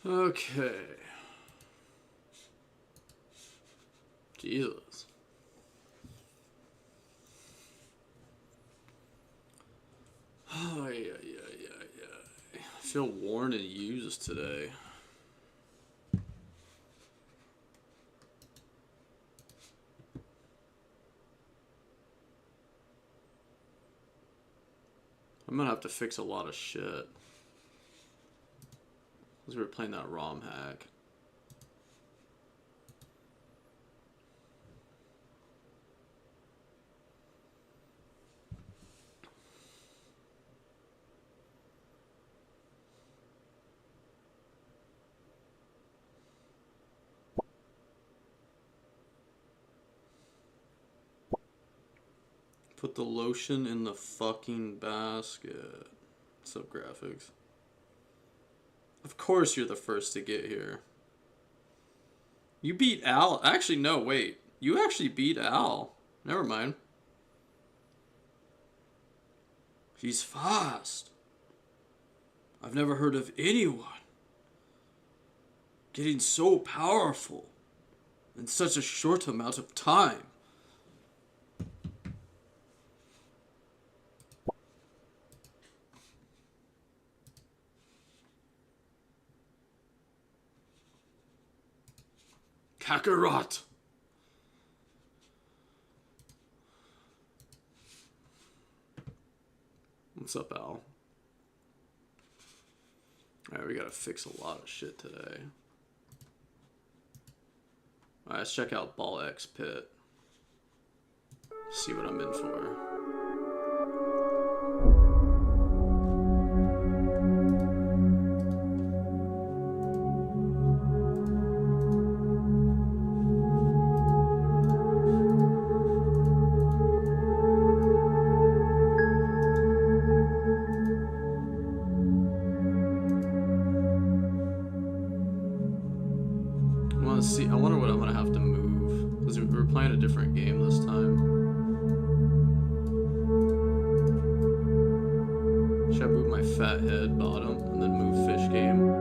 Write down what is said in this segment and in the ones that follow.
Okay. Jesus. Oh, yeah. I feel worn and used today. I'm gonna have to fix a lot of shit. Because we were playing that ROM hack. Put the lotion in the fucking basket. What's up, graphics? Of course you're the first to get here. You beat Al. Actually, no, wait. You actually beat Al. Never mind. He's fast. I've never heard of anyone getting so powerful in such a short amount of time. Kakarot. What's up, Al? Alright, we gotta fix a lot of shit today. Alright, let's check out Ball X Pit. See what I'm in for. I wonder what I'm gonna have to move, because we're playing a different game this time. Should I move my fat head bottom and then move fish game?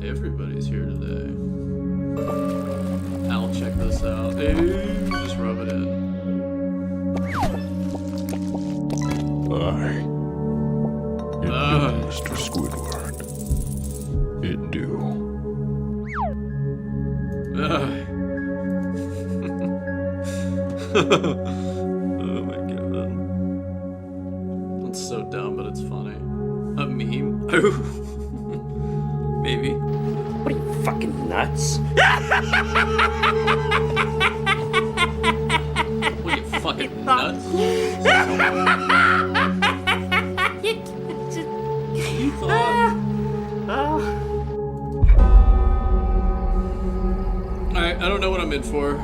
Everybody's here today. Al, check this out. Hey, just rub it in. It do, Mr. Squidward. It do. Oh my god. That's so dumb, but it's funny. A meme? Maybe. What are you, fucking nuts? What are you, fucking nuts? You thought... Alright, I don't know what I'm in for.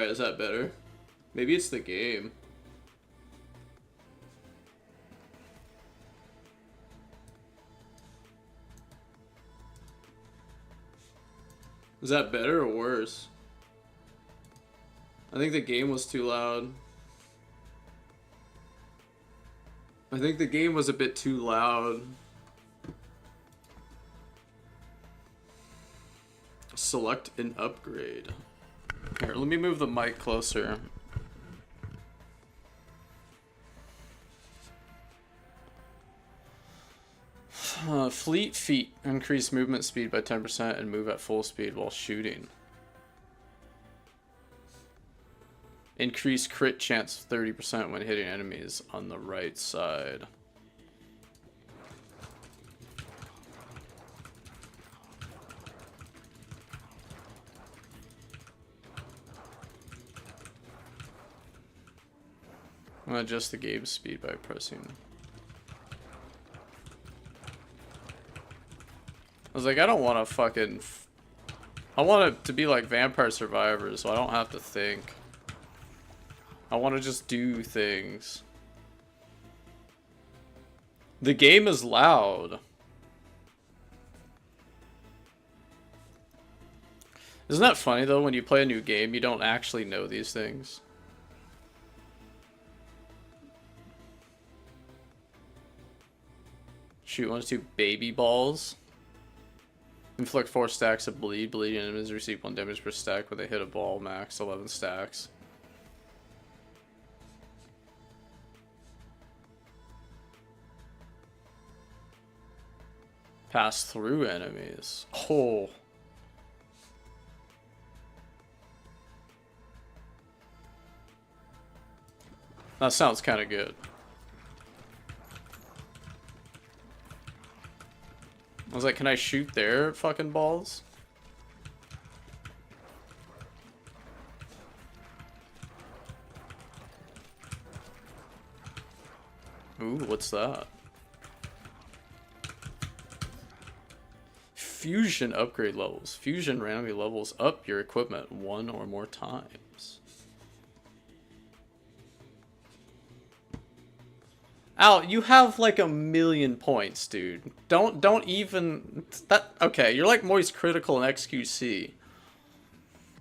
Alright, is that better? Maybe it's the game. Is that better or worse? I think the game was too loud. I think the game was a bit too loud. Select an upgrade. Here, let me move the mic closer. Fleet feet. Increase movement speed by 10% and move at full speed while shooting. Increase crit chance 30% when hitting enemies on the right side. I'm gonna adjust the game speed by pressing. I was like, I don't want to fucking... I want it to be like Vampire Survivors, so I don't have to think. I want to just do things. The game is loud. Isn't that funny, though? When you play a new game, you don't actually know these things. Shoot 1 to 2 baby balls. Inflict 4 stacks of bleed. Bleeding enemies receive 1 damage per stack when they hit a ball. Max 11 stacks. Pass through enemies. Oh. That sounds kind of good. I was like, can I shoot their fucking balls? Ooh, what's that? Fusion upgrade levels. Fusion randomly levels up your equipment 1 or more times. Al, you have like 1,000,000 points, dude. Don't even that. Okay, you're like Moist Critical and XQC.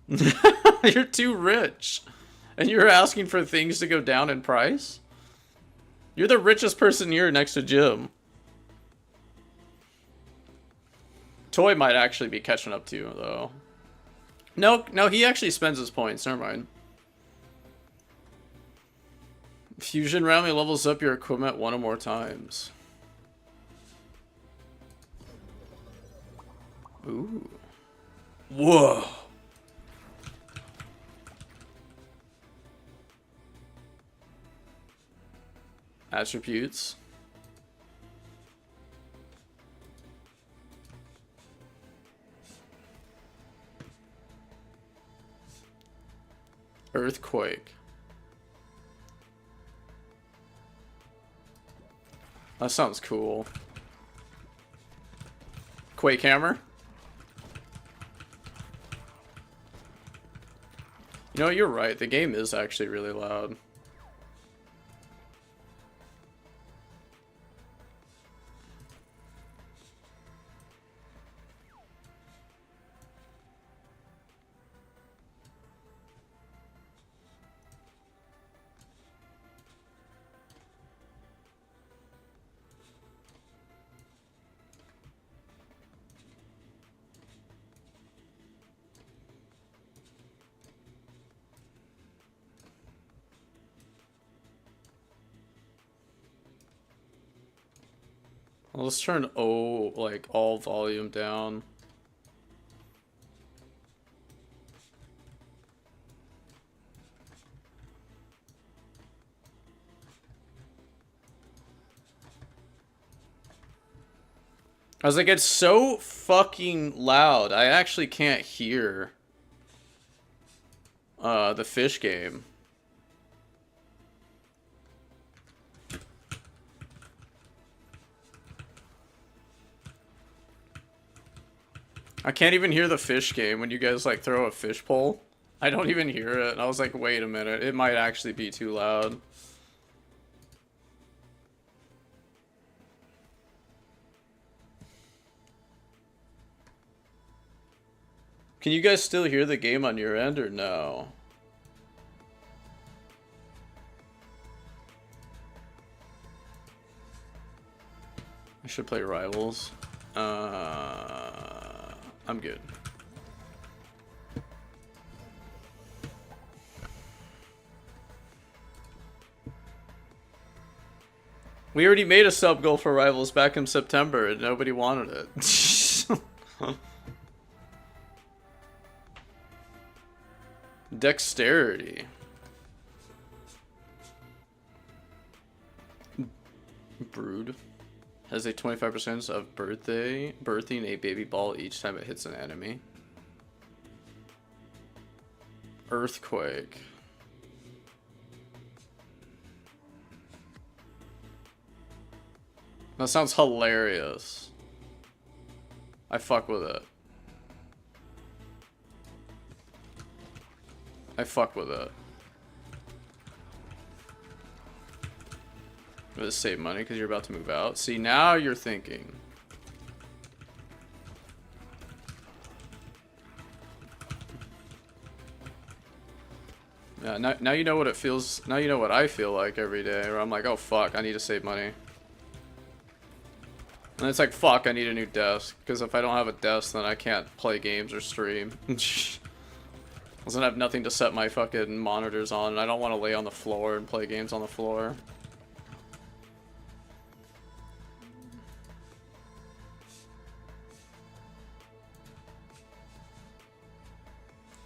You're too rich, and you're asking for things to go down in price. You're the richest person here next to Jim. Toy might actually be catching up to you though. No, he actually spends his points. Never mind. Fusion randomly levels up your equipment 1 or more times. Ooh. Whoa. Attributes. Earthquake. That sounds cool. Quake hammer. You know, you're right. The game is actually really loud. Well, let's turn like all volume down. I was like, it's so fucking loud. I actually can't hear the fish game. I can't even hear the fish game when you guys like throw a fish pole. I don't even hear it. And I was like, wait a minute. It might actually be too loud. Can you guys still hear the game on your end or no? I should play Rivals. I'm good. We already made a sub goal for Rivals back in September and nobody wanted it. Dexterity. Brood has a 25% of birthing a baby ball each time it hits an enemy. Earthquake. That sounds hilarious. I fuck with it. I fuck with it. I'm gonna save money because you're about to move out. See, now you're thinking. Yeah, now you know what it feels. Now you know what I feel like every day. Where I'm like, oh fuck, I need to save money. And it's like, fuck, I need a new desk. Because if I don't have a desk, then I can't play games or stream. Because then I have nothing to set my fucking monitors on. And I don't want to lay on the floor and play games on the floor.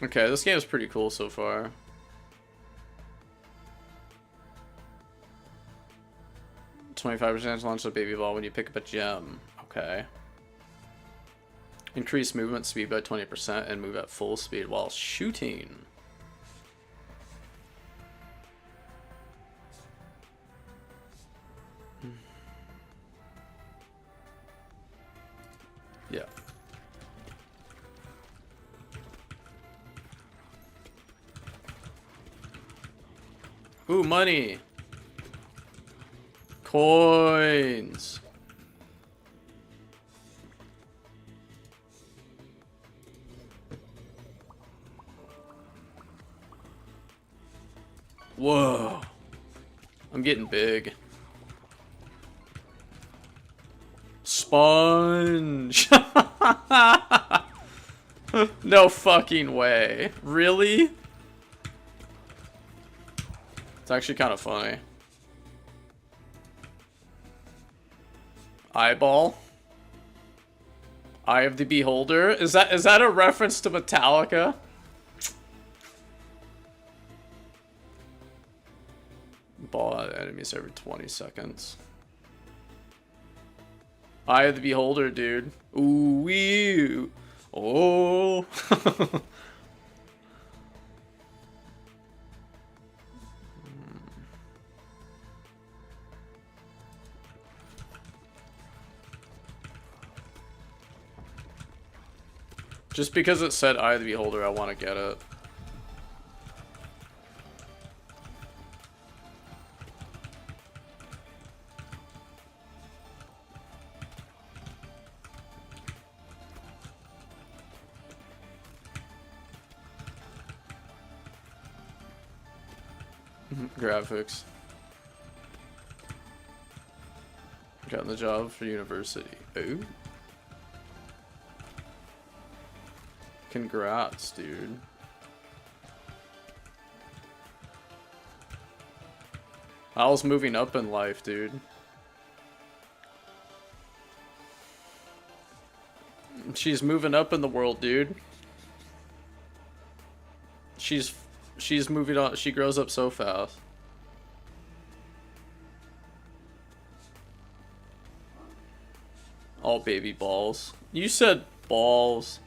Okay, this game is pretty cool so far. %25 launch the baby ball when you pick up a gem. Okay. Increase movement speed by 20% and move at full speed while shooting. Yeah. Ooh, money. Coins. Whoa. I'm getting big. Sponge. No fucking way. Really? It's actually kind of funny. Eyeball. Eye of the Beholder. Is that a reference to Metallica? Ball out enemies every 20 seconds. Eye of the Beholder, dude. Ooh wee. Oh. Just because it said Eye of the Beholder, I want to get it. Graphics. Got the job for university. Ooh. Congrats, dude. Al's moving up in life, dude. She's moving up in the world, dude. She's moving on. She grows up so fast. All baby balls. You said balls.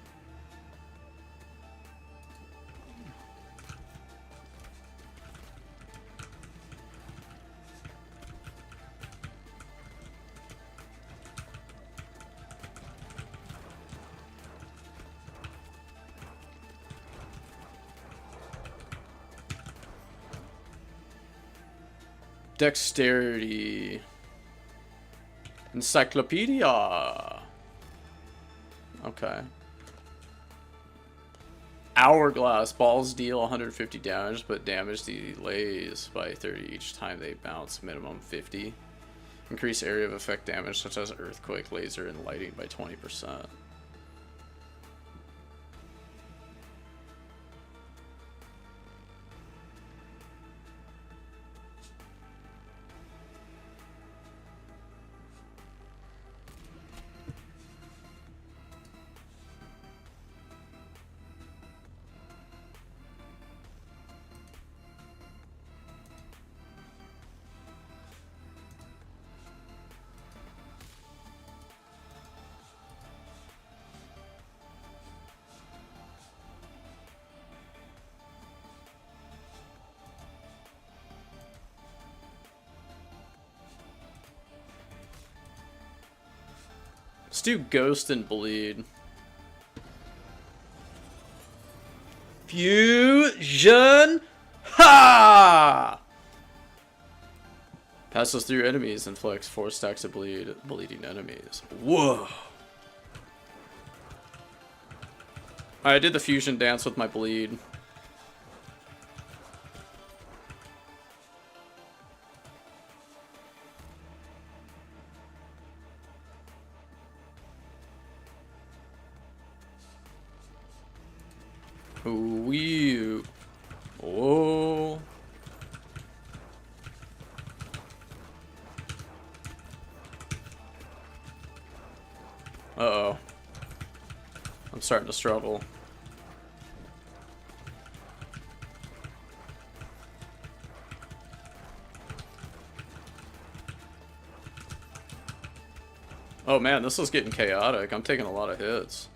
Dexterity. Encyclopedia. Okay. Hourglass. Balls deal 150 damage, but damage delays by 30 each time they bounce, minimum 50. Increase area of effect damage, such as earthquake, laser, and lighting by 20%. Let's do Ghost and Bleed. Fusion! Ha! Passes through enemies, inflicts 4 stacks of bleeding enemies. Whoa! I did the fusion dance with my bleed. Ooh-wee. Oh. Uh-oh. I'm starting to struggle. Oh man, this is getting chaotic. I'm taking a lot of hits.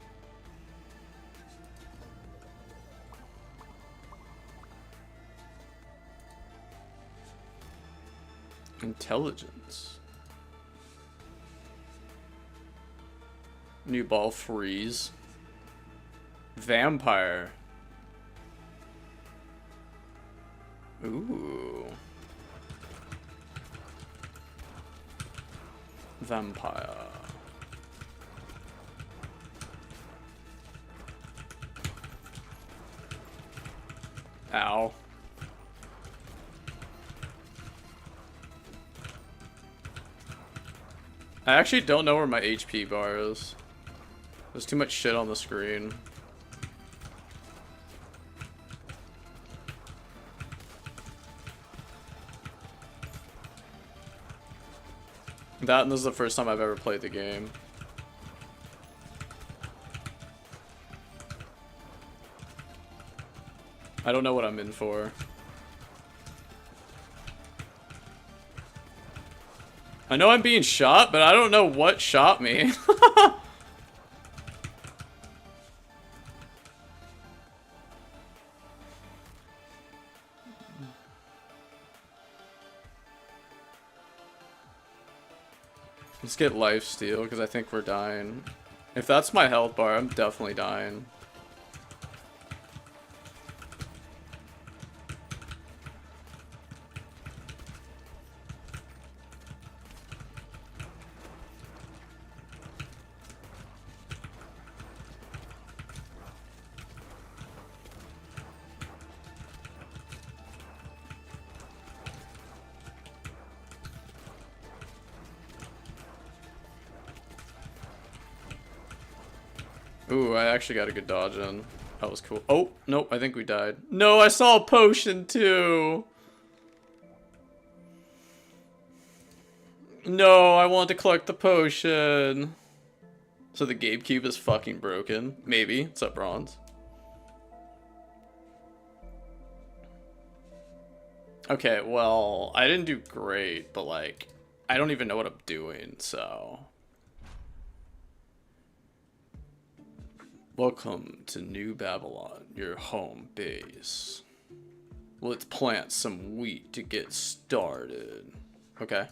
Intelligence. New ball freeze. Vampire. Ooh. Vampire. Ow. I actually don't know where my HP bar is. There's too much shit on the screen. That and this is the first time I've ever played the game. I don't know what I'm in for. I know I'm being shot, but I don't know what shot me. Let's get lifesteal, because I think we're dying. If that's my health bar, I'm definitely dying. Ooh, I actually got a good dodge in. That was cool. Oh, nope, I think we died. No, I saw a potion too! No, I want to collect the potion. So the Gabecube is fucking broken. Maybe. It's at bronze. Okay, well, I didn't do great, but like, I don't even know what I'm doing, so... Welcome to New Babylon, your home base. Let's plant some wheat to get started. Okay.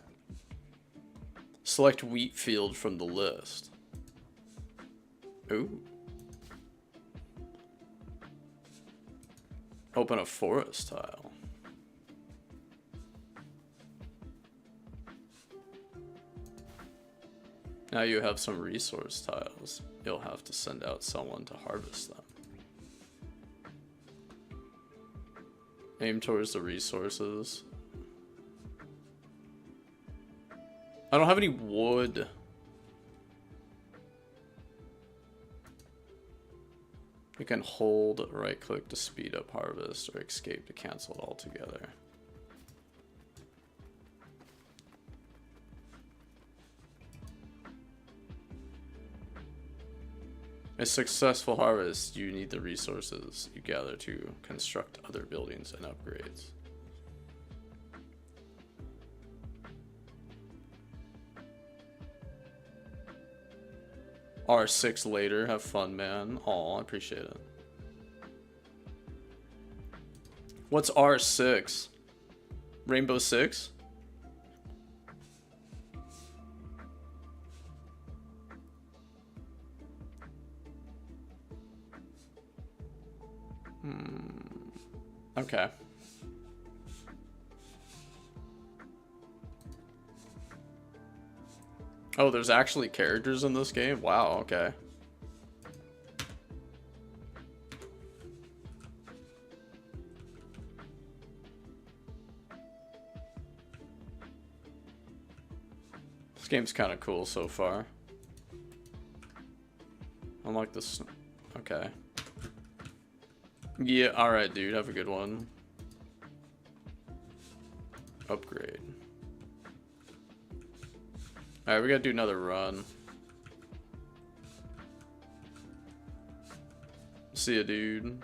Select wheat field from the list. Ooh. Open a forest tile. Now you have some resource tiles. You'll have to send out someone to harvest them. Aim towards the resources. I don't have any wood. You can hold right click to speed up harvest or escape to cancel it altogether. A successful harvest, you need the resources you gather to construct other buildings and upgrades. R6 later, have fun, man. Aw, I appreciate it. What's R6? Rainbow Six? Okay. Oh, there's actually characters in this game? Wow, okay. This game's kind of cool so far. Unlike this. Okay. Yeah, alright, dude. Have a good one. Upgrade. Alright, we gotta do another run. See ya, dude.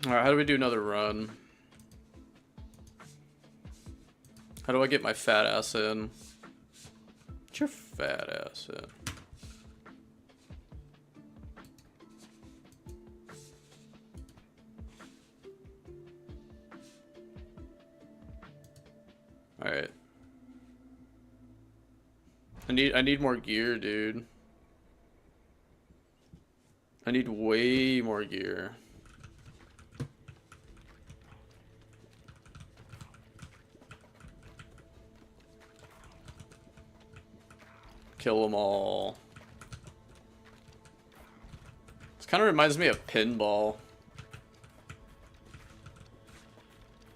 Alright, how do we do another run? How do I get my fat ass in? Get your fat ass in. Alright. I need more gear, dude. I need way more gear. Kill them all. This kind of reminds me of pinball.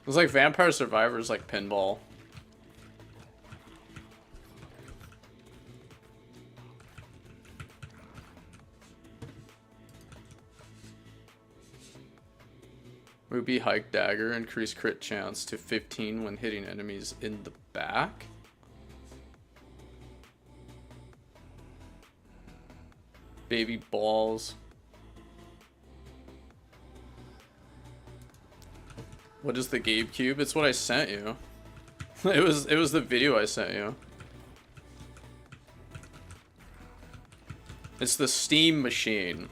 It's like Vampire Survivors, like pinball. Ruby Hike Dagger, increase crit chance to 15 when hitting enemies in the back. Baby balls. What is the Gabecube? It's what I sent you. It was the video I sent you. It's the Steam machine.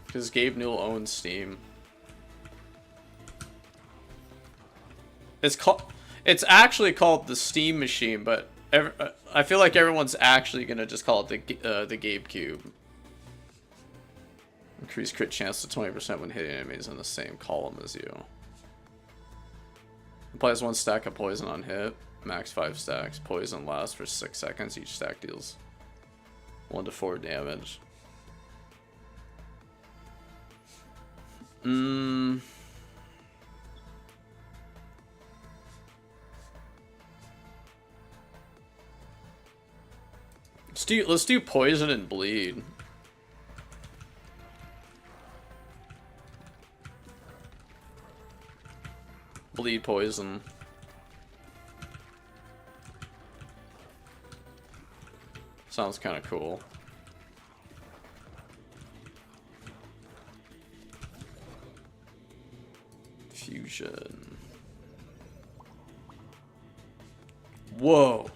Because Gabe Newell owns Steam. It's actually called the Steam machine, but I feel like everyone's actually gonna just call it the Gabecube. Increase crit chance to 20% when hitting enemies in the same column as you. Applies 1 stack of poison on hit. Max 5 stacks. Poison lasts for 6 seconds. Each stack deals 1 to 4 damage. Let's do poison and bleed. Bleed poison. Sounds kind of cool. Fusion. Whoa.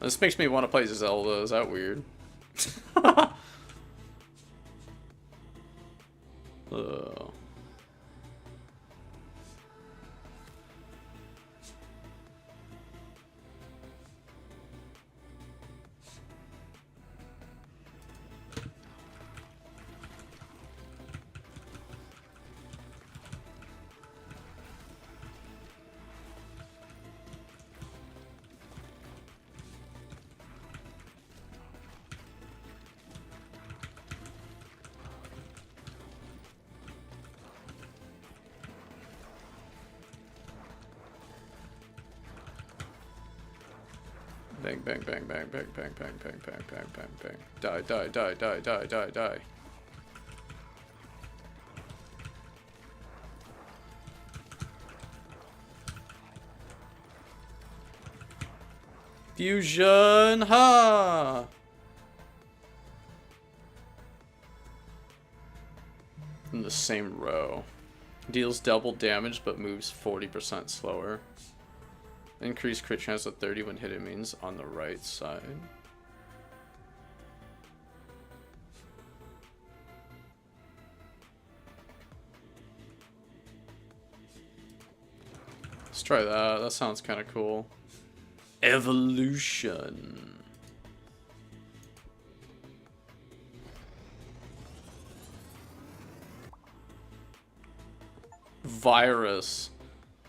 This makes me want to play Zelda. Is that weird? Bang, bang, bang, bang, bang, bang, bang, bang, bang, bang, bang, bang. Die, die, die, die, die, die, die. Fusion! Ha! In the same row. Deals double damage but moves 40% slower. Increased crit chance of 30 when hit enemies on the right side. Let's try that. That sounds kind of cool. Evolution. Virus.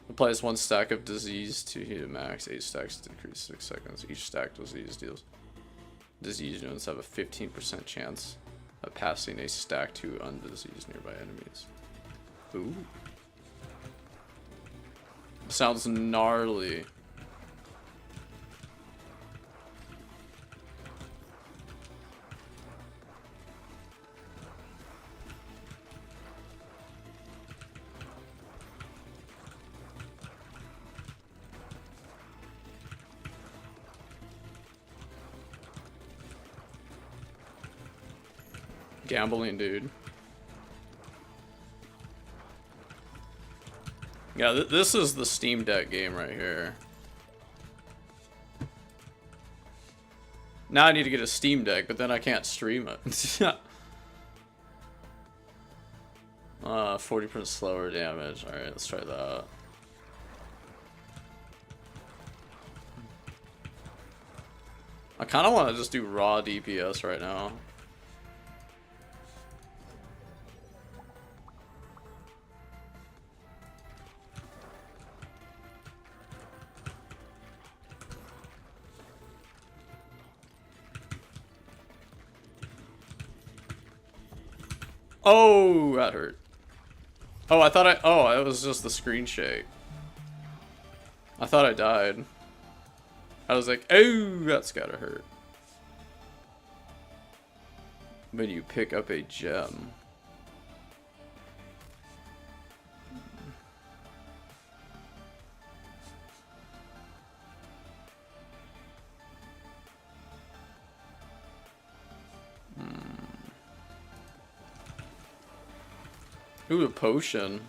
Applies 1 stack of disease to heal max. 8 stacks to decrease 6 seconds. Each stack disease deals. Disease units have a 15% chance of passing a stack to undiseased nearby enemies. Ooh. Sounds gnarly. Gambling, dude. Yeah, this is the Steam Deck game right here. Now I need to get a Steam Deck, but then I can't stream it. 40% slower damage. Alright, let's try that. I kind of want to just do raw DPS right now. Oh, that hurt. Oh, oh, it was just the screen shake. I thought I died. I was like, oh, that's gotta hurt. When you pick up a gem. Ooh, a potion.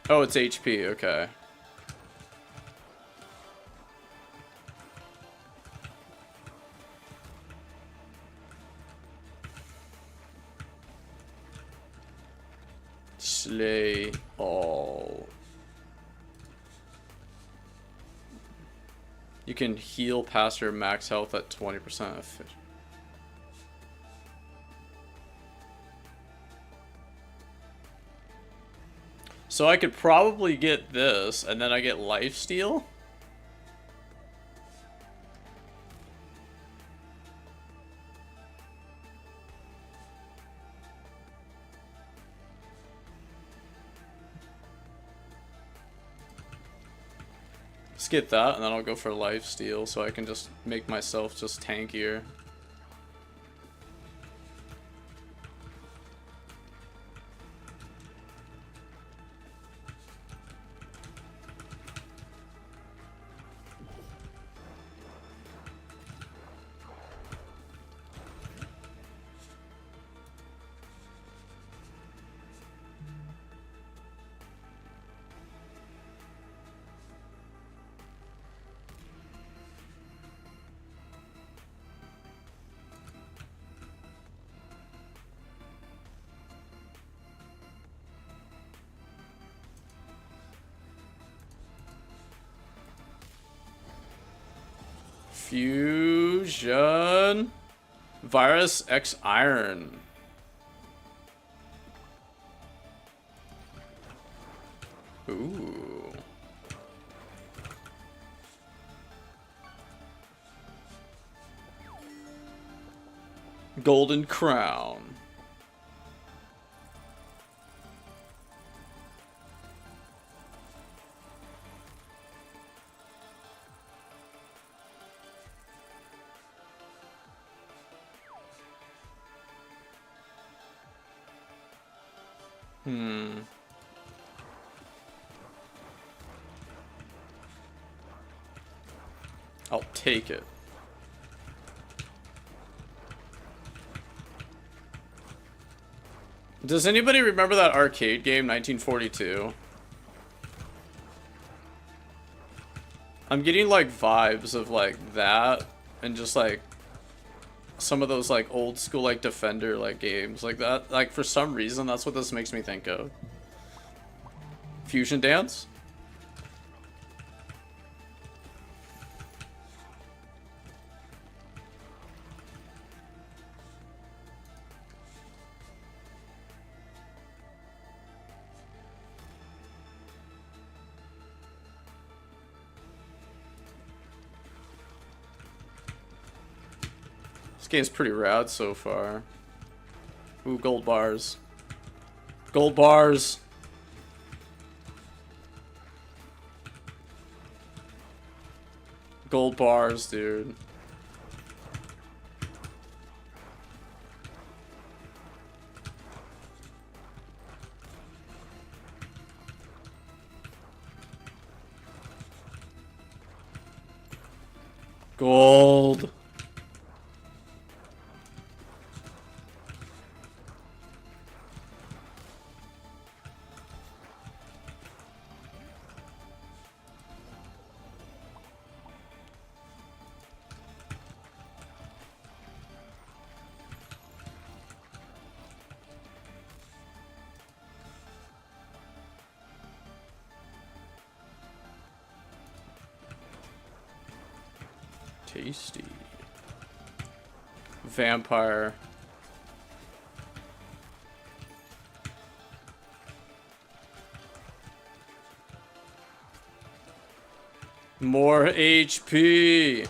Oh, it's HP, okay. Slay all. You can heal past your max health at 20% of. So I could probably get this, and then I get lifesteal? Let's get that, and then I'll go for lifesteal, so I can just make myself just tankier. Fusion. Virus X Iron. Ooh. Golden Crown. I'll take it. Does anybody remember that arcade game, 1942? I'm getting like vibes of like that and just like some of those like old school like Defender like games like that. Like for some reason that's what this makes me think of. Fusion Dance? This game's pretty rad so far. Ooh, gold bars. Gold bars! Gold bars, dude. Gold. Tasty. Vampire. More HP.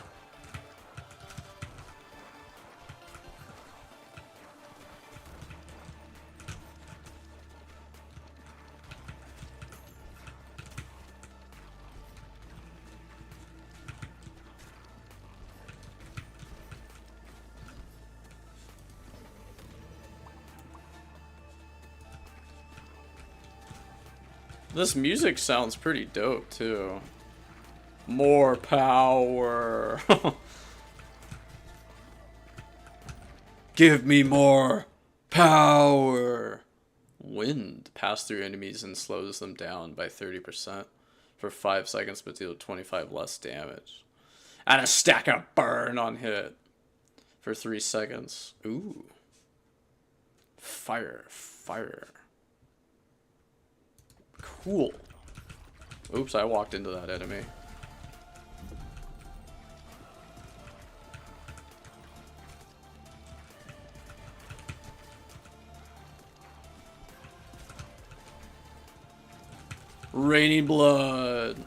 This music sounds pretty dope, too. More power. Give me more power. Wind. Pass through enemies and slows them down by 30% for 5 seconds, but deal 25 less damage. And a stack of burn on hit for 3 seconds. Ooh. Fire. Fire. Cool. Oops, I walked into that enemy. Raining blood.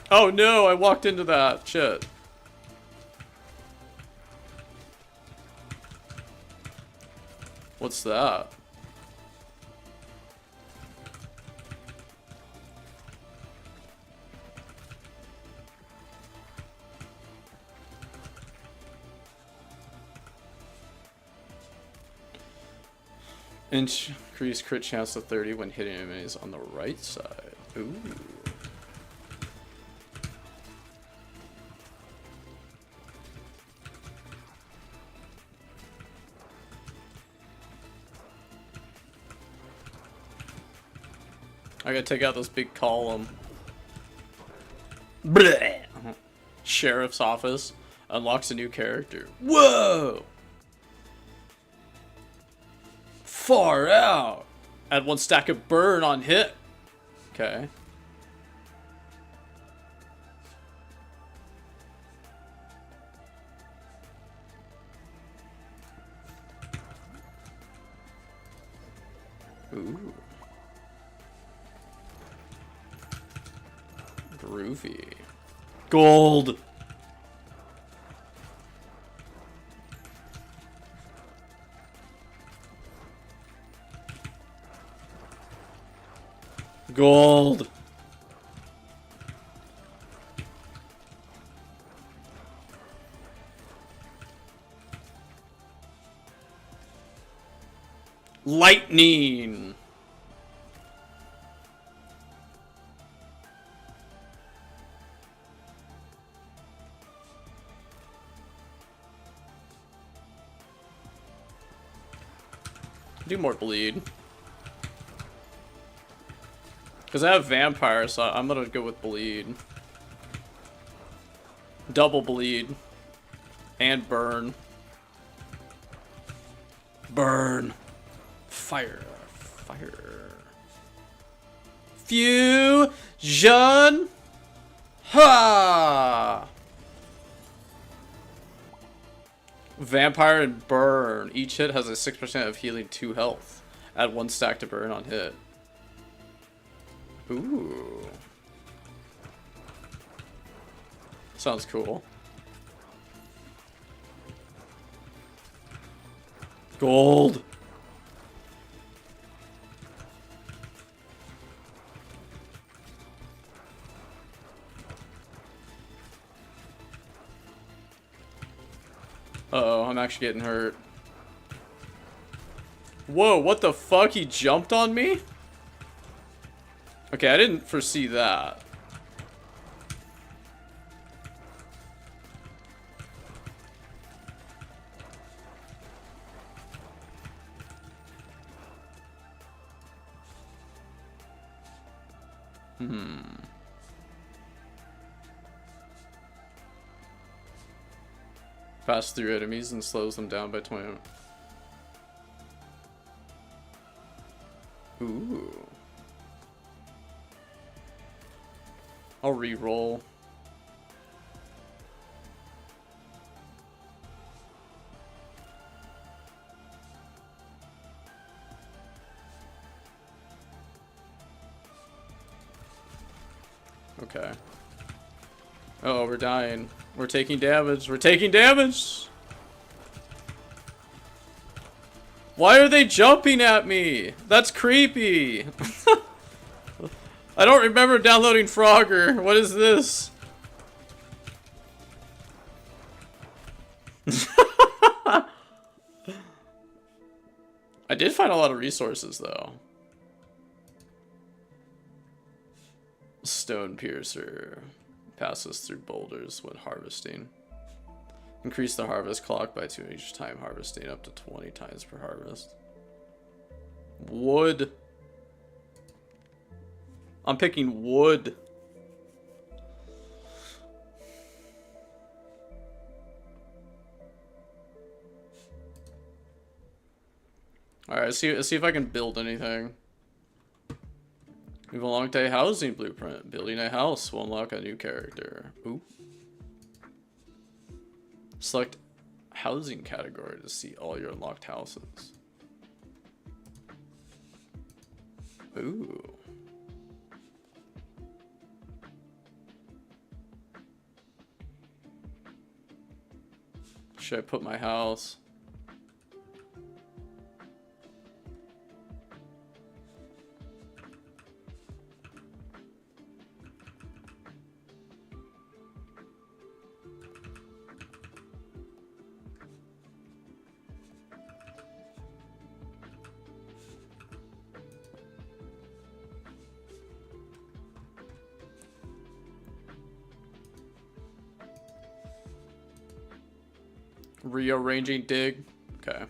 Oh no, I walked into that. Shit. What's that? Increase crit chance to 30 when hitting enemies on the right side. Ooh. I gotta take out this big column. Blech. Sheriff's office unlocks a new character. Whoa! Far out! Add 1 stack of burn on hit. Okay. Ooh. Groovy. Gold! Gold. Lightning. Do more bleed. Because I have vampire, so I'm gonna go with bleed. Double bleed. And burn. Burn. Fire. Fire. Fusion. Ha! Vampire and burn. Each hit has a 6% of healing 2 health. Add 1 stack to burn on hit. Ooh. Sounds cool. Gold. Uh-oh, I'm actually getting hurt. Whoa, what the fuck? He jumped on me? Okay, I didn't foresee that. Pass through enemies and slows them down by 20. Ooh. I'll re-roll. Okay. Oh, we're dying. We're taking damage. We're taking damage! Why are they jumping at me? That's creepy! I don't remember downloading Frogger. What is this? I did find a lot of resources, though. Stone Piercer. Passes through boulders when harvesting. Increase the harvest clock by 2 each time harvesting, up to 20 times per harvest. Wood. I'm picking wood. Alright, let's see if I can build anything. We've unlocked a housing blueprint. Building a house will unlock a new character. Ooh. Select housing category to see all your unlocked houses. Ooh. Should I put my house? Rearranging dig. Okay.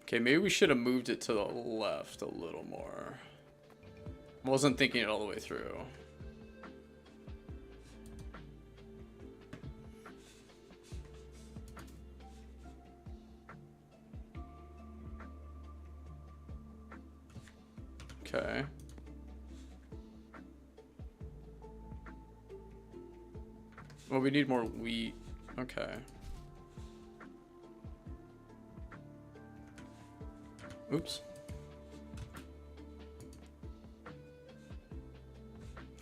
Okay, maybe we should have moved it to the left a little more. I wasn't thinking it all the way through. Okay. Well, we need more wheat. Okay. Oops.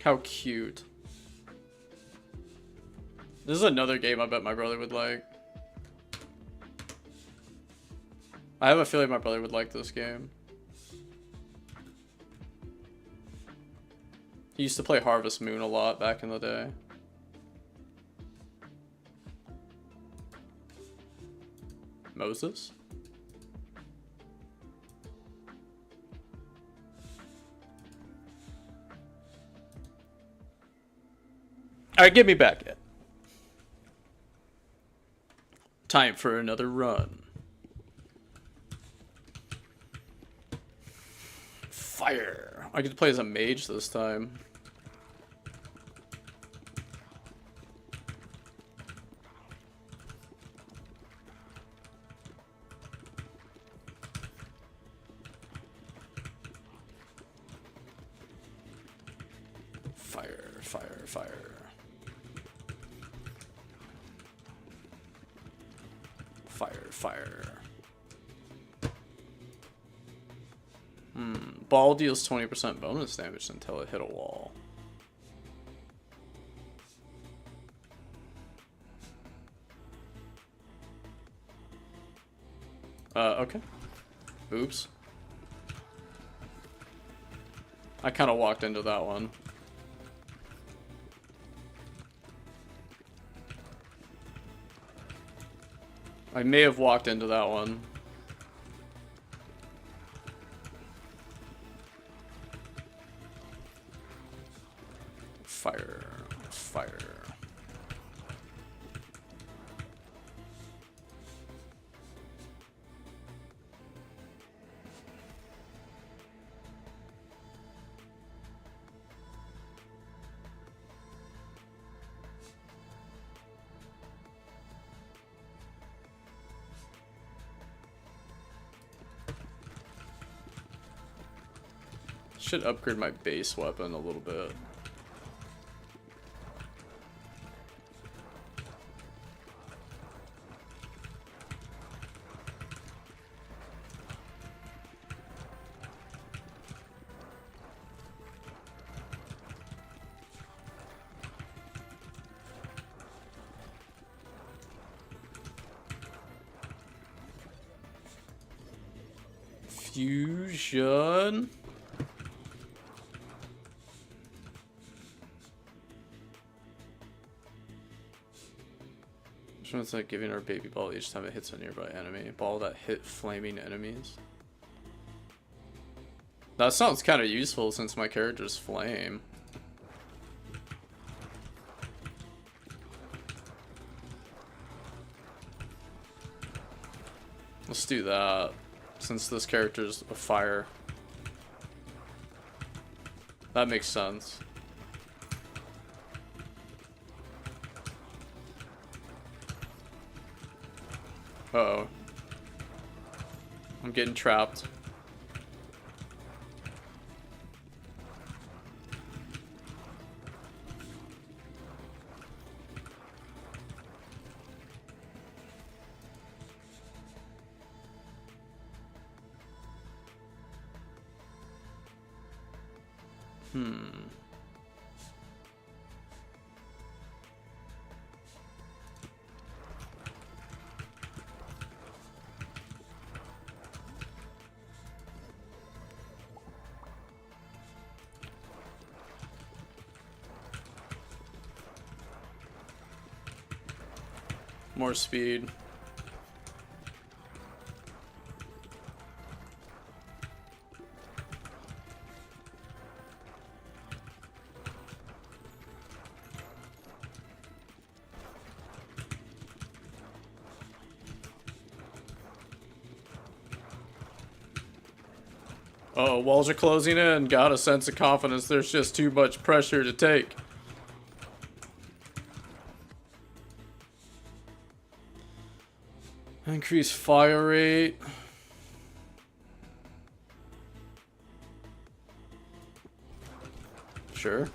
How cute. This is another game I bet my brother would like. I have a feeling my brother would like this game. He used to play Harvest Moon a lot back in the day. Moses? Alright, get me back in. Time for another run. Fire. I get to play as a mage this time. Fire, fire, fire. Fire, fire. Ball deals 20% bonus damage until it hit a wall. Okay. Oops. I kind of walked into that one. I may have walked into that one. Fire. Fire. Should upgrade my base weapon a little bit. Fusion. It's like giving our baby ball each time it hits a nearby enemy. Ball that hit flaming enemies. That sounds kind of useful since my character's flame. Let's do that since this character's a fire. That makes sense. Uh-oh. I'm getting trapped. More speed. Oh, walls are closing in. Got a sense of confidence. There's just too much pressure to take. Increase fire rate. Sure.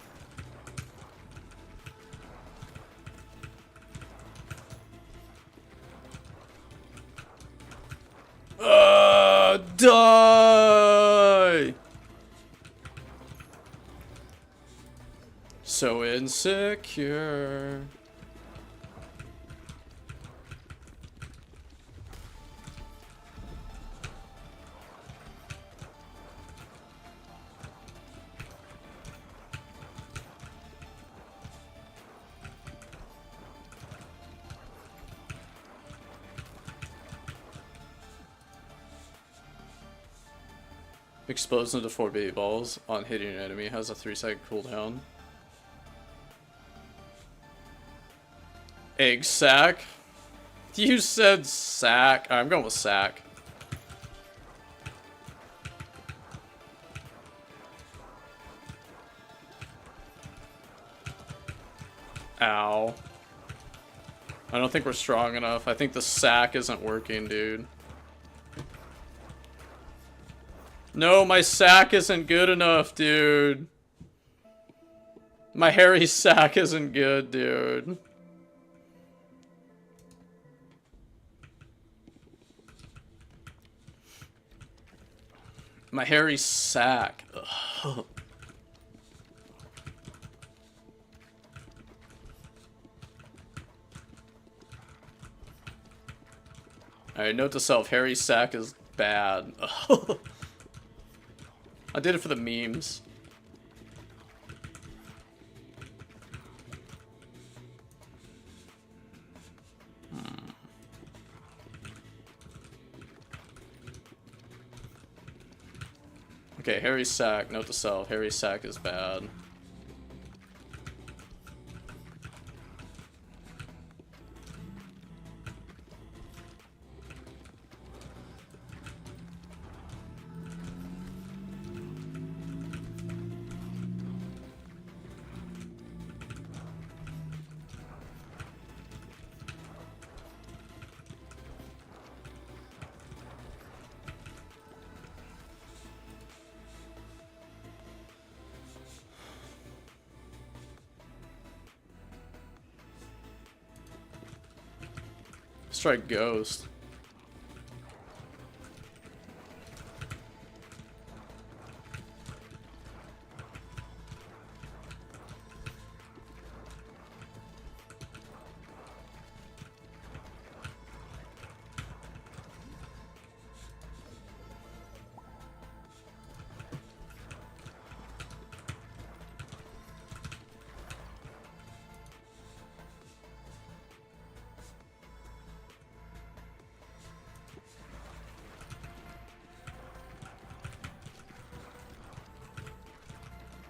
Die! So insecure. Explodes into 4 baby balls on hitting an enemy. Has a 3-second cooldown. Egg sack. You said sack. I'm going with sack. Ow. I don't think we're strong enough. I think the sack isn't working, dude. No, my sack isn't good enough, dude. My hairy sack isn't good, dude. My hairy sack. Ugh. Alright, note to self, hairy sack is bad. I did it for the memes. Okay, hairy sack, note to self, hairy sack is bad. Let's try Ghost.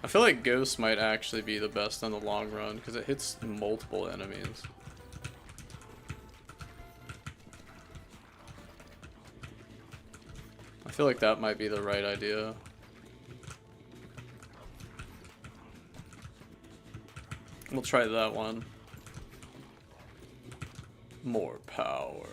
I feel like Ghost might actually be the best in the long run because it hits multiple enemies. I feel like that might be the right idea. We'll try that one. More power.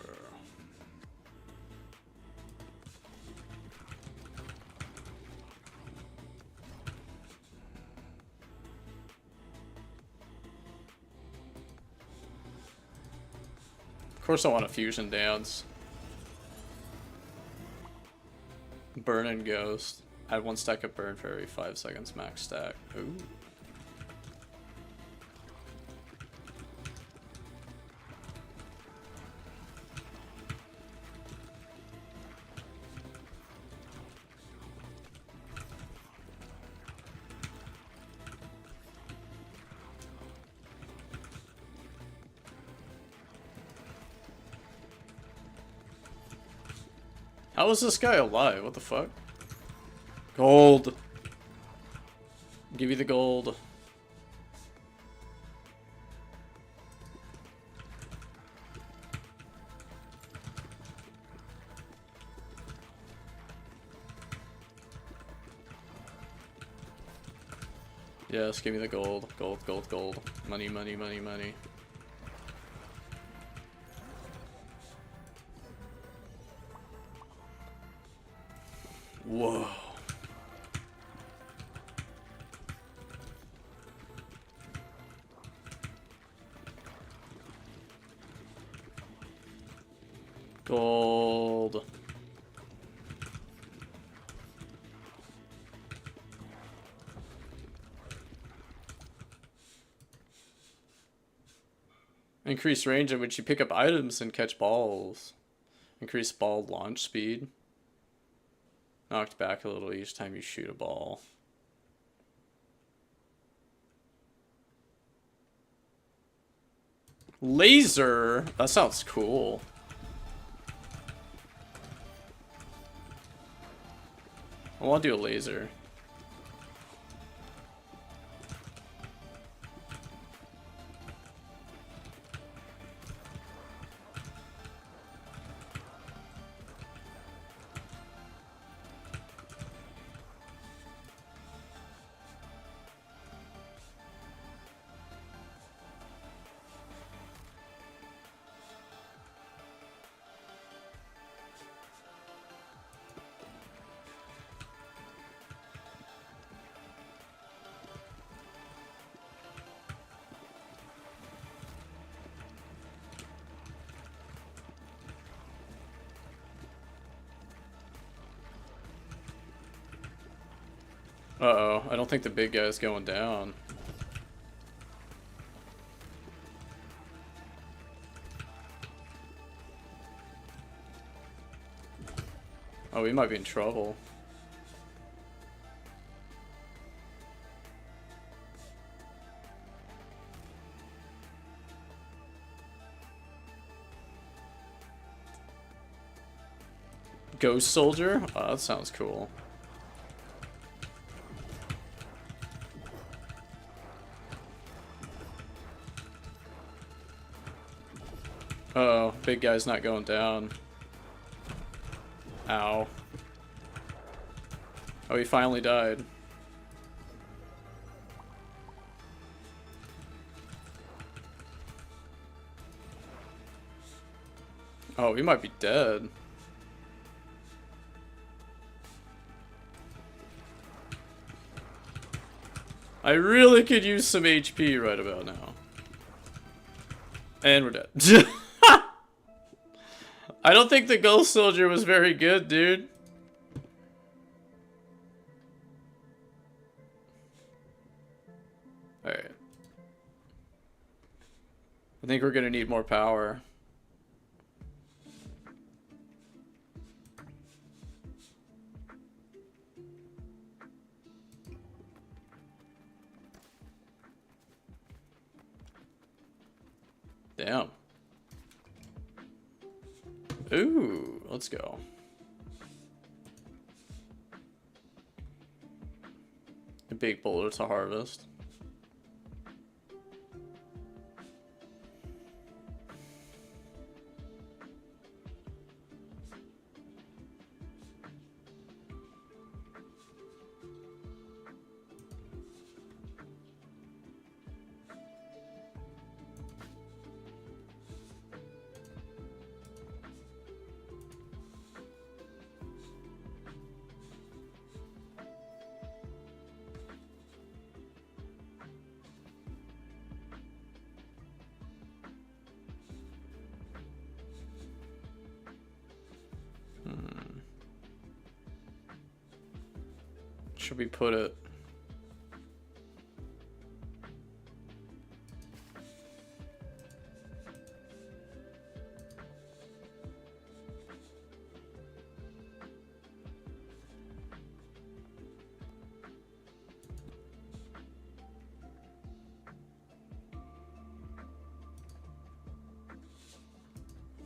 Of course I want a fusion dance. Burn and Ghost. Add 1 stack of burn for every 5 seconds max stack. Ooh. How is this guy alive? What the fuck? Gold. Give you the gold. Yes, give me the gold. Gold, gold, gold. Money, money, money, money. Whoa. Gold. Increase range in which you pick up items and catch balls. Increase ball launch speed. Knocked back a little each time you shoot a ball. Laser? That sounds cool. I want to do a laser. Uh-oh, I don't think the big guy's going down. Oh, we might be in trouble. Ghost Soldier? Oh, that sounds cool. Uh-oh, big guy's not going down. Ow. Oh, he finally died. Oh, he might be dead. I really could use some HP right about now. And we're dead. I don't think the Ghost Soldier was very good, dude. Alright. I think we're gonna need more power. Damn. Ooh, let's go. A big boulder to harvest. Should we put it?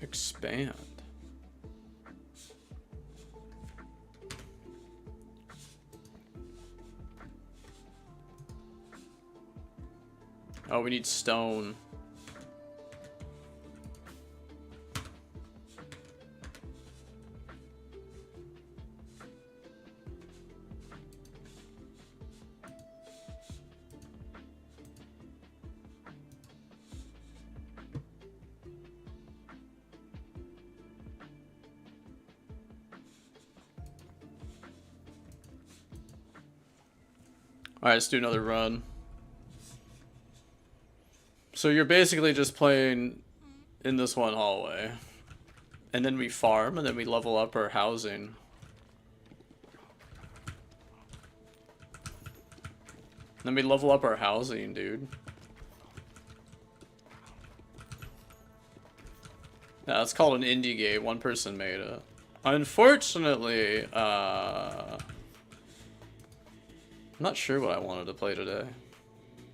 Expand. Oh, we need stone. Alright, let's do another run. So you're basically just playing in this one hallway. And then we farm, and then we level up our housing. Then we level up our housing, dude. No, it's called an indie game. One person made it. Unfortunately, I'm not sure what I wanted to play today.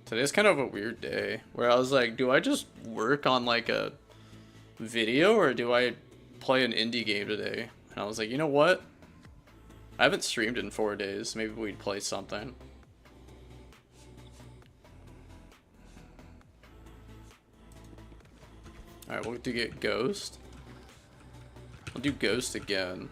Today's kind of a weird day where I was like, do I just work on like a video or do I play an indie game today? And I was like, you know what? I haven't streamed in 4 days. Maybe we'd play something. Alright, we'll do get Ghost. I'll do Ghost again.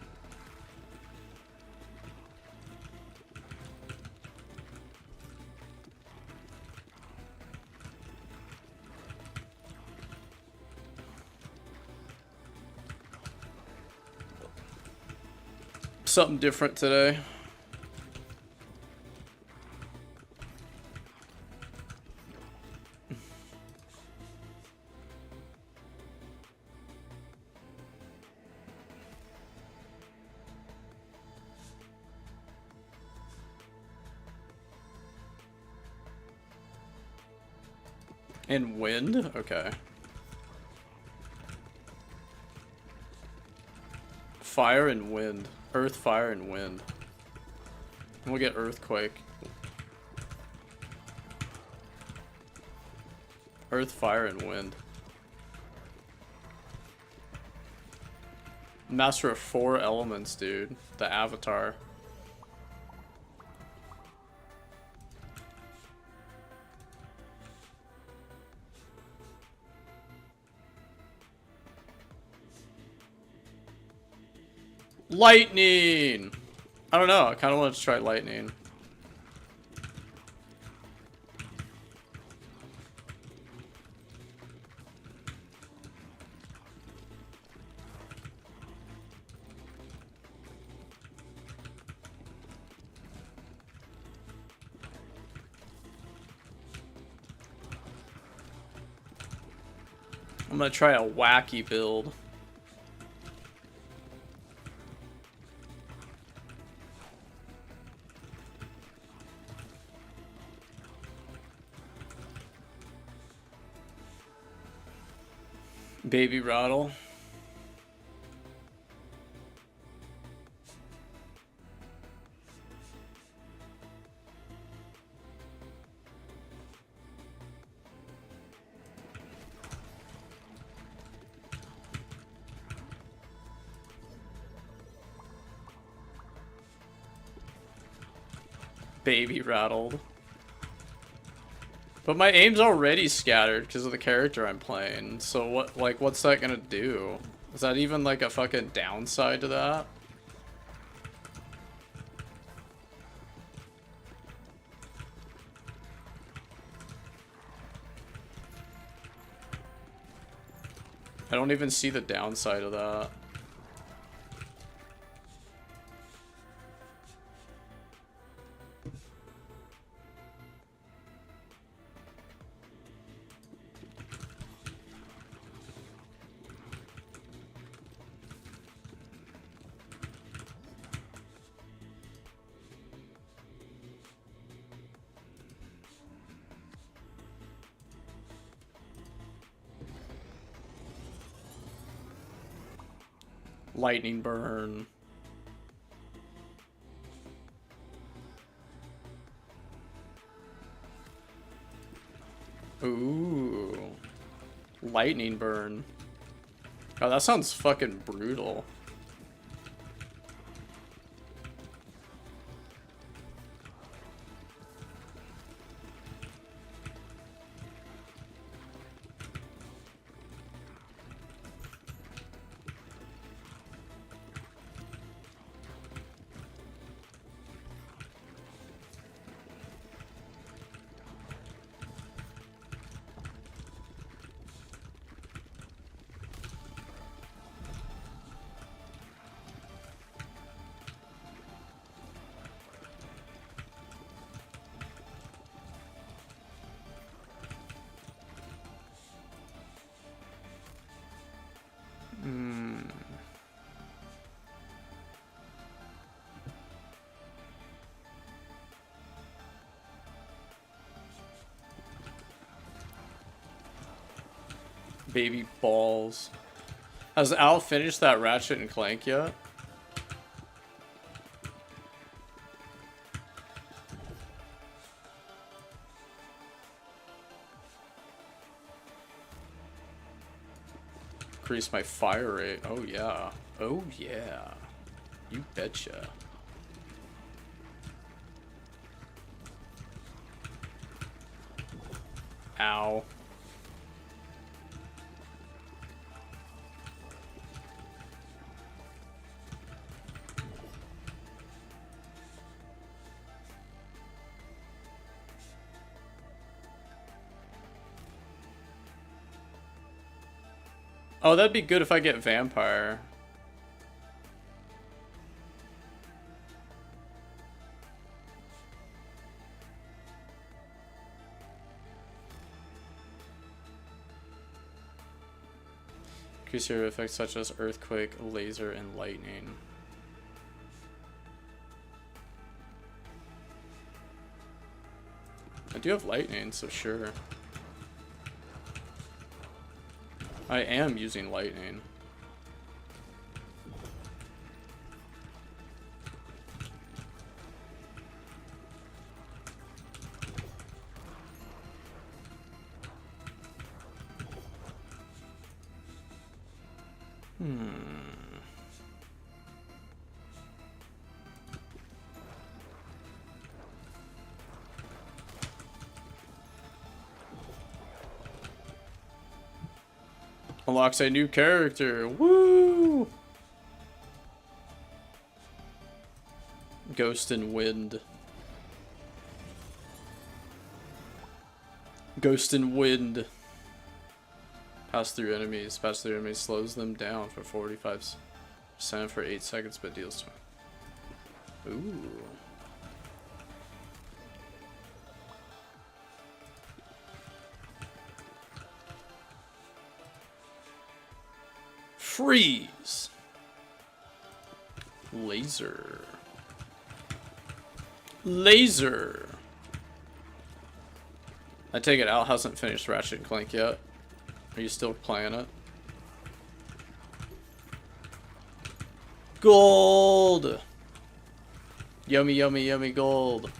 Something different today. And wind? Okay. Fire and wind. Earth, fire, and wind. And we'll get earthquake. Earth, fire, and wind. Master of 4 elements, dude. The Avatar. Lightning! I don't know, I kind of want to try lightning. I'm gonna try a wacky build. Baby Rattle. Baby Rattled. But my aim's already scattered because of the character I'm playing. So what, like, what's that gonna do? Is that even like a fucking downside to that? I don't even see the downside of that. Lightning burn. Ooh. Lightning burn. Oh, that sounds fucking brutal. Baby balls. Has Al finished that Ratchet and Clank yet? Increase my fire rate. Oh yeah. Oh yeah. You betcha. Ow. Oh, that'd be good if I get vampire. Increase your effects such as earthquake, laser, and lightning. I do have lightning, so sure. I am using lightning. Unlocks a new character. Woo! Ghost and Wind. Ghost and Wind. Pass through enemies. Pass through enemies slows them down for 45% for 8 seconds, but deals. Ooh. Freeze. Laser. Laser. I take it Al hasn't finished Ratchet and Clank yet. Are you still playing it? Gold. Yummy, yummy, yummy gold.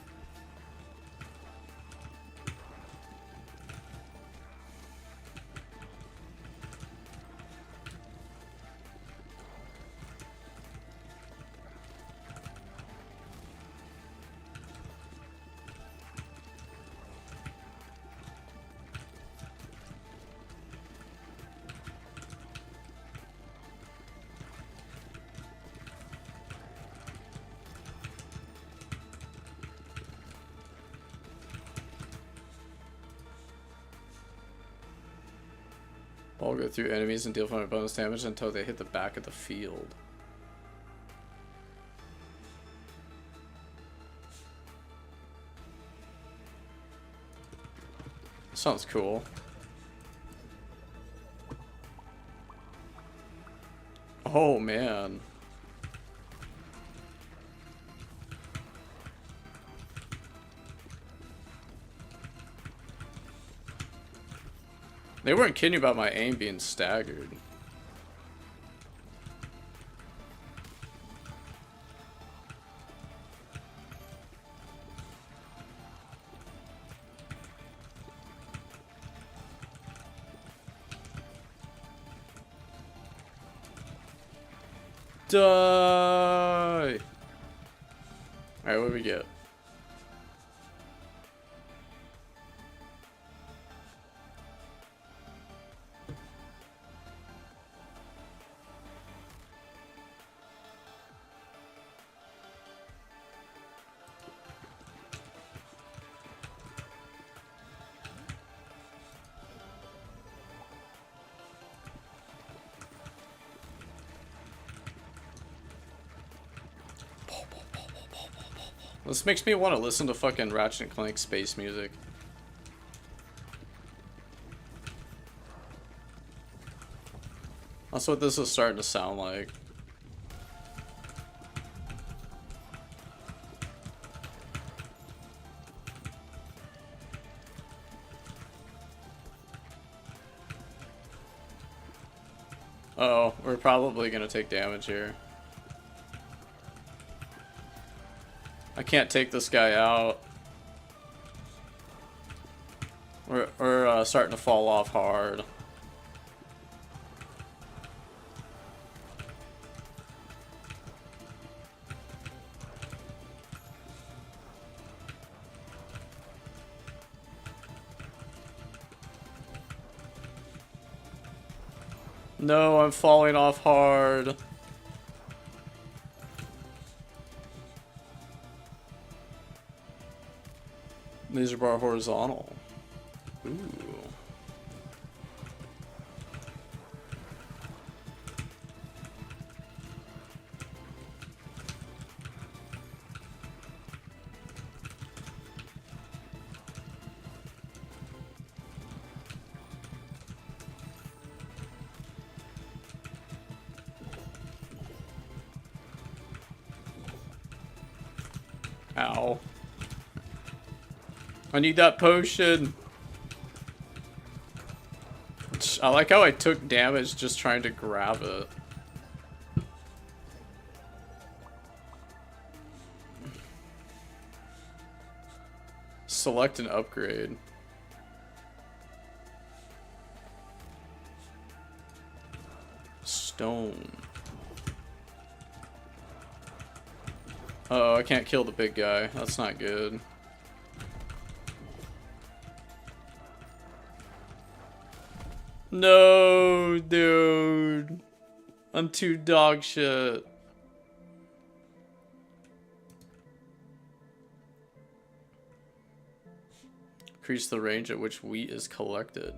Ball go through enemies and deal 5 bonus damage until they hit the back of the field. Sounds cool. Oh man. They weren't kidding about my aim being staggered. Die! Alright, what do we get? This makes me want to listen to fucking Ratchet and Clank space music. That's what this is starting to sound like. Oh, we're probably gonna take damage here. I can't take this guy out. We're starting to fall off hard. No, I'm falling off hard. Laser bar horizontal. Ooh. Ow. I need that potion. I like how I took damage just trying to grab it. Select an upgrade. Stone. Uh-oh, I can't kill the big guy. That's not good. No, dude. I'm too dog shit. Increase the range at which wheat is collected.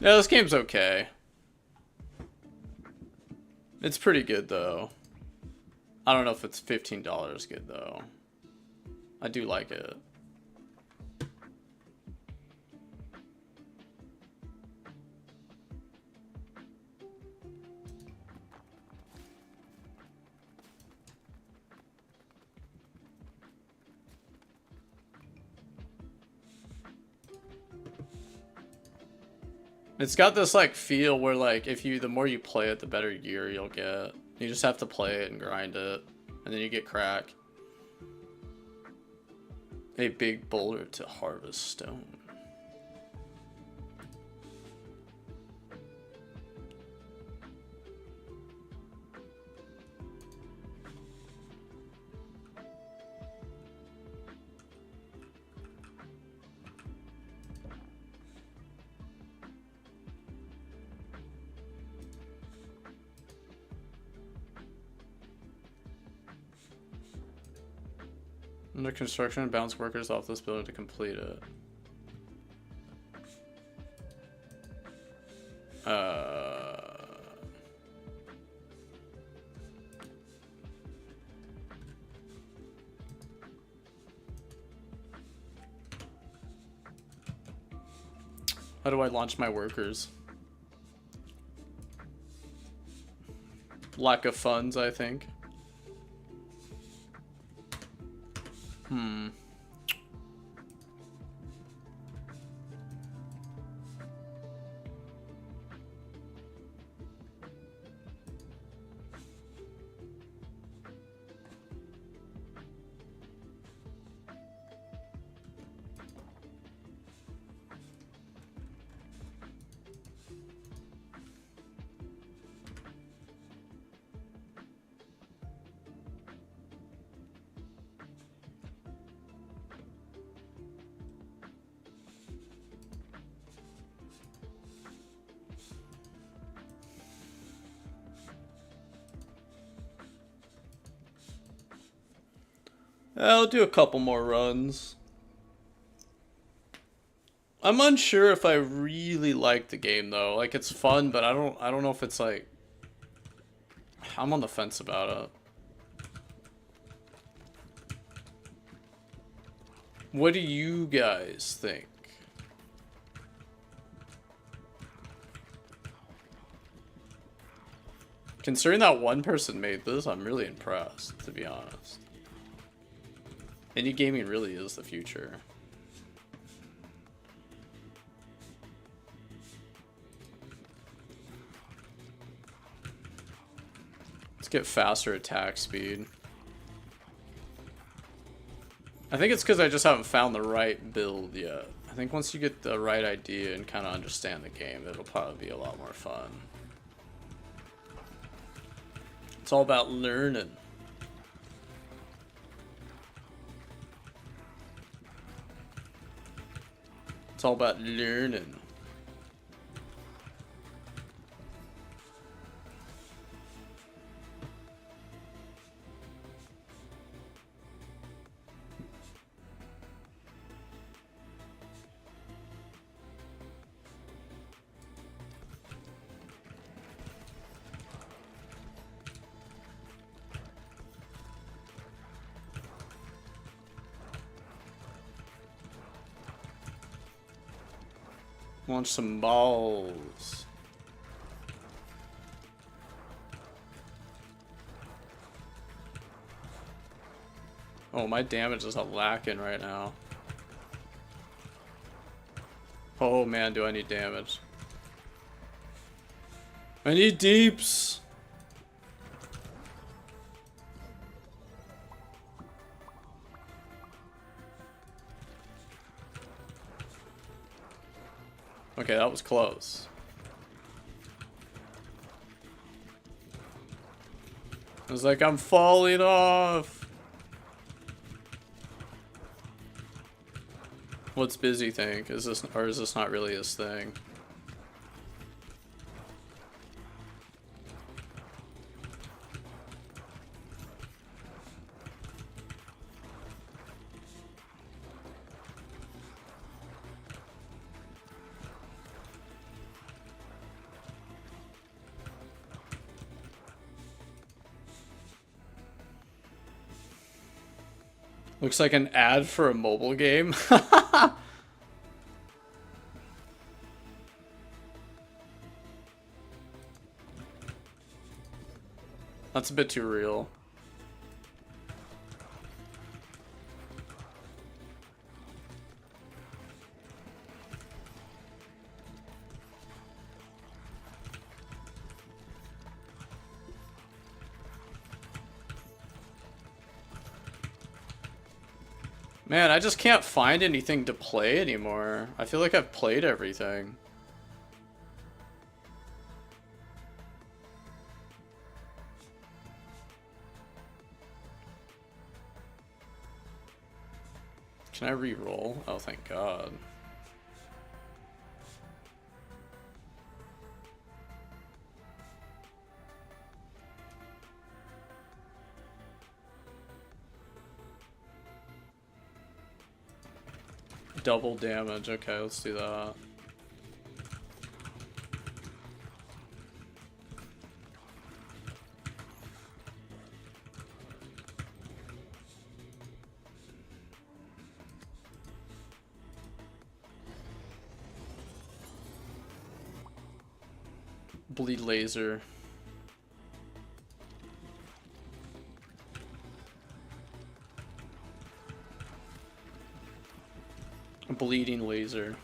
Yeah, this game's okay. It's pretty good, though. I don't know if it's $15 good, though. I do like it. It's got this like feel where like if you the more you play it, the better gear you'll get. You just have to play it and grind it, and then you get crack. A big boulder to harvest stone. Under construction, bounce workers off this building to complete it. How do I launch my workers? Lack of funds, I think. I'll do a couple more runs. I'm unsure if I really like the game though. Like it's fun, but I don't know if it's like I'm on the fence about it. What do you guys think? Considering that one person made this, I'm really impressed, to be honest. Indie gaming really is the future. Let's get faster attack speed. I think it's because I just haven't found the right build yet. I think once you get the right idea and kind of understand the game, it'll probably be a lot more fun. It's all about learning. It's all about learning. Want some balls. Oh, my damage is lacking right now. Oh man, do I need damage. I need deeps. Okay, that was close. I was like, I'm falling off. What's Busy think? Is this, or is this not really his thing? Looks like an ad for a mobile game. That's a bit too real. Man, I just can't find anything to play anymore. I feel like I've played everything. Can I re-roll? Oh, thank God. Double damage. Okay, let's do that. Bleed laser. Bleeding laser.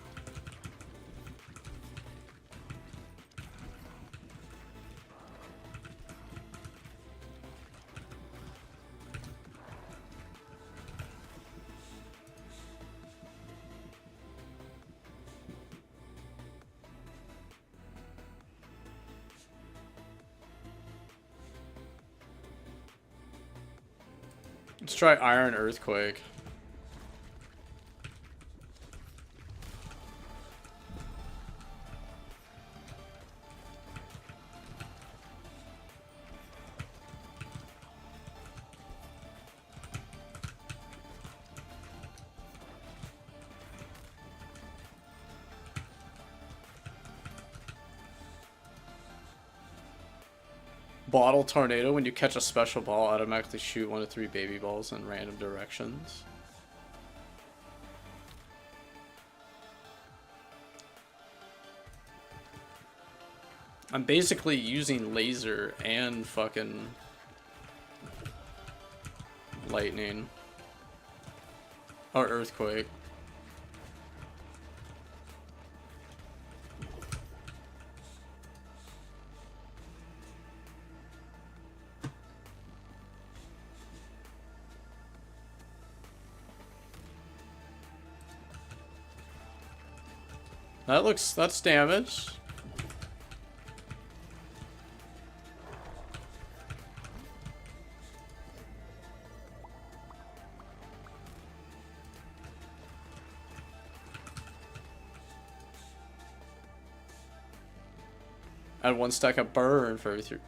Let's try Iron Earthquake. Bottle tornado. When you catch a special ball, automatically shoot 1 to 3 baby balls in random directions. I'm basically using laser and fucking lightning. Or earthquake. That's damage. Add 1 stack of burn for every 3.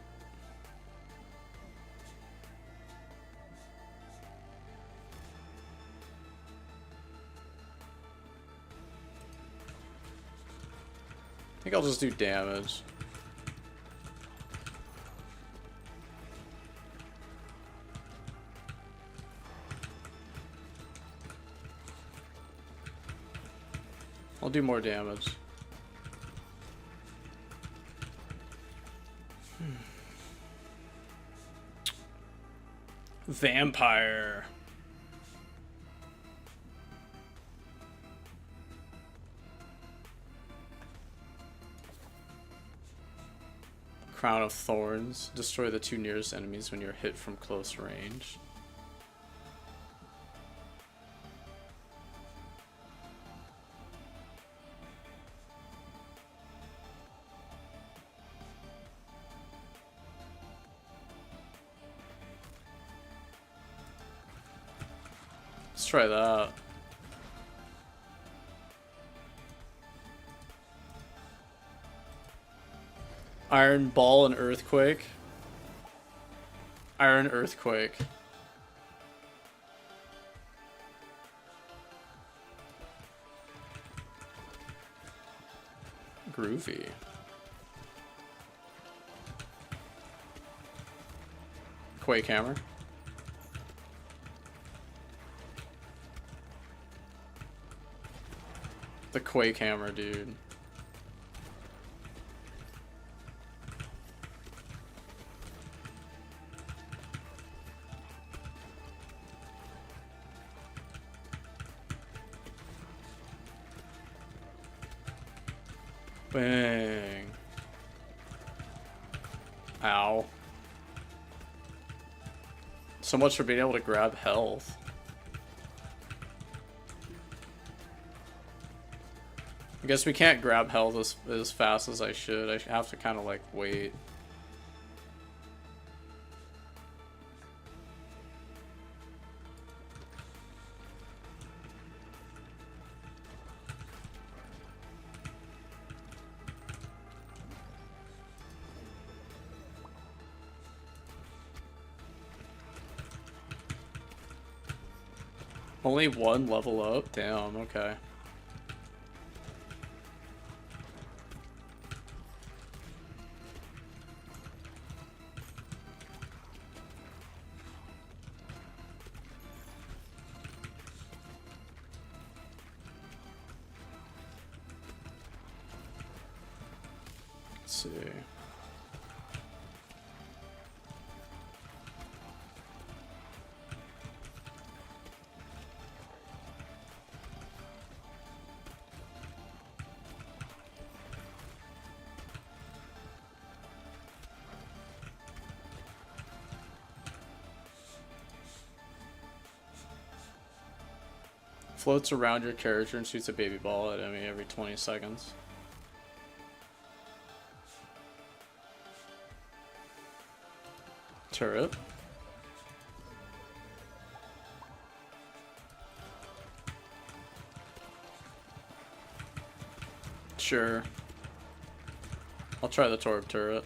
I think I'll just do damage. I'll do more damage. Vampire. Crown of Thorns. Destroy the 2 nearest enemies when you're hit from close range. Let's try that. Iron Ball and Earthquake. Iron Earthquake. Groovy. Quake Hammer. The Quake Hammer, dude. Bang. Ow. So much for being able to grab health. I guess we can't grab health as fast as I should. I have to kind of like wait. Only 1 level up? Damn, okay. Let's see. Floats around your character and shoots a baby ball at enemy every 20 seconds. Turret. Sure. I'll try the Torb turret.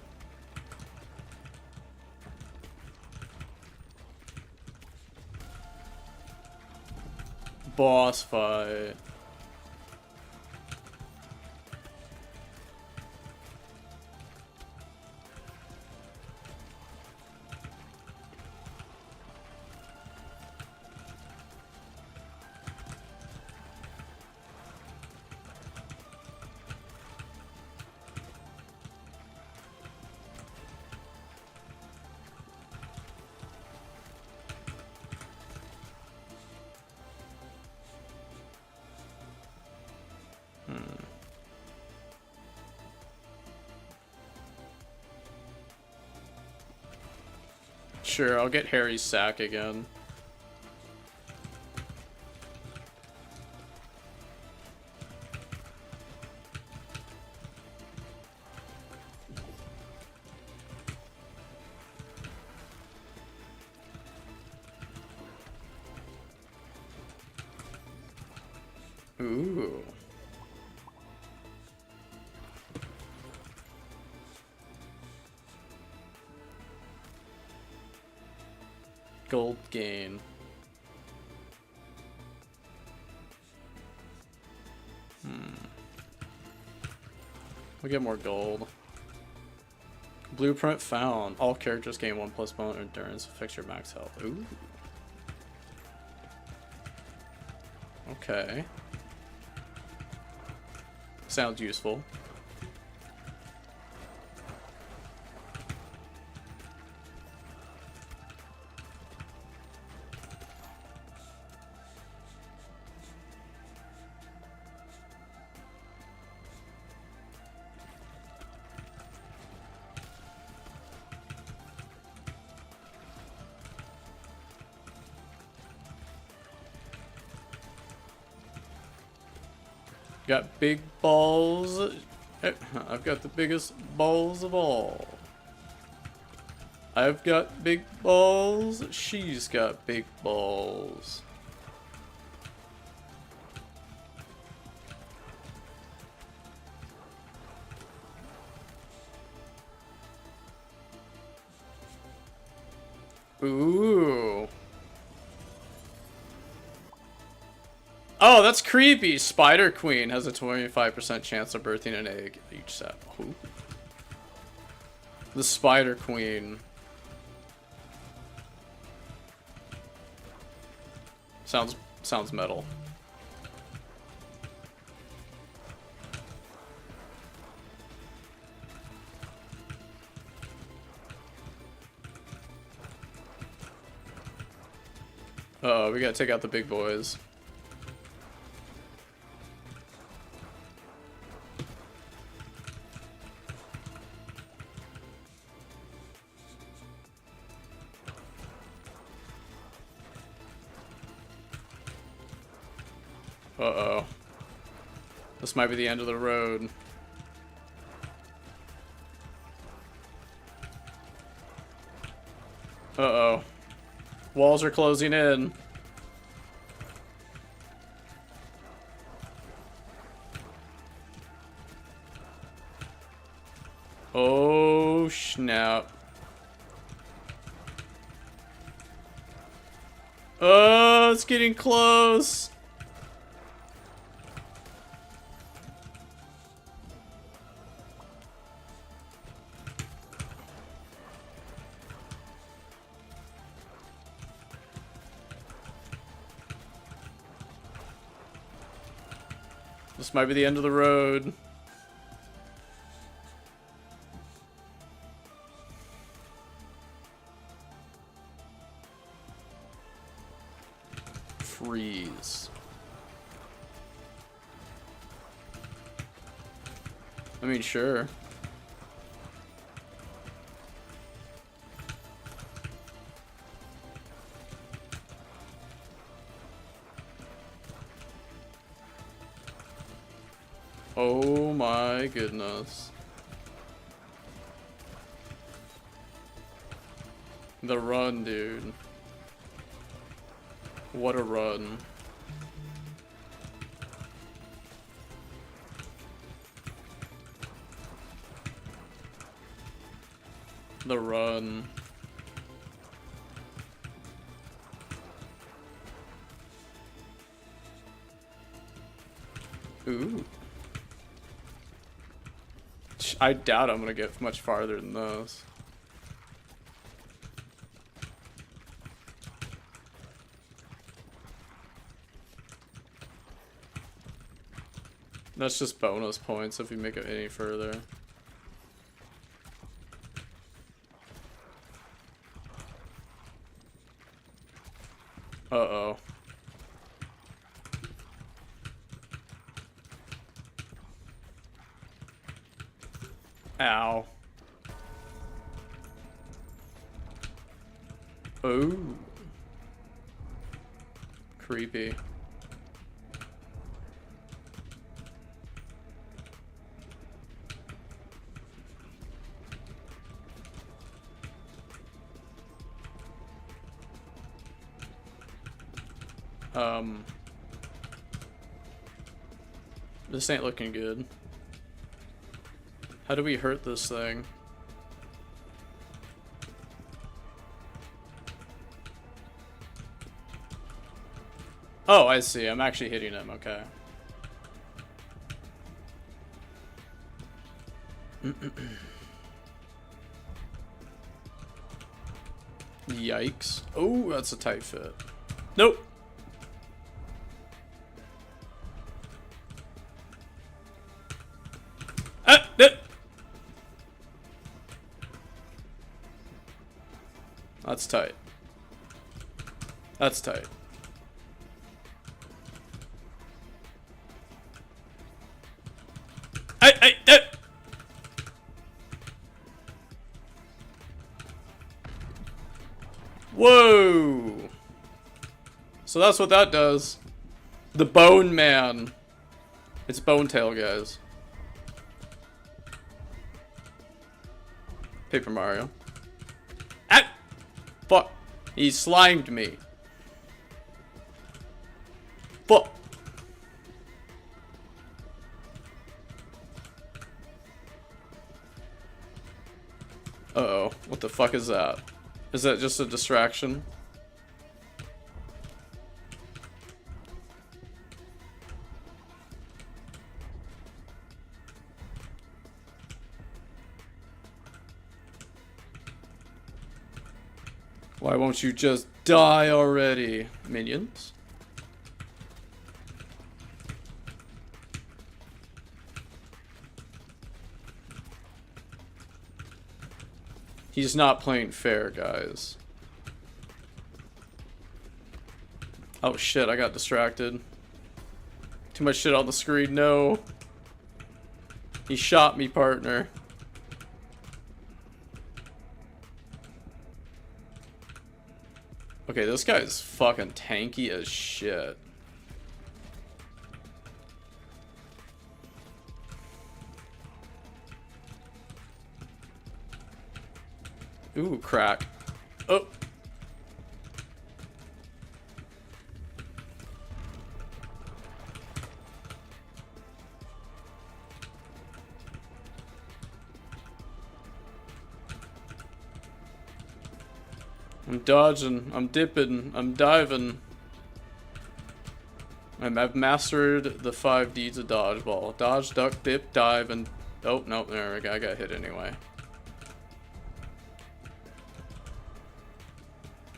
Boss fight. Sure, I'll get Harry's sack again. Ooh. Gold gain. We'll get more gold. Blueprint found. All characters gain 1+ bone endurance. Fix your max health. Ooh. Okay. Sounds useful. Got big balls. I've got the biggest balls of all. I've got big balls. She's got big balls. Ooh. Oh, that's creepy. Spider Queen has a 25% chance of birthing an egg each set. Ooh. The Spider Queen. Sounds metal. Uh-oh, we gotta take out the big boys. Uh-oh. This might be the end of the road. Uh-oh. Walls are closing in. Oh, snap. Oh, it's getting close. This might be the end of the road. Freeze. I mean, sure. Oh my goodness. The run, dude. What a run. The run. Ooh. I doubt I'm gonna get much farther than those. That's just bonus points if you make it any further. Uh-oh. Ow. Oh. Creepy. This ain't looking good. How do we hurt this thing? Oh, I see. I'm actually hitting him. Okay. Yikes. Oh, that's a tight fit. Nope. That's tight. That's tight. Whoa! So that's what that does. The Bone Man. It's Bone Tail, guys. Paper Mario. Ah! Fuck. He slimed me. Fuck. Uh-oh. What the fuck is that? Is that just a distraction? Why won't you just die already, minions? He's not playing fair, guys. Oh shit, I got distracted. Too much shit on the screen, no. He shot me, partner. Okay, this guy is fucking tanky as shit. Ooh, crack. Oh. I'm dodging, I'm dipping, I'm diving. I've mastered the 5 Ds of dodgeball. Dodge, duck, dip, dive, and... Oh, no, there we go. I got hit anyway.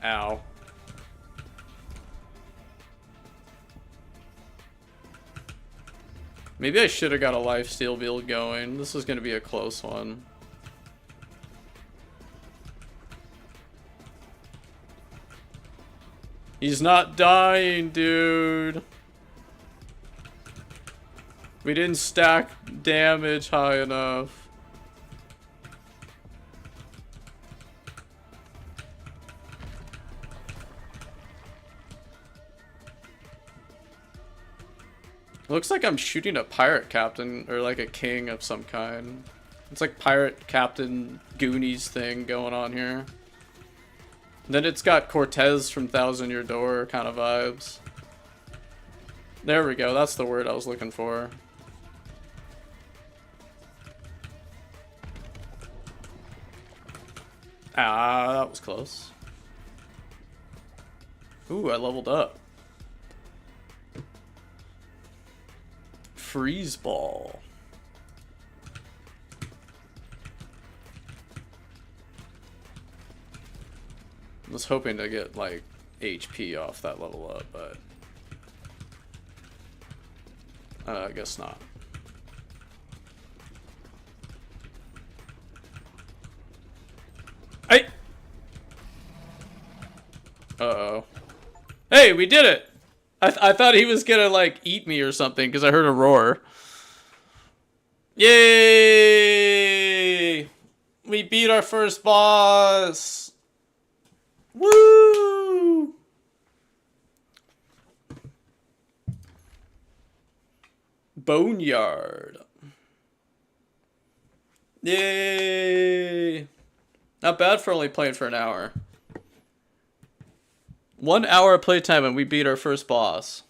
Ow. Maybe I should have got a lifesteal build going. This is going to be a close one. He's not dying, dude. We didn't stack damage high enough. Looks like I'm shooting a pirate captain, or like a king of some kind. It's like pirate captain Goonies thing going on here. Then it's got Cortez from Thousand Year Door kind of vibes. There we go, that's the word I was looking for. Ah, that was close. Ooh, I leveled up. Freeze ball. I was hoping to get like HP off that level up, but I guess not. Hey! Uh-oh. Hey, we did it! I thought he was gonna, like, eat me or something, because I heard a roar. Yay! We beat our first boss. Woo! Boneyard. Yay! Not bad for only playing for an hour. 1 hour of playtime and we beat our first boss.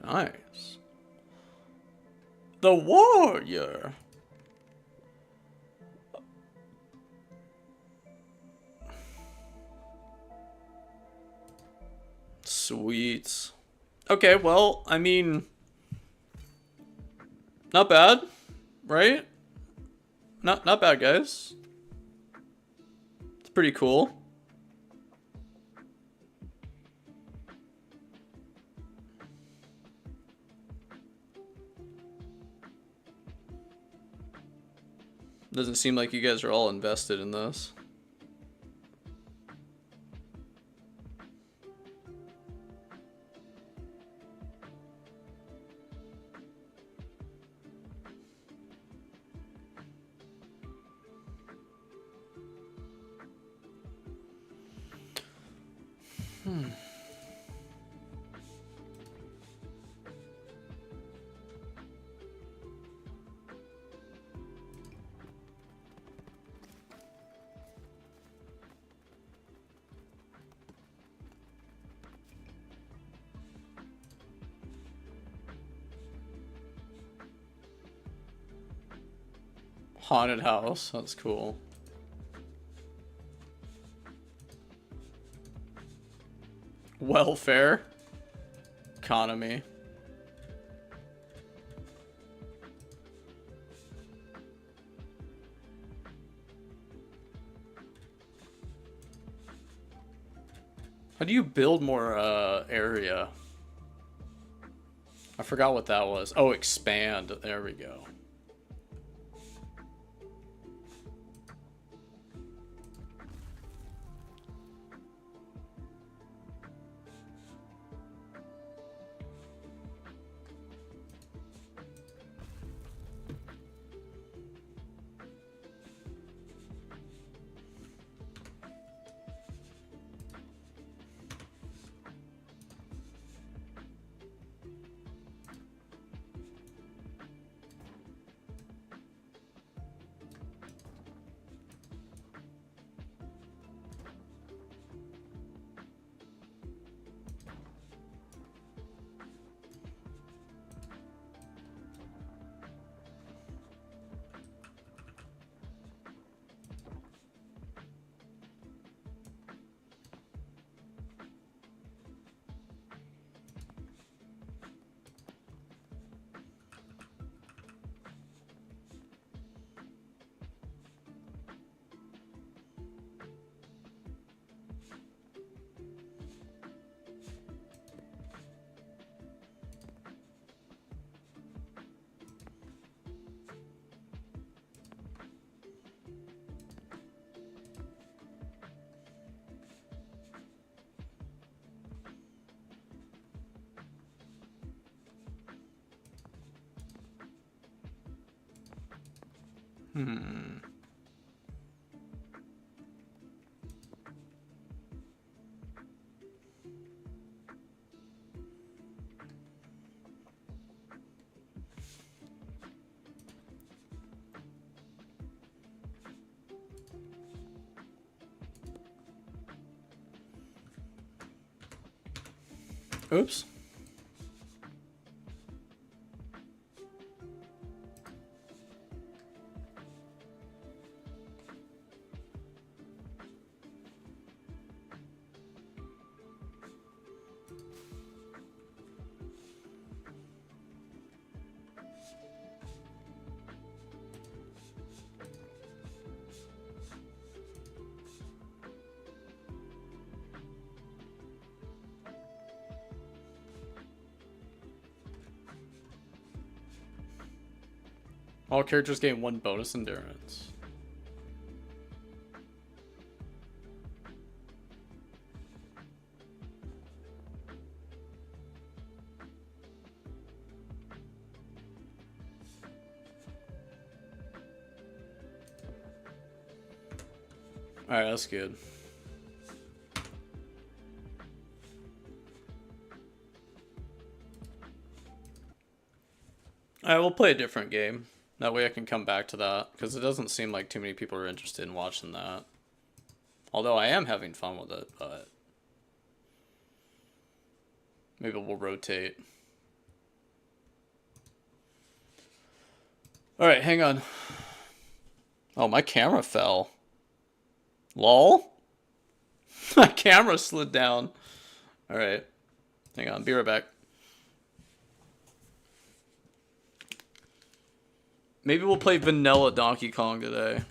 Nice. The warrior. Sweet. Okay, well, I mean, not bad, right? Not bad, guys. It's pretty cool. Doesn't seem like you guys are all invested in this. Haunted house. That's cool. Welfare. Economy. How do you build more area? I forgot what that was. Oh, expand. There we go. Oops. All characters gain 1 bonus endurance. Alright, that's good. Alright, we'll play a different game. That way I can come back to that, because it doesn't seem like too many people are interested in watching that. Although I am having fun with it, but... maybe we'll rotate. Alright, hang on. Oh, my camera fell. Lol? My camera slid down. Alright. Hang on, be right back. Maybe we'll play vanilla Donkey Kong today.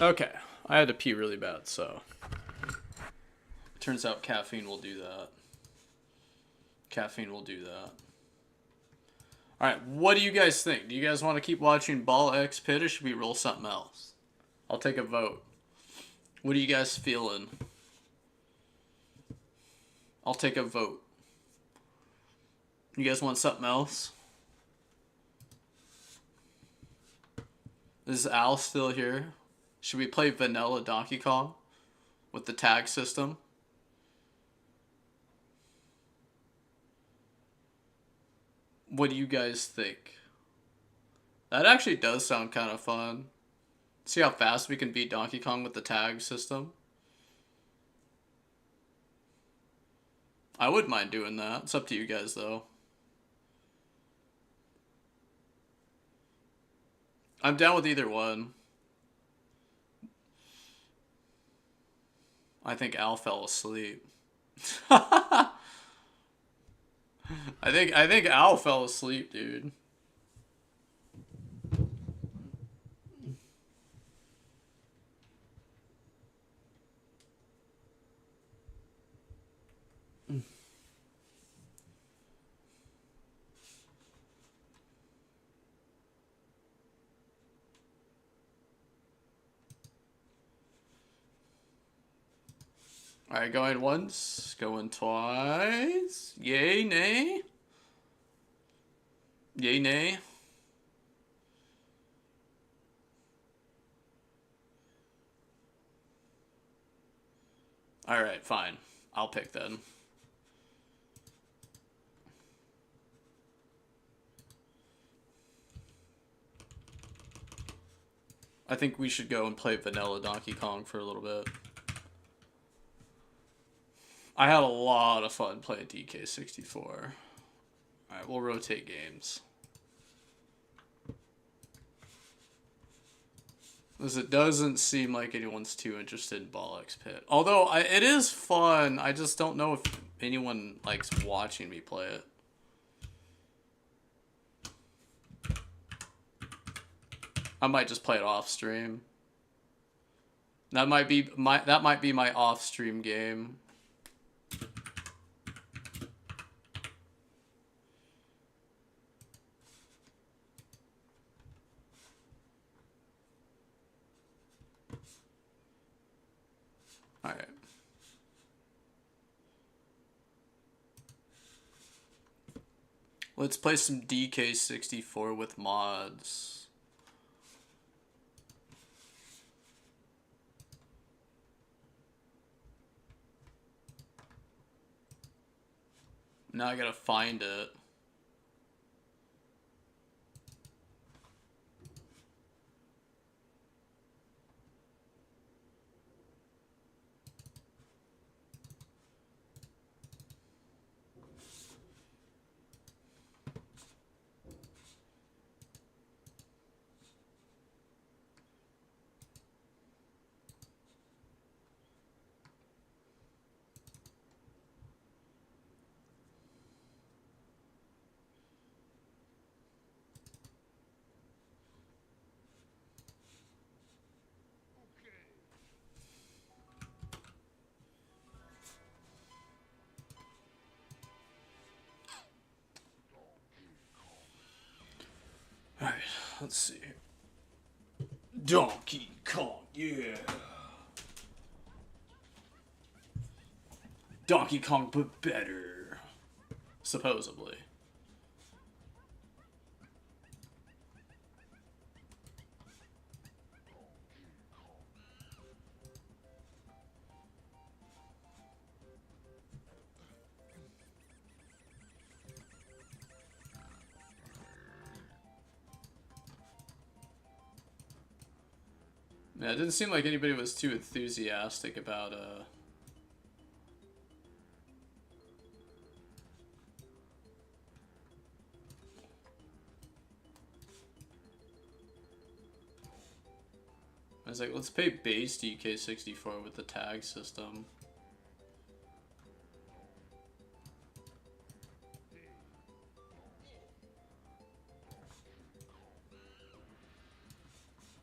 Okay, I had to pee really bad, so. It turns out caffeine will do that. Caffeine will do that. Alright, what do you guys think? Do you guys want to keep watching Ball X Pit or should we roll something else? I'll take a vote. What are you guys feeling? I'll take a vote. You guys want something else? Is Al still here? Should we play vanilla Donkey Kong with the tag system? What do you guys think? That actually does sound kind of fun. See how fast we can beat Donkey Kong with the tag system? I wouldn't mind doing that. It's up to you guys, though. I'm down with either one. I think Al fell asleep. I think Al fell asleep, dude. Alright, going once, going twice. Yay, nay? Yay, nay? Alright, fine. I'll pick then. I think we should go and play vanilla Donkey Kong for a little bit. I had a lot of fun playing DK64. Alright, we'll rotate games. Because it doesn't seem like anyone's too interested in Ball X Pit. Although, it is fun, I just don't know if anyone likes watching me play it. I might just play it off stream. That might be my off stream game. Alright. Let's play some DK64 with mods. Now I gotta find it. Alright, let's see. Donkey Kong, yeah. Donkey Kong, but better. Supposedly. Yeah, it didn't seem like anybody was too enthusiastic about, I was like, let's play base DK64 with the tag system.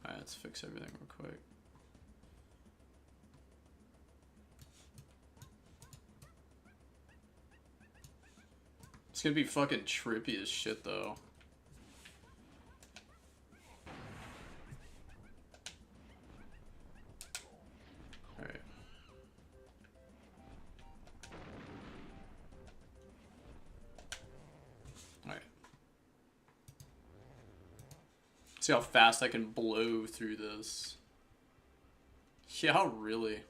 Alright, let's fix everything real quick. It's gonna be fucking trippy as shit, though. Alright. Alright. See how fast I can blow through this. Yeah, really.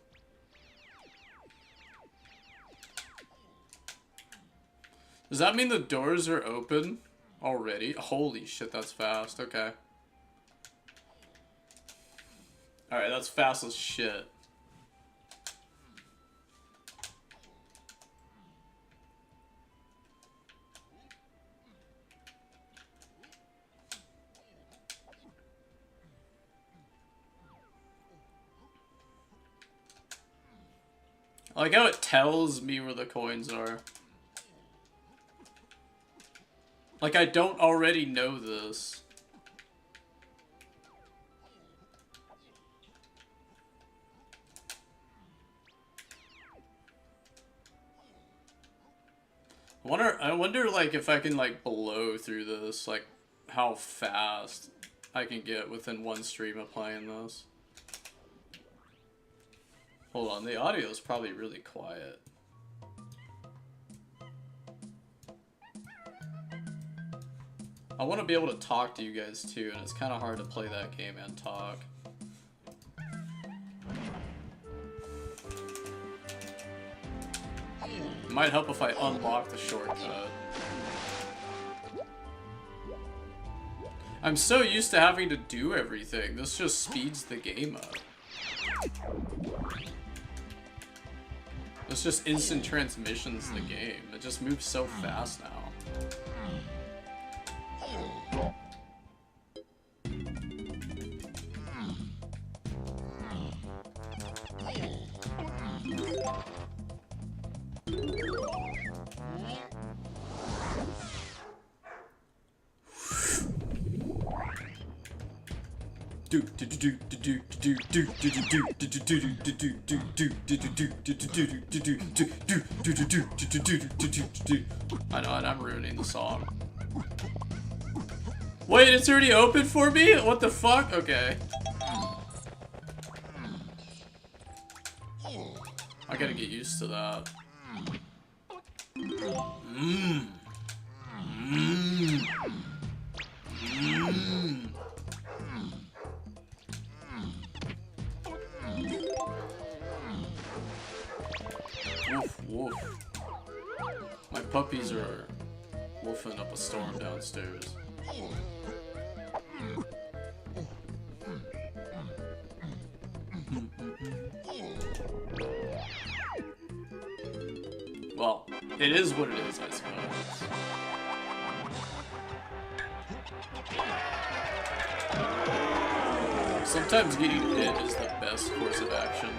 Does that mean the doors are open already? Holy shit, that's fast. Okay. Alright, that's fast as shit. I like how it tells me where the coins are. Like I don't already know this. I wonder like if I can like blow through this, like how fast I can get within one stream of playing this. Hold on, the audio is probably really quiet. I want to be able to talk to you guys too, and it's kind of hard to play that game and talk. It might help if I unlock the shortcut. I'm so used to having to do everything. This just speeds the game up. It's just instant transmissions in the game. It just moves so fast now. I know, and I'm ruining the song. Wait, it's already open for me? What the fuck? Okay. I gotta get used to that. Mmm. Mmm. Mmm. Woof, woof. My puppies are woofing up a storm downstairs. Well, it is what it is, I suppose. Sometimes getting hit is the best course of action.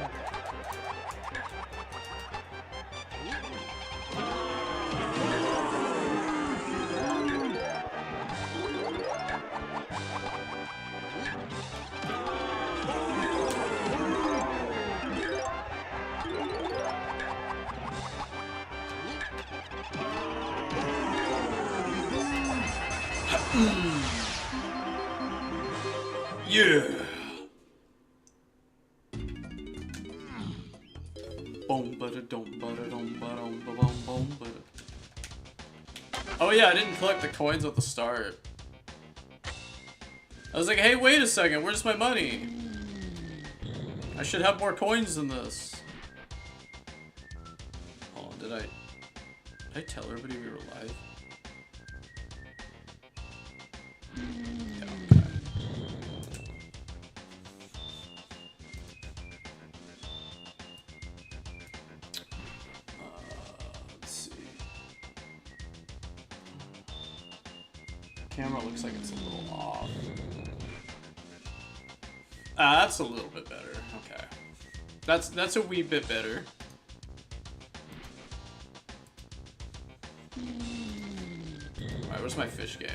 Yeah. Oh yeah, I didn't collect the coins at the start. I was like, hey, wait a second, where's my money? I should have more coins than this. Oh, did I tell everybody we were live? Yeah, okay. Let's see. Camera looks like it's a little off. That's a little bit better. Okay. That's a wee bit better. Alright, where's my fish game?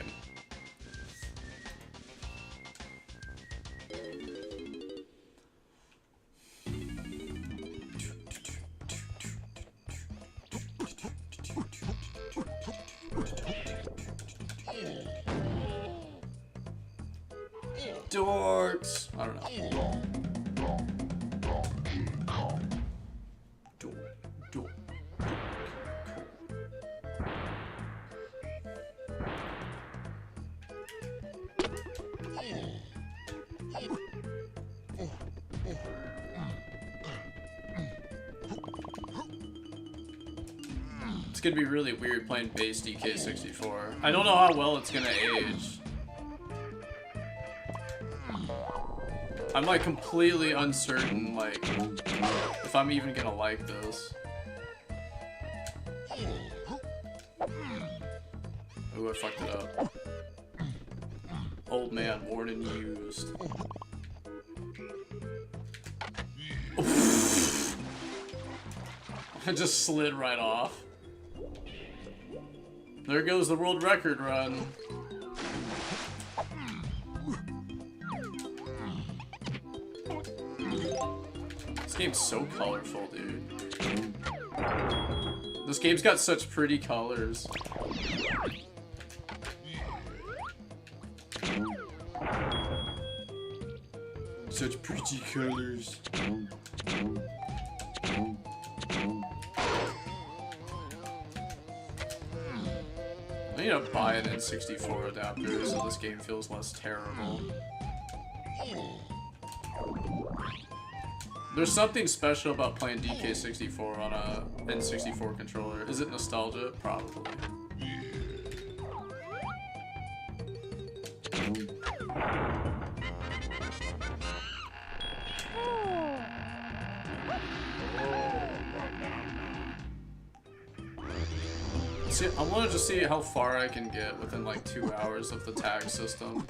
Dorks. I don't know. Dork. It's gonna be really weird playing base DK64. I don't know how well it's gonna age. I'm like completely uncertain, like, if I'm even gonna like this. Ooh, I fucked it up. Old man, worn and used. I just slid right off. There goes the world record run. This game's so colorful, dude. This game's got such pretty colors. Such pretty colors. I need to buy an N64 adapter so this game feels less terrible. There's something special about playing DK64 on a N64 controller. Is it nostalgia? Probably. See, I want to just see how far I can get within like 2 hours of the tag system.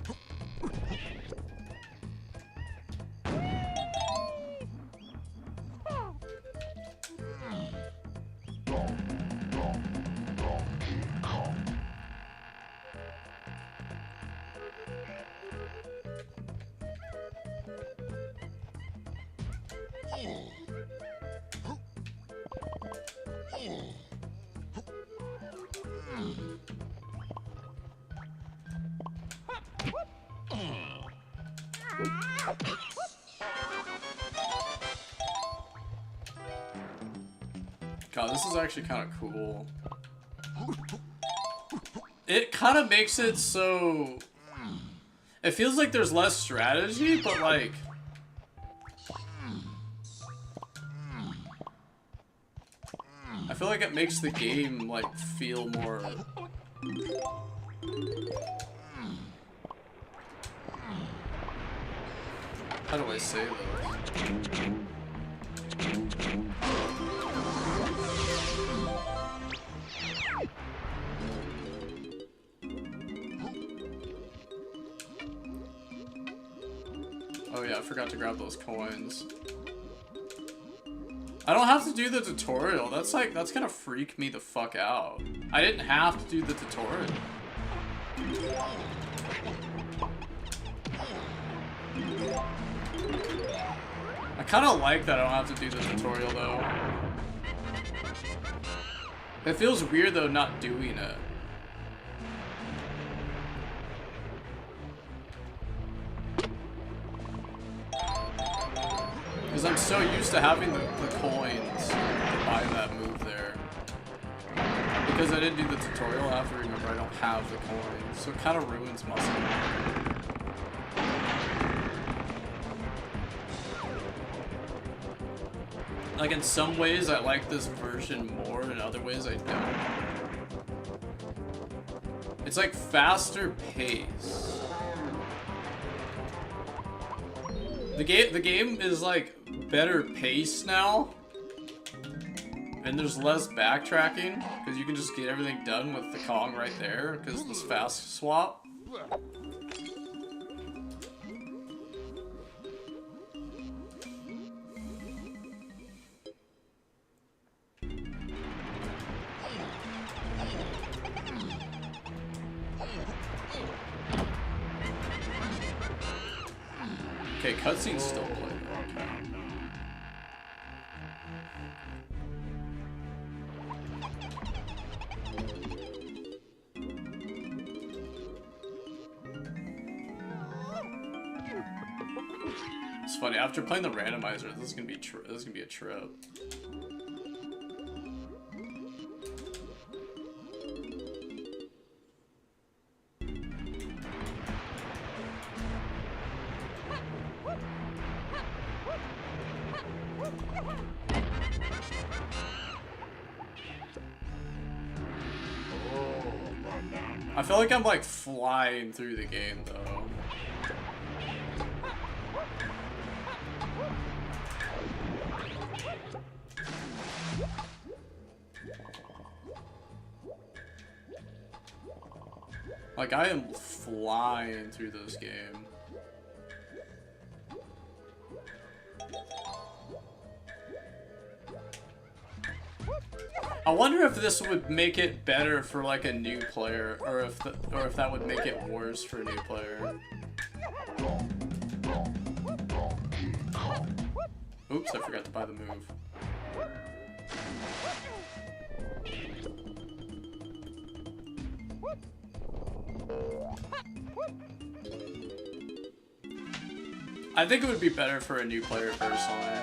God, this is actually kind of cool. It kind of makes it so... It feels like there's less strategy, but like... I feel like it makes the game, like, feel more... How do I say this? Oh yeah, I forgot to grab those coins. I don't have to do the tutorial. That's gonna freak me the fuck out. I didn't have to do the tutorial. I kinda like that I don't have to do the tutorial though. It feels weird though not doing it. Because I'm so used to having the coins to buy that move there. Because I didn't do the tutorial, I have to remember I don't have the coins. So it kind of ruins muscle. Like in some ways I like this version more, in other ways I don't. It's like faster pace. The game is like better pace now, and there's less backtracking because you can just get everything done with the Kong right there because this fast swap. Okay, cutscene's still playing. Okay. It's funny, after playing the randomizer, this is gonna be a trip. I feel like I'm like flying through the game though. Like I am flying through this game. I wonder if this would make it better for like a new player, or if that would make it worse for a new player. Oops, I forgot to buy the move. I think it would be better for a new player personally.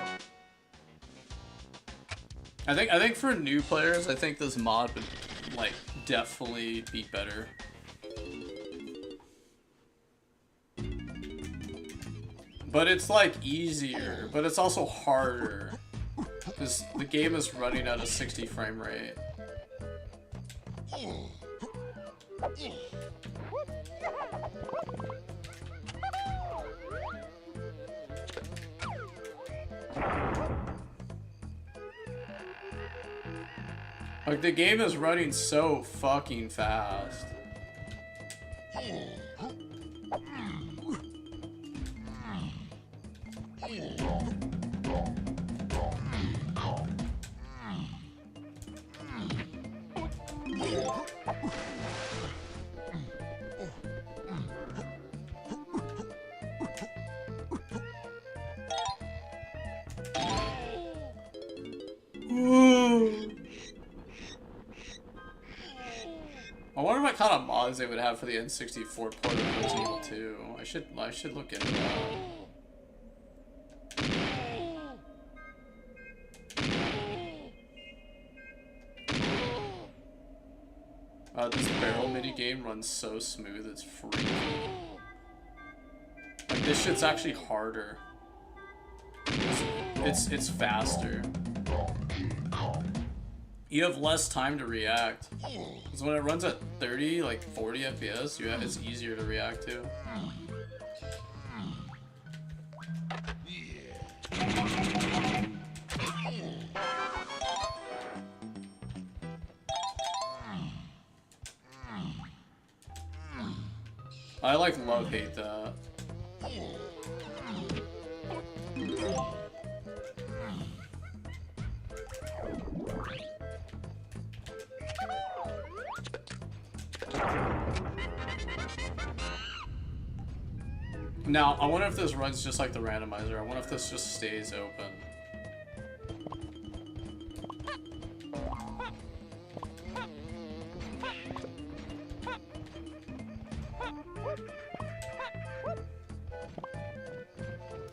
I think for new players, I think this mod would like definitely be better. But it's like easier, but it's also harder because the game is running at a 60 frame rate. Like, the game is running so fucking fast. I wonder what kind of mods they would have for the N64 port of Resident Evil 2. I should look into that. This barrel mini game runs so smooth, it's freaky. Like, this shit's actually harder. It's faster. You have less time to react. Because when it runs at 30, like 40 FPS, it's easier to react to. I like love-hate that. Now, I wonder if this runs just like the randomizer. I wonder if this just stays open.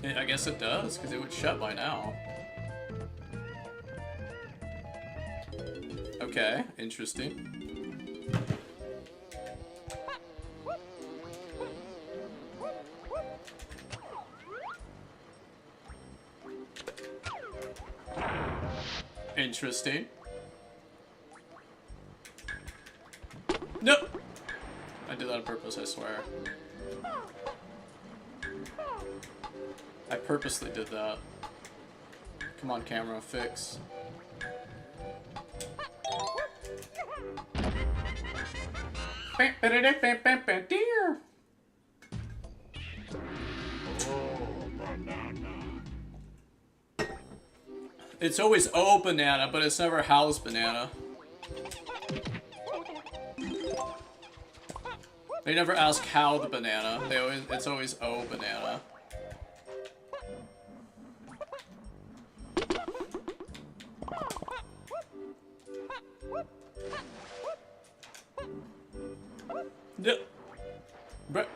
I guess it does, because it would shut by now. Okay, interesting. Interesting. Nope! I did that on purpose, I swear. I purposely did that. Come on, camera, fix. It's always "oh banana," but it's never "how's banana." They never ask how the banana. It's always "oh banana." No. Bruh.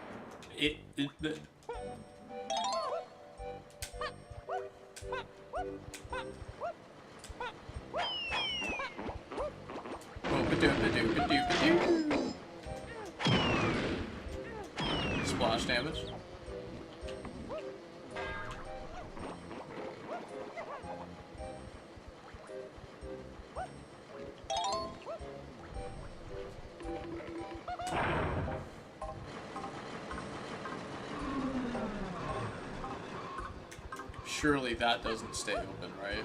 Splash damage. Surely that doesn't stay open, right?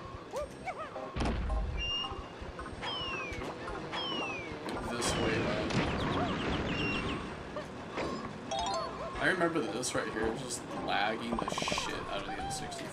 This way, I remember this right here, just lagging the shit out of the N64.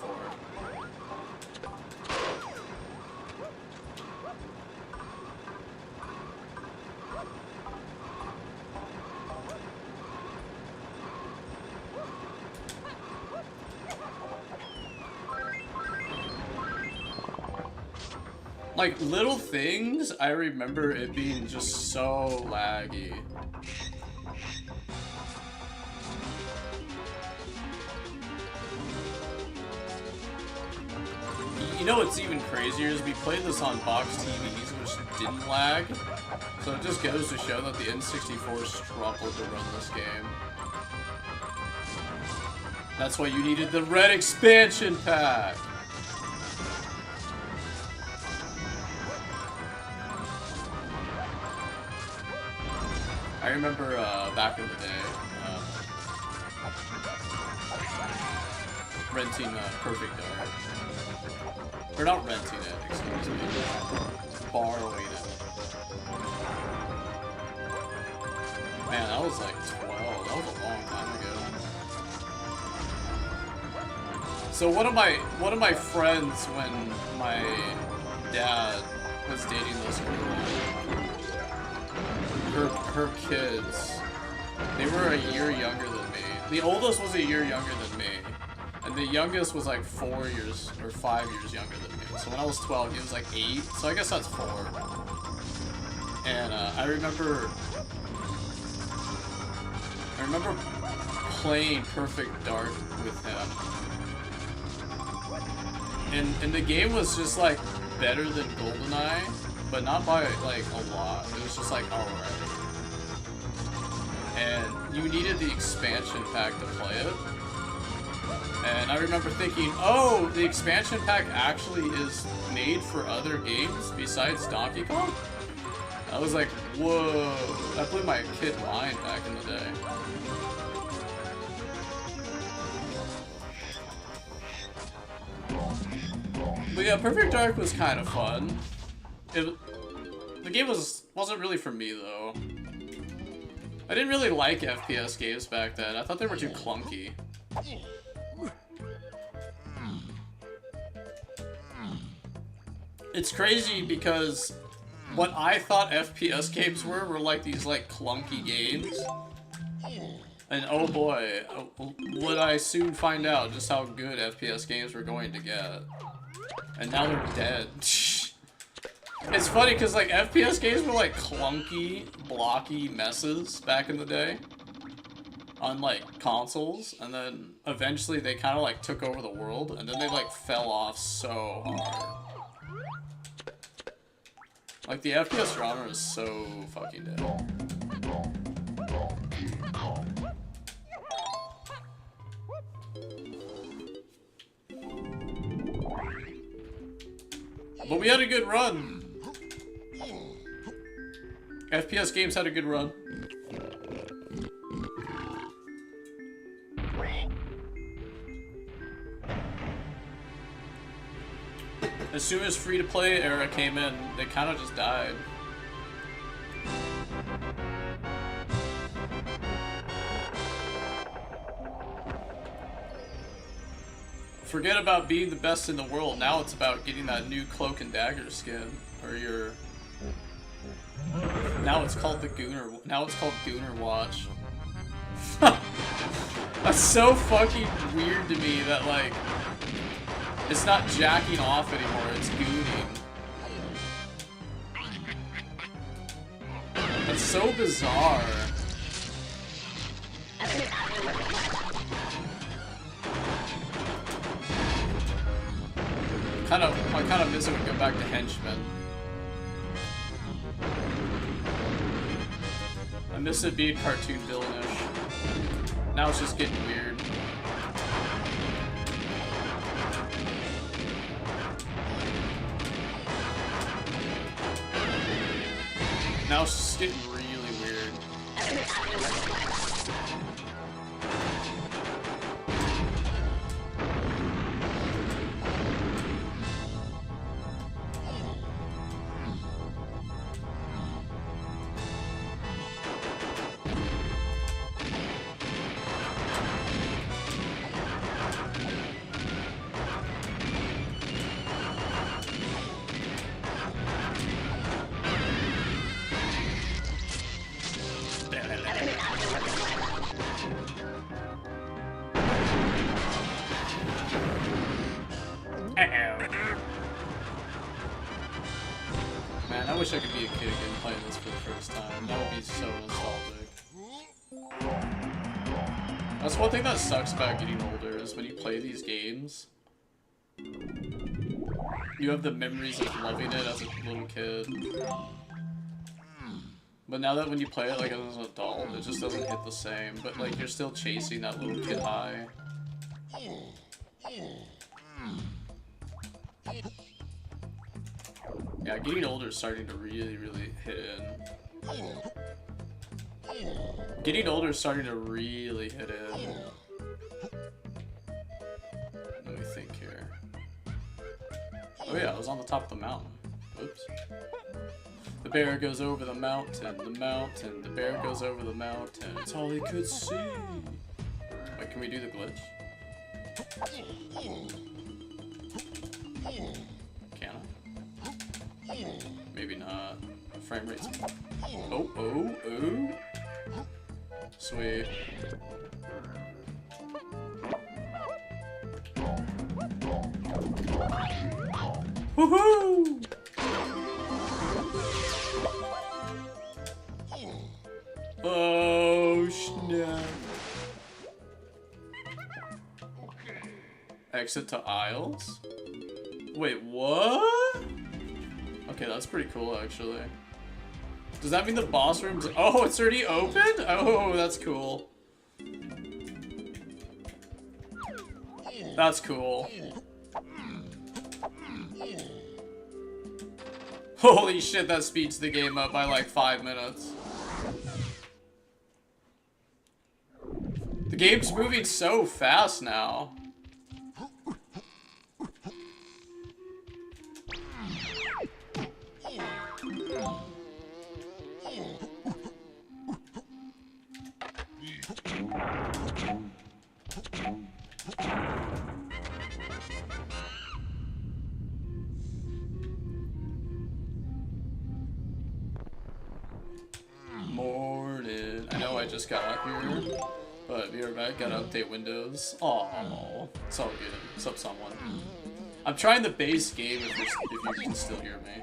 Like, little things, I remember it being just so laggy. You know what's even crazier is we played this on box TVs, which didn't lag. So it just goes to show that the N64 struggled to run this game. That's why you needed the red expansion pack! I remember back in the day, renting Perfect Dark. Or not renting it, excuse me. Borrowing it. Man, that was like 12. That was a long time ago. So one of my friends, when my dad was dating this girl, her kids, they were a year younger than me. The oldest was a year younger than me, and the youngest was like 4 years or 5 years younger than me. So when I was 12, he was like 8, so I guess that's 4. And I remember playing Perfect Dark with him, and the game was just like better than GoldenEye, but not by like a lot. It was just like alright. And you needed the expansion pack to play it. And I remember thinking, oh, the expansion pack actually is made for other games besides Donkey Kong? I was like, whoa. I blew my kid mind back in the day. But yeah, Perfect Dark was kind of fun. The game wasn't really for me though. I didn't really like FPS games back then. I thought they were too clunky. It's crazy because what I thought FPS games were like these like clunky games. And oh boy, would I soon find out just how good FPS games were going to get. And now they're dead. It's funny because like FPS games were like clunky, blocky messes back in the day on like consoles, and then eventually they kind of like took over the world, and then they like fell off so hard. Like the FPS genre is so fucking dead. But we had a good run. FPS games had a good run. As soon as free-to-play era came in, they kind of just died. Forget about being the best in the world. Now it's about getting that new Cloak and Dagger skin, or your. Now it's called the Gooner. Now it's called Gooner Watch. That's so fucking weird to me that like it's not jacking off anymore. It's gooning. That's so bizarre. I kind of miss it when we go back to henchmen. I miss it being cartoon villainish. Now it's just getting weird. Now it's just getting really weird. Man, I wish I could be a kid again playing this for the first time. That would be so nostalgic. That's one thing that sucks about getting older, is when you play these games, you have the memories of loving it as a little kid. But now that when you play it like as an adult, it just doesn't hit the same. But like, you're still chasing that little kid high. Yeah, getting older is starting to really hit in. Getting older is starting to really hit in. Let me think here. Oh yeah, I was on the top of the mountain. Oops. The bear goes over the mountain, the bear goes over the mountain. It's all he could see. Wait, can we do the glitch? Can I? Maybe not. Frame rates. Oh. Sweet. Woohoo! Oh, snap. Exit to aisles? Wait, what? Okay, that's pretty cool, actually. Does that mean the boss room's... Oh, it's already opened? Oh, that's cool. That's cool. Holy shit, that speeds the game up by like 5 minutes. The game's moving so fast now. Morning. I know I just got here, but be right back. Gotta update Windows. Oh, it's all good. What's up, someone? I'm trying the base game if you can still hear me.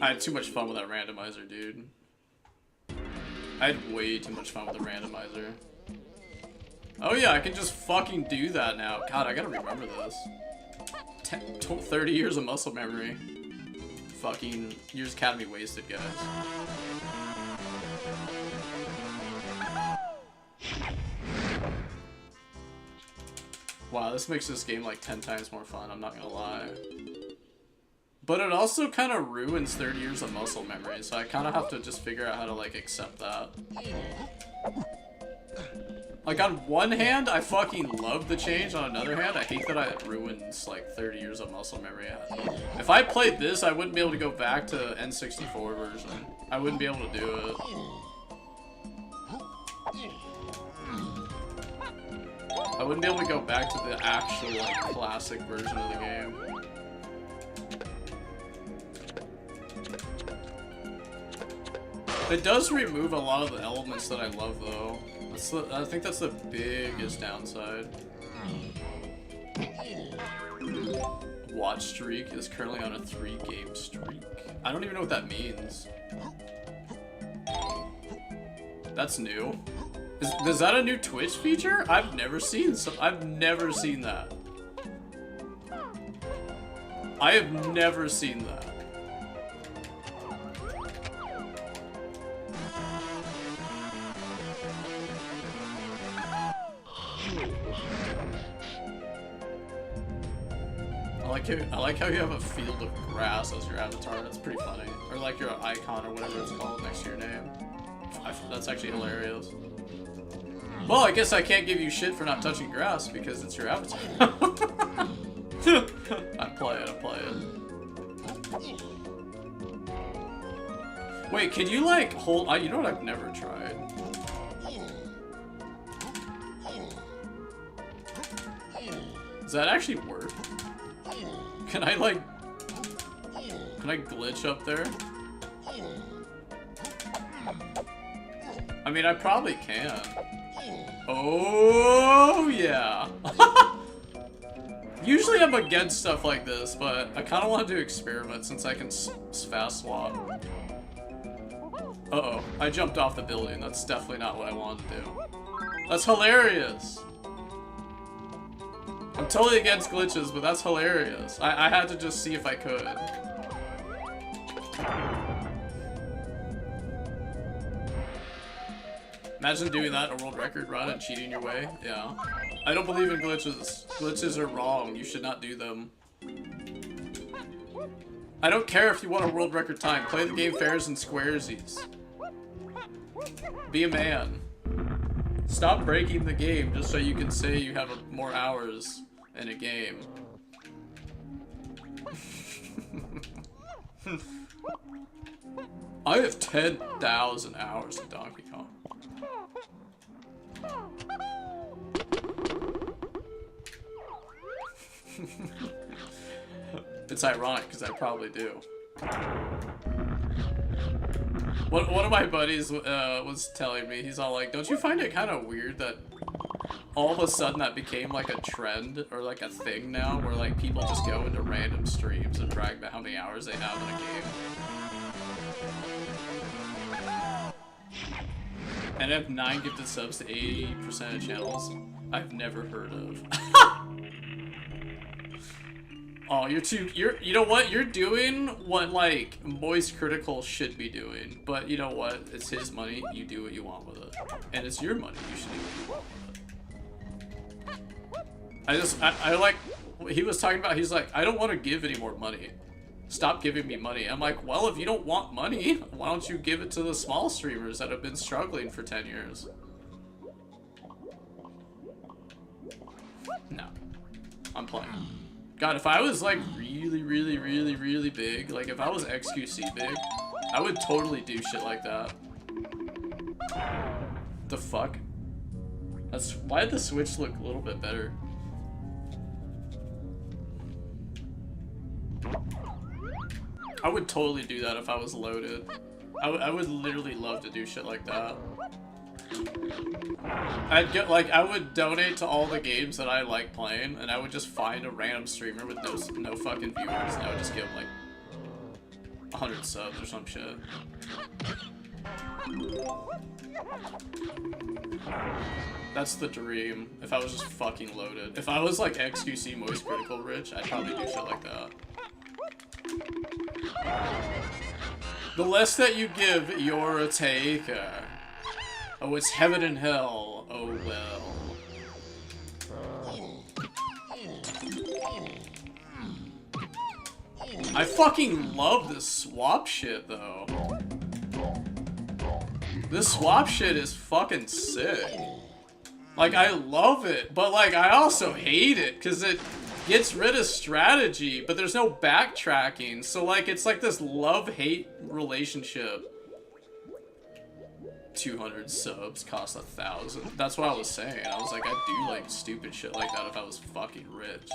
I had too much fun with that randomizer, dude. I had way too much fun with the randomizer. Oh yeah, I can just fucking do that now. God, I gotta remember this. 30 years of muscle memory. Fucking Years Academy wasted, guys. Wow, this makes this game like 10 times more fun, I'm not gonna lie. But it also kind of ruins 30 years of muscle memory, so I kind of have to just figure out how to, like, accept that. Like, on one hand, I fucking love the change. On another hand, I hate that it ruins, like, 30 years of muscle memory. If I played this, I wouldn't be able to go back to N64 version. I wouldn't be able to do it. I wouldn't be able to go back to the actual, like, classic version of the game. It does remove a lot of the elements that I love, though. I think that's the biggest downside. Watch streak is currently on a 3-game streak. I don't even know what that means. That's new. Is that a new Twitch feature? I've never seen that. I have never seen that. I like how you have a field of grass as your avatar. That's pretty funny. Or like your icon or whatever it's called next to your name. That's actually hilarious. Well, I guess I can't give you shit for not touching grass because it's your avatar. I'm playing. Wait, can you like hold... you know what I've never tried? Does that actually work? Can I like... Can I glitch up there? I mean, I probably can. Oh, yeah. Usually I'm against stuff like this, but I kind of want to do experiment since I can fast swap. Uh-oh, I jumped off the building. That's definitely not what I wanted to do. That's hilarious. I'm totally against glitches, but that's hilarious. I had to just see if I could. Imagine doing that in a world record run and cheating your way. Yeah. I don't believe in glitches. Glitches are wrong. You should not do them. I don't care if you want a world record time. Play the game fairs and squaresies. Be a man. Stop breaking the game just so you can say you have more hours in a game. I have 10,000 hours in Donkey Kong. It's ironic because I probably do. One of my buddies was telling me, he's all like, don't you find it kind of weird that all of a sudden that became like a trend or like a thing now where like people just go into random streams and brag about how many hours they have in a game? And have 9 gifted subs to 80% of channels I've never heard of. Oh, you know what? You're doing what, like, Moist Critical should be doing. But you know what? It's his money. You do what you want with it. And it's your money. You should do what you want with it. I like, he was talking about, he's like, I don't want to give any more money. Stop giving me money. I'm like, well, if you don't want money, why don't you give it to the small streamers that have been struggling for 10 years? No. I'm playing. God, if I was like really big, like if I was XQC big, I would totally do shit like that. The fuck? That's why did the Switch look a little bit better? I would totally do that if I was loaded. I would literally love to do shit like that. I'd get like I would donate to all the games that I like playing, and I would just find a random streamer with no fucking viewers, and I would just give him like 100 subs or some shit. That's the dream. If I was just fucking loaded. If I was like XQC Moist Critical rich, I'd probably do shit like that. The less that you give, you're a taker. Oh, it's heaven and hell. Oh, well. I fucking love this swap shit, though. This swap shit is fucking sick. Like, I love it, but, like, I also hate it, because it gets rid of strategy, but there's no backtracking. So, like, it's like this love-hate relationship. 200 subs cost 1,000. That's what I was saying. I was like, I'd do like stupid shit like that if I was fucking rich.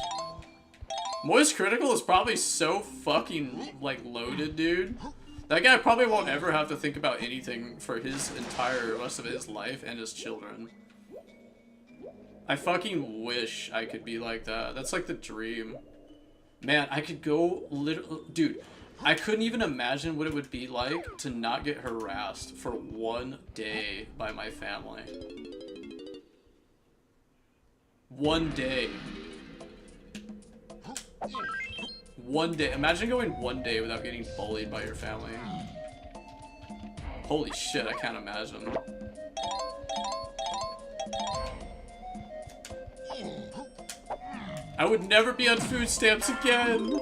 Moist Critical is probably so fucking like loaded, dude. That guy probably won't ever have to think about anything for his entire rest of his life and his children. I fucking wish I could be like that. That's like the dream. Man, I could go dude, I couldn't even imagine what it would be like to not get harassed for 1 day by my family. 1 day. 1 day. Imagine going 1 day without getting bullied by your family. Holy shit, I can't imagine. I would never be on food stamps again.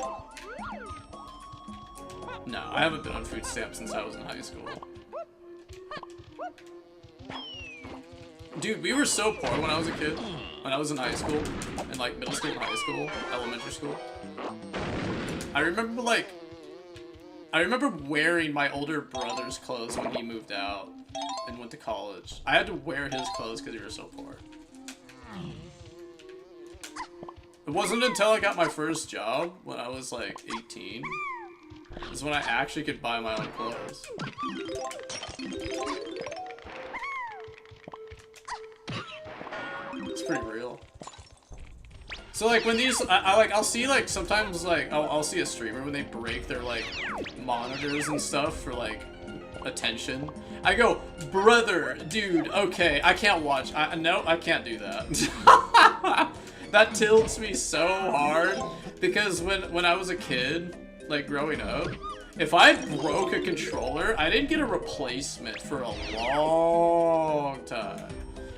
No, I haven't been on food stamps since I was in high school. Dude, we were so poor when I was a kid. When I was in high school. And like middle school and high school. Elementary school. I remember wearing my older brother's clothes when he moved out and went to college. I had to wear his clothes because we were so poor. It wasn't until I got my first job when I was like 18 is when I actually could buy my own clothes. It's pretty real. So like when these, I'll see like sometimes like I'll see a streamer when they break their like monitors and stuff for like attention. I go, brother, dude, okay, I can't watch. No, I can't do that. That tilts me so hard because when I was a kid, like growing up, if I broke a controller, I didn't get a replacement for a long time.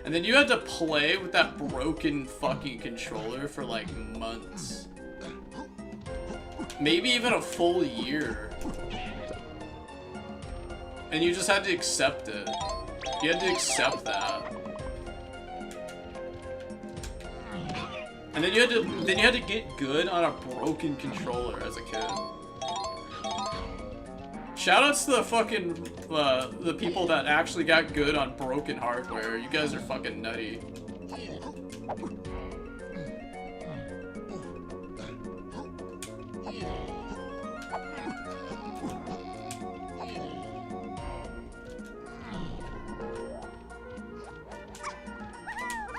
And then you had to play with that broken fucking controller for like months. Maybe even a full year. And you just had to accept it. You had to accept that. And then you had to get good on a broken controller as a kid. Shoutouts to the fucking the people that actually got good on broken hardware. You guys are fucking nutty.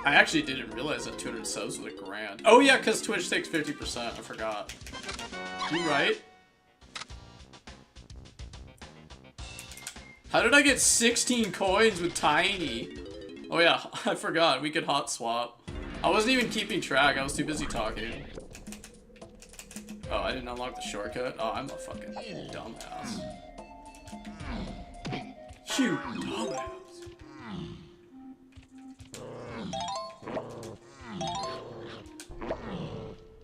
I actually didn't realize that 200 subs was $1,000. Oh yeah, because Twitch takes 50%. I forgot. You right? How did I get 16 coins with Tiny? Oh yeah, I forgot. We could hot swap. I wasn't even keeping track. I was too busy talking. Oh, I didn't unlock the shortcut? Oh, I'm a fucking dumbass. Shoot, dumbass.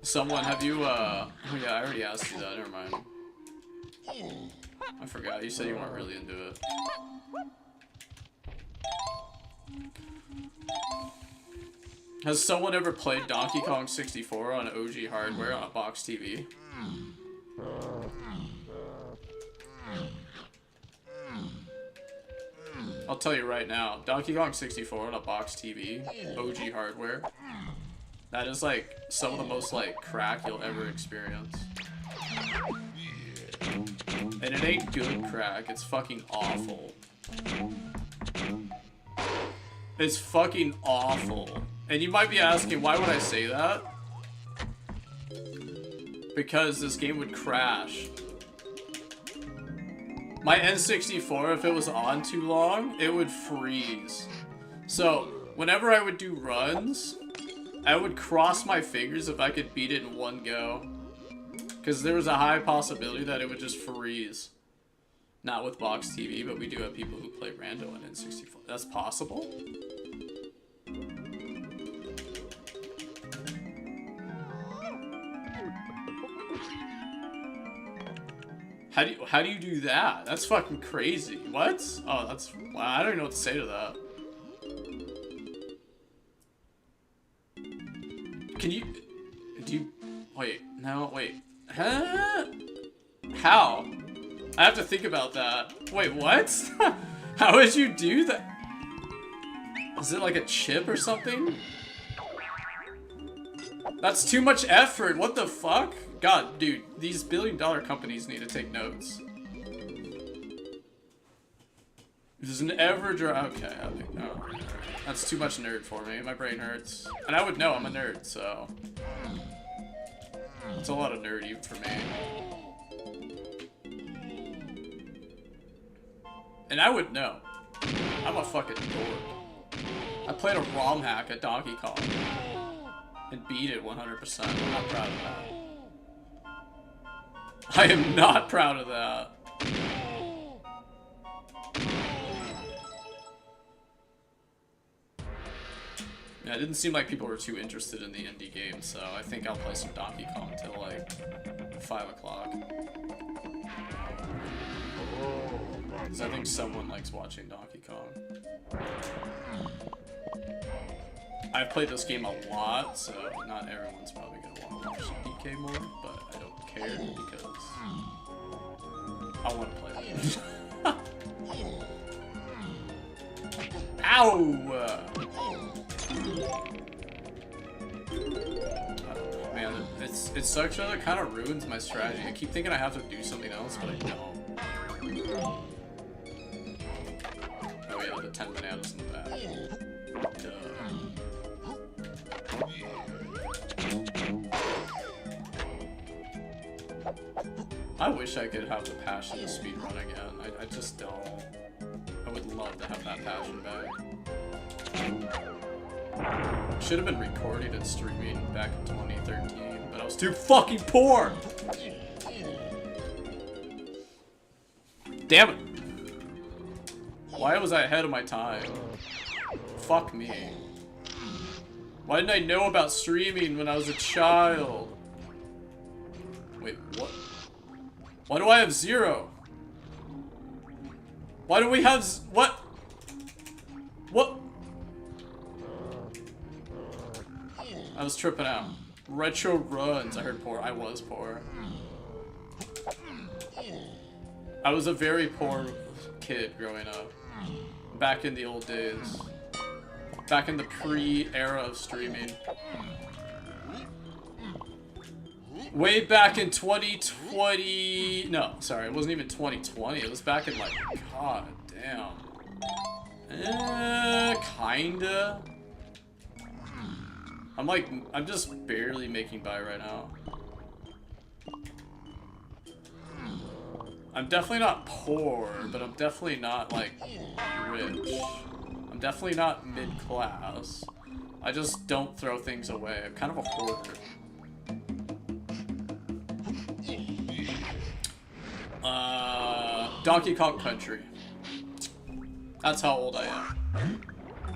Someone, have you, oh yeah, I already asked you that, never mind. I forgot, you said you weren't really into it. Has someone ever played Donkey Kong 64 on OG hardware on a box TV? I'll tell you right now, Donkey Kong 64 on a box TV, OG hardware, that is like some of the most like crack you'll ever experience. And it ain't good crack, it's fucking awful. It's fucking awful. And you might be asking, why would I say that? Because this game would crash. My N64, if it was on too long, it would freeze. So, whenever I would do runs, I would cross my fingers if I could beat it in one go. Because there was a high possibility that it would just freeze. Not with box TV, but we do have people who play rando on N64. That's possible? How do you do that? That's fucking crazy. What? Oh, that's... Wow, I don't even know what to say to that. Can you... Do you... Wait. No, wait. Huh? How? I have to think about that. Wait, what? How would you do that? Is it like a chip or something? That's too much effort. What the fuck? God, dude, these billion-dollar companies need to take notes. There's an ever dry. Okay, no. That's too much nerd for me. My brain hurts. And I would know, I'm a nerd, so... It's a lot of nerdy for me. And I would know. I'm a fucking dork. I played a ROM hack at Donkey Kong. And beat it 100%. I'm not proud of that. I am not proud of that. Yeah, it didn't seem like people were too interested in the indie game, so I think I'll play some Donkey Kong till like 5 o'clock. Because I think someone likes watching Donkey Kong. I've played this game a lot, so not everyone's probably gonna want to watch DK more, but I don't care because I want to play it. Ow! Man, it sucks that it kind of ruins my strategy. I keep thinking I have to do something else, but I don't. Oh yeah, the 10 bananas in the back. Duh. I wish I could have the passion to speedrun again. I just don't. I would love to have that passion back. Should have been recording and streaming back in 2013, but I was too fucking poor! Damn it! Why was I ahead of my time? Fuck me. Why didn't I know about streaming when I was a child? Wait, what? Why do I have 0? Why do we have what? What? I was tripping out. Retro runs. I heard poor. I was poor. I was a very poor kid growing up. Back in the old days. Back in the pre-era of streaming. Way back in 2020... No, sorry, it wasn't even 2020. It was back in, like, god damn. Kinda. I'm just barely making by right now. I'm definitely not poor, but I'm definitely not, like, rich. I'm definitely not mid-class. I just don't throw things away. I'm kind of a hoarder. Donkey Kong Country. That's how old I am.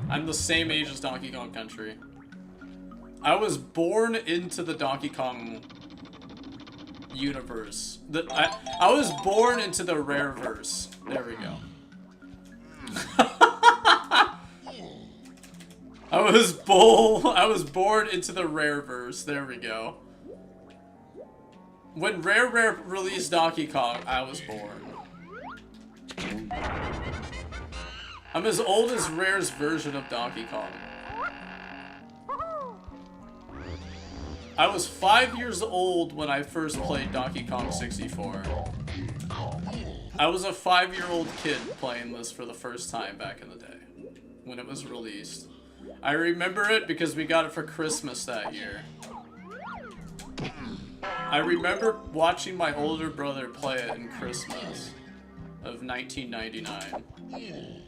I'm the same age as Donkey Kong Country. I was born into the Donkey Kong universe. I was born into the Rareverse. There we go. I was born into the Rareverse. There we go. When Rare released Donkey Kong, I was born. I'm as old as Rare's version of Donkey Kong. I was 5 years old when I first played Donkey Kong 64. I was a 5-year-old kid playing this for the first time back in the day, when it was released. I remember it because we got it for Christmas that year. I remember watching my older brother play it in Christmas of 1999.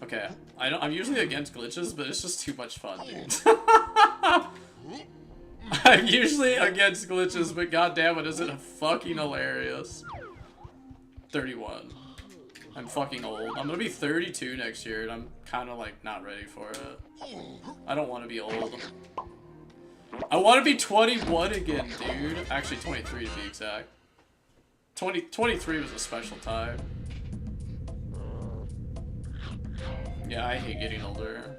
Okay, I'm usually against glitches, but it's just too much fun, dude. I'm usually against glitches, but goddammit, is it fucking hilarious. 31. I'm fucking old. I'm gonna be 32 next year, and I'm kind of like not ready for it. I don't want to be old. I want to be 21 again, dude. Actually, 23 to be exact. 23 was a special time. Yeah, I hate getting older.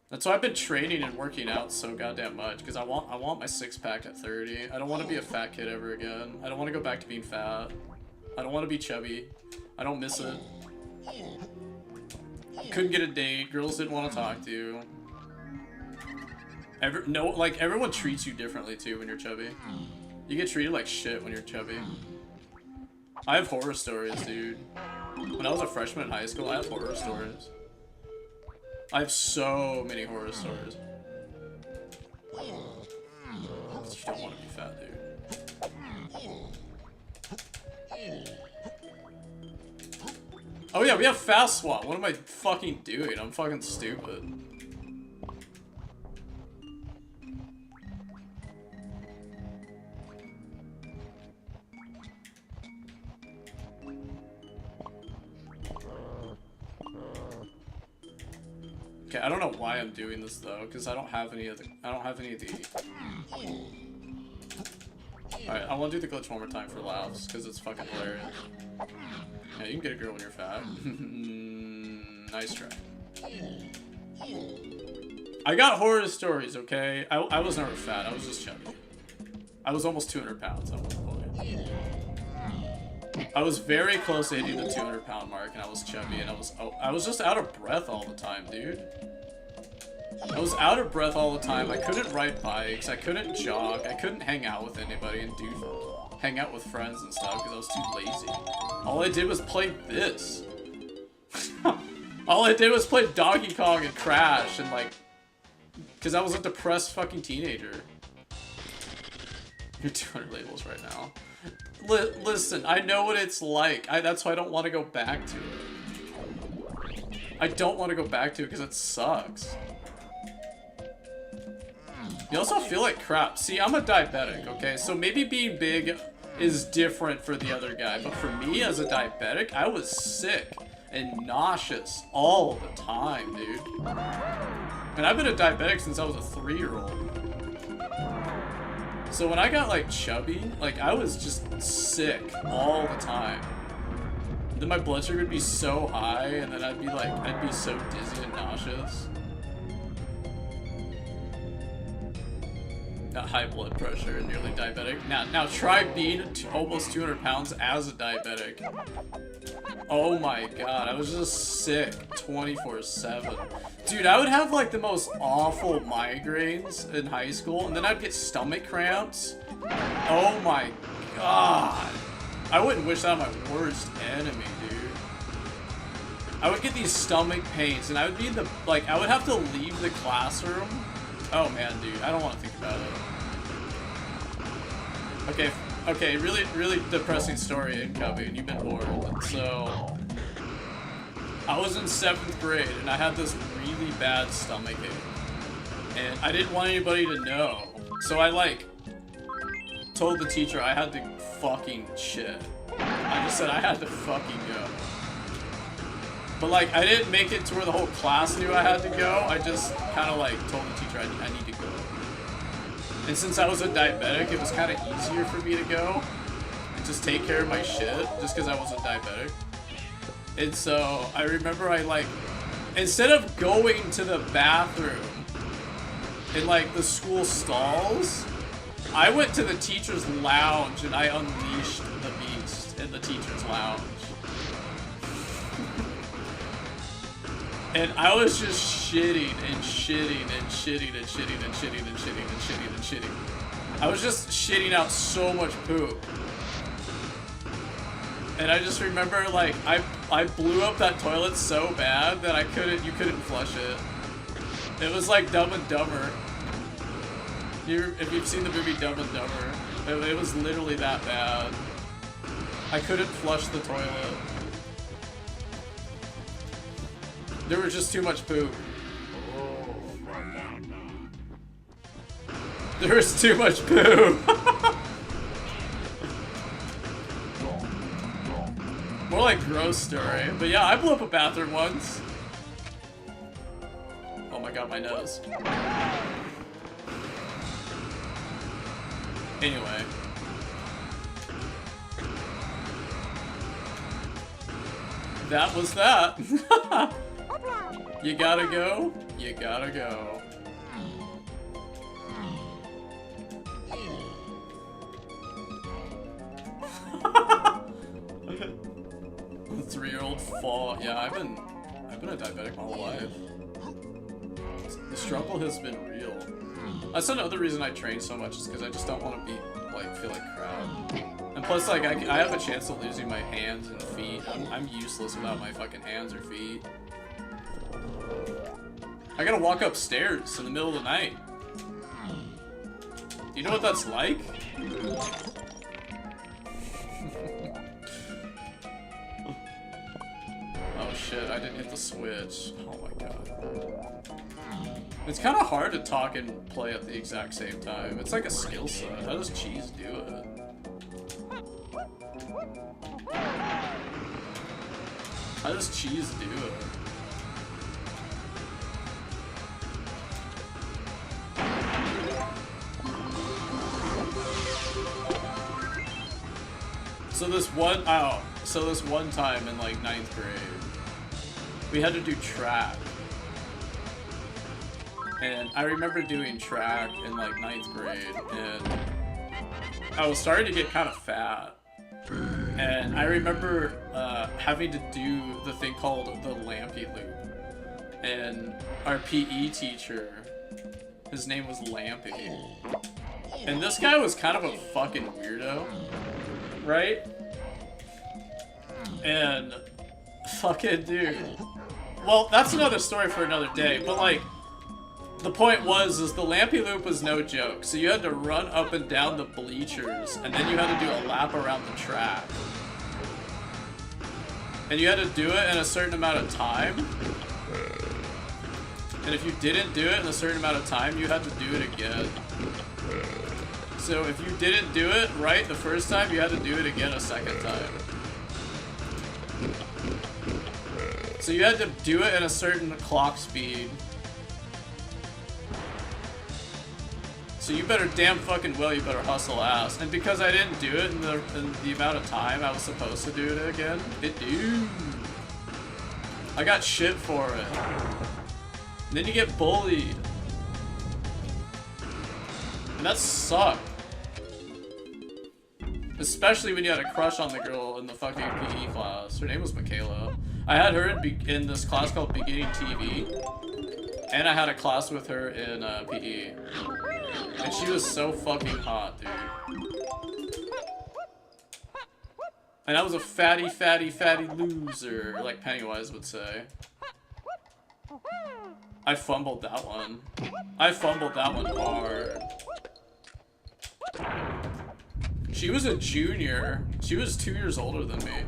That's why I've been training and working out so goddamn much, because I want my six-pack at 30. I don't want to be a fat kid ever again. I don't want to go back to being fat. I don't want to be chubby. I don't miss it. Couldn't get a date. Girls didn't want to talk to you. Everyone treats you differently too when you're chubby. You get treated like shit when you're chubby. I have horror stories, dude. When I was a freshman in high school, I have horror stories. I have so many horror stories. You don't want to be fat, dude. Oh yeah, we have fast swap. What am I fucking doing? I'm fucking stupid. Okay, I don't know why I'm doing this though, because I don't have any of the. Alright, I want to do the glitch one more time for laughs, because it's fucking hilarious. Yeah, you can get a girl when you're fat. Nice try. I got horror stories, okay? I was never fat, I was just chubby. I was almost 200 pounds at one point. I was very close to hitting the 200 pound mark, and I was chubby, and I was just out of breath all the time, dude. I was out of breath all the time. I couldn't ride bikes. I couldn't jog. I couldn't hang out with anybody and hang out with friends and stuff because I was too lazy. All I did was play this. All I did was play Donkey Kong and Crash and like, because I was a depressed fucking teenager. You're 200 labels right now. Listen, I know what it's like. That's why I don't want to go back to it. I don't want to go back to it because it sucks. You also feel like crap. See, I'm a diabetic, okay? So maybe being big is different for the other guy, but for me as a diabetic, I was sick and nauseous all the time, dude. And I've been a diabetic since I was a 3-year-old. So when I got like chubby, like I was just sick all the time. Then my blood sugar would be so high, and then I'd be so dizzy and nauseous. Not high blood pressure and nearly diabetic. Now try being almost 200 pounds as a diabetic. Oh my god, I was just sick 24/7. Dude, I would have like the most awful migraines in high school, and then I'd get stomach cramps. Oh my god. I wouldn't wish that on my worst enemy, dude. I would get these stomach pains, and I would be in the, like, I would have to leave the classroom. Oh man, dude, I don't want to think about it. Okay, really depressing story incoming. You've been bored. So, I was in 7th grade, and I had this really bad stomach ache. And I didn't want anybody to know. So I, like, told the teacher I had to fucking shit. I just said I had to fucking go. But, like, I didn't make it to where the whole class knew I had to go. I just kind of, like, told the teacher I need to go. And since I was a diabetic, it was kind of easier for me to go and just take care of my shit, just because I was a diabetic. And so, I remember I, like, instead of going to the bathroom in, like, the school stalls, I went to the teacher's lounge and I unleashed the beast in the teacher's lounge. And I was just shitting and shitting and shitting and shitting and shitting and shitting and shitting and shitting. I was just shitting out so much poop. And I just remember, like, I blew up that toilet so bad that you couldn't flush it. It was like Dumb and Dumber. If you've seen the movie Dumb and Dumber, it was literally that bad. I couldn't flush the toilet. There was just too much poop. There was too much poop. More like gross story. But yeah, I blew up a bathroom once. Oh my god, my nose. Anyway. That was that. You gotta go. You gotta go. The 3-year-old fall. Yeah, I've been a diabetic my whole life. The struggle has been real. That's another reason I train so much, is because I just don't want to feel like crap. And plus, like, I have a chance of losing my hands and feet. I'm useless without my fucking hands or feet. I gotta walk upstairs in the middle of the night. You know what that's like? Oh shit, I didn't hit the switch. Oh my god. It's kind of hard to talk and play at the exact same time. It's like a skill set. How does Cheese do it? How does Cheese do it? So this one time in like 9th grade, we had to do track. And I remember doing track in like 9th grade, and I was starting to get kind of fat. And I remember having to do the thing called the Lampy Loop. And our PE teacher, his name was Lampy. And this guy was kind of a fucking weirdo, right? And fucking dude. Well, that's another story for another day, but like, the point is the Lampy Loop was no joke. So you had to run up and down the bleachers, and then you had to do a lap around the track. And you had to do it in a certain amount of time. And if you didn't do it in a certain amount of time, you had to do it again. So if you didn't do it right the first time, you had to do it again a second time. So you had to do it in a certain clock speed. So you better damn fucking well, you better hustle ass. And because I didn't do it in the amount of time I was supposed to do it again, I got shit for it. And then you get bullied. And that sucked. Especially when you had a crush on the girl in the fucking PE class. Her name was Michaela. I had her in this class called Beginning TV. And I had a class with her in PE. And she was so fucking hot, dude. And I was a fatty loser, like Pennywise would say. I fumbled that one. I fumbled that one hard. She was a junior. She was 2 years older than me.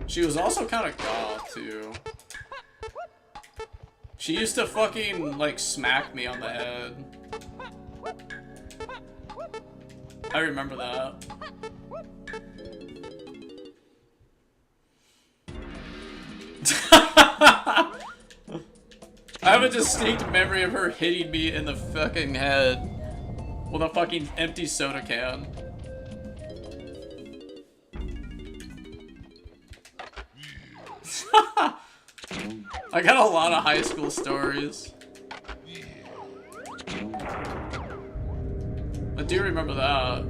She was also kind of goth, too. She used to fucking, like, smack me on the head. I remember that. I have a distinct memory of her hitting me in the fucking head with a fucking empty soda can. I got a lot of high school stories. I do remember that.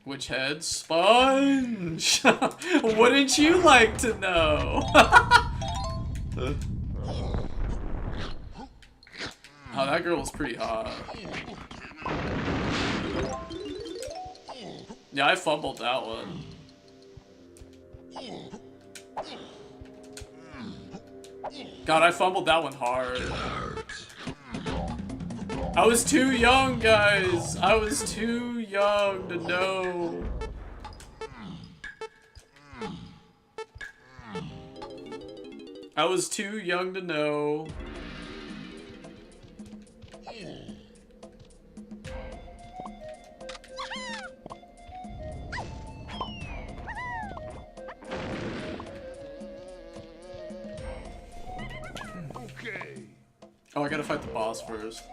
Which head? Sponge! Wouldn't you like to know? Oh, that girl was pretty hot. Yeah, I fumbled that one. God, I fumbled that one hard. I was too young, guys. I was too young to know. I was too young to know. Oh, I gotta fight the boss first.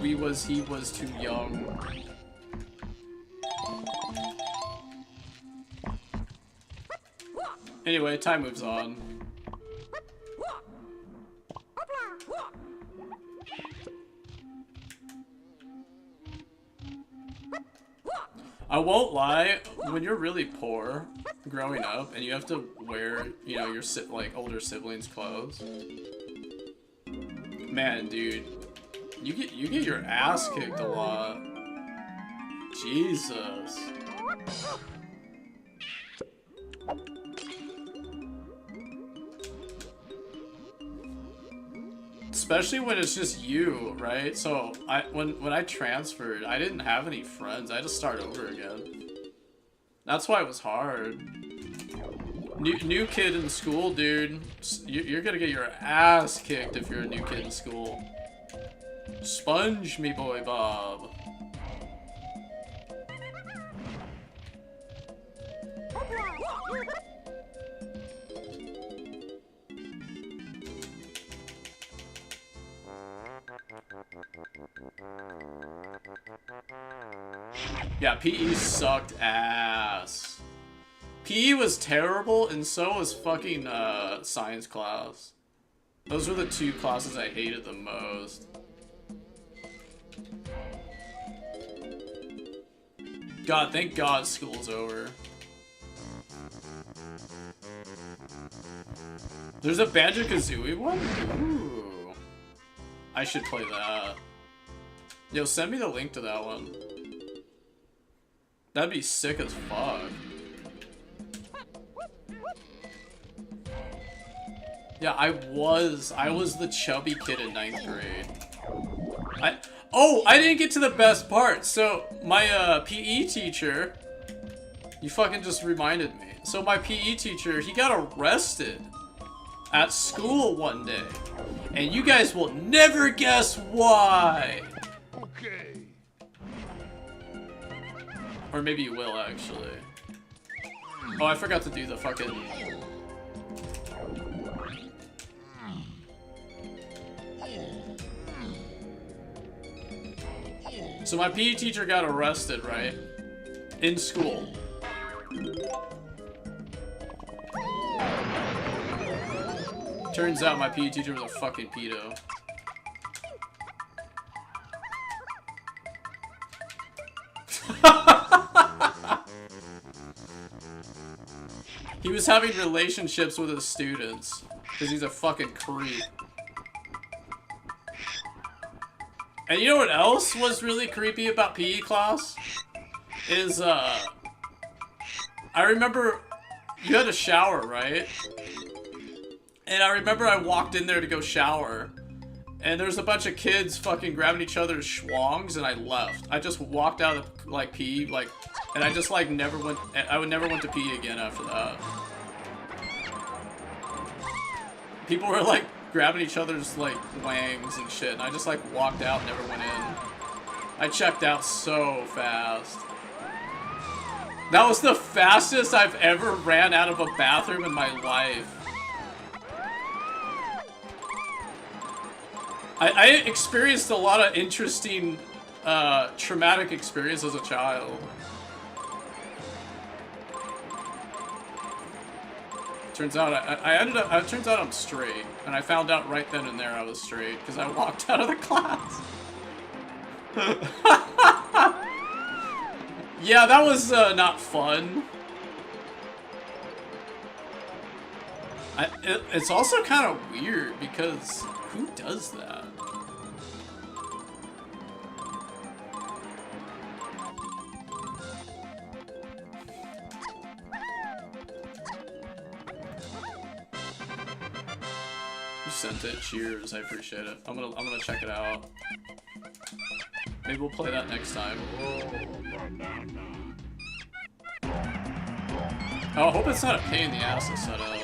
He was too young. Anyway, time moves on. I won't lie, when you're really poor growing up and you have to wear, you know, your like older siblings' clothes, man, dude, you get your ass kicked a lot. Jesus. Especially when it's just you, right? So when I transferred, I didn't have any friends. I had to start over again. That's why it was hard. New kid in school, dude. You're gonna get your ass kicked if you're a new kid in school. Sponge me, boy Bob. Yeah, PE sucked ass. PE was terrible, and so was fucking science class. Those were the two classes I hated the most. God, thank God school's over. There's a Banjo-Kazooie one? Ooh. I should play that. Yo, send me the link to that one. That'd be sick as fuck. Yeah, I was the chubby kid in 9th grade. I didn't get to the best part. So my PE teacher, you fucking just reminded me. So my PE teacher, he got arrested at school one day, and you guys will never guess why. Okay. Or maybe you will, actually. Oh, I forgot to do the fucking... So my PE teacher got arrested, right? In school. Turns out my PE teacher was a fucking pedo. He was having relationships with his students because he's a fucking creep. And you know what else was really creepy about PE class? Is, I remember you had a shower, right? And I remember I walked in there to go shower, and there's a bunch of kids fucking grabbing each other's schwangs, and I left. I just walked out of, like, PE, like, and I just, like, never went to PE again after that. People were, like, grabbing each other's, like, wangs and shit, and I just, like, walked out, never went in. I checked out so fast. That was the fastest I've ever ran out of a bathroom in my life. I experienced a lot of interesting, traumatic experience as a child. Turns out turns out I'm straight, and I found out right then and there I was straight because I walked out of the class. Yeah, that was not fun. It's also kind of weird because who does that? You sent it. Cheers. I appreciate it. I'm gonna check it out. Maybe we'll play that next time. Oh, I hope it's not a pain in the ass to set up.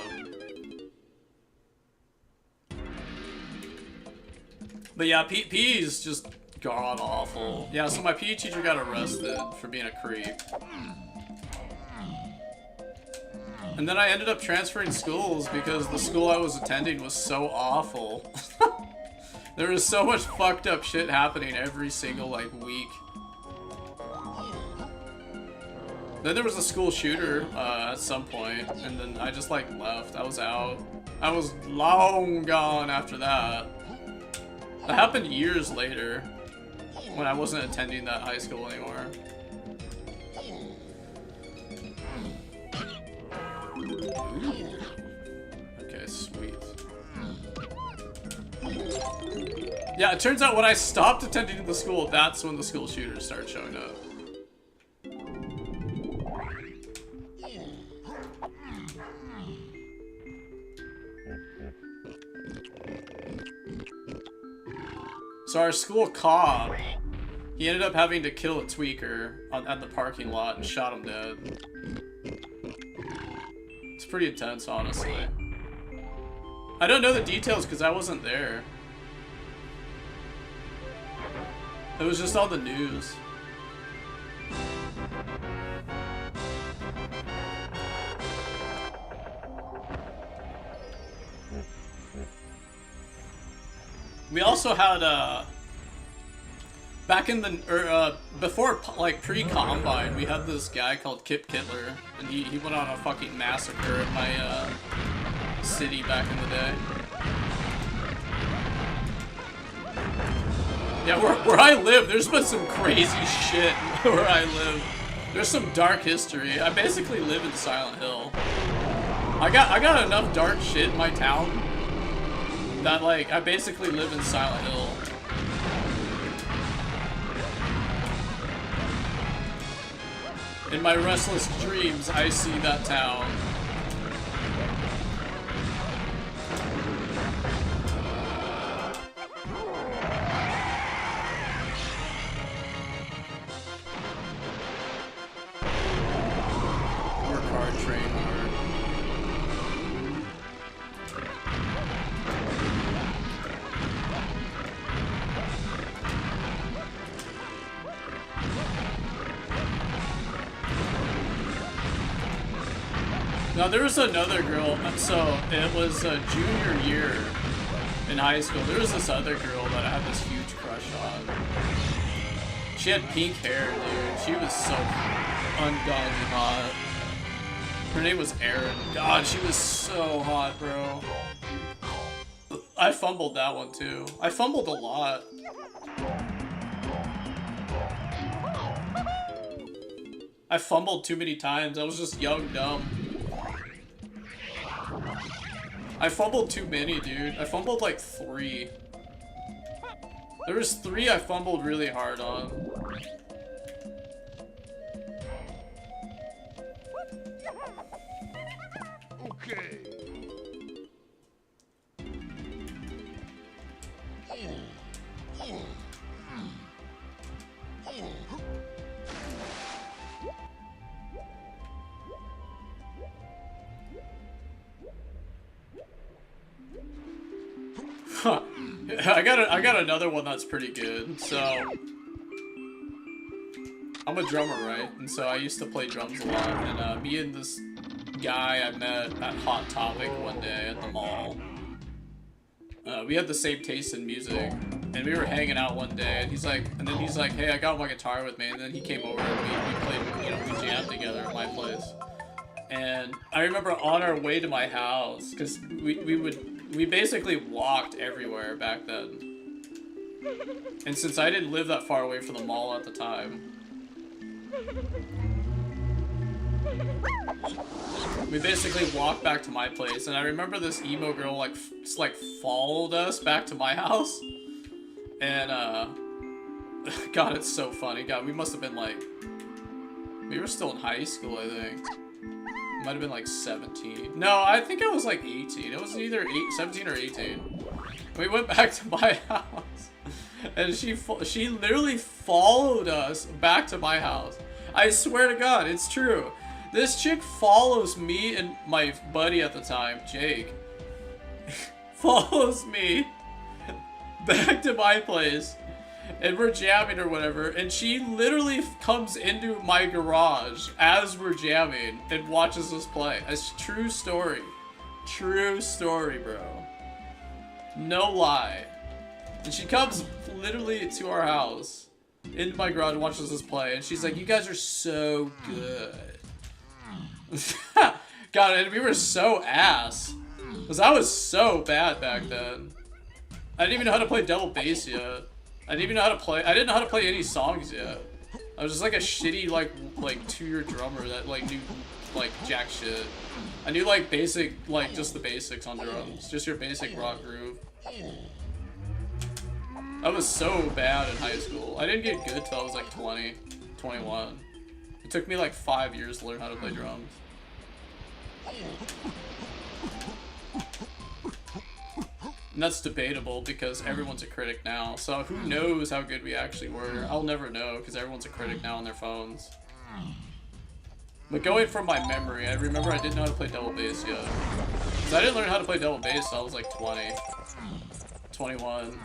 But yeah, PE is just god awful. Yeah, so my PE teacher got arrested for being a creep. And then I ended up transferring schools because the school I was attending was so awful. There was so much fucked up shit happening every single, like, week. Then there was a school shooter at some point, and then I just, like, left. I was out. I was long gone after that. That happened years later, when I wasn't attending that high school anymore. Yeah, it turns out when I stopped attending the school, that's when the school shooters started showing up. So our school cop, he ended up having to kill a tweaker at the parking lot and shot him dead. It's pretty intense, honestly. I don't know the details because I wasn't there. It was just on the news. We also had back in the before like pre-Combine, we had this guy called Kip Kittler, and he went on a fucking massacre in my city back in the day. Yeah, where I live, there's been some crazy shit where I live. There's some dark history. I basically live in Silent Hill. I got enough dark shit in my town that, like, I basically live in Silent Hill. In my restless dreams, I see that town. Work hard, train hard. Now there was another girl, so it was a junior year in high school. There was this other girl that I had this huge crush on. She had pink hair, dude. She was so ungodly hot. Her name was Erin. God, she was so hot, bro. I fumbled that one too. I fumbled a lot. I fumbled too many times. I was just young, dumb. I fumbled too many, dude. I fumbled like 3. There was 3 I fumbled really hard on. Okay. Huh. I got another one that's pretty good. So I'm a drummer, right? And so I used to play drums a lot. And me and this guy I met at Hot Topic one day at the mall. We had the same taste in music, and we were hanging out one day. And he's like, "Hey, I got my guitar with me." And then he came over and we played, you know, we jammed together at my place. And I remember on our way to my house, because we basically walked everywhere back then. And since I didn't live that far away from the mall at the time, we basically walked back to my place. And I remember this emo girl just followed us back to my house. And God, it's so funny. God, we must have been we were still in high school, I think. Might have been like 17. No, I think I was like 18. It was either 17 or 18. We went back to my house, and she literally followed us back to my house. I swear to God, it's true. This chick follows me and my buddy at the time, Jake, follows me back to my place. And we're jamming or whatever, and she literally comes into my garage as we're jamming and watches us play. It's a true story. True story, bro. No lie. And she comes literally to our house, into my garage, and watches us play, and she's like, "You guys are so good." God, and we were so ass. Because I was so bad back then. I didn't even know how to play double bass yet. I didn't know how to play any songs yet. I was just like a shitty like 2-year drummer that knew jack shit. I knew basic just the basics on drums, just your basic rock groove. I was so bad in high school. I didn't get good till I was like 20, 21. It took me like 5 years to learn how to play drums. And that's debatable because everyone's a critic now. So who knows how good we actually were? I'll never know because everyone's a critic now on their phones. But going from my memory, I remember I didn't know how to play double bass yet. Because I didn't learn how to play double bass till I was like 20, 21.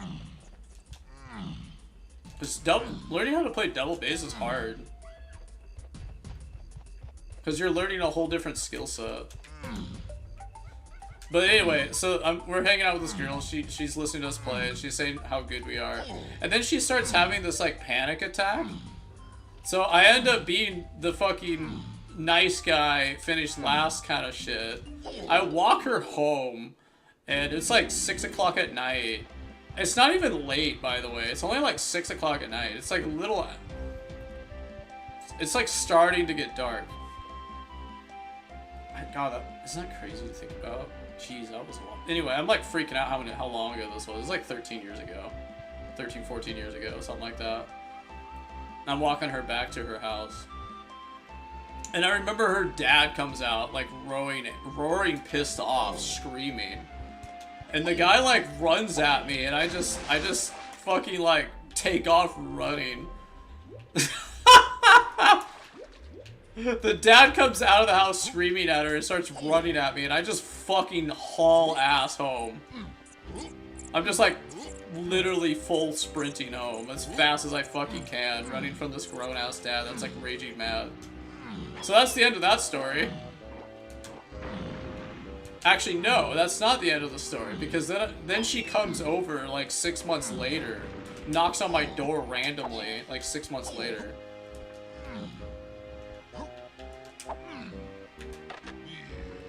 Just learning how to play double bass is hard. Because you're learning a whole different skill set. But anyway, so we're hanging out with this girl. She's listening to us play, and she's saying how good we are. And then she starts having this, like, panic attack. So I end up being the fucking nice guy, finish last kind of shit. I walk her home, and it's like 6 o'clock at night. It's not even late, by the way. It's only like 6 o'clock at night. It's like it's like starting to get dark. God, isn't that crazy to think about? Jeez, that was long. Anyway, I'm like freaking out how long ago this was. It was like 13 years ago. 13, 14 years ago, something like that. I'm walking her back to her house. And I remember her dad comes out, like, roaring pissed off, screaming. And the guy, like, runs at me, and I just fucking, like, take off running. The dad comes out of the house screaming at her and starts running at me, and I just fucking haul ass home. I'm just, like, literally full sprinting home as fast as I fucking can, running from this grown-ass dad that's, like, raging mad. So that's the end of that story. Actually, no, that's not the end of the story, because then she comes over, like, 6 months later, knocks on my door randomly, like, 6 months later.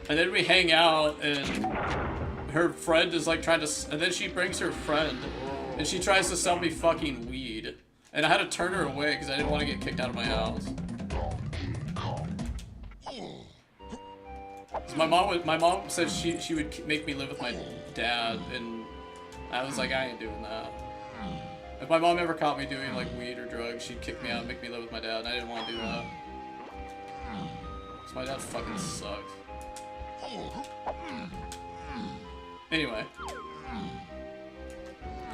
And then we hang out, and her friend is, like, trying to... And then she brings her friend, and she tries to sell me fucking weed. And I had to turn her away, because I didn't want to get kicked out of my house. My mom said she would make me live with my dad, and I was like, I ain't doing that. If my mom ever caught me doing like weed or drugs, she'd kick me out and make me live with my dad, and I didn't want to do that. So my dad fucking sucks. Anyway.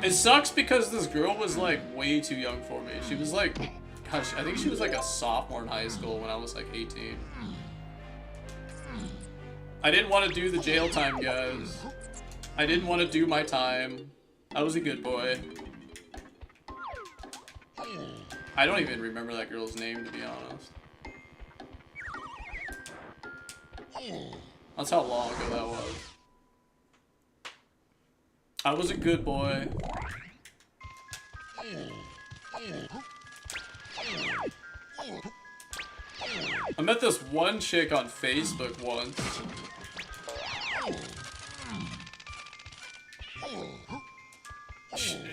It sucks because this girl was like way too young for me. She was like, gosh, I think she was like a sophomore in high school when I was like 18. I didn't want to do the jail time, guys. I didn't want to do my time. I was a good boy. I don't even remember that girl's name, to be honest. That's how long ago that was. I was a good boy. I met this one chick on Facebook once.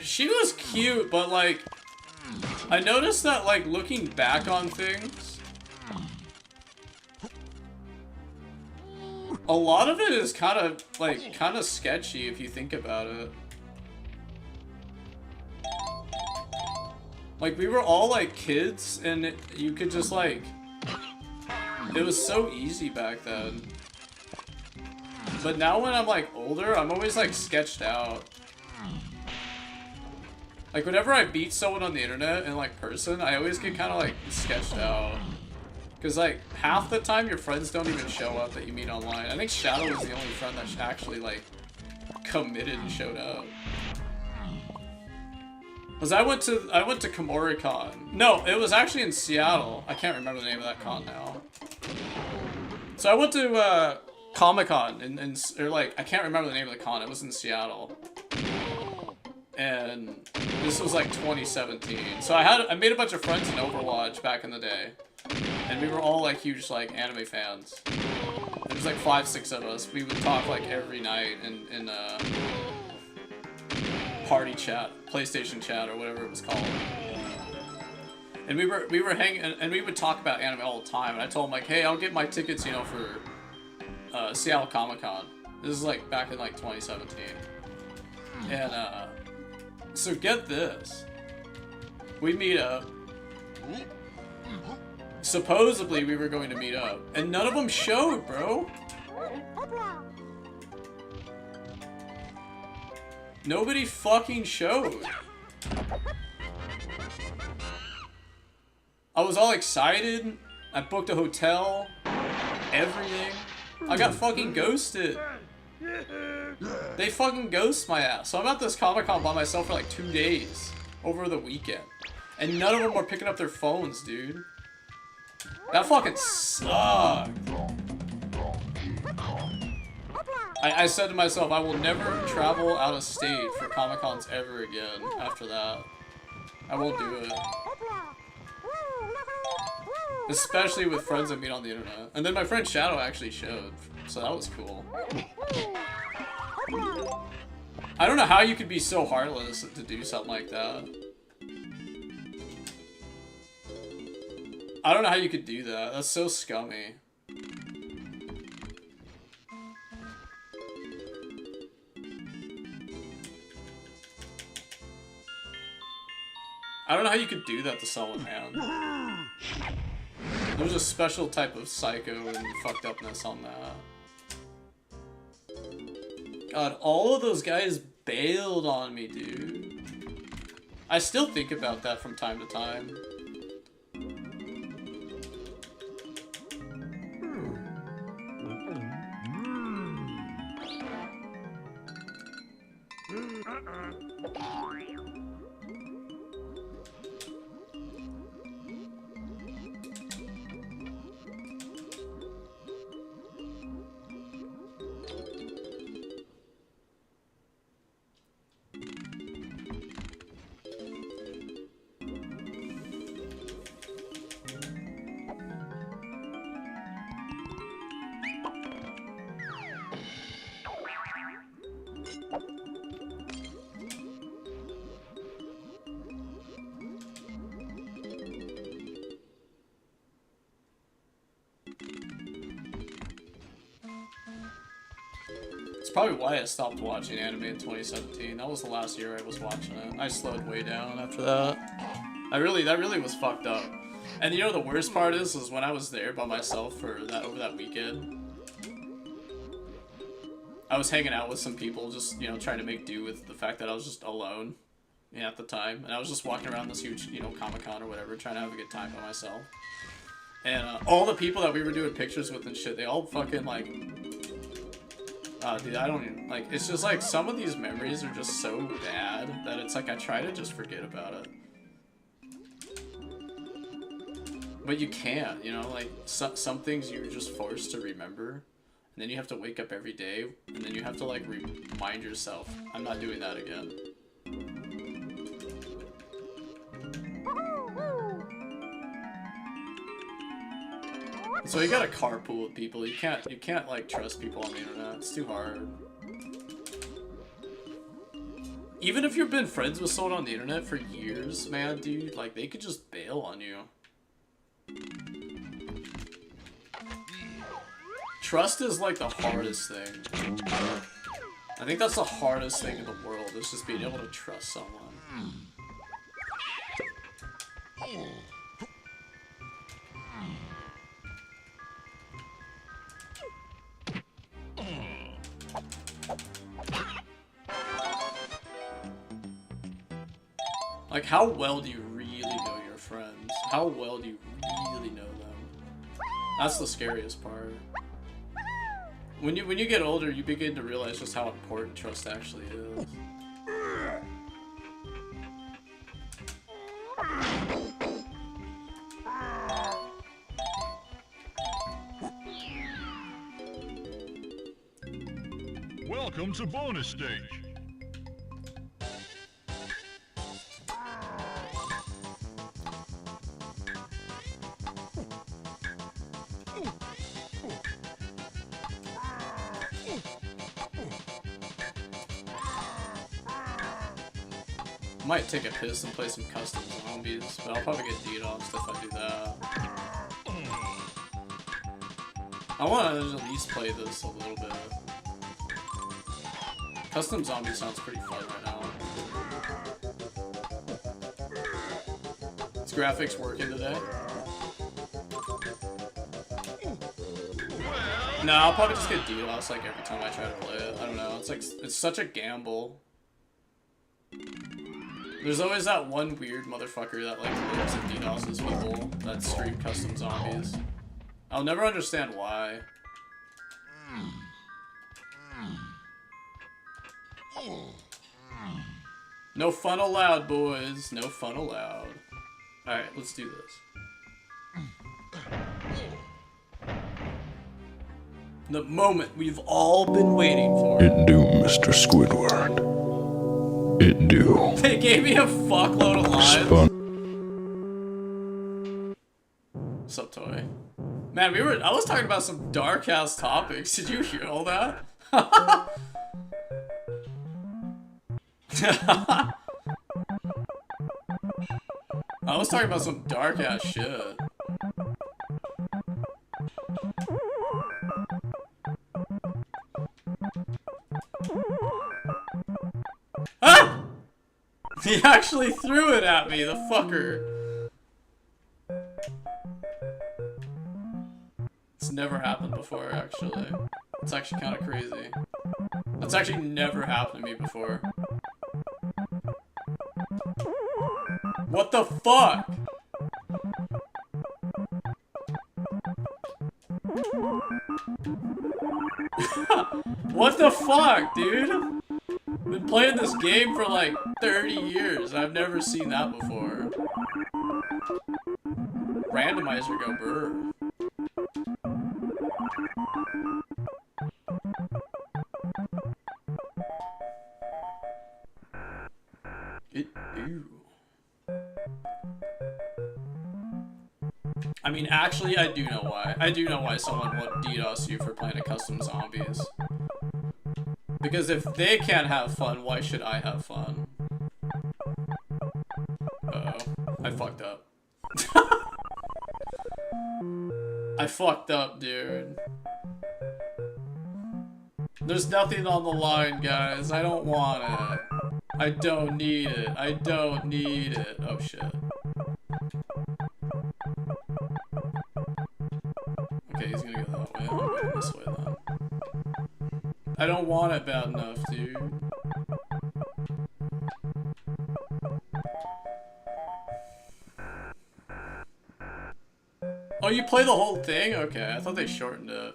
She was cute, but like, I noticed that like looking back on things, a lot of it is kind of sketchy if you think about it. Like, we were all like kids, and you could just like, it was so easy back then. But now when I'm like older, I'm always like sketched out. Like, whenever I beat someone on the internet in like person, I always get kind of like sketched out. Cause like half the time your friends don't even show up that you meet online. I think Shadow was the only friend that actually like committed and showed up. Cause I went to KomoriCon. No, it was actually in Seattle. I can't remember the name of that con now. So I went to Comic-Con or like, I can't remember the name of the con. It was in Seattle. And this was like 2017. So I made a bunch of friends in Overwatch back in the day. And we were all like huge like anime fans. There was like 5, 6 of us. We would talk like every night in party chat, PlayStation chat, or whatever it was called. And we were hanging, and we would talk about anime all the time. And I told him like, hey, I'll get my tickets, you know, for Seattle Comic-Con. This is like back in like 2017. And So get this. We meet up. Supposedly we were going to meet up, and none of them showed, bro. Nobody fucking showed. I was all excited. I booked a hotel. Everything. I got fucking ghosted. They fucking ghost my ass. So I'm at this Comic-Con by myself for like 2 days over the weekend. And none of them were picking up their phones, dude. That fucking sucked. I said to myself, I will never travel out of state for Comic-Cons ever again after that. I won't do it. Especially with friends I meet on the internet. And then my friend Shadow actually showed, so that was cool. I don't know how you could be so heartless to do something like that. I don't know how you could do that. That's so scummy. I don't know how you could do that to someone, man. There's a special type of psycho and fucked upness on that. God, all of those guys bailed on me, dude. I still think about that from time to time. Probably why I stopped watching anime in 2017. That was the last year I was watching it. I slowed way down after that. That really was fucked up. And you know the worst part is when I was there by myself for that over that weekend. I was hanging out with some people, just trying to make do with the fact that I was just alone, at the time, and I was just walking around this huge Comic-Con or whatever, trying to have a good time by myself. And all the people that we were doing pictures with and shit, they all fucking like. Dude, I don't even, like, it's just like, some of these memories are just so bad that it's like, I try to just forget about it. But you can't, like, some things you're just forced to remember, and then you have to wake up every day, and then you have to, like, remind yourself, I'm not doing that again. So you gotta carpool with people. You can't like trust people on the internet. It's too hard. Even if you've been friends with someone on the internet for years, man, dude, like they could just bail on you. Trust is like the hardest thing. I think that's the hardest thing in the world, is just being able to trust someone. Like, how well do you really know your friends? How well do you really know them? That's the scariest part. When you get older, you begin to realize just how important trust actually is. Welcome to bonus stage. Might take a piss and play some custom zombies, but I'll probably get DDoSed if I do that. I want to at least play this a little bit. Custom zombie sounds pretty fun right now. Is graphics working today? No, I'll probably just get DDoS like every time I try to play it. I don't know. It's like, it's such a gamble. There's always that one weird motherfucker that like lives and DDoSes people that stream custom zombies. I'll never understand why. No fun allowed, boys. No fun allowed. Alright, let's do this. The moment we've all been waiting for. It do, Mr. Squidward. It do. They gave me a fuckload of lives. Sup, Toy? Man, I was talking about some dark ass topics. Did you hear all that? I was talking about some dark ass shit. Ah! He actually threw it at me, the fucker. It's never happened before, actually. It's actually kind of crazy. That's actually never happened to me before. What the fuck? What the fuck, dude? Been playing this game for like 30 years. I've never seen that before. Randomizer go burr. Ew. I mean, actually, I do know why. I do know why someone would DDoS you for playing a custom zombies. Because if they can't have fun, why should I have fun? Uh-oh. I fucked up. I fucked up, dude. There's nothing on the line, guys. I don't want it. I don't need it. I don't need it. Oh, shit. Okay, he's gonna go that way. I'm going this way, then. I don't want it bad enough, dude. Oh, you play the whole thing? Okay, I thought they shortened it.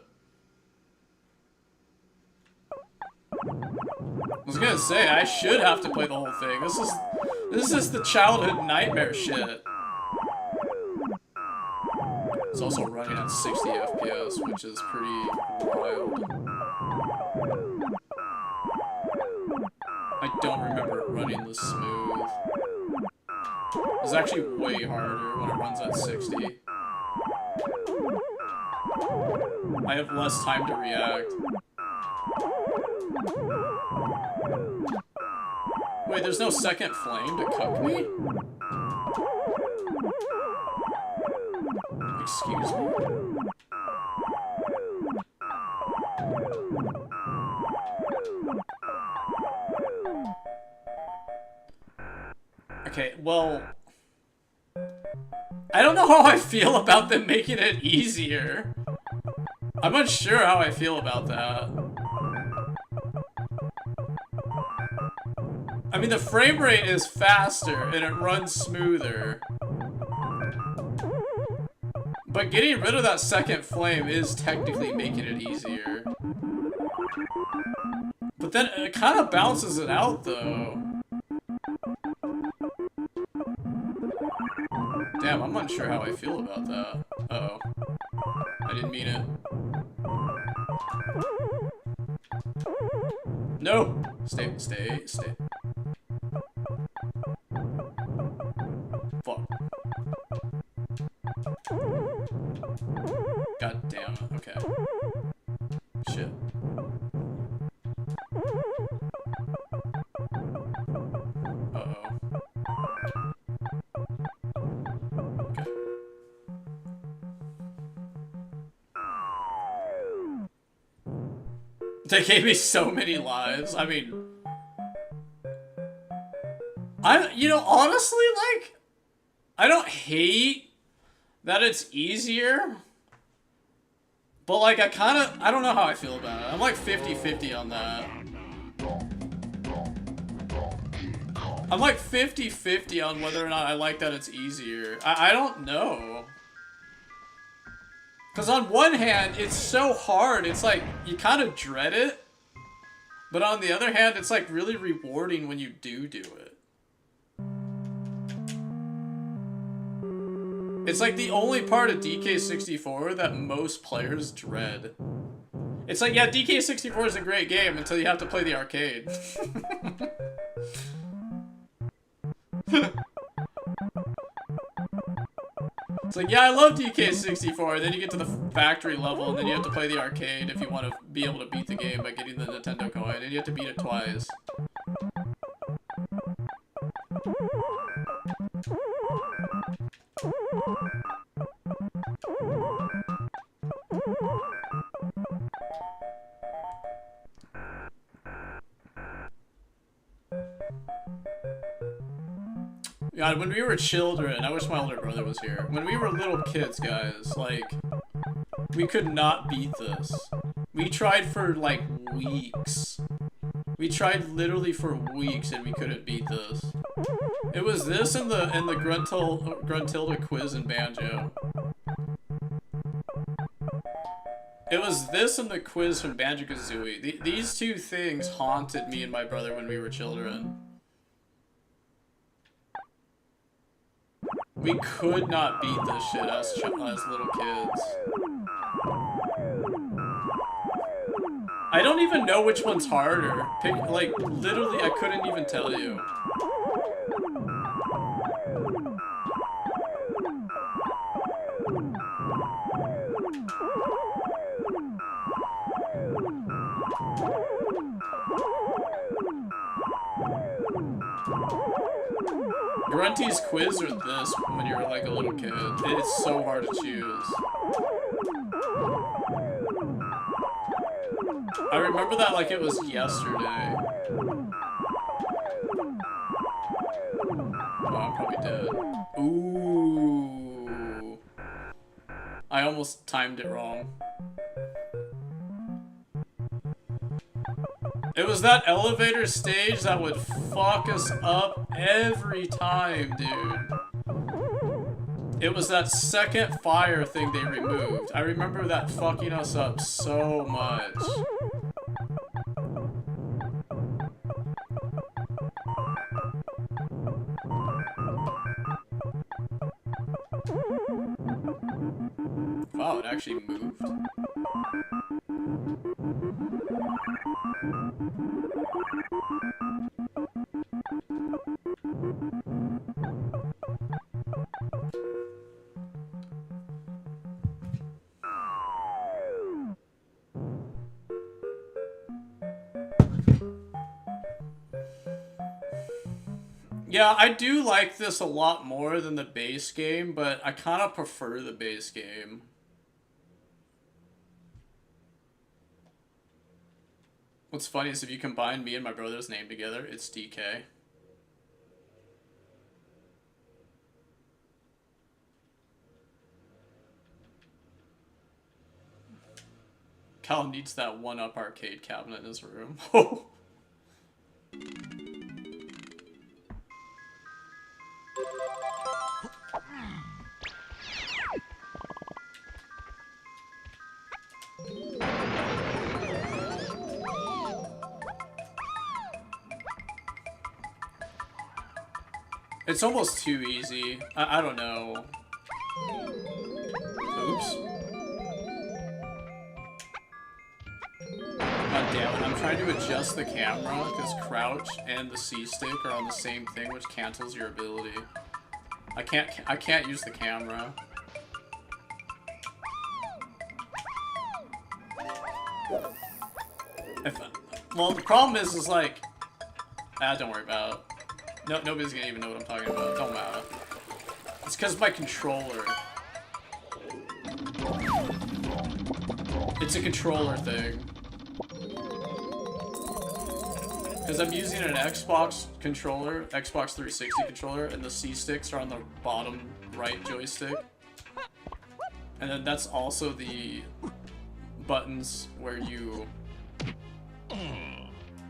I was gonna say, I should have to play the whole thing. This is the childhood nightmare shit. It's also running at 60 FPS, which is pretty wild. I don't remember it running this smooth. It's actually way harder when it runs at 60. I have less time to react. Wait, there's no second flame to cook me? Excuse me? Okay, well... I don't know how I feel about them making it easier. I'm unsure how I feel about that. I mean, the frame rate is faster and it runs smoother. But getting rid of that second flame is technically making it easier. But then it kind of balances it out, though. Damn, I'm unsure how I feel about that. Uh-oh. I didn't mean it. No! Stay. Fuck. God damn it. Okay. Shit. Uh-oh. Okay. They gave me so many lives. I mean... you know, honestly, like... I don't hate that it's easier, but like I don't know how I feel about it. I'm like 50-50 on that. I'm like 50-50 on whether or not I like that it's easier. I don't know. Because on one hand, it's so hard, it's like, you kind of dread it. But on the other hand, it's like really rewarding when you do it. It's like the only part of DK64 that most players dread. It's like, yeah, DK64 is a great game until you have to play the arcade. It's like, yeah, I love DK64, and then you get to the factory level, and then you have to play the arcade if you want to be able to beat the game by getting the Nintendo coin, and you have to beat it twice. God, when we were children, I wish my older brother was here. When we were little kids, guys, like, we could not beat this. We tried for, like, weeks. We tried literally for weeks and we couldn't beat this. It was this and the Gruntilda quiz in Banjo. It was this and the quiz from Banjo-Kazooie. These two things haunted me and my brother when we were children. We could not beat this shit as little kids. I don't even know which one's harder. Like, literally, I couldn't even tell you. Grunty's quiz or this when you were like a little kid. It's so hard to choose. I remember that like it was yesterday. Oh, I'm probably dead. Ooh. I almost timed it wrong. It was that elevator stage that would fuck us up every time, dude. It was that second fire thing they removed. I remember that fucking us up so much. Wow, it actually moved. Yeah, I do like this a lot more than the base game, but I kind of prefer the base game. What's funny is if you combine me and my brother's name together, it's DK. Cal needs that one-up arcade cabinet in his room. It's almost too easy. I don't know. Oops. God damn it, I'm trying to adjust the camera because crouch and the C-stick are on the same thing, which cancels your ability. I can't use the camera. Well, the problem is like, don't worry about it. No, nobody's gonna even know what I'm talking about. Don't matter. It's because my controller. It's a controller thing. Because I'm using an Xbox controller, Xbox 360 controller, and the C sticks are on the bottom right joystick. And then that's also the buttons where you...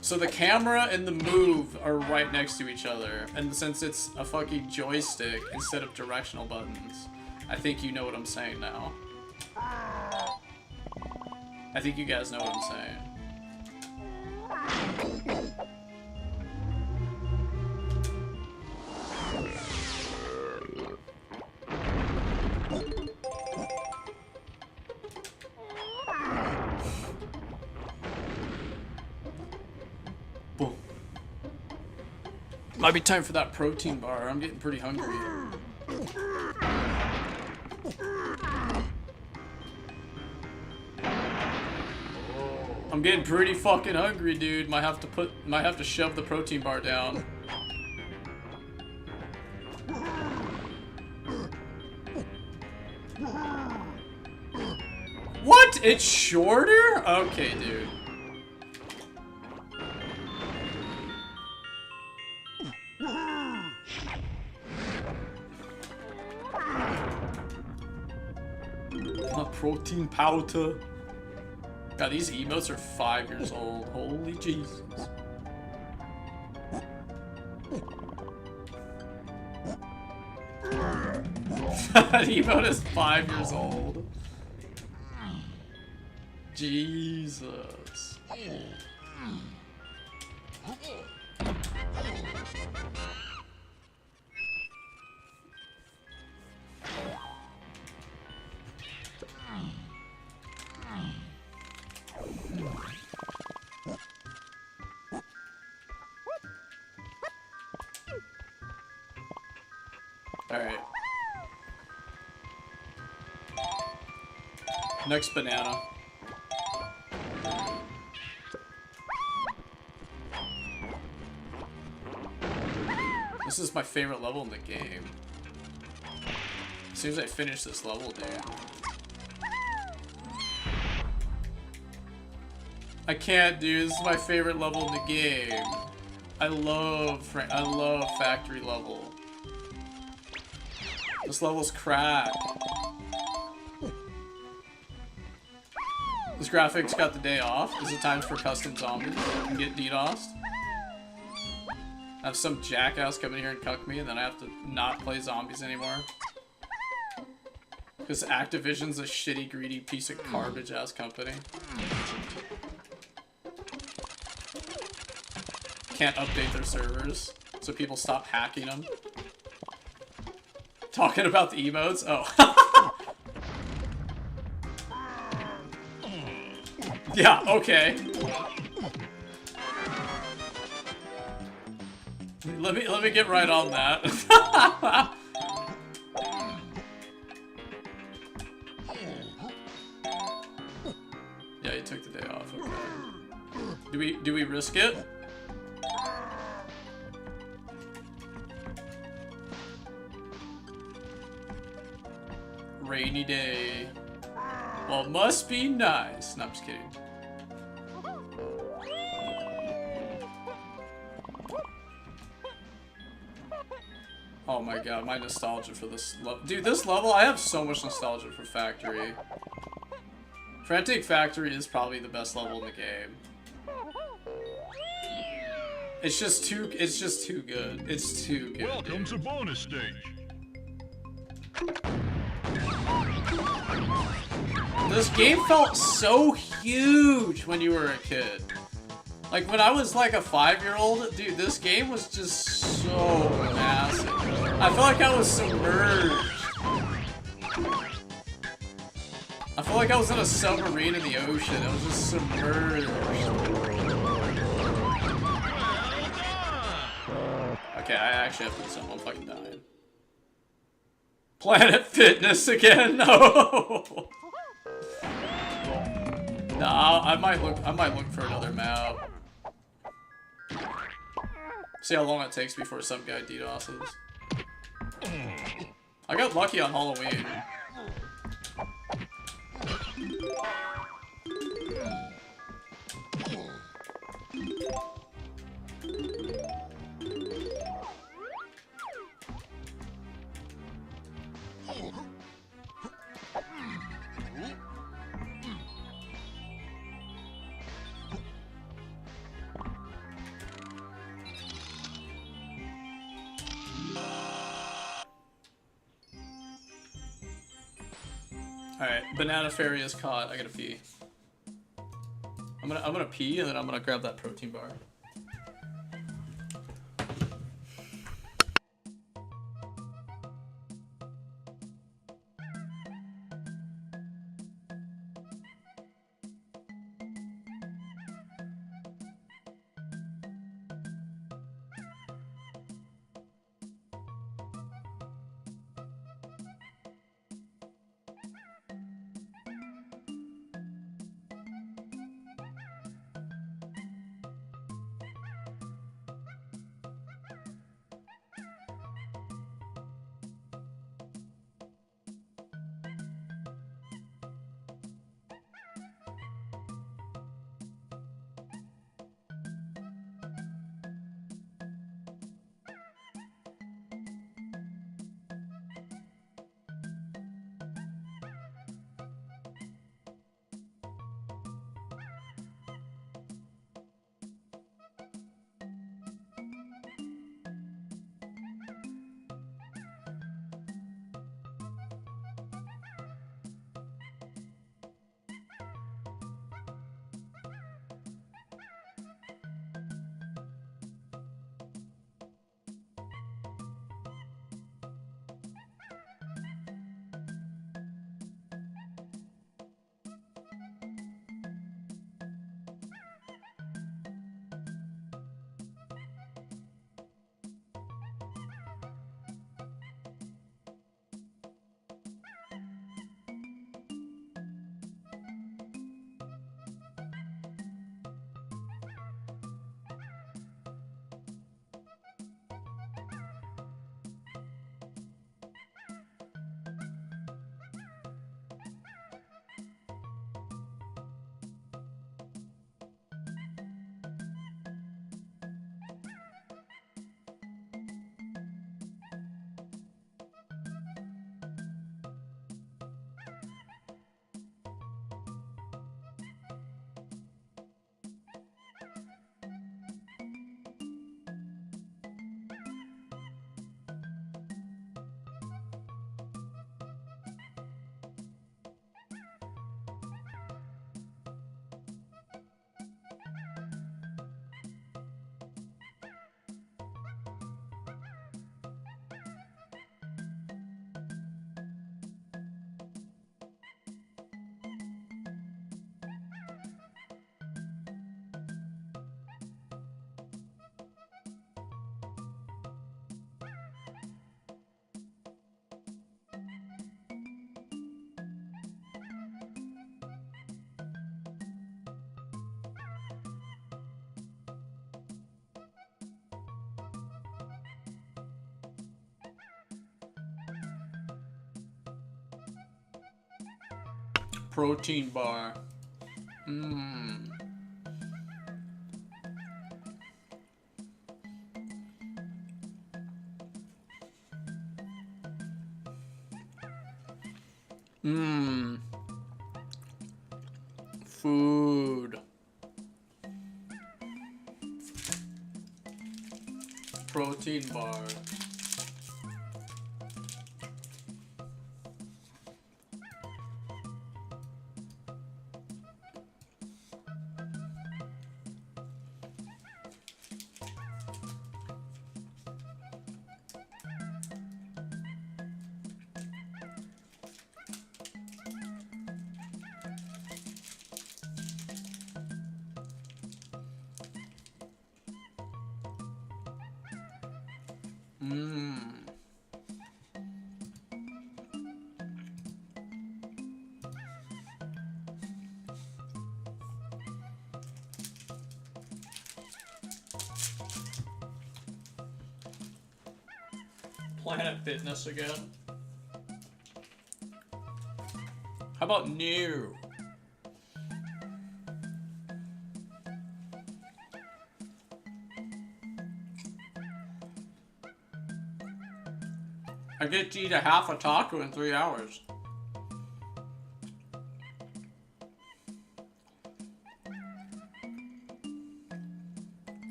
So the camera and the move are right next to each other. And since it's a fucking joystick instead of directional buttons, I think you know what I'm saying now. I think you guys know what I'm saying. Boom. Might be time for that protein bar. I'm getting pretty hungry. I'm getting pretty fucking hungry, dude. Might have to shove the protein bar down. What? It's shorter? Okay, dude. A protein powder. God, these emotes are 5 years old. Holy Jesus. That emote is 5 years old. Jesus. Alright. Next banana. This is my favorite level in the game. As soon as I finish this level, dude. I can't, dude. This is my favorite level in the game. I love factory level. This level's crack. This graphics got the day off. Is it time for custom zombies and get DDoSed? Have some jackass come in here and cuck me, and then I have to not play zombies anymore. Because Activision's a shitty, greedy piece of garbage-ass company. Can't update their servers, so people stop hacking them. Talking about the emotes? Oh. Yeah, okay. Let me get right on that. Yeah, you took the day off. Okay. Do we risk it? Rainy day. Well, it must be nice. No, I'm just kidding. Oh my god, my nostalgia for this level. Dude, this level, I have so much nostalgia for Factory. Frantic Factory is probably the best level in the game. It's just too good. It's too good. Welcome to bonus stage. This game felt so huge when you were a kid. Like, when I was like a 5-year-old, dude, this game was just so massive. I felt like I was submerged. I felt like I was in a submarine in the ocean. I was just submerged. Okay, I actually have to do something. I'm fucking dying. Planet Fitness again? No! Nah, I might look for another map. See how long it takes before some guy DDoSes. I got lucky on Halloween. Banana fairy is caught. I gotta pee. I'm gonna pee and then I'm gonna grab that protein bar. Protein bar. Mmm. Mmm. Food. Protein bar. Mmm. Planet Fitness again. How about new? I get to eat a half a taco in 3 hours.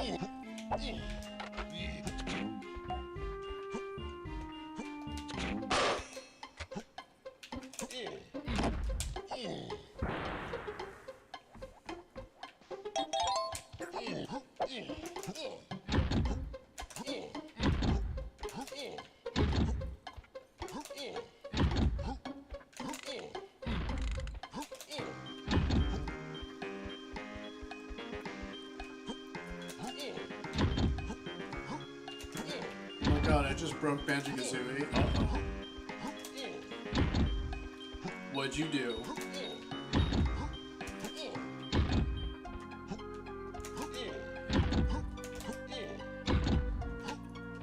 Oh my god, I just broke Banjo-Kazooie. Uh-oh. What'd you do?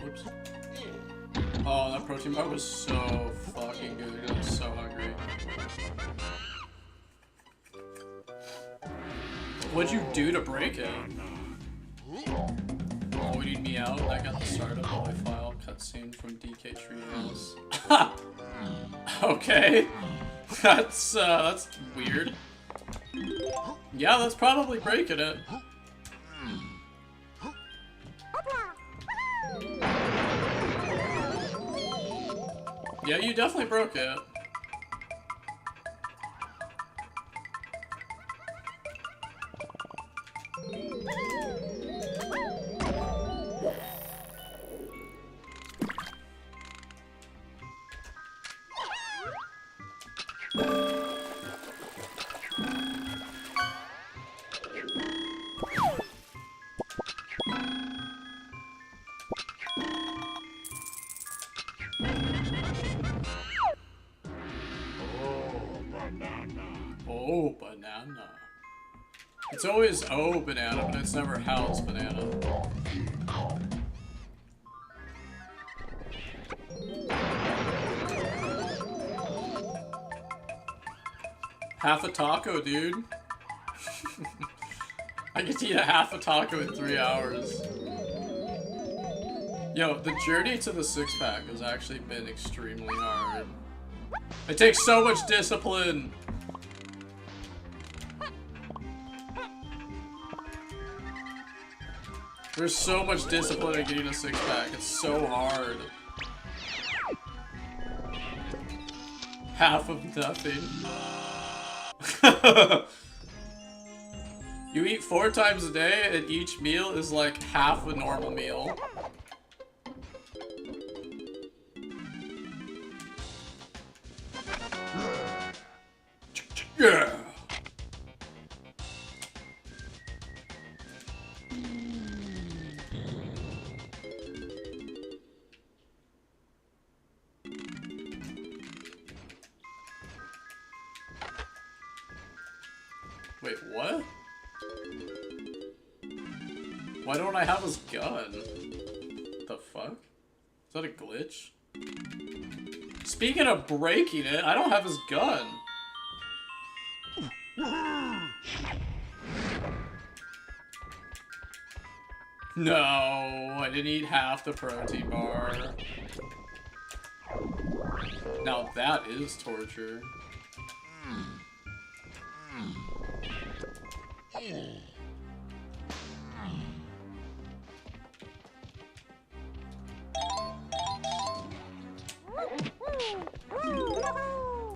Whoops. Oh, that protein bar was so fucking good. I'm so hungry. What'd you do to break it? Voiding me out. I got the startup of my file cutscene from DK Treehouse. Okay. That's weird. Yeah, that's probably breaking it. Yeah, you definitely broke it. Oh, banana. It's always oh banana, but it's never how's banana. Half a taco, dude. I get to eat a half a taco in 3 hours. Yo, the journey to the six-pack has actually been extremely hard. It takes so much discipline. There's so much discipline in getting a six-pack. It's so hard. Half of nothing. You eat 4 times a day, and each meal is like half a normal meal. Yeah. Wait, what? Why don't I have his gun? The fuck? Is that a glitch? Speaking of breaking it, I don't have his gun. No, I didn't eat half the protein bar. Now that is torture.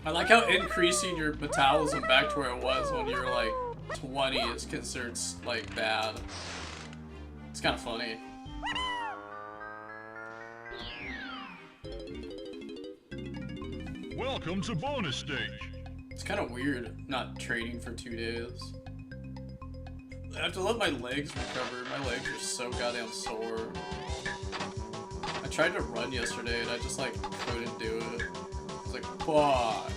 I like how increasing your metabolism back to where it was when you were like 20 is considered like bad. It's kind of funny. Welcome to bonus stage. It's kind of weird not training for 2 days. I have to let my legs recover. My legs are so goddamn sore. I tried to run yesterday and I just like couldn't do it. I was like, fuck.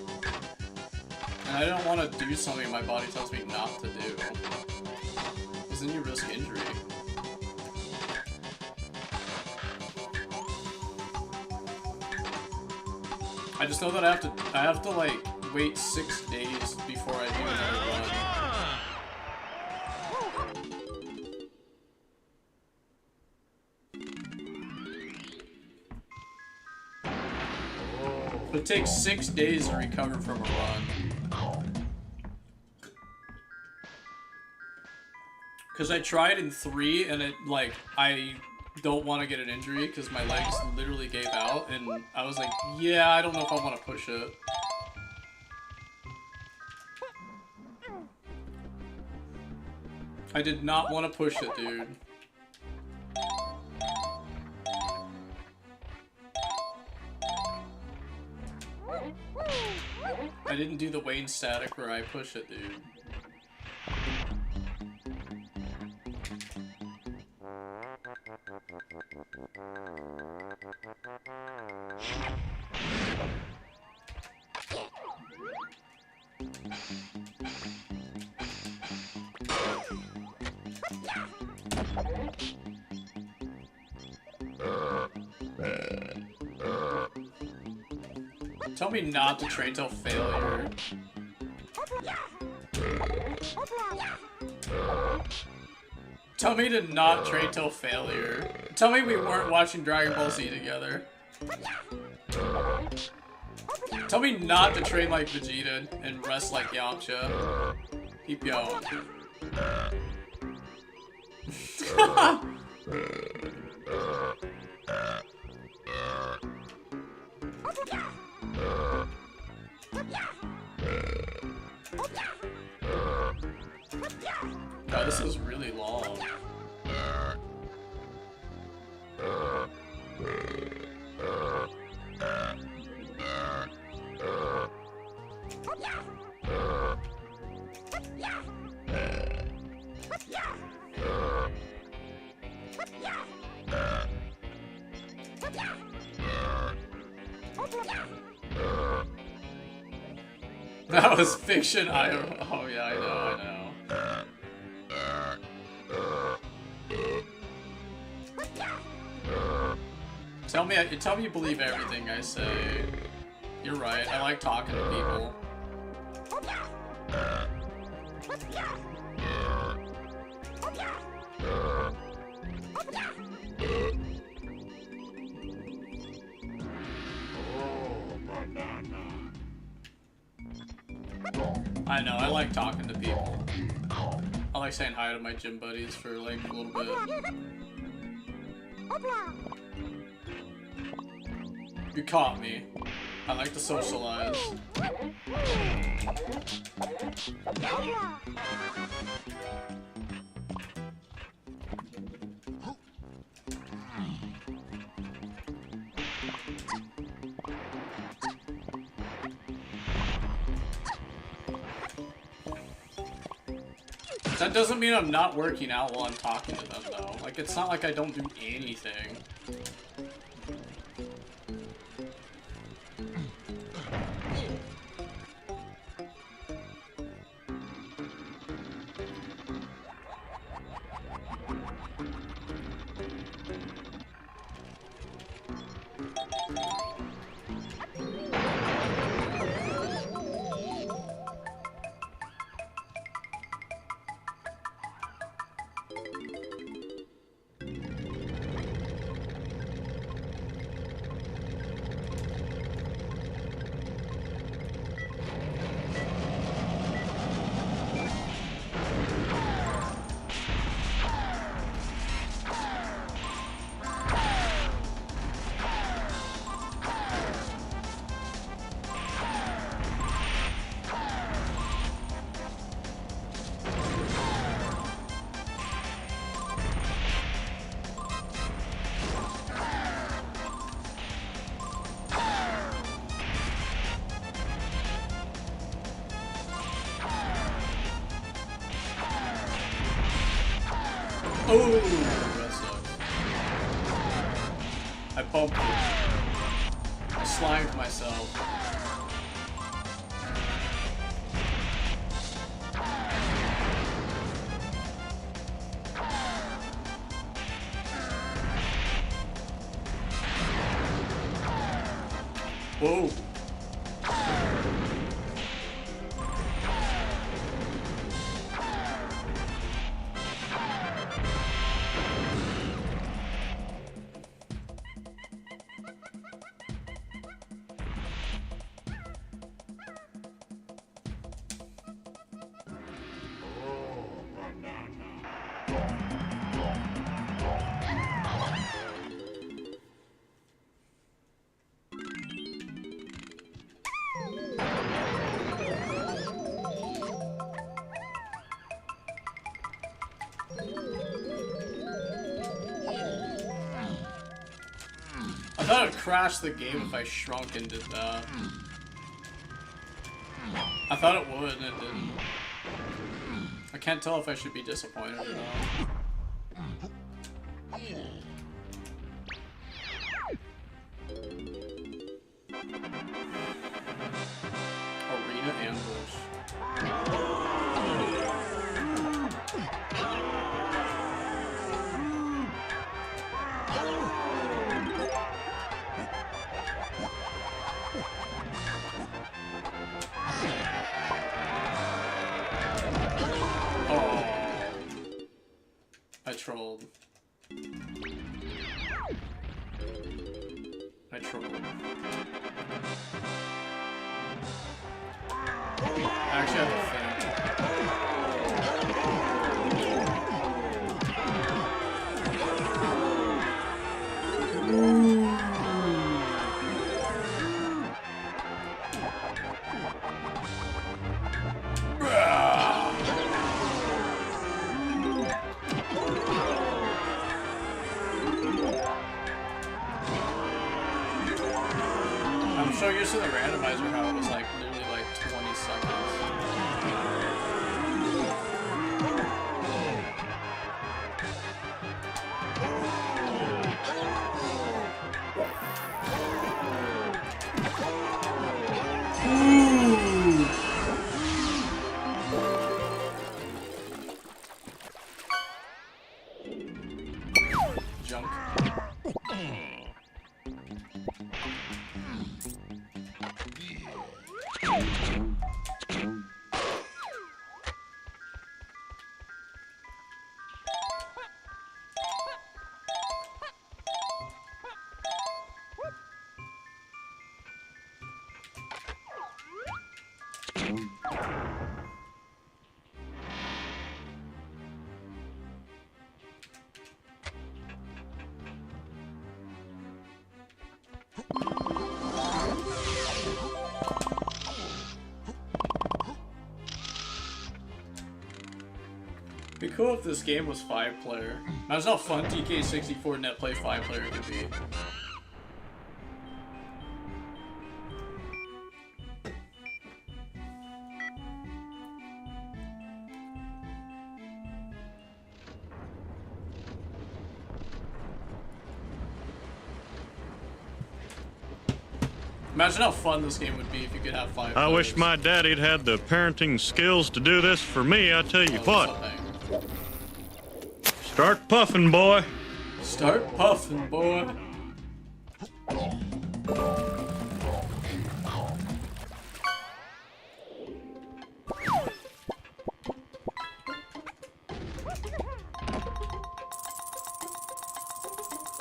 And I don't want to do something my body tells me not to do. Because then you risk injury. I just know that I have to like wait 6 days before I do another run. It takes 6 days to recover from a run. Because I tried in 3 and it, like, I don't want to get an injury because my legs literally gave out. And I was like, yeah, I don't know if I want to push it. I did not want to push it, dude. I didn't do the Wayne static where I push it, dude. Tell me not to train till failure. Tell me to not train till failure. Tell me we weren't watching Dragon Ball Z together. Tell me not to train like Vegeta and rest like Yamcha. Keep going. God, this is really long. That was fiction. Oh yeah, I know. Tell me you believe everything I say. You're right. I like talking to people. I know, I like talking to people. I like saying hi to my gym buddies for like a little bit. You caught me. I like to socialize. That doesn't mean I'm not working out while I'm talking to them, though. Like, it's not like I don't do anything. Oh, that sucks. I bumped it. I slimed myself. Whoa. I thought it would crash the game if I shrunk and did that. I thought it would, and it didn't. I can't tell if I should be disappointed or not. Arena ambush. Oh. I trolled. I trolled. I actually have a thing. I'm so used to the randomizer how it was like literally like 20 seconds. Ooh. Junk. Be cool if this game was 5-player. Imagine how fun TK64 net play 5-player could be. Imagine how fun this game would be if you could have 5 I players. wish my daddy'd had the parenting skills to do this for me, I tell you what. Something. Start puffing, boy. Start puffing, boy.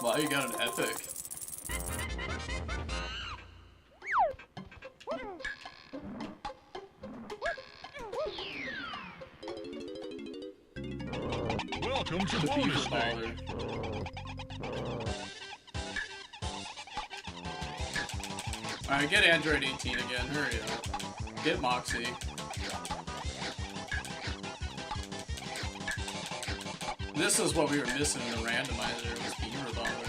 Wow, you got an epic. Welcome to The bonus Beaver stage. Baller. Alright, get Android 18 again, hurry up. Get Moxie. This is what we were missing in the randomizer, was Beaver Baller.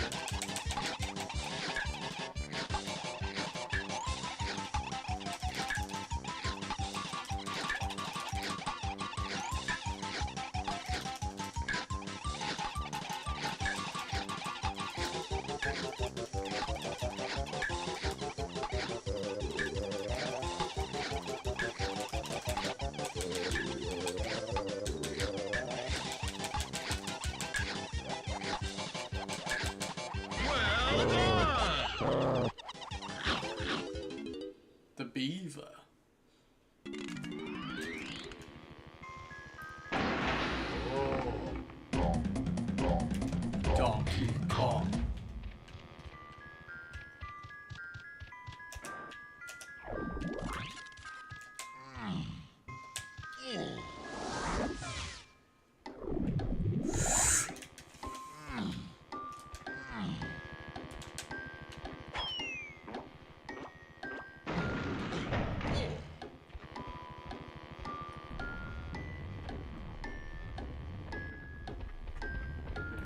The Beaver. Donkey Kong.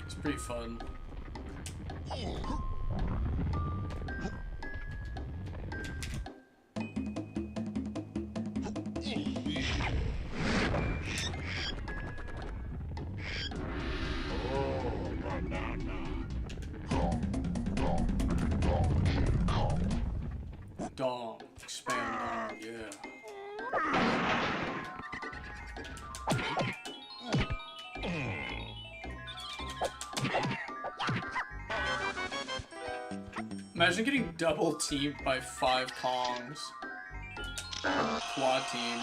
It's pretty fun. Dom. Expand on, yeah. Imagine getting double teamed by 5 Kongs. Quad team.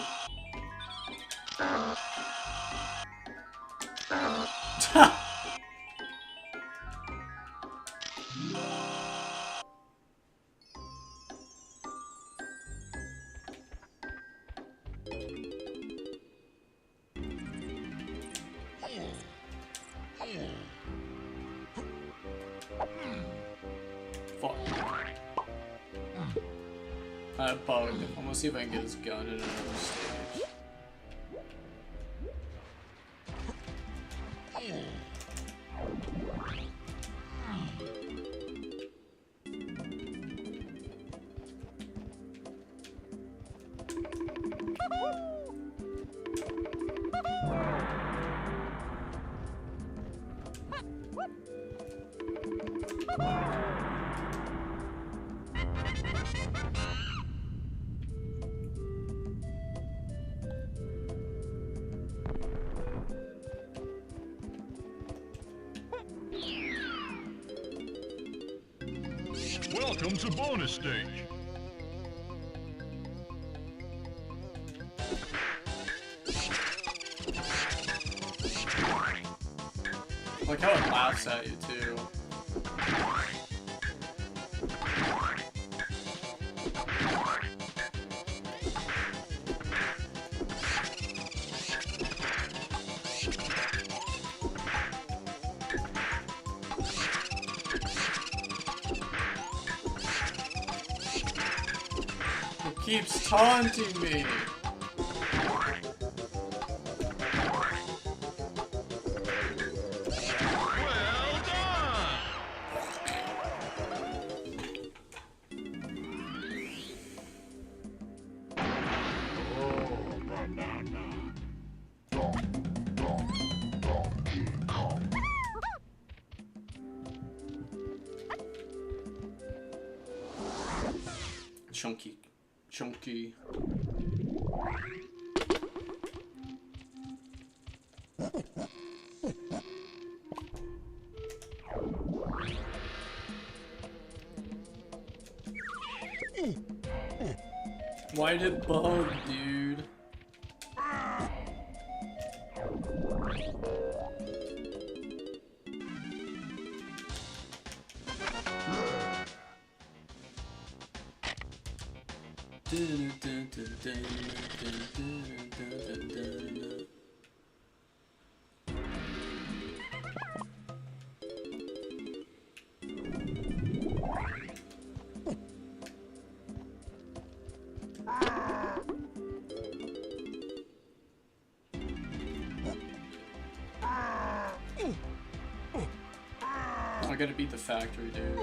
Fuck. I bugged. I'm gonna see if I can get his gun in another stage. Welcome to bonus stage. Like how it laughs at you too. It keeps taunting me. Well done! Chunky. Chunky. Why did bug, dude? I gotta beat the factory, dude.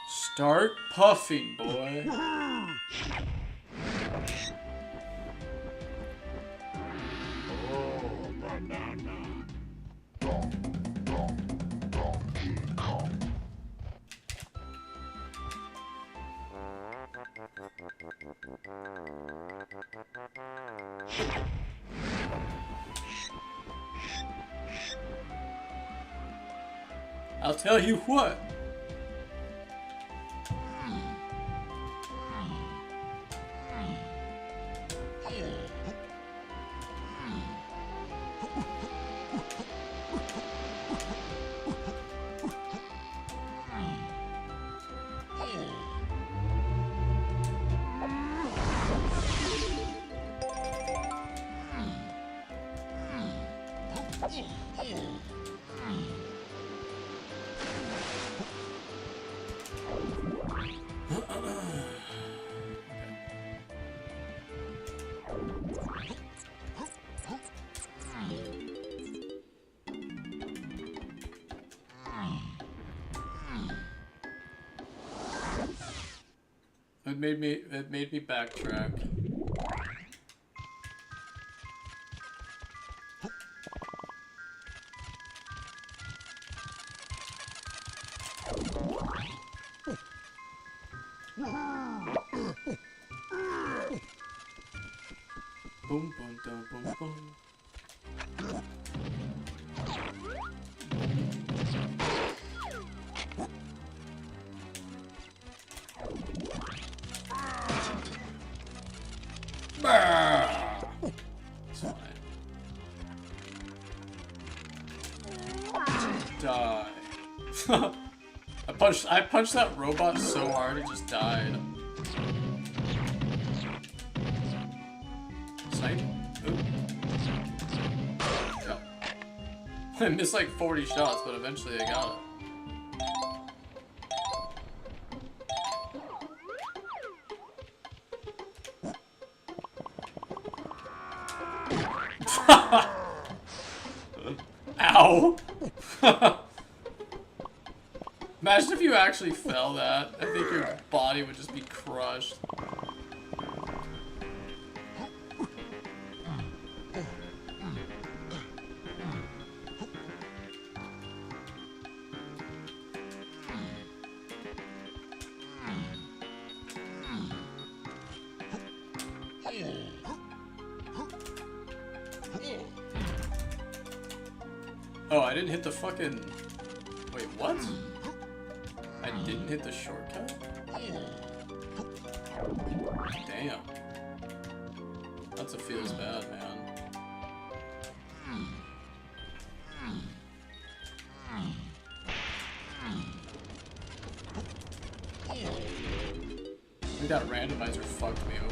Start puffing, boy. I'll tell you what. It made me backtrack. boom, boom, dum, boom, boom. It's fine. Die. I punched that robot so hard it just died. Snipe? Ooh. Yeah. I missed like 40 shots, but eventually I got it. Ow! Imagine if you actually fell that. I think your body would just be crushed. Oh, I didn't hit the fucking... Wait, what? I didn't hit the shortcut? Damn. That's a feels bad, man. I think that randomizer fucked me over.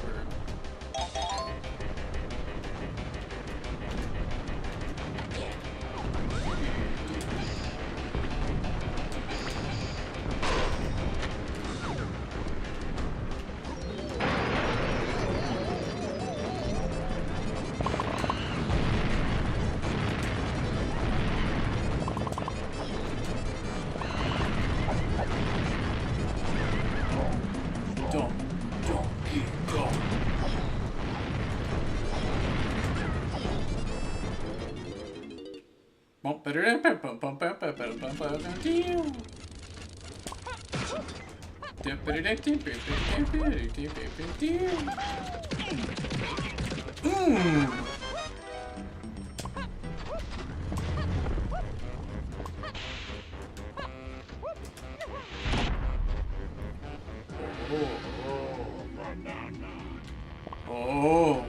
Oh.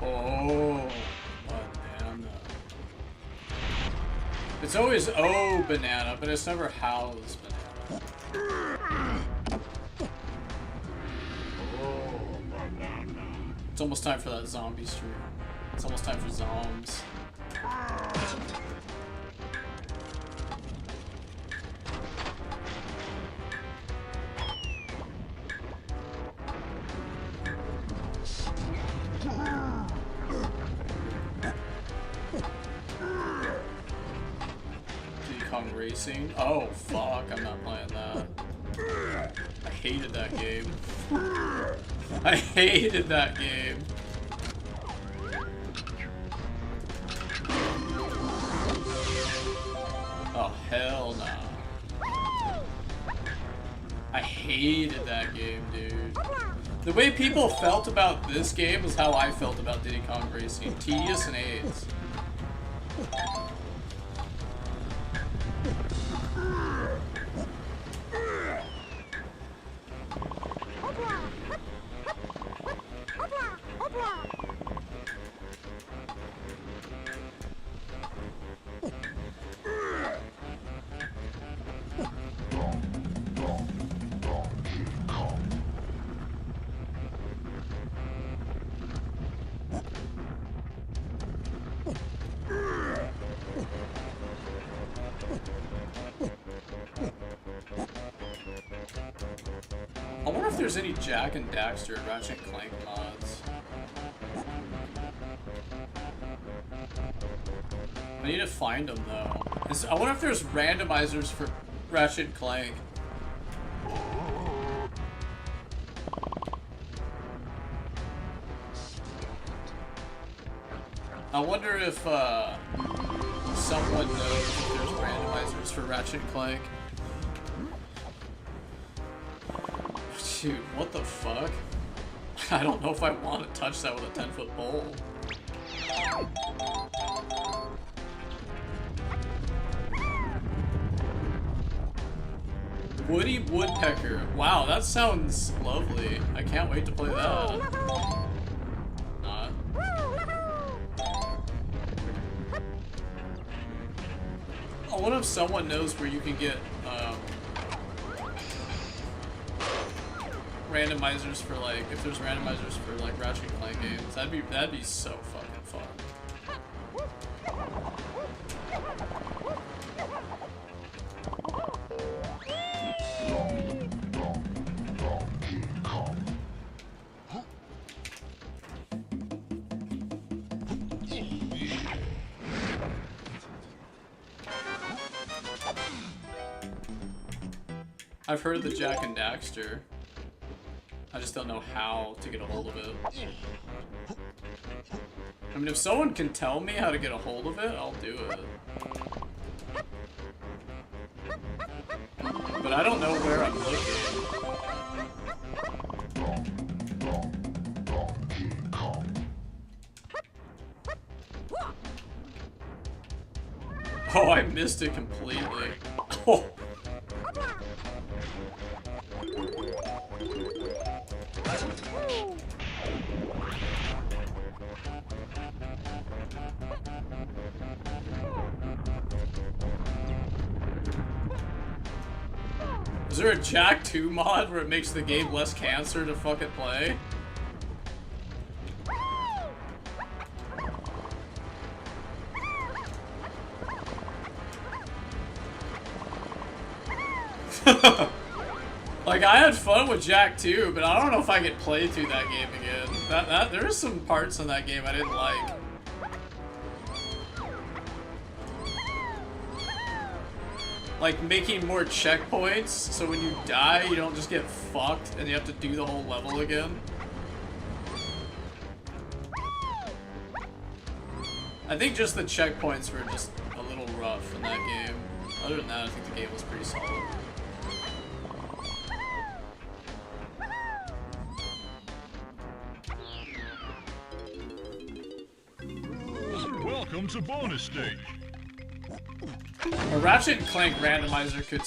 Oh, banana. It's always oh banana, but it's never how's banana. It's almost time for that zombie stream. It's almost time for zombs. Racing? Oh fuck, I'm not playing that. I hated that game. I hated that game. Oh hell no. I hated that game, dude. The way people felt about this game is how I felt about Diddy Kong Racing. Tedious and AIDS. I wonder if there's any Jack and Daxter Ratchet and Clank mods. I need to find them though. I wonder if there's randomizers for Ratchet and Clank. I wonder if someone knows if there's randomizers for Ratchet and Clank. Dude, what the fuck? I don't know if I want to touch that with a 10-foot pole. Woody Woodpecker. Wow, that sounds lovely. I can't wait to play that. Not. I wonder if someone knows where you can get randomizers for like, if there's randomizers for like Ratchet and Clank games. That'd be so fucking fun. I've heard of the Jack and Daxter. I just don't know how to get a hold of it. I mean, if someone can tell me how to get a hold of it, I'll do it. But I don't know where I'm looking. Oh, I missed it completely. Oh. Is there a Jack 2 mod where it makes the game less cancer to fucking play? Like, I had fun with Jack 2, but I don't know if I could play through that game again. There are some parts in that game I didn't like. Like, making more checkpoints, so when you die, you don't just get fucked and you have to do the whole level again. I think just the checkpoints were just a little rough in that game. Other than that, I think the game was pretty solid. Welcome to bonus stage. A Ratchet and Clank randomizer could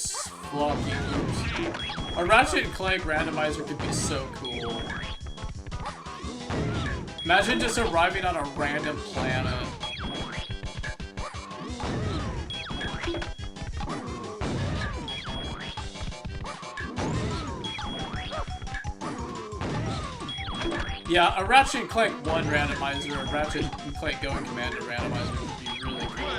A Ratchet and Clank randomizer could be so cool. Imagine just arriving on a random planet. Yeah, a Ratchet and Clank 1 randomizer, a Ratchet and Clank Going Commander randomizer would be really cool.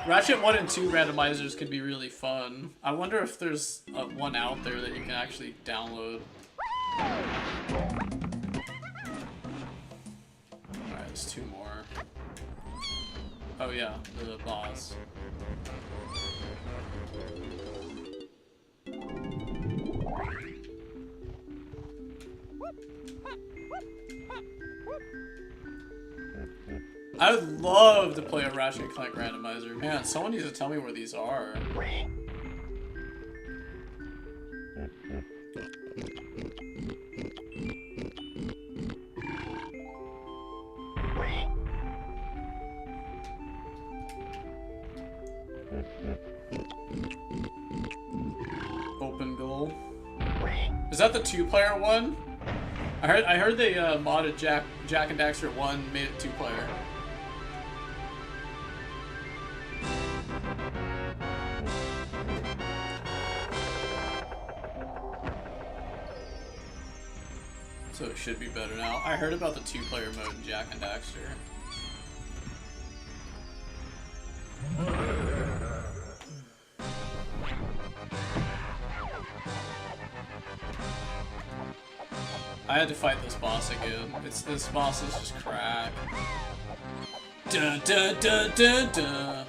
Ratchet 1 and 2 randomizers could be really fun. I wonder if there's one out there that you can actually download. Alright, there's 2 more. Oh yeah, the boss. I would love to play a Ratchet and Clank randomizer. Man, someone needs to tell me where these are. Open goal. Is that the 2-player one? I heard they modded Jack and Daxter 1, made it 2-player. So it should be better now. I heard about the 2-player mode in Jack and Daxter. I had to fight this boss again. This boss is just crack. Dun dun dun dun dun.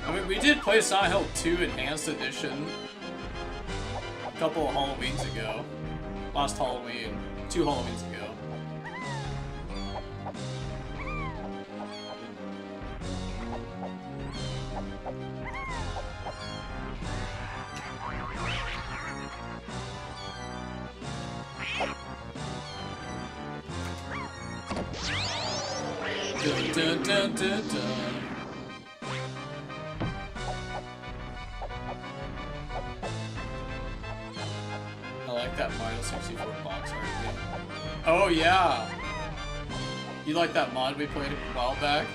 I mean, we did play Silent Hill 2 Enhanced Edition a couple of Halloweens ago. Last Halloween. 2 Halloweens ago. Dun, dun, dun, dun, dun. I like that Mario 64 box art game. Oh yeah! You like that mod we played a while back?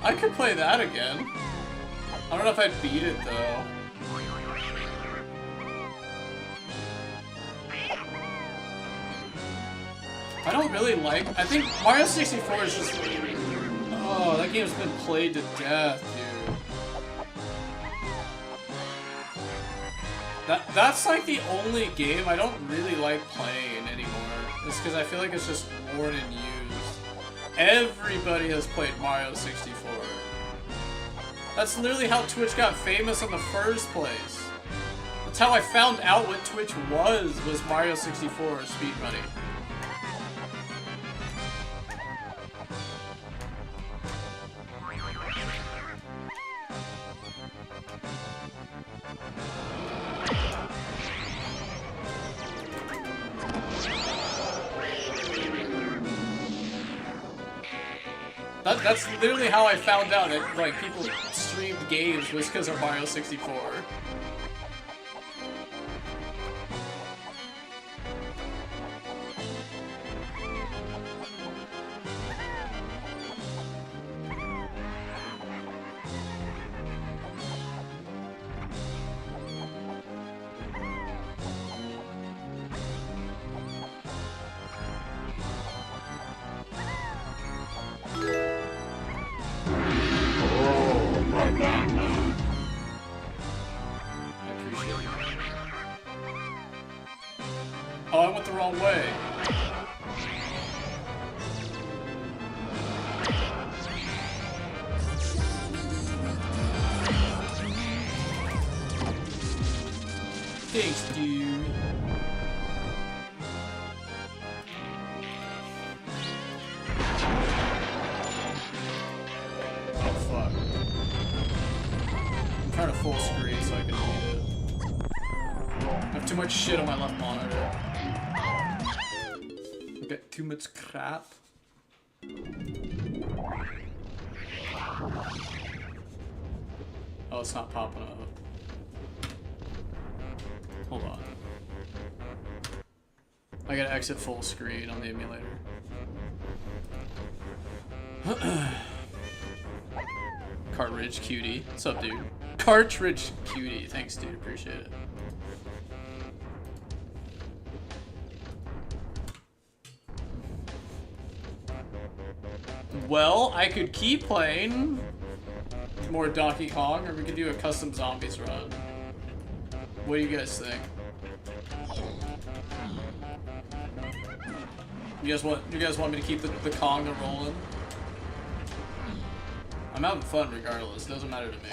I could play that again. I don't know if I'd beat it though. I don't really like. I think Mario 64 is just. Oh, that game's been played to death, dude. That's like the only game I don't really like playing anymore. It's because I feel like it's just worn and used. Everybody has played Mario 64. That's literally how Twitch got famous in the first place. That's how I found out what Twitch was Mario 64 speedrunning. That's literally how I found out that like people streamed games was because of Mario 64. Oh, I went the wrong way. Thanks, dude. Oh, fuck. I'm trying to full screen so I can read it. I have too much shit on my left monitor. I got too much crap. Oh, it's not popping up. Hold on. I gotta exit full screen on the emulator. Cartridge cutie. What's up, dude? Cartridge cutie. Thanks, dude. Appreciate it. Well, I could keep playing more Donkey Kong, or we could do a custom zombies run. What do you guys think? You guys want me to keep the Kong rolling? I'm having fun regardless. Doesn't matter to me.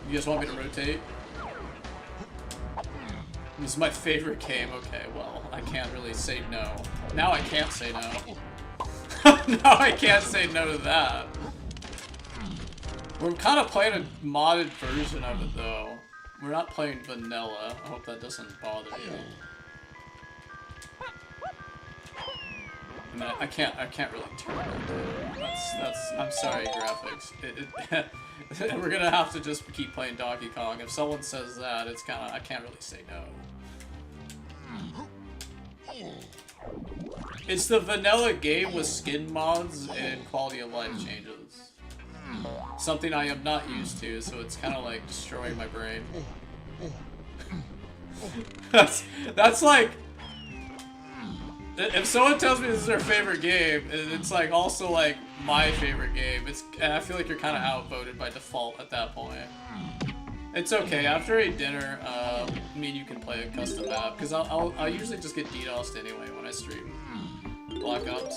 You guys want me to rotate? This is my favorite game. Okay, well, I can't really say no. Now I can't say no. Now I can't say no to that. We're kind of playing a modded version of it, though. We're not playing vanilla. I hope that doesn't bother you. I mean, I can't really turn it. I'm sorry, graphics. We're gonna have to just keep playing Donkey Kong. If someone says that, it's kind of, I can't really say no. It's the vanilla game with skin mods and quality of life changes. Something I am not used to, so it's kind of like destroying my brain. That's like... If someone tells me this is their favorite game, it's like also like my favorite game. I feel like you're kind of outvoted by default at that point. It's okay. After a dinner, me and you can play a custom map because I'll usually just get DDoSed anyway when I stream Black Ops.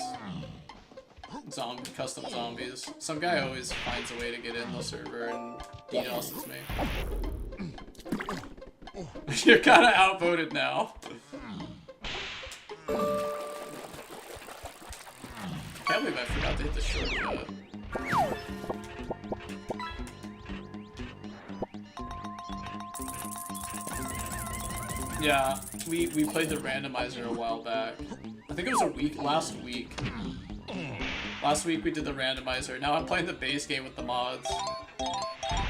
Custom zombies. Some guy always finds a way to get in the server and DDoSes me. You're kind of outvoted now. Can't believe I forgot to hit the shortcut. Yeah, we played the randomizer a while back. I think it was last week. Last week we did the randomizer. Now I'm playing the base game with the mods.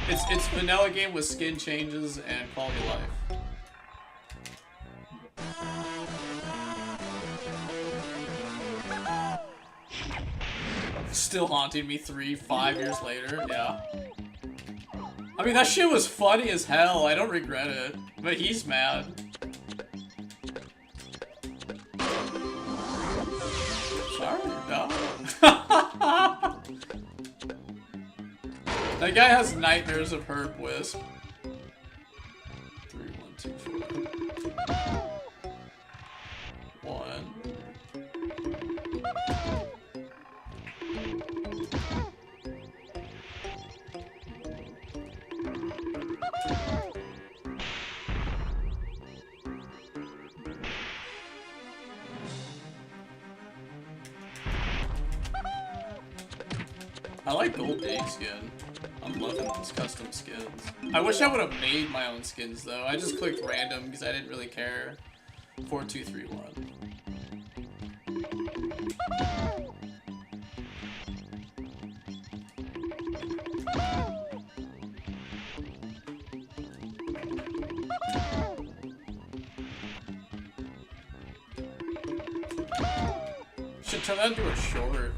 It's vanilla game with skin changes and quality of life. Still haunting me 5 years later, yeah. I mean, that shit was funny as hell. I don't regret it. But he's mad. Sorry, no. That guy has nightmares of Herb Wisp. 3, 1, 2, 4. 1. I like gold egg skin. I'm loving these custom skins. I wish I would have made my own skins though. I just clicked random because I didn't really care. 4, 2, 3, 1. Should turn that into a short.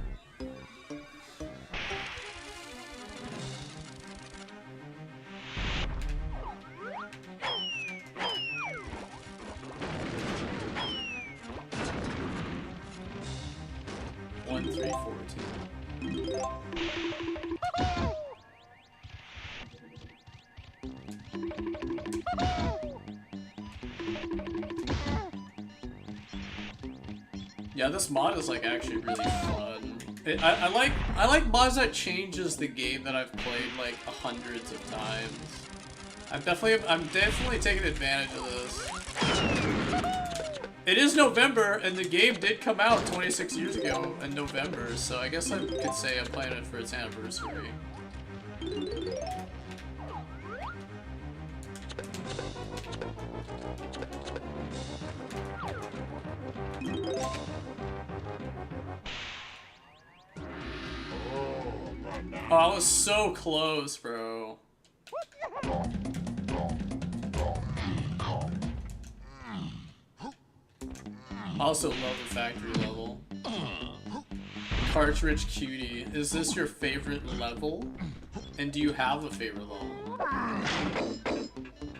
Yeah, this mod is like actually really fun. I like mods that changes the game that I've played like hundreds of times. I'm definitely taking advantage of this. It is November, and the game did come out 26 years ago in November, so I guess I could say I'm playing it for its anniversary. Oh, I was so close, bro. I also love the factory level. Cartridge Cutie. Is this your favorite level? And do you have a favorite level?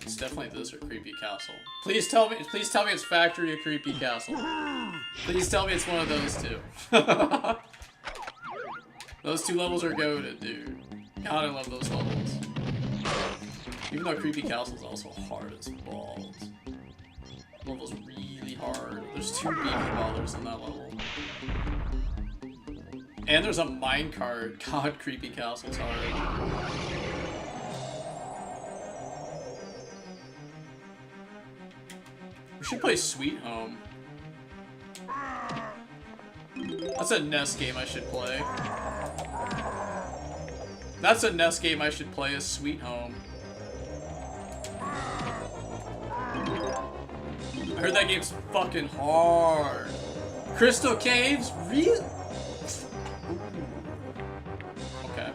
It's definitely this or Creepy Castle. Please tell me it's Factory or Creepy Castle. Please tell me it's one of those two. Those two levels are goated, dude. God, I love those levels. Even though Creepy Castle is also hard as balls. The level's really hard. There's 2 beacon ballers in that level. And there's a minecart. God, Creepy Castle's hard. We should play Sweet Home. That's a NES game I should play. That's a NES game I should play, is Sweet Home. I heard that game's fucking hard. Crystal Caves? Really? Okay.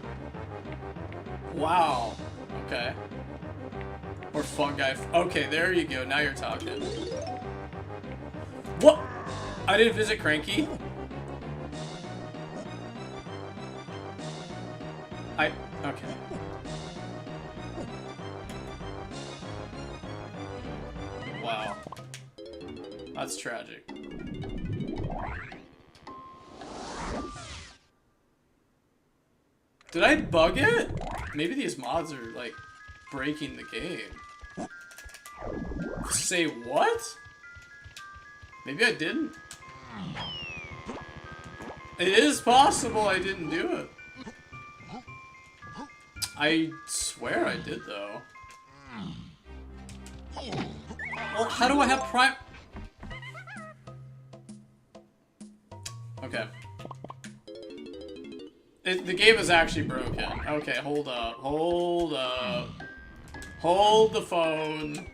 Wow. Okay. Or Fungi. Okay, there you go. Now you're talking. What? I didn't visit Cranky? Okay. Wow. That's tragic. Did I bug it? Maybe these mods are, like, breaking the game. Say what? Maybe I didn't. It is possible I didn't do it. I swear I did, though. Well, how do I have prime... Okay. The game is actually broken. Okay, hold up. Hold up. Hold the phone.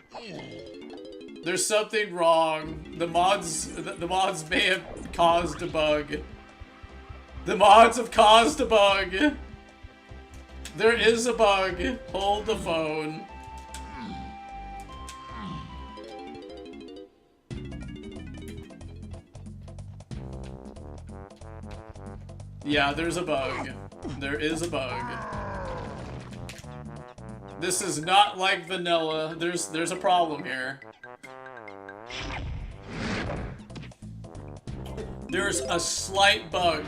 There's something wrong. The mods may have caused a bug. The mods have caused a bug. There is a bug. Hold the phone. Yeah, there's a bug. There is a bug. This is not like vanilla. There's a problem here. There's a slight bug.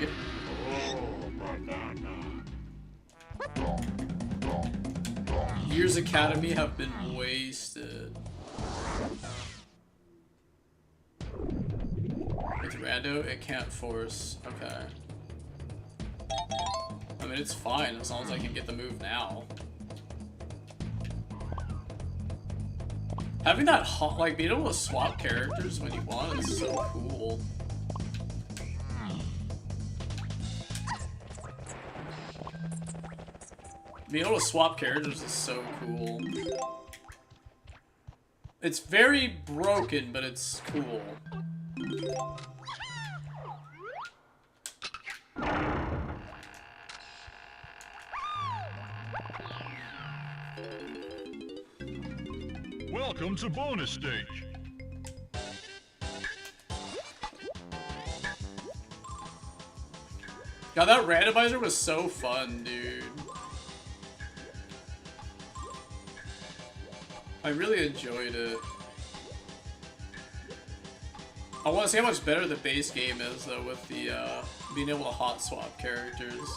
Years Academy have been wasted. It's rando, it can't force. Okay. I mean, it's fine as long as I can get the move now. Having that, like, being able to swap characters when you want is so cool. Being able to swap characters is so cool. It's very broken, but it's cool. Welcome to bonus stage. God, that randomizer was so fun, dude. I really enjoyed it. I want to see how much better the base game is, though, with the being able to hot swap characters.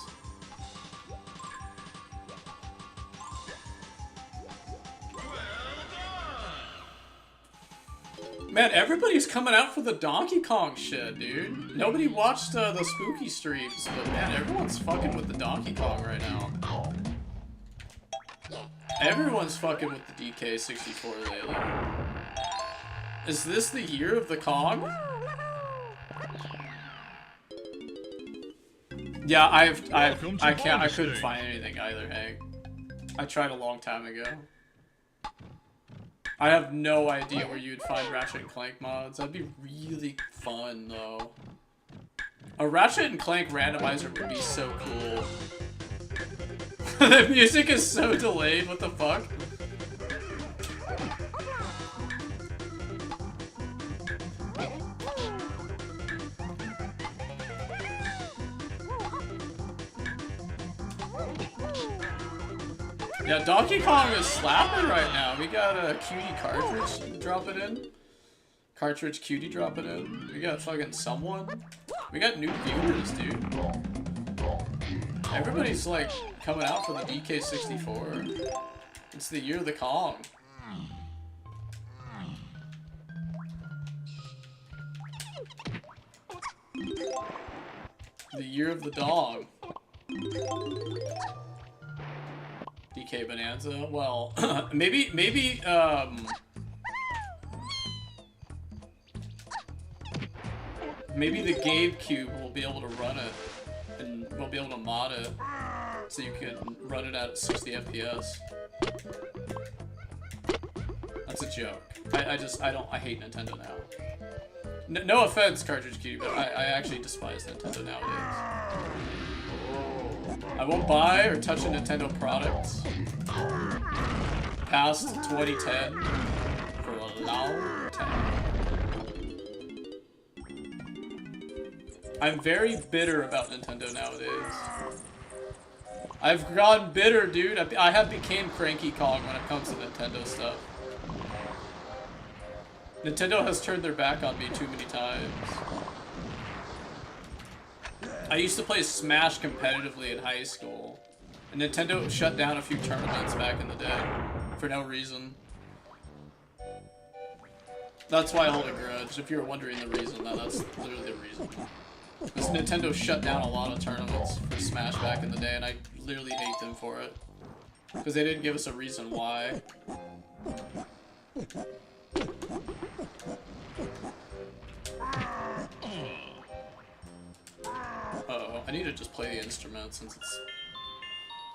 Man, everybody's coming out for the Donkey Kong shit, dude. Nobody watched the spooky streams, but man, everyone's fucking with the Donkey Kong right now. Everyone's fucking with the DK64 lately. Is this the year of the Kong? Yeah, I couldn't find anything either, Hank. I tried a long time ago. I have no idea where you'd find Ratchet and Clank mods. That'd be really fun, though. A Ratchet and Clank randomizer would be so cool. The music is so delayed, what the fuck? Yeah, Donkey Kong is slapping right now. We got a cutie cartridge, drop it in. Cartridge cutie, drop it in. We got fucking someone. We got new viewers, dude. Everybody's like coming out for the DK64. It's the year of the Kong. The year of the dog. DK Bonanza. Well, maybe maybe the Gabecube will be able to run it, and we'll be able to mod it, so you can run it at 60 FPS. That's a joke. I hate Nintendo now. No offense, Cartridge Cube, but I actually despise Nintendo nowadays. I won't buy or touch a Nintendo product past 2010 for a long time. I'm very bitter about Nintendo nowadays. I've gone bitter, dude. I have became Cranky Kong when it comes to Nintendo stuff. Nintendo has turned their back on me too many times. I used to play Smash competitively in high school. And Nintendo shut down a few tournaments back in the day for no reason. That's why I hold a grudge. If you're wondering the reason, that's literally the reason. Because Nintendo shut down a lot of tournaments for Smash back in the day, and I literally hate them for it. Because they didn't give us a reason why. Uh-oh, I need to just play the instrument since it's...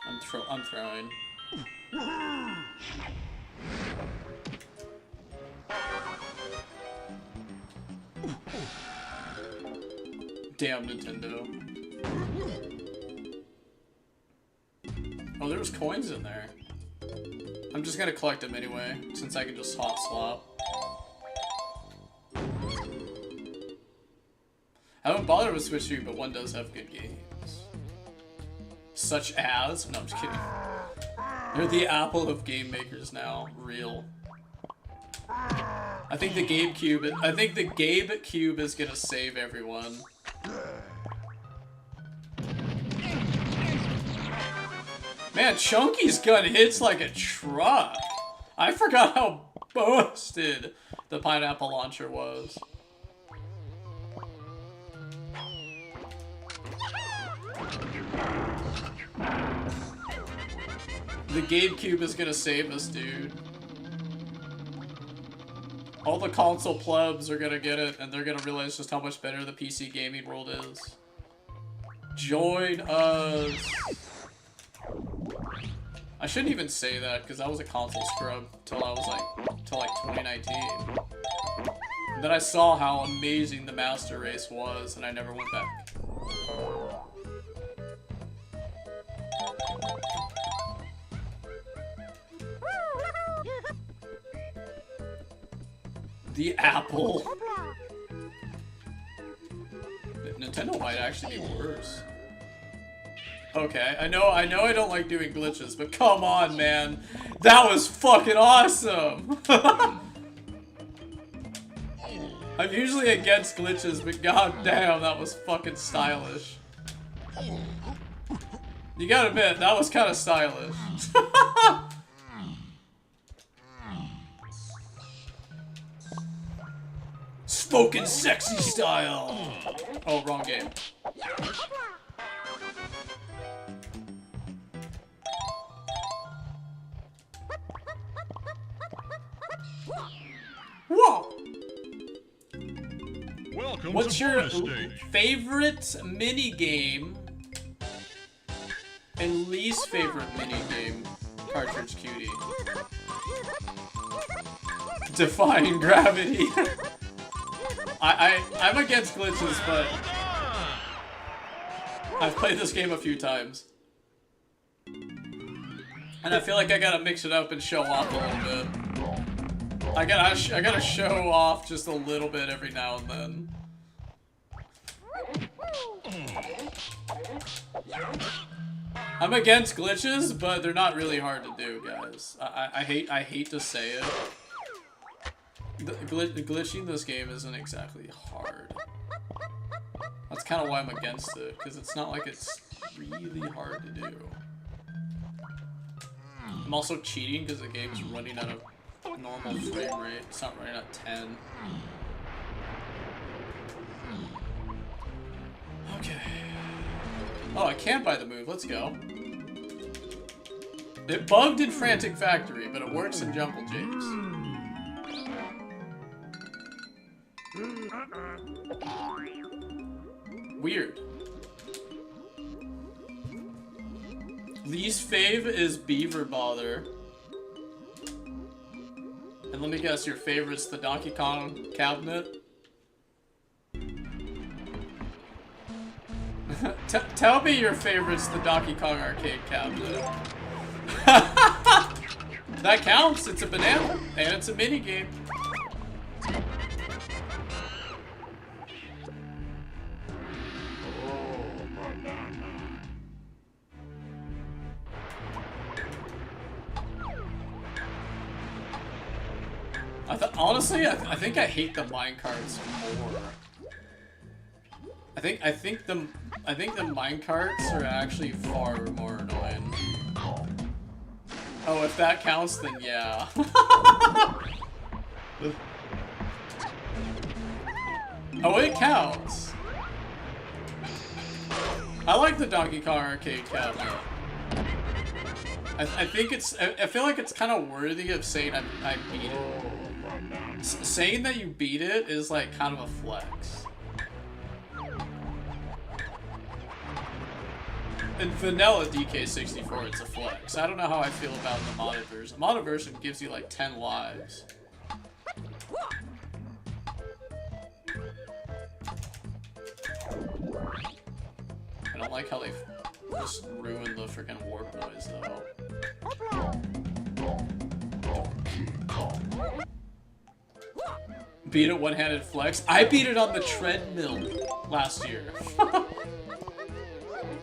I'm throwing. Damn Nintendo. Oh, there was coins in there. I'm just gonna collect them anyway, since I can just hot swap. I haven't bothered with Switch 2, but one does have good games. Such as... No, I'm just kidding. They're the Apple of game makers now. Real. I think the Gabecube is gonna save everyone. Man, Chunky's gun hits like a truck. I forgot how busted the pineapple launcher was. The Gabecube is gonna save us, dude. All the console plebs are gonna get it, and they're gonna realize just how much better the PC gaming world is. Join us. I shouldn't even say that, because I was a console scrub till 2019. And then I saw how amazing the Master Race was, and I never went back. The Apple. Nintendo might actually be worse. Okay, I know I don't like doing glitches, but come on, man. That was fucking awesome! I'm usually against glitches, but goddamn, that was fucking stylish. You gotta admit, that was kind of stylish. Spoken sexy style! Oh, wrong game. Whoa! Welcome What's to your bonus stage. favorite mini game and least favorite mini game, Cartridge Cutie? Defying gravity. I'm against glitches, but I've played this game a few times. And I feel like I gotta mix it up and show off a little bit. I gotta show off just a little bit every now and then. I'm against glitches, but they're not really hard to do, guys. I hate to say it. Glitching this game isn't exactly hard. That's kind of why I'm against it, because it's not like it's really hard to do. I'm also cheating because the game's running at a normal frame rate. It's not running at 10. Okay. Oh, I can't buy the move. Let's go. It bugged in Frantic Factory, but it works in Jungle Japes. Weird. Least fave is Beaver Bother. And let me guess, your favorite's the Donkey Kong cabinet? Tell me your favorite's the Donkey Kong arcade cabinet. That counts, it's a banana, and it's a mini game. Honestly, I think I hate the minecarts more. I think the minecarts are actually far more annoying. Oh, if that counts, then yeah. Oh, it counts. I like the Donkey Kong arcade cabinet. I think it's. I feel like it's kind of worthy of saying I beat it. Saying that you beat it is like kind of a flex. In vanilla DK64, it's a flex. I don't know how I feel about the modded version. The modded version gives you like 10 lives. I don't like how they just ruined the freaking warp noise though. Beat it one-handed flex. I beat it on the treadmill last year.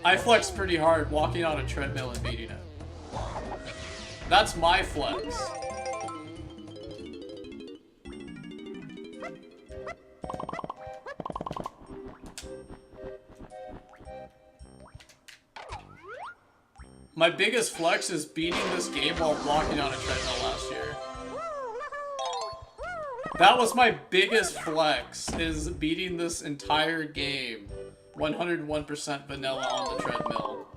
I flexed pretty hard walking on a treadmill and beating it. That's my flex. My biggest flex is beating this game while walking on a treadmill last year. That was my biggest flex, is beating this entire game 101% vanilla on the treadmill.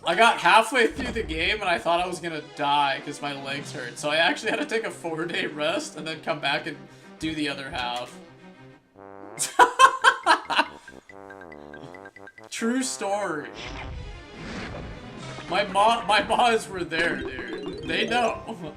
I got halfway through the game and I thought I was gonna die because my legs hurt, so I actually had to take a 4-day rest and then come back and do the other half. True story. My mods were there, dude. They know.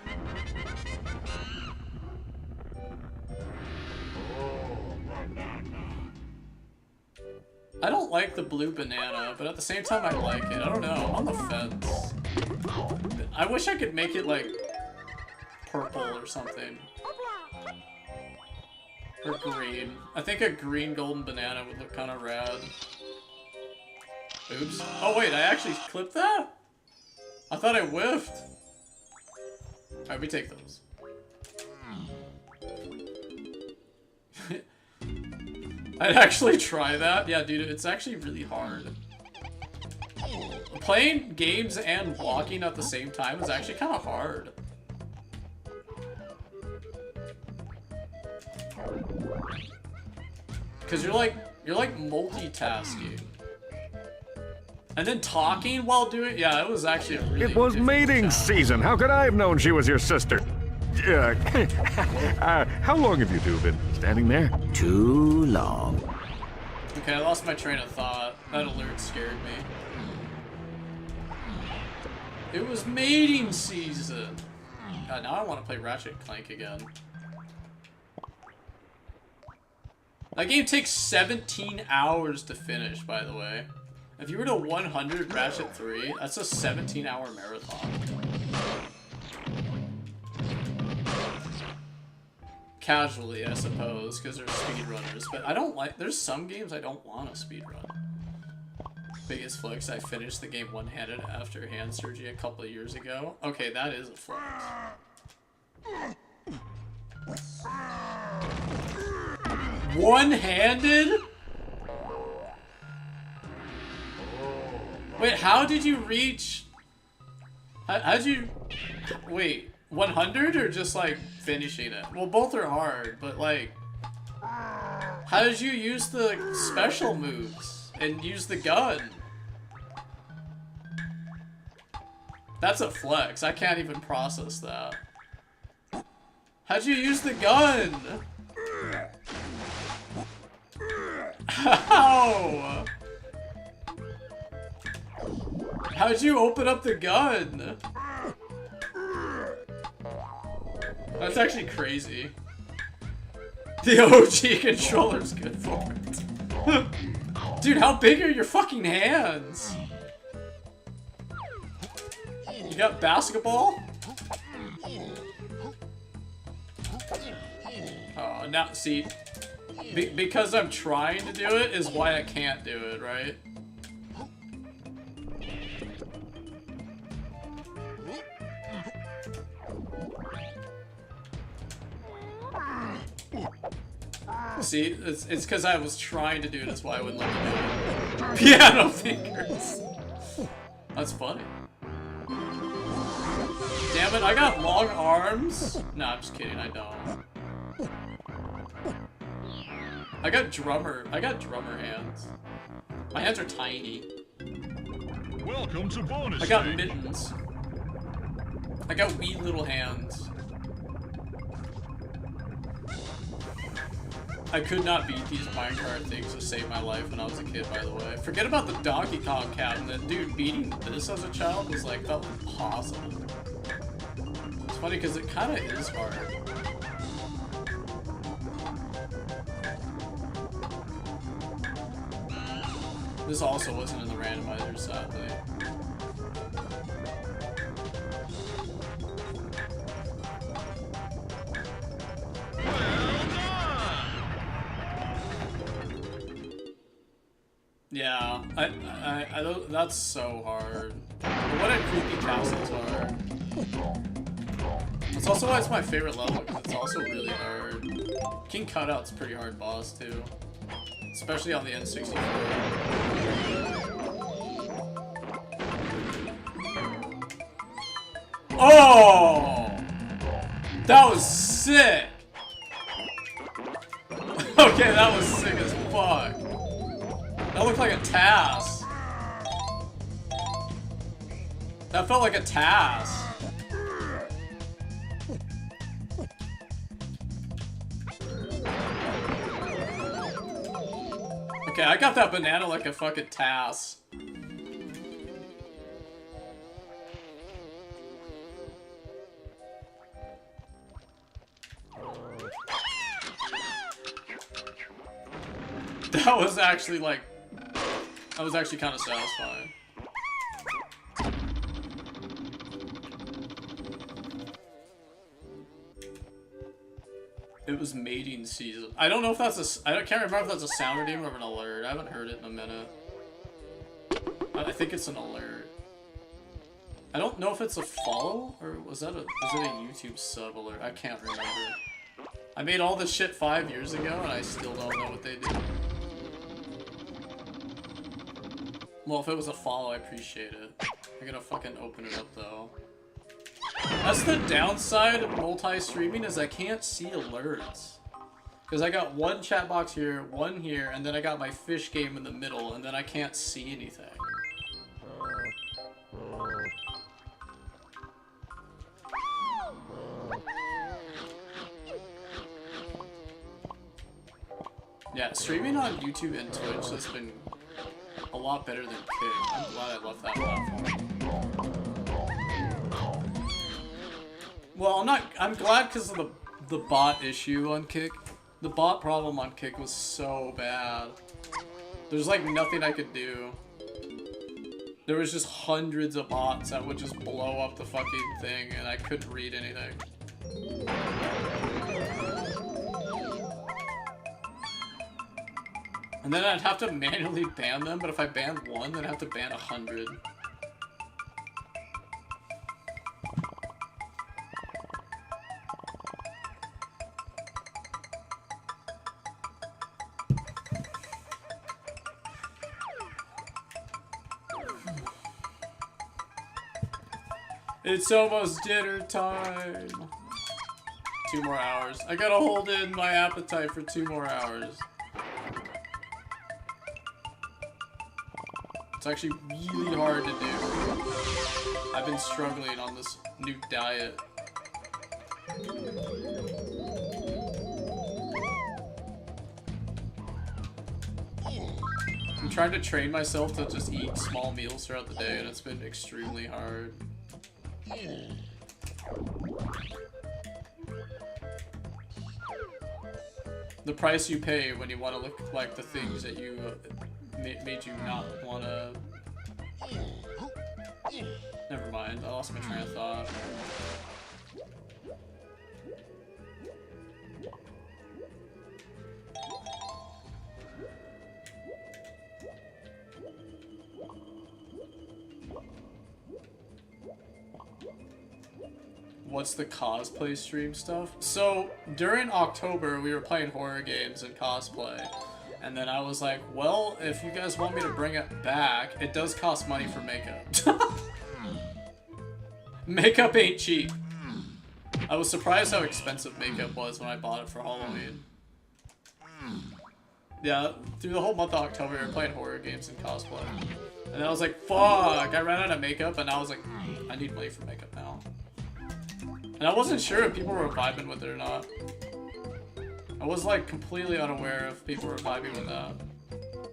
I don't like the blue banana, but at the same time I like it. I don't know, I'm on the fence. I wish I could make it like purple or something. Or green. I think a green golden banana would look kind of rad. Oops. Oh wait, I actually clipped that? I thought I whiffed. Alright, we take those. I'd actually try that. Yeah, dude, it's actually really hard. Playing games and walking at the same time is actually kind of hard. Cause you're like multitasking. And then talking while doing, yeah, it was actually a really It was mating season. How could I have known she was your sister? How long have you two been standing there? Too long. Okay, I lost my train of thought. That alert scared me. It was mating season. God, now I want to play Ratchet and Clank again. That game takes 17 hours to finish, by the way. If you were to 100 Ratchet 3, that's a 17-hour marathon. Casually, I suppose, because they're speedrunners. But I don't like... There's some games I don't want to speedrun. Biggest flex, I finished the game one-handed after hand surgery a couple of years ago. Okay, that is a flex. One-handed? Wait, how did you reach... How'd you... Wait, 100 or just, like, finishing it? Well, both are hard, but, like... How did you use the special moves and use the gun? That's a flex. I can't even process that. How'd you use the gun? How? How'd you open up the gun? That's actually crazy. The OG controller's good for it. Dude, how big are your fucking hands? You got basketball? Oh, now, see, because I'm trying to do it is why I can't do it, right? See, it's because I was trying to do it, that's why I wouldn't let me do it. Piano fingers! That's funny. Damn it, I got long arms? No, I'm just kidding, I don't. I got drummer hands. My hands are tiny. Welcome to bonus I got stage. mittens. I got wee little hands. I could not beat these minecart things to save my life when I was a kid, by the way. Forget about the Donkey Kong cabinet. Dude, beating this as a child was like, felt impossible. It's funny because it kind of is hard. This also wasn't in the randomizer, sadly. Yeah, I don't. That's so hard. But what a creepy castles are. That's also why it's my favorite level, because it's also really hard. King Cutout's a pretty hard boss too, especially on the N64. Oh, that was sick. Okay, that was sick as fuck. That looked like a task. That felt like a task. Okay, I got that banana like a fucking task. That was actually like... That was actually kind of satisfying. It was mating season. I don't know if that's a... I can't remember if that's a sound redeem or an alert. I haven't heard it in a minute. I think it's an alert. I don't know if it's a follow, or was that a... Is it a YouTube sub alert? I can't remember. I made all this shit 5 years ago, and I still don't know what they do. Well, if it was a follow, I appreciate it. I'm gonna fucking open it up, though. That's the downside of multi-streaming, is I can't see alerts. Because I got one chat box here, one here, and then I got my fish game in the middle, and then I can't see anything. Yeah, streaming on YouTube and Twitch has been a lot better than Kick. I'm glad I left that platform. Well, I'm glad because of the bot issue on Kick. The bot problem on Kick was so bad. There's like nothing I could do. There was just hundreds of bots that would just blow up the fucking thing, and I couldn't read anything. And then I'd have to manually ban them, but if I banned one, then I'd have to ban 100. It's almost dinner time. 2 more hours. I gotta hold in my appetite for 2 more hours. It's actually really hard to do. I've been struggling on this new diet. I'm trying to train myself to just eat small meals throughout the day, and it's been extremely hard. The price you pay when you want to look like the things that you made you not want to... Never mind, I lost my train of thought. What's the cosplay stream stuff? So, during October, we were playing horror games and cosplay. And then I was like, well, if you guys want me to bring it back, it does cost money for makeup. Makeup ain't cheap. I was surprised how expensive makeup was when I bought it for Halloween. Yeah, through the whole month of October, we were playing horror games and cosplay. And I was like, fuck, I ran out of makeup, and I was like, I need money for makeup now. And I wasn't sure if people were vibing with it or not. I was like completely unaware if people were vibing with that.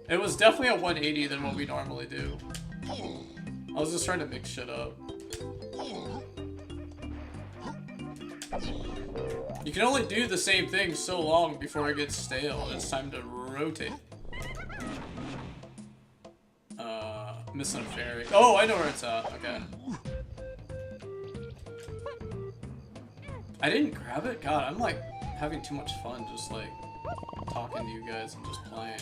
It was definitely a 180 than what we normally do. I was just trying to mix shit up. You can only do the same thing so long before it gets stale and it's time to rotate. Missing a fairy. Oh, I know where it's at. Okay. I didn't grab it? God, I'm like having too much fun just like talking to you guys and just playing.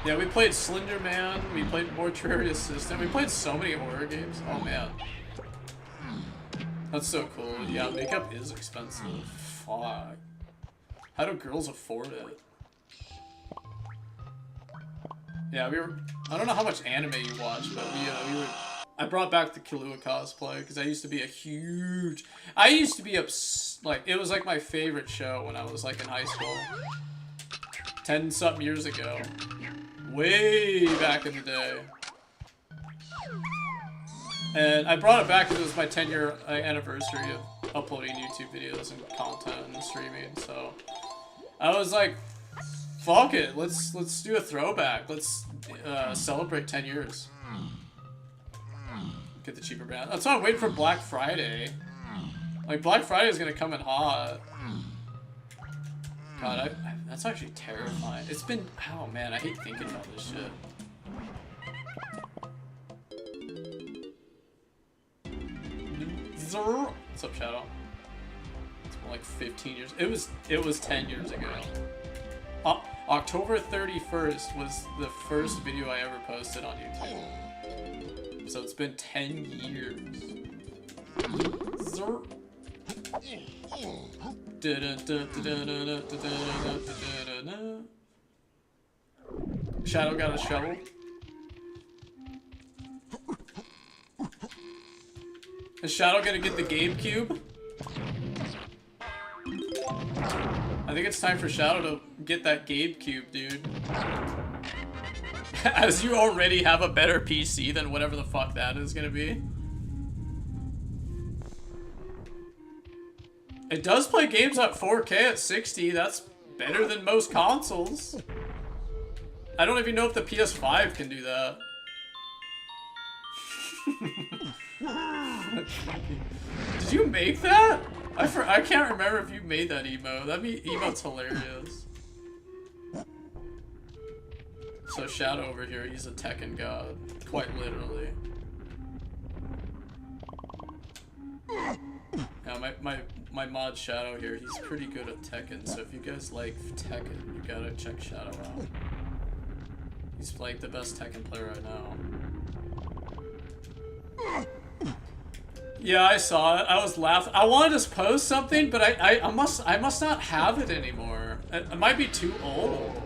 Yeah, we played Slender Man, we played Mortuary Assistant, we played so many horror games. Oh man. That's so cool. Yeah, makeup is expensive. Fuck. How do girls afford it? Yeah, I don't know how much anime you watch, but I brought back the Killua cosplay because I used to be like, it was like my favorite show when I was like in high school. 10-something years ago. Way back in the day. And I brought it back because it was my 10-year anniversary of uploading YouTube videos and content and streaming, so I was like, fuck it, let's do a throwback. Let's celebrate 10 years. Get the cheaper brand. That's why I'm waiting for Black Friday. Like, Black Friday is gonna come in hot. God, that's actually terrifying. It's been, oh man, I hate thinking about this shit. What's up, Shadow? It's more like 15 years. It was 10 years ago. October 31st was the first video I ever posted on YouTube. So it's been 10 years. Shadow got a shovel. Is Shadow gonna get the Gabecube? I think it's time for Shadow to get that Gabecube, dude. As you already have a better PC than whatever the fuck that is gonna be. It does play games at 4K at 60. That's better than most consoles. I don't even know if the PS5 can do that. Did you make that? I can't remember if you made that emote. That emote's hilarious. So Shadow over here, he's a Tekken god, quite literally. Yeah, my mod Shadow here, he's pretty good at Tekken. So if you guys like Tekken, you gotta check Shadow out. He's like the best Tekken player right now. Yeah, I saw it. I was laughing. I wanted to post something, but I must not have it anymore. It might be too old.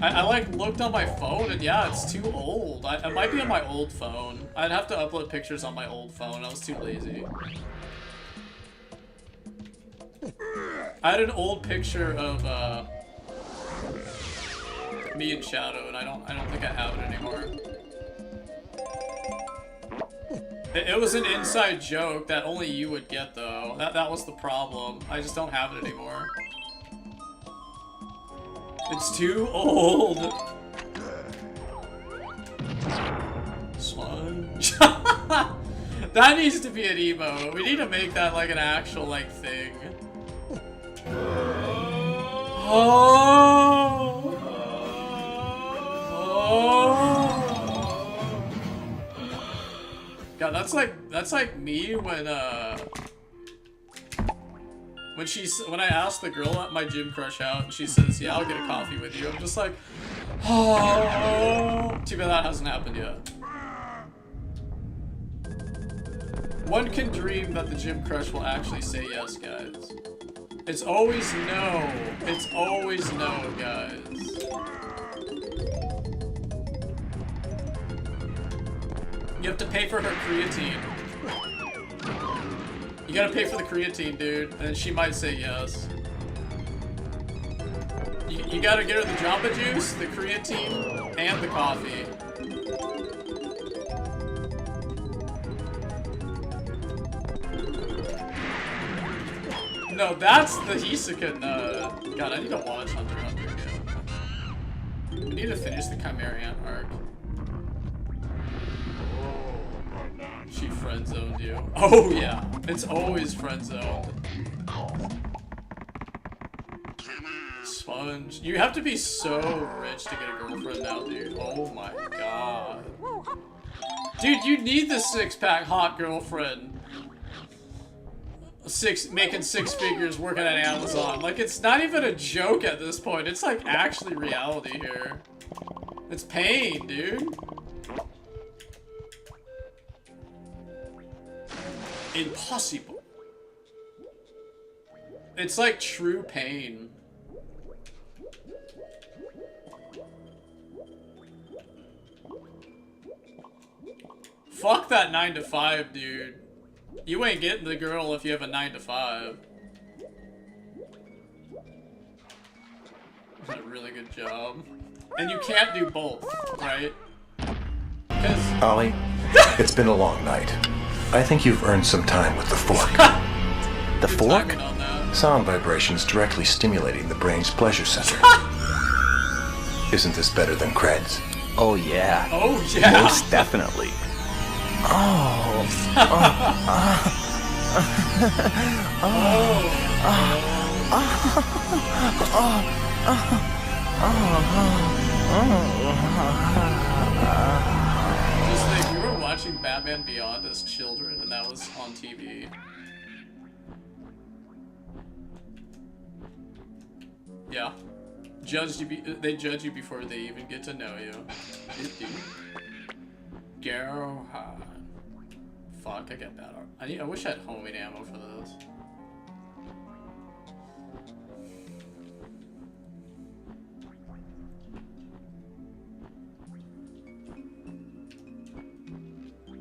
I like looked on my phone and yeah, it's too old. It might be on my old phone. I'd have to upload pictures on my old phone. I was too lazy. I had an old picture of me and Shadow, and I don't think I have it anymore. It was an inside joke that only you would get, though. That was the problem. I just don't have it anymore. It's too old. Sludge. That needs to be an emo. We need to make that like an actual like thing. Oh. Oh. God, that's like me when I asked the girl at my gym crush out and she says, yeah, I'll get a coffee with you. I'm just like, oh, too bad that hasn't happened yet. One can dream that the gym crush will actually say yes, guys. It's always no. It's always no, guys. You have to pay for her creatine. You gotta pay for the creatine, dude, and she might say yes. You gotta get her the Jamba Juice, the creatine, and the coffee. No, that's the Hisoka. God, I need to watch Hunter x Hunter again. We need to finish the Chimerian arc. She friend-zoned you. Oh yeah, it's always friend-zoned. Sponge. You have to be so rich to get a girlfriend now, dude. Oh my god. Dude, you need the six-pack hot girlfriend. Making six figures working at Amazon. Like, it's not even a joke at this point. It's like actually reality here. It's pain, dude. Impossible. It's like true pain. Fuck that 9 to 5, dude. You ain't getting the girl if you have a 9 to 5. You did a really good job. And you can't do both, right? Because Ollie, it's been a long night. I think you've earned some time with the fork. The fork? Sound vibrations directly stimulating the brain's pleasure center. Isn't this better than creds? Oh yeah. Oh yeah. Most definitely. Just like, we were watching Batman Beyond as children, and that was on TV. Yeah. They judge you before they even get to know you. Go hard. Fuck, I get that. I wish I had homing ammo for this.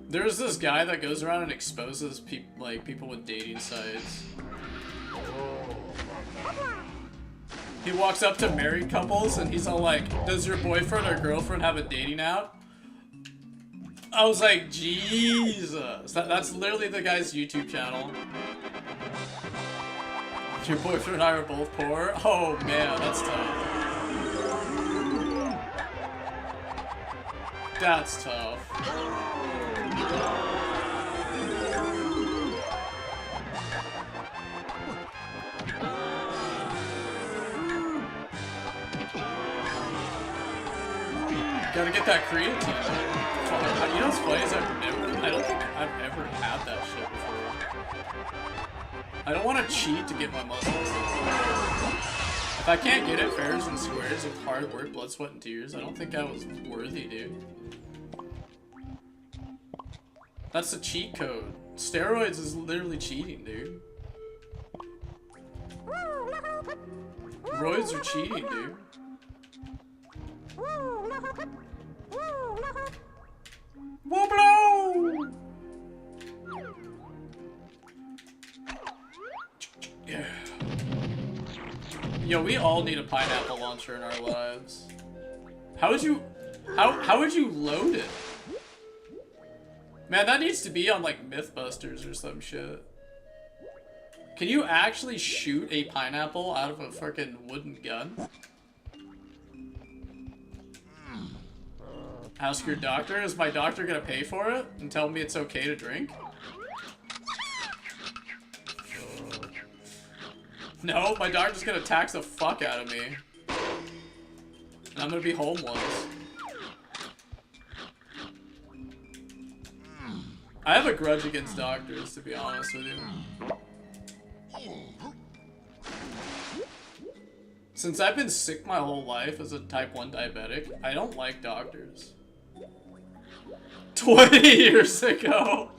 There's this guy that goes around and exposes people with dating sites. He walks up to married couples and he's all like, "Does your boyfriend or girlfriend have a dating app?" I was like, Jesus. That's literally the guy's YouTube channel. Your boyfriend and I are both poor? Oh man, that's tough. That's tough. Gotta get that creatine. You know what's funny is I don't think I've ever had that shit before. I don't want to cheat to get my muscles. If I can't get it fairs and squares with hard work, blood, sweat, and tears, I don't think I was worthy, dude. That's a cheat code. Steroids is literally cheating, dude. Roids are cheating, dude. Woblo! Yeah. Yo, we all need a pineapple launcher in our lives. How would you load it? Man, that needs to be on like Mythbusters or some shit. Can you actually shoot a pineapple out of a fucking wooden gun? Ask your doctor. Is my doctor gonna pay for it and tell me it's okay to drink? No, my doctor's gonna tax the fuck out of me. And I'm gonna be homeless. I have a grudge against doctors, to be honest with you. Since I've been sick my whole life as a type 1 diabetic, I don't like doctors. 20 years ago.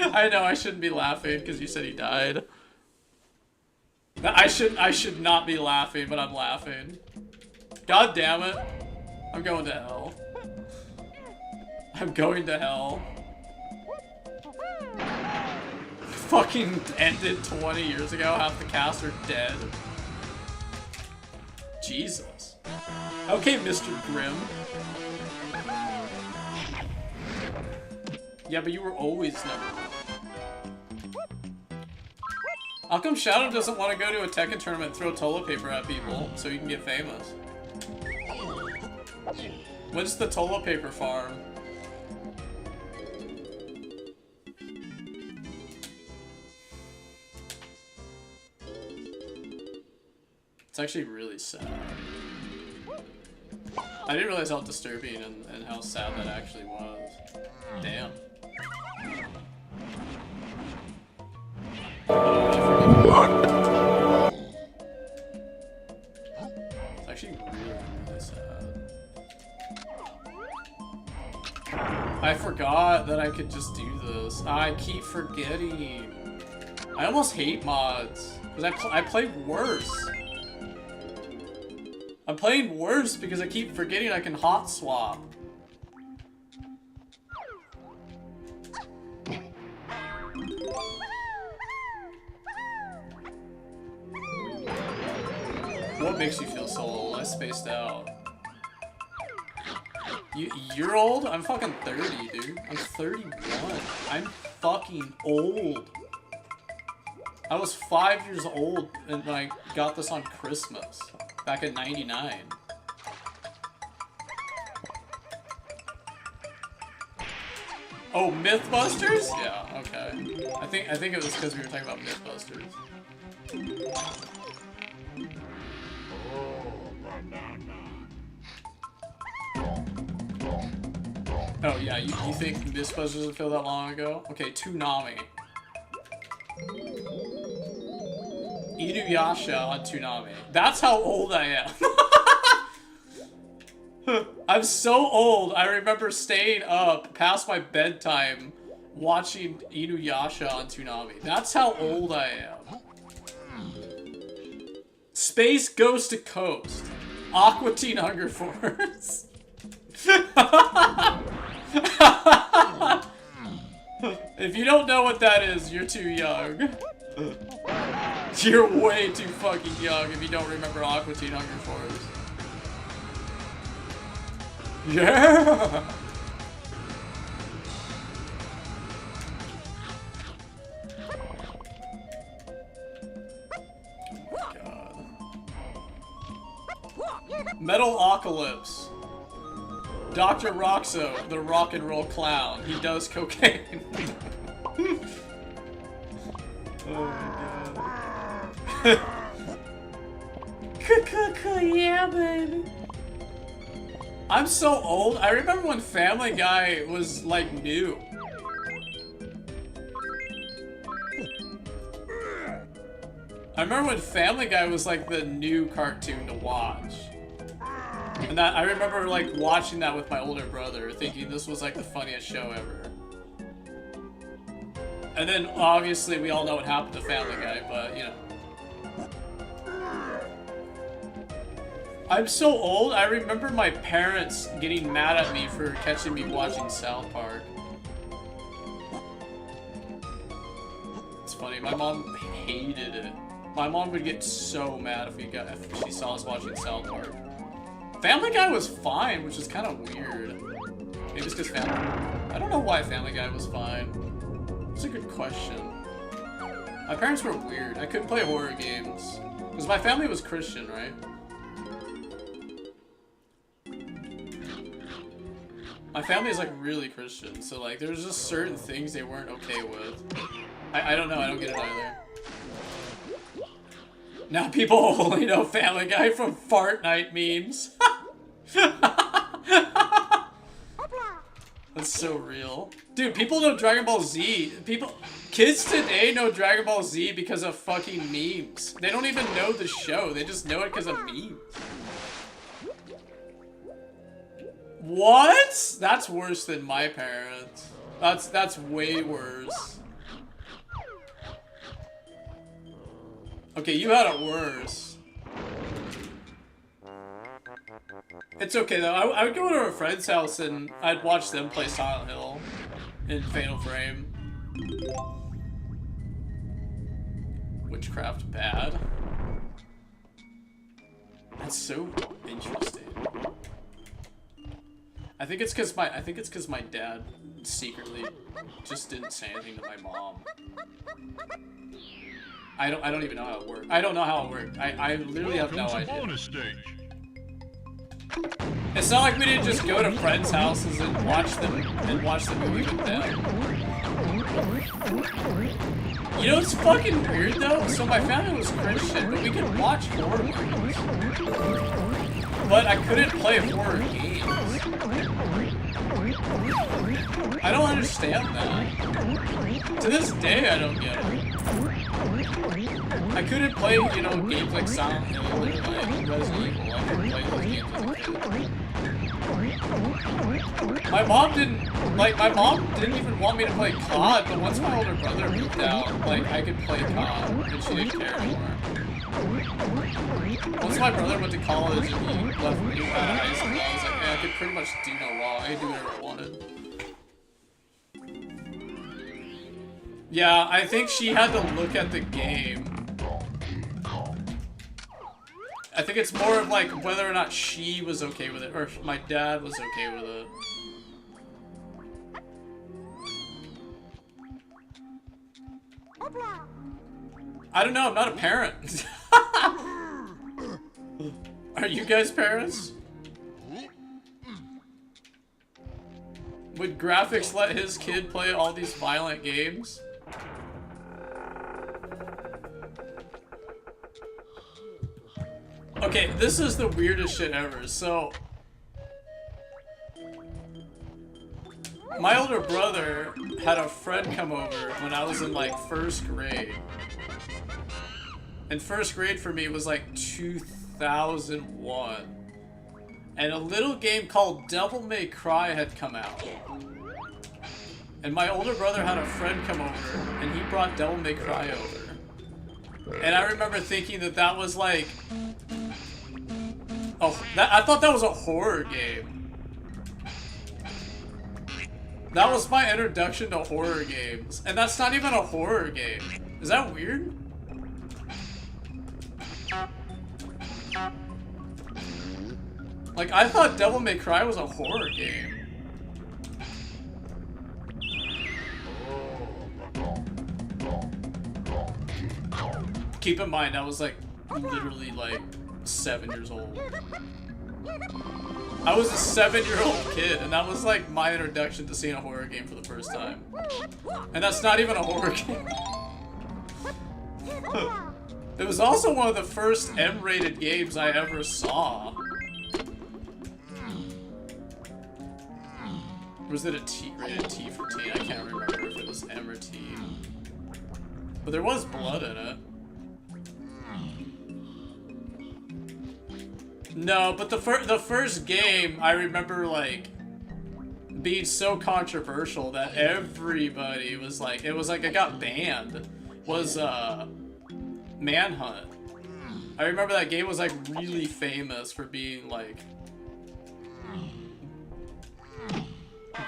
I I know I shouldn't be laughing because you said he died. I should not be laughing, but I'm laughing. God damn it. I'm going to hell. I'm going to hell. Fucking ended 20 years ago. Half the cast are dead. Jesus. Okay, Mr. Grimm. Yeah, but you were always number one. How come Shadow doesn't want to go to a Tekken tournament and throw toilet paper at people so he can get famous? When's the toilet paper farm? It's actually really sad. I didn't realize how disturbing and how sad that actually was. Damn. What? It's actually really, really sad. I forgot that I could just do this. I keep forgetting. I almost hate mods. Because I play worse. I'm playing worse because I keep forgetting I can hot swap. What makes you feel so old? I spaced out. You're old? I'm fucking 30, dude. I'm 31. I'm fucking old. I was 5 years old and I got this on Christmas. Back in '99. Oh, Mythbusters? Yeah, okay. I think it was because we were talking about Mythbusters. Oh yeah, you think Mythbusters didn't feel that long ago? Okay, Toonami. Inuyasha on Toonami. That's how old I am. I'm so old. I remember staying up past my bedtime watching Inuyasha on Toonami. That's how old I am. Space Ghost to Coast. Aqua Teen Hunger Force. If you don't know what that is, you're too young. You're way too fucking young if you don't remember Aqua Teen Hunger Force. Yeah! God. Metalocalypse. Dr. Roxo, the rock and roll clown. He does cocaine. Oh my god. Yeah, baby. I'm so old. I remember when Family Guy was like new. I remember when Family Guy was like the new cartoon to watch. And that I remember like watching that with my older brother, thinking this was like the funniest show ever. And then obviously we all know what happened to Family Guy, but you know. I'm so old, I remember my parents getting mad at me for catching me watching South Park. It's funny, my mom hated it. My mom would get so mad if she saw us watching South Park. Family Guy was fine, which is kind of weird. Maybe it's because I don't know why Family Guy was fine. It's a good question. My parents were weird. I couldn't play horror games. Because my family was Christian, right? My family is like really Christian, so like there's just certain things they weren't okay with. I don't know, I don't get it either. Now people only know Family Guy from Fart Night memes. That's so real. Dude, people know Dragon Ball Z. Kids today know Dragon Ball Z because of fucking memes. They don't even know the show, they just know it because of memes. What? That's worse than my parents. That's way worse. Okay, you had it worse. It's okay though. I would go to a friend's house and I'd watch them play Silent Hill in Fatal Frame. Witchcraft bad. That's so interesting. I think it's because my dad secretly just didn't say anything to my mom. I don't even know how it worked. I don't know how it worked. I literally have no idea. Bonus stage. It's not like we didn't just go to friends' houses and watch the movie with them. You know what's fucking weird though? So my family was Christian, but we could watch horror movies. But I couldn't play horror games. I don't understand that. To this day, I don't get it. I couldn't play, you know, games like Silent Hill or like Resident Evil. I couldn't play those games as a kid. My mom didn't even want me to play COD, but once my older brother moved out, like, I could play COD, and she didn't care anymore. Once my brother went to college and he left me out of high school, I was like, man, I could pretty much do no wrong. I could do whatever I wanted. Yeah, I think she had to look at the game. I think it's more of like whether or not she was okay with it, or if my dad was okay with it. I don't know, I'm not a parent. Are you guys parents? Would graphics let his kid play all these violent games? Okay, this is the weirdest shit ever. So, my older brother had a friend come over when I was in like 1st grade. And 1st grade for me was like 2001. And a little game called Devil May Cry had come out. And my older brother had a friend come over, and he brought Devil May Cry over. And I remember thinking that that was like... Oh, I thought that was a horror game. That was my introduction to horror games. And that's not even a horror game. Is that weird? Like, I thought Devil May Cry was a horror game. Keep in mind, I was like, literally like 7 years old. I was a 7-year-old kid, and that was like my introduction to seeing a horror game for the first time. And that's not even a horror game. It was also one of the first M-rated games I ever saw. Or was it a T, rated T for teen? I can't remember if it was M or T. But there was blood in it. No, but the first game, I remember, like, being so controversial that everybody was like, it was like it got banned, was, Manhunt. I remember that game was, like, really famous for being, like,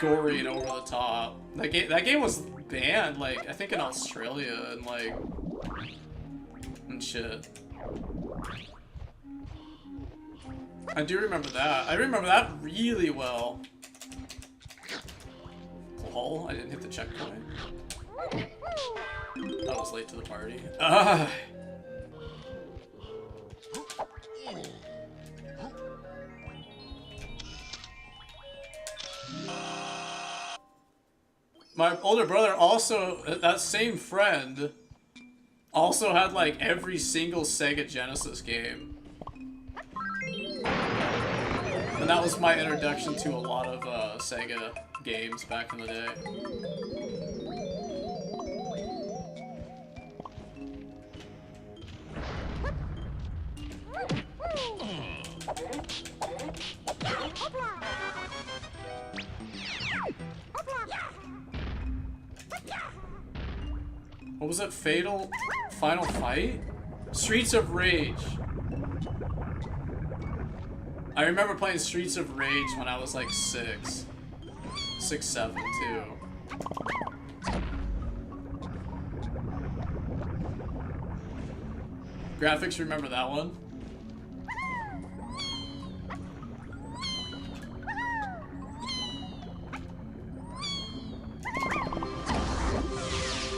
gory and over the top. That game was banned, like, I think in Australia and, like, and shit. I do remember that. I remember that really well. Lol, I didn't hit the checkpoint. I was late to the party. My older brother also, that same friend, also had like every single Sega Genesis game. And that was my introduction to a lot of Sega games back in the day. What was it? Final Fight? Streets of Rage. I remember playing Streets of Rage when I was like 6, 7 too. Graphics, remember that one?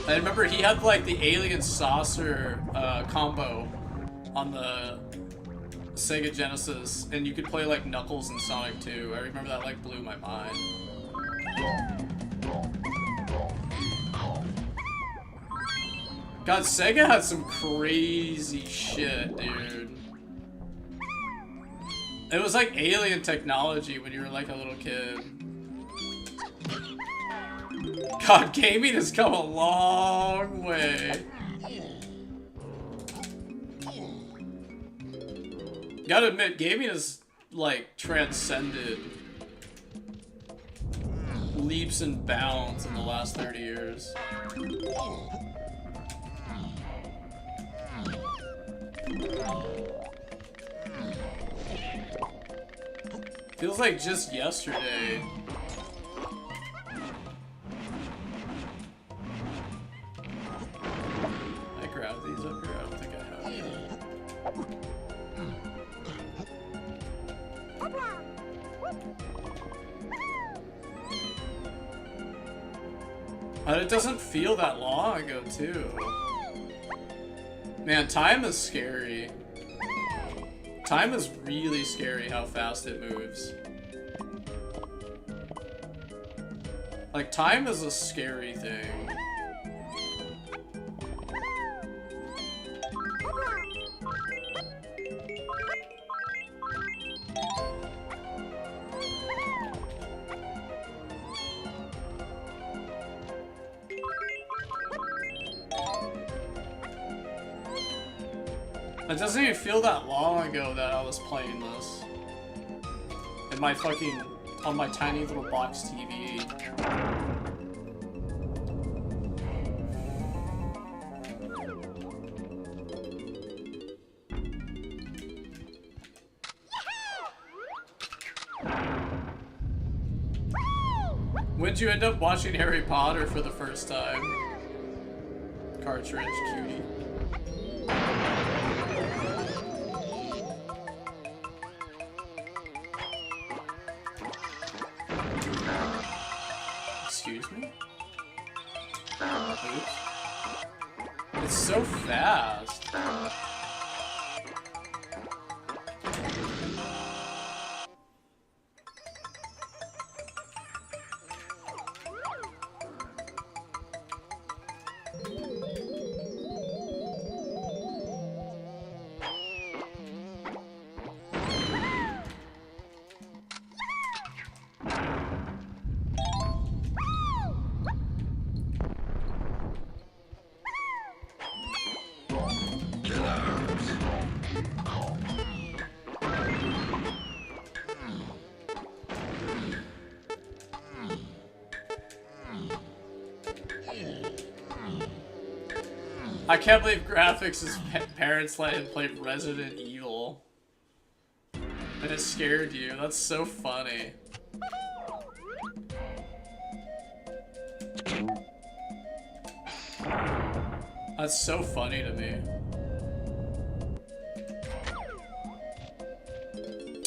I remember he had like the alien saucer combo on the Sega Genesis, and you could play like Knuckles and Sonic 2. I remember that like blew my mind. God, Sega had some crazy shit, dude. It was like alien technology when you were like a little kid. God, gaming has come a long way. Gotta admit, gaming has like transcended leaps and bounds in the last 30 years. Feels like just yesterday. I grabbed these up here. I don't think I have any. But it doesn't feel that long ago, too. Man, time is scary. Time is really scary how fast it moves. Like, time is a scary thing. It doesn't even feel that long ago that I was playing this. In my fucking, on my tiny little box TV. When'd you end up watching Harry Potter for the first time? Cartridge, cutie. Excuse me? Oops. It's so fast. I can't believe Graphics' parents let him play Resident Evil. And it scared you. That's so funny. That's so funny to me.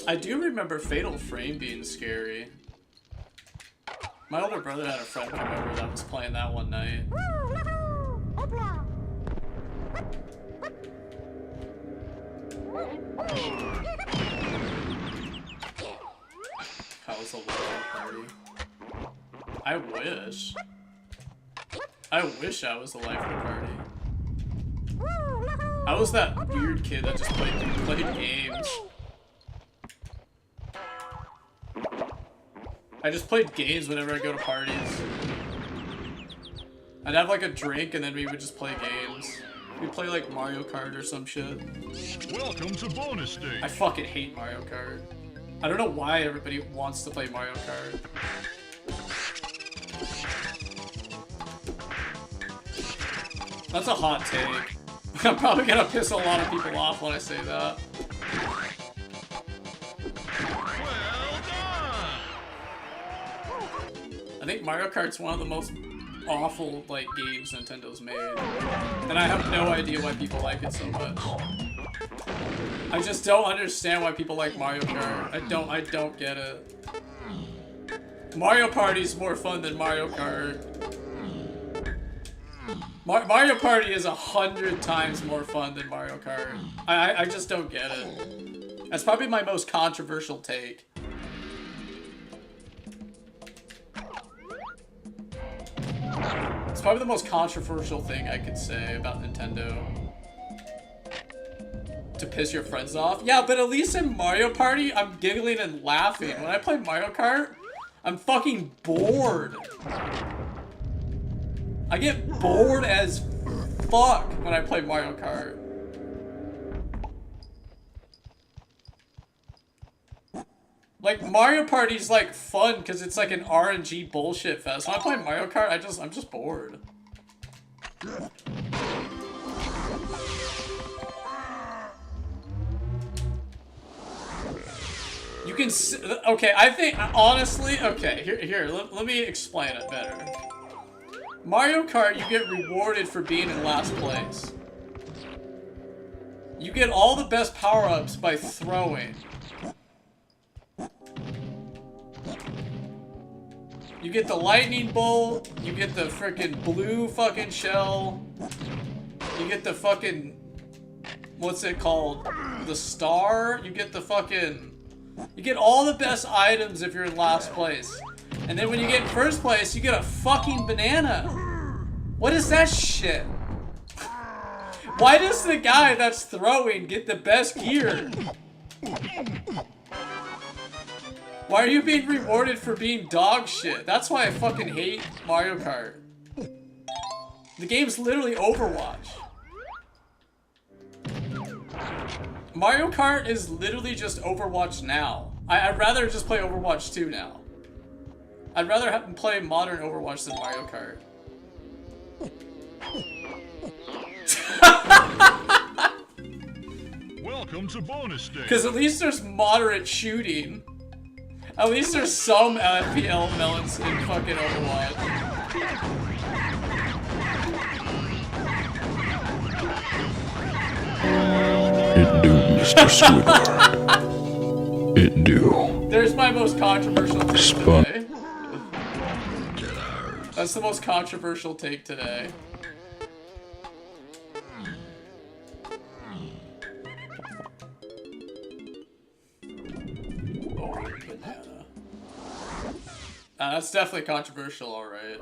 I do remember Fatal Frame being scary. My older brother had a friend come over that was playing that one night. That was a lovely party. I wish. I wish I was the life of the party. I was that weird kid that just played games. I just played games whenever I go to parties. I'd have like a drink and then we would just play games. We'd play like Mario Kart or some shit. Welcome to bonus stage. I fucking hate Mario Kart. I don't know why everybody wants to play Mario Kart. That's a hot take. I'm probably gonna piss a lot of people off when I say that. I think Mario Kart's one of the most awful, like, games Nintendo's made. And I have no idea why people like it so much. I just don't understand why people like Mario Kart. I don't get it. Mario Party's more fun than Mario Kart. Mario Party is 100 times more fun than Mario Kart. I just don't get it. That's probably my most controversial take. It's probably the most controversial thing I could say about Nintendo. To piss your friends off? Yeah, but at least in Mario Party, I'm giggling and laughing. When I play Mario Kart, I'm fucking bored. I get bored as fuck when I play Mario Kart. Like, Mario Party's like fun because it's like an RNG bullshit fest. When I play Mario Kart, I'm just bored. You can okay, I think honestly, okay, here let me explain it better. Mario Kart, you get rewarded for being in last place. You get all the best power-ups by throwing. You get the lightning bolt, you get the freaking blue fucking shell, you get the fucking, what's it called? The star, you get the fucking, you get all the best items if you're in last place. And then when you get in first place, you get a fucking banana. What is that shit? Why does the guy that's throwing get the best gear? Why are you being rewarded for being dog shit? That's why I fucking hate Mario Kart. The game's literally Overwatch. Mario Kart is literally just Overwatch now. I'd rather just play Overwatch 2 now. I'd rather play modern Overwatch than Mario Kart. Welcome to bonus stage. Because at least there's moderate shooting. At least there's some FPL elements in fucking Overwatch. It do, Mr. Squidward. It do. There's my most controversial take today. That's the most controversial take today. Oh, banana. That's definitely controversial, alright.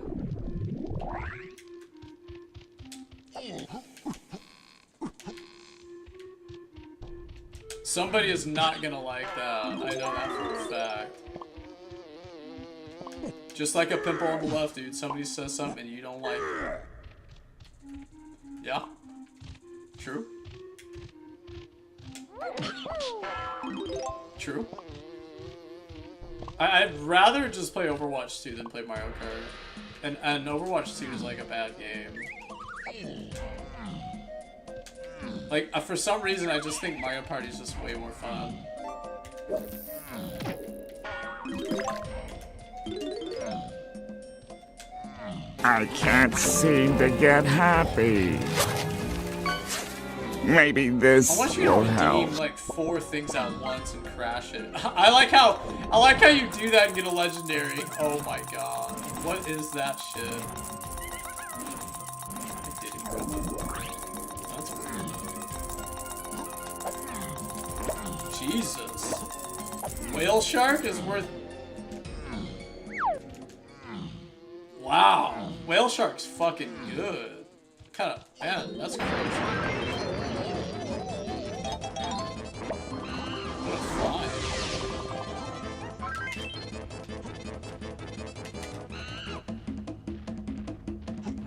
Somebody is not gonna like that. I know that for a fact. Just like a pimple on the left, dude. Somebody says something you don't like. Yeah. True. True. I'd rather just play Overwatch 2 than play Mario Kart. And Overwatch 2 is like a bad game. Like, for some reason, I just think Mario Party is just way more fun. I can't seem to get happy. Maybe this I want you will to help. redeem like 4 things at once and crash it. I like how you do that and get a legendary. Oh my god. What is that shit? I didn't go there. That's weird. Jesus. Whale shark is worth. Wow. Whale shark's fucking good. Kind of, man, that's crazy. What a fly.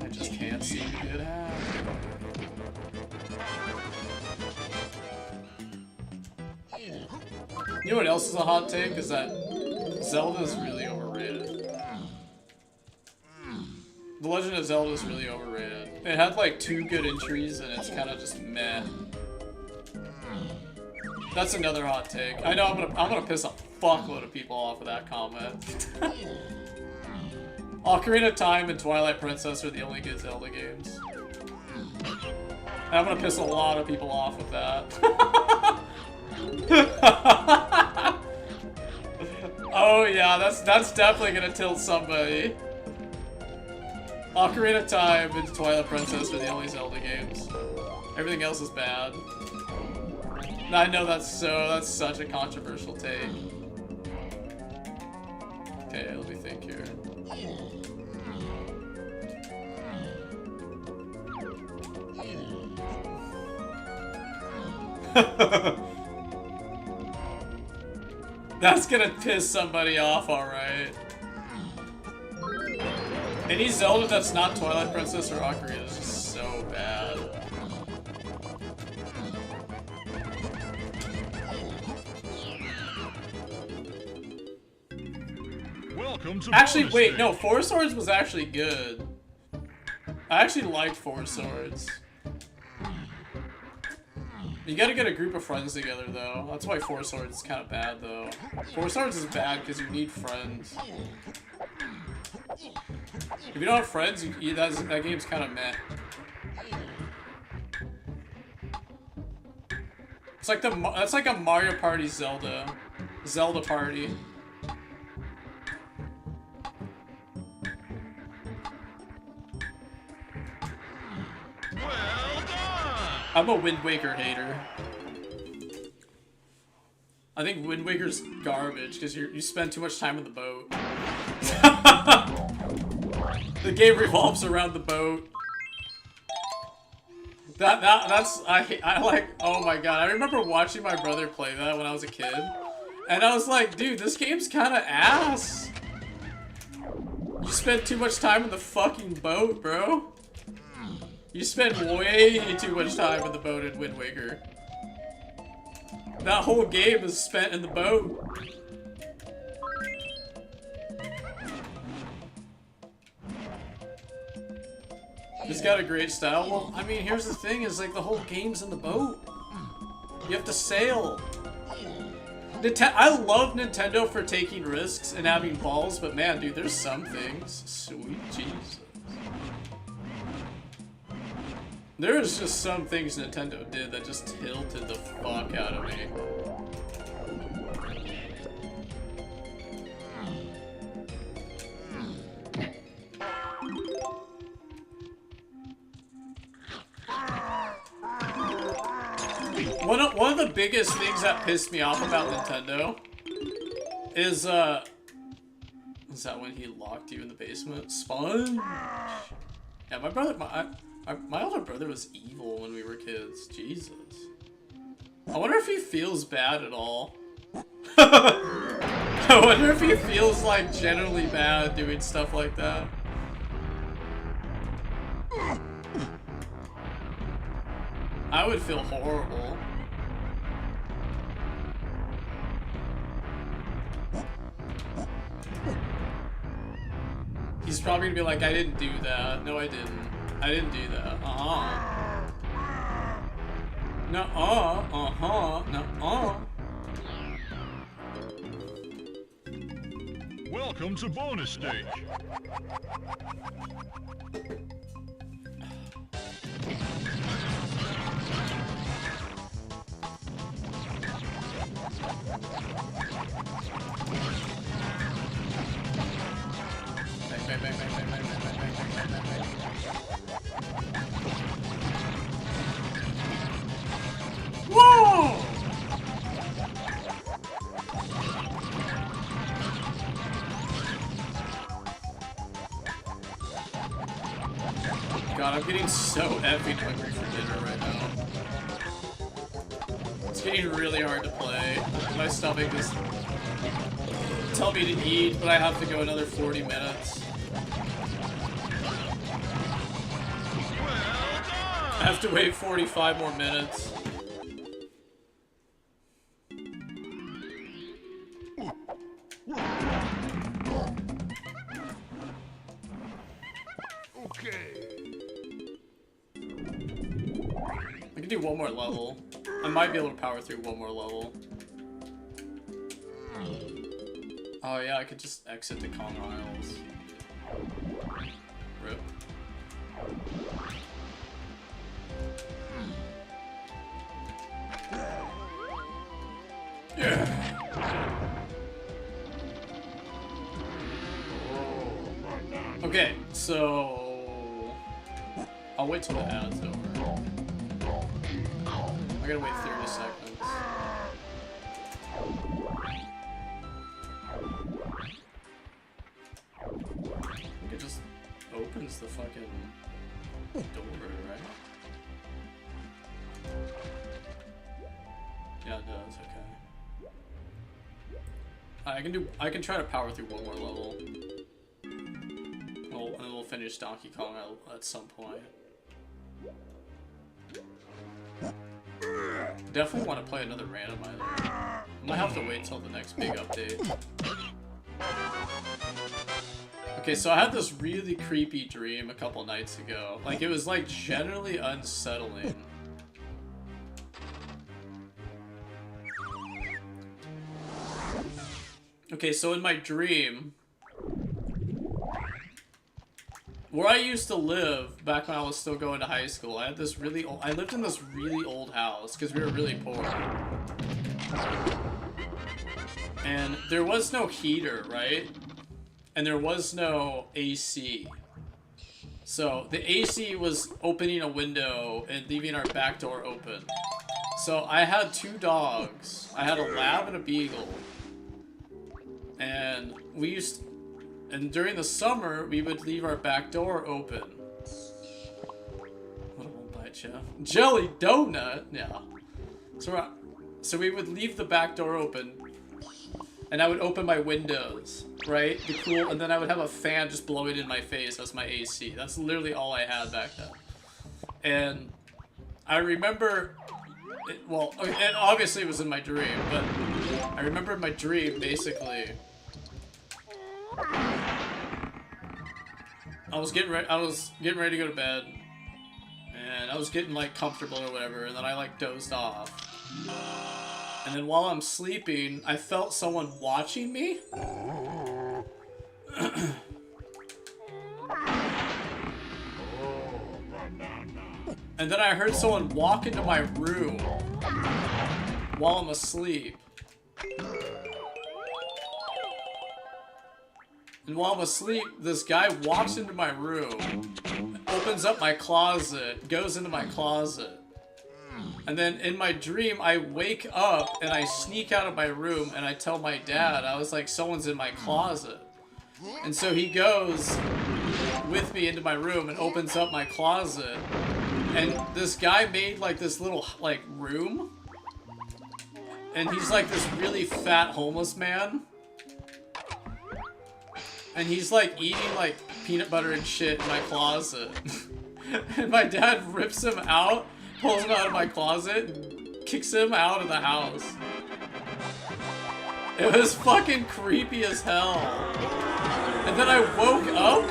I just can't seem to get out. You know what else is a hot take? Is that Zelda is really overrated. The Legend of Zelda is really overrated. It had like 2 good entries and it's kind of just meh. That's another hot take. I know I'm gonna piss a fuckload of people off with that comment. Ocarina of Time and Twilight Princess are the only good Zelda games. And I'm gonna piss a lot of people off with that. Oh yeah, that's definitely gonna tilt somebody. Ocarina of Time and Twilight Princess are the only Zelda games. Everything else is bad. And I know that's such a controversial take. Okay, let me think here. That's gonna piss somebody off, alright. Any Zelda that's not Twilight Princess or Ocarina is just so bad. Welcome to Actually, bonus wait, stage. no, Four Swords was actually good. I actually liked Four Swords. You gotta get a group of friends together, though. That's why Four Swords is kind of bad, though. Four Swords is bad because you need friends. If you don't have friends, that game's kind of meh. It's like that's like a Mario Party Zelda Party. I'm a Wind Waker hater. I think Wind Waker's garbage because you spend too much time in the boat. The game revolves around the boat. I like, oh my god, I remember watching my brother play that when I was a kid. And I was like, dude, this game's kind of ass. You spend too much time in the fucking boat, bro. You spend way too much time in the boat in Wind Waker. That whole game is spent in the boat. It's got a great style. Well, I mean, here's the thing, is like the whole game's in the boat. You have to sail. I love Nintendo for taking risks and having balls, but man, dude, there's some things. Sweet Jesus. There's just some things Nintendo did that just tilted the fuck out of me. One of the biggest things that pissed me off about Nintendo is that when he locked you in the basement? Sponge! Yeah, my older brother was evil when we were kids. Jesus. I wonder if he feels bad at all. I wonder if he feels like generally bad doing stuff like that. I would feel horrible. He's probably gonna be like, I didn't do that. No, I didn't. I didn't do that. No. Welcome to bonus stage. Whoa! God, I'm getting so effing hungry for dinner right now. It's getting really hard to play. My stomach is telling me to eat, but I have to go another 40 minutes. I have to wait 45 more minutes. can do one more level. I might be able to power through one more level. Oh yeah, I could just exit the Kong Isles. Rip. Yeah. Okay, so I'll wait till the ad's over. I gotta wait 30 seconds. I think it just opens the fucking door, right? Yeah, it does. Okay. I can try to power through one more level. And we'll finish Donkey Kong at some point. Definitely want to play another randomizer. I might have to wait till the next big update. Okay, so I had this really creepy dream a couple nights ago. Like, it was like generally unsettling. Okay, so in my dream, where I used to live back when I was still going to high school, I lived in this really old house because we were really poor. And there was no heater, right? And there was no AC. So the AC was opening a window and leaving our back door open. So I had 2 dogs. I had a lab and a beagle. And and during the summer, we would leave our back door open. What a one bite, Jeff. Jelly donut? Yeah. So we would leave the back door open, and I would open my windows, right? And then I would have a fan just blowing in my face as my AC. That's literally all I had back then. And I remember, and obviously it was in my dream, but I remember in my dream, basically, I was getting ready to go to bed, and I was getting like comfortable or whatever, and then I like dozed off. And then while I'm sleeping, I felt someone watching me. And then I heard someone walk into my room while I'm asleep. And while I'm asleep, this guy walks into my room, opens up my closet, goes into my closet. And then in my dream, I wake up and I sneak out of my room and I tell my dad, I was like, someone's in my closet. And so he goes with me into my room and opens up my closet. And this guy made like this little like room. And he's like this really fat homeless man. And he's like eating like peanut butter and shit in my closet. And my dad rips him out, pulls him out of my closet, and kicks him out of the house. It was fucking creepy as hell. And then I woke up.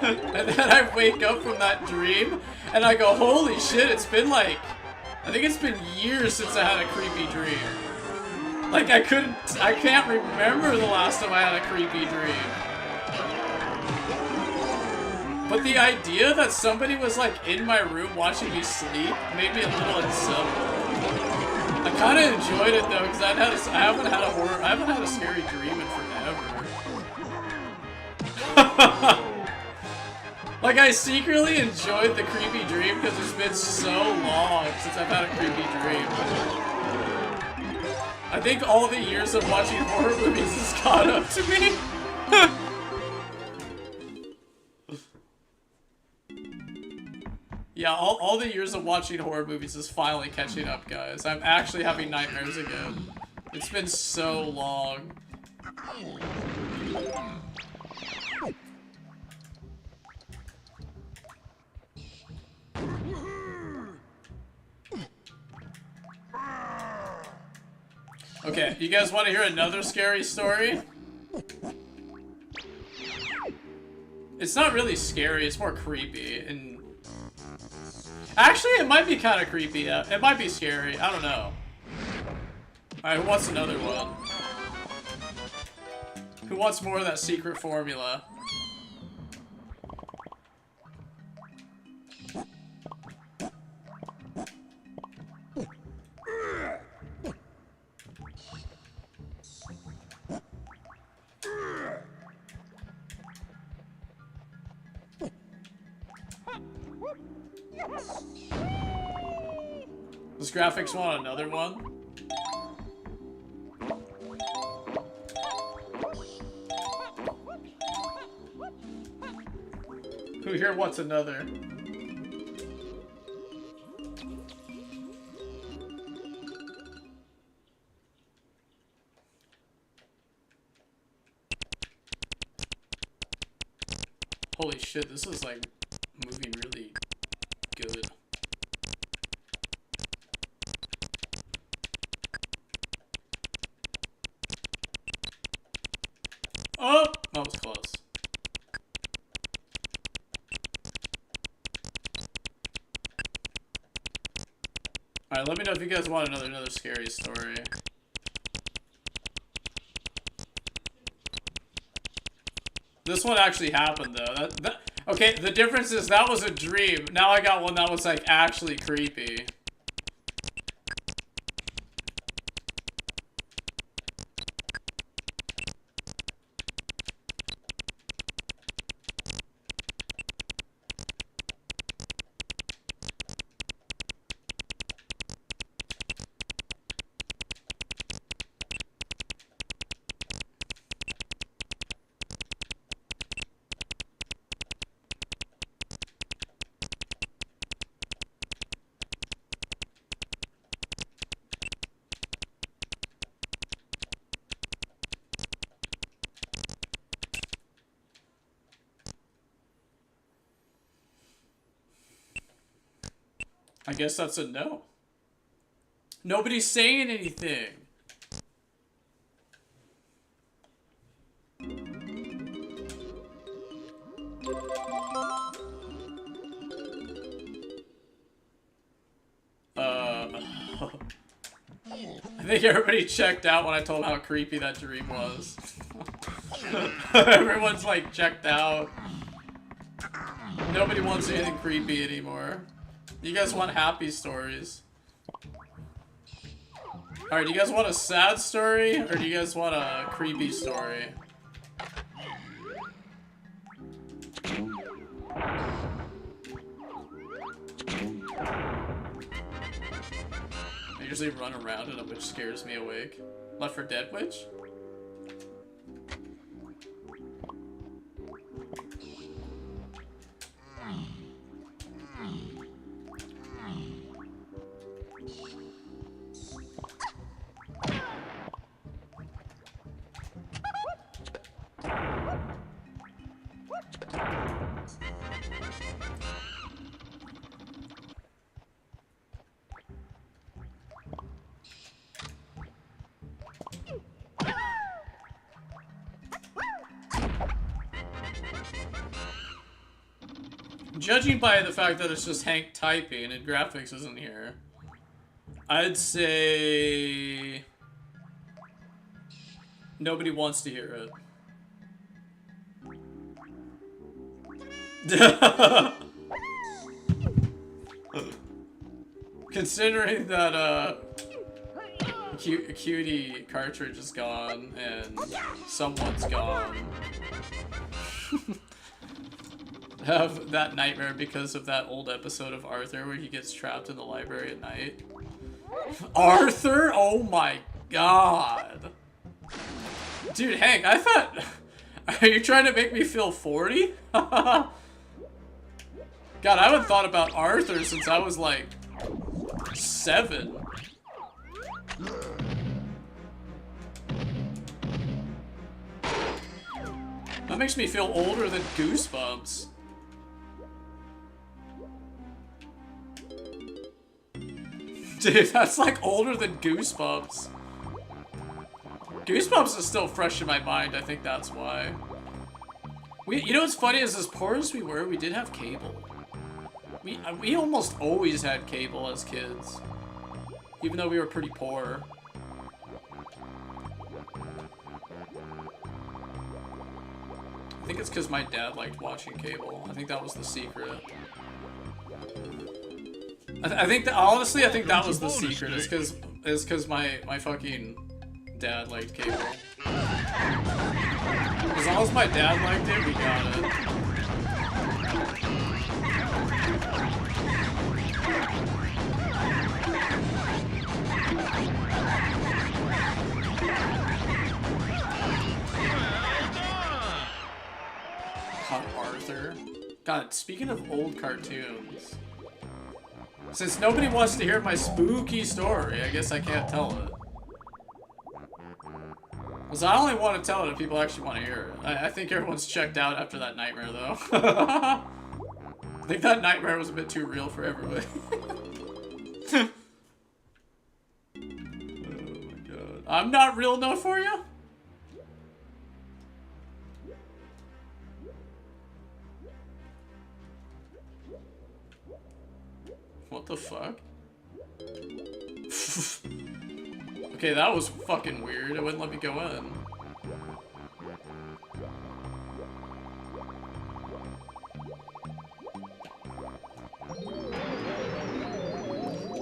And then I wake up from that dream. And I go, holy shit, it's been like, I think it's been years since I had a creepy dream. Like, I can't remember the last time I had a creepy dream. But the idea that somebody was, like, in my room watching me sleep made me a little unsettled. I kind of enjoyed it, though, because I haven't had a scary dream in forever. Like, I secretly enjoyed the creepy dream because it's been so long since I've had a creepy dream. I think all the years of watching horror movies has caught up to me. Yeah, all the years of watching horror movies is finally catching up, guys. I'm actually having nightmares again. It's been so long. Okay, you guys want to hear another scary story? It's not really scary, it's more creepy, and Actually, it might be kind of creepy. It might be scary. I don't know. Alright, who wants another one? Who wants more of that secret formula? Does graphics want another one? Who here wants another? Holy shit, this is like moving really good. Oh! That was close. Alright, let me know if you guys want another scary story. This one actually happened though. Okay, the difference is that was a dream. Now I got one that was like actually creepy. I guess that's a no. Nobody's saying anything. I think everybody checked out when I told them how creepy that dream was. Everyone's like checked out. Nobody wants anything creepy anymore. You guys want happy stories? Alright, do you guys want a sad story? Or do you guys want a creepy story? I usually run around and a witch scares me awake. Left 4 Dead witch? Judging by the fact that it's just Hank typing and graphics isn't here, I'd say nobody wants to hear it. Considering that Cutie cartridge is gone and someone's gone. Have that nightmare because of that old episode of Arthur where he gets trapped in the library at night. Arthur? Oh my god. Dude, Hank, I thought... Are you trying to make me feel 40? God, I haven't thought about Arthur since I was like 7. That makes me feel older than Goosebumps. Dude, that's like older than Goosebumps. Goosebumps is still fresh in my mind, I think that's why. You know what's funny is as poor as we were, we did have cable. We almost always had cable as kids, even though we were pretty poor. I think it's because my dad liked watching cable. I think that was the secret. I think that, honestly, I think that was the secret. It's because my fucking dad liked cable. As long as my dad liked it, we got it. Hot Arthur. God, speaking of old cartoons, since nobody wants to hear my spooky story, I guess I can't tell it. Because I only want to tell it if people actually want to hear it. I think everyone's checked out after that nightmare, though. I think that nightmare was a bit too real for everybody. Oh my god. I'm not real enough for you? What the fuck? Okay, that was fucking weird. It wouldn't let me go in.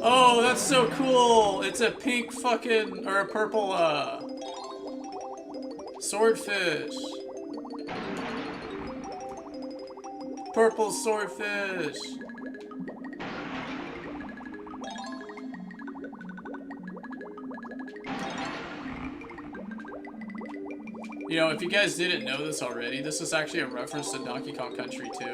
Oh, that's so cool! It's a pink fucking, or a purple, swordfish. Purple swordfish. You know, if you guys didn't know this already, this is actually a reference to Donkey Kong Country 2.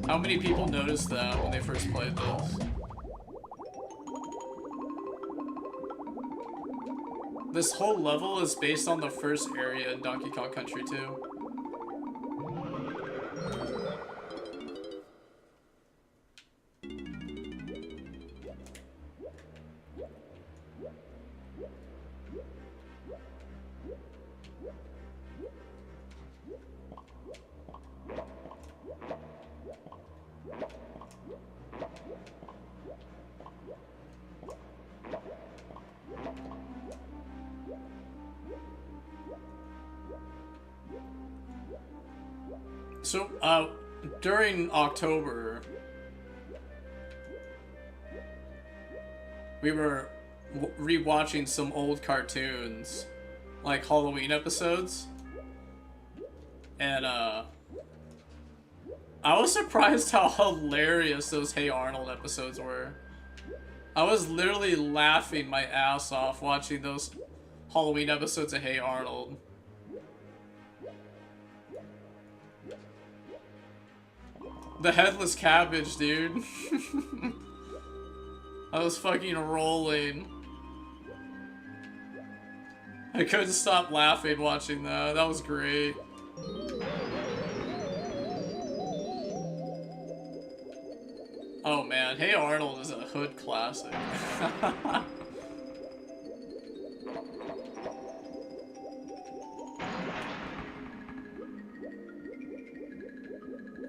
How many people noticed that when they first played this? This whole level is based on the first area in Donkey Kong Country 2. So, during October, we were rewatching some old cartoons, like Halloween episodes, and, I was surprised how hilarious those Hey Arnold episodes were. I was literally laughing my ass off watching those Halloween episodes of Hey Arnold. The headless cabbage, dude. I was fucking rolling. I couldn't stop laughing watching that. That was great. Oh man, Hey Arnold is a hood classic.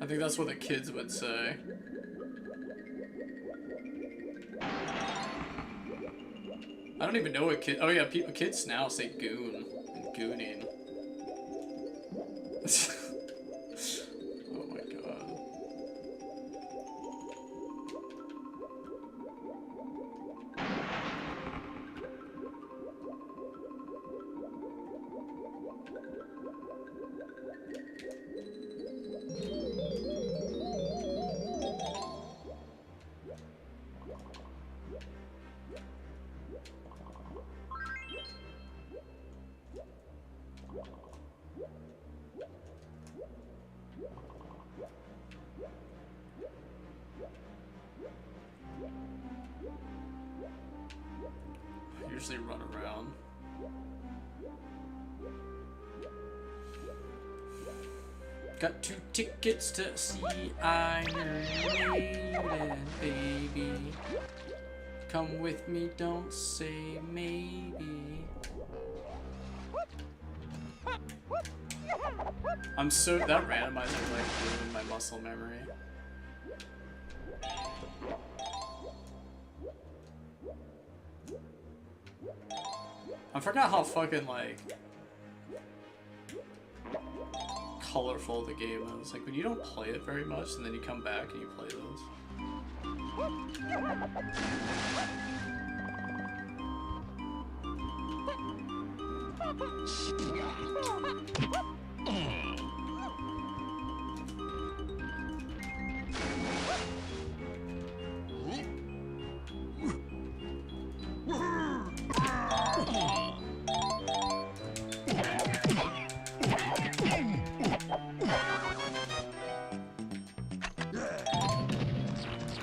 I think that's what the kids would say. I don't even know what kid. Oh yeah, kids now say goon and gooning. Oh my god. Usually run around. Got 2 tickets to see Iron Maiden, baby. Come with me, don't say maybe. I'm so that randomizer like ruined my muscle memory. I forgot how fucking like colorful the game is. Like when you don't play it very much and then you come back and you play those.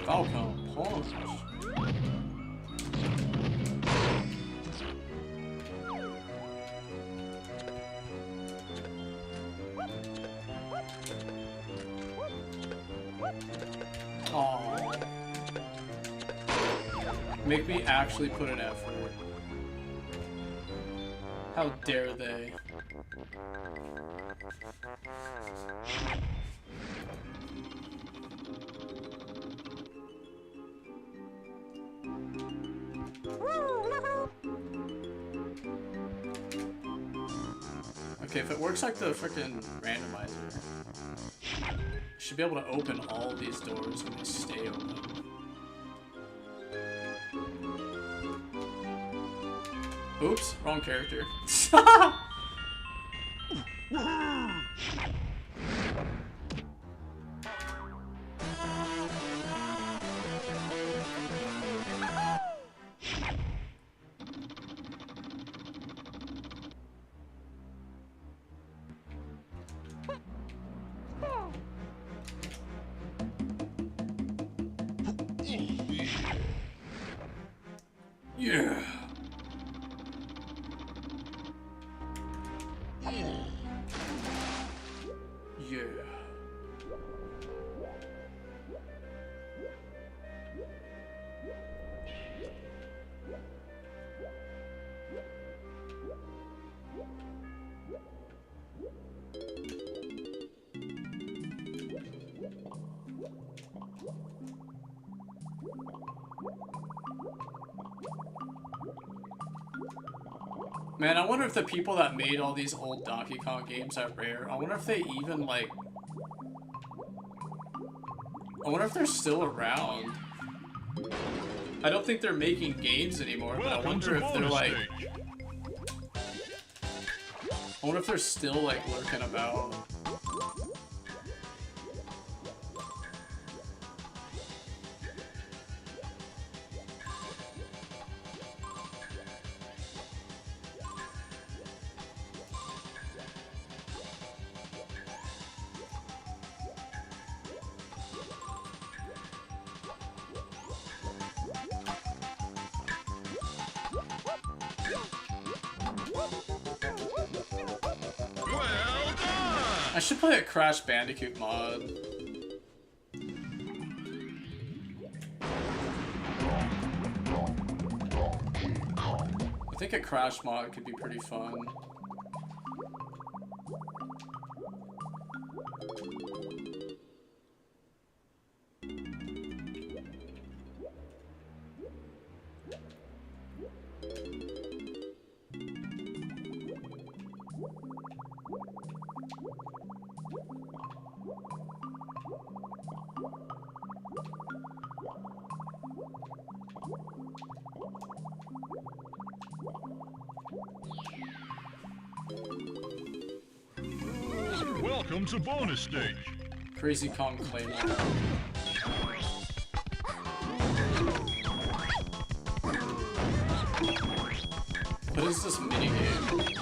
Falcon punch. Oh. Make me actually put an effort. How dare they? Okay, if it works like the freaking randomizer, I should be able to open all these doors and they stay open. Oops, wrong character. Yeah. Yeah. Man, I wonder if the people that made all these old Donkey Kong games at Rare, I wonder if they even, like... I wonder if they're still around. I don't think they're making games anymore, but I wonder if they're, like... I wonder if they're still, like, lurking about. I should play a Crash Bandicoot mod. I think a Crash mod could be pretty fun. Welcome to bonus stage. Crazy Kong Claymore. What is this minigame?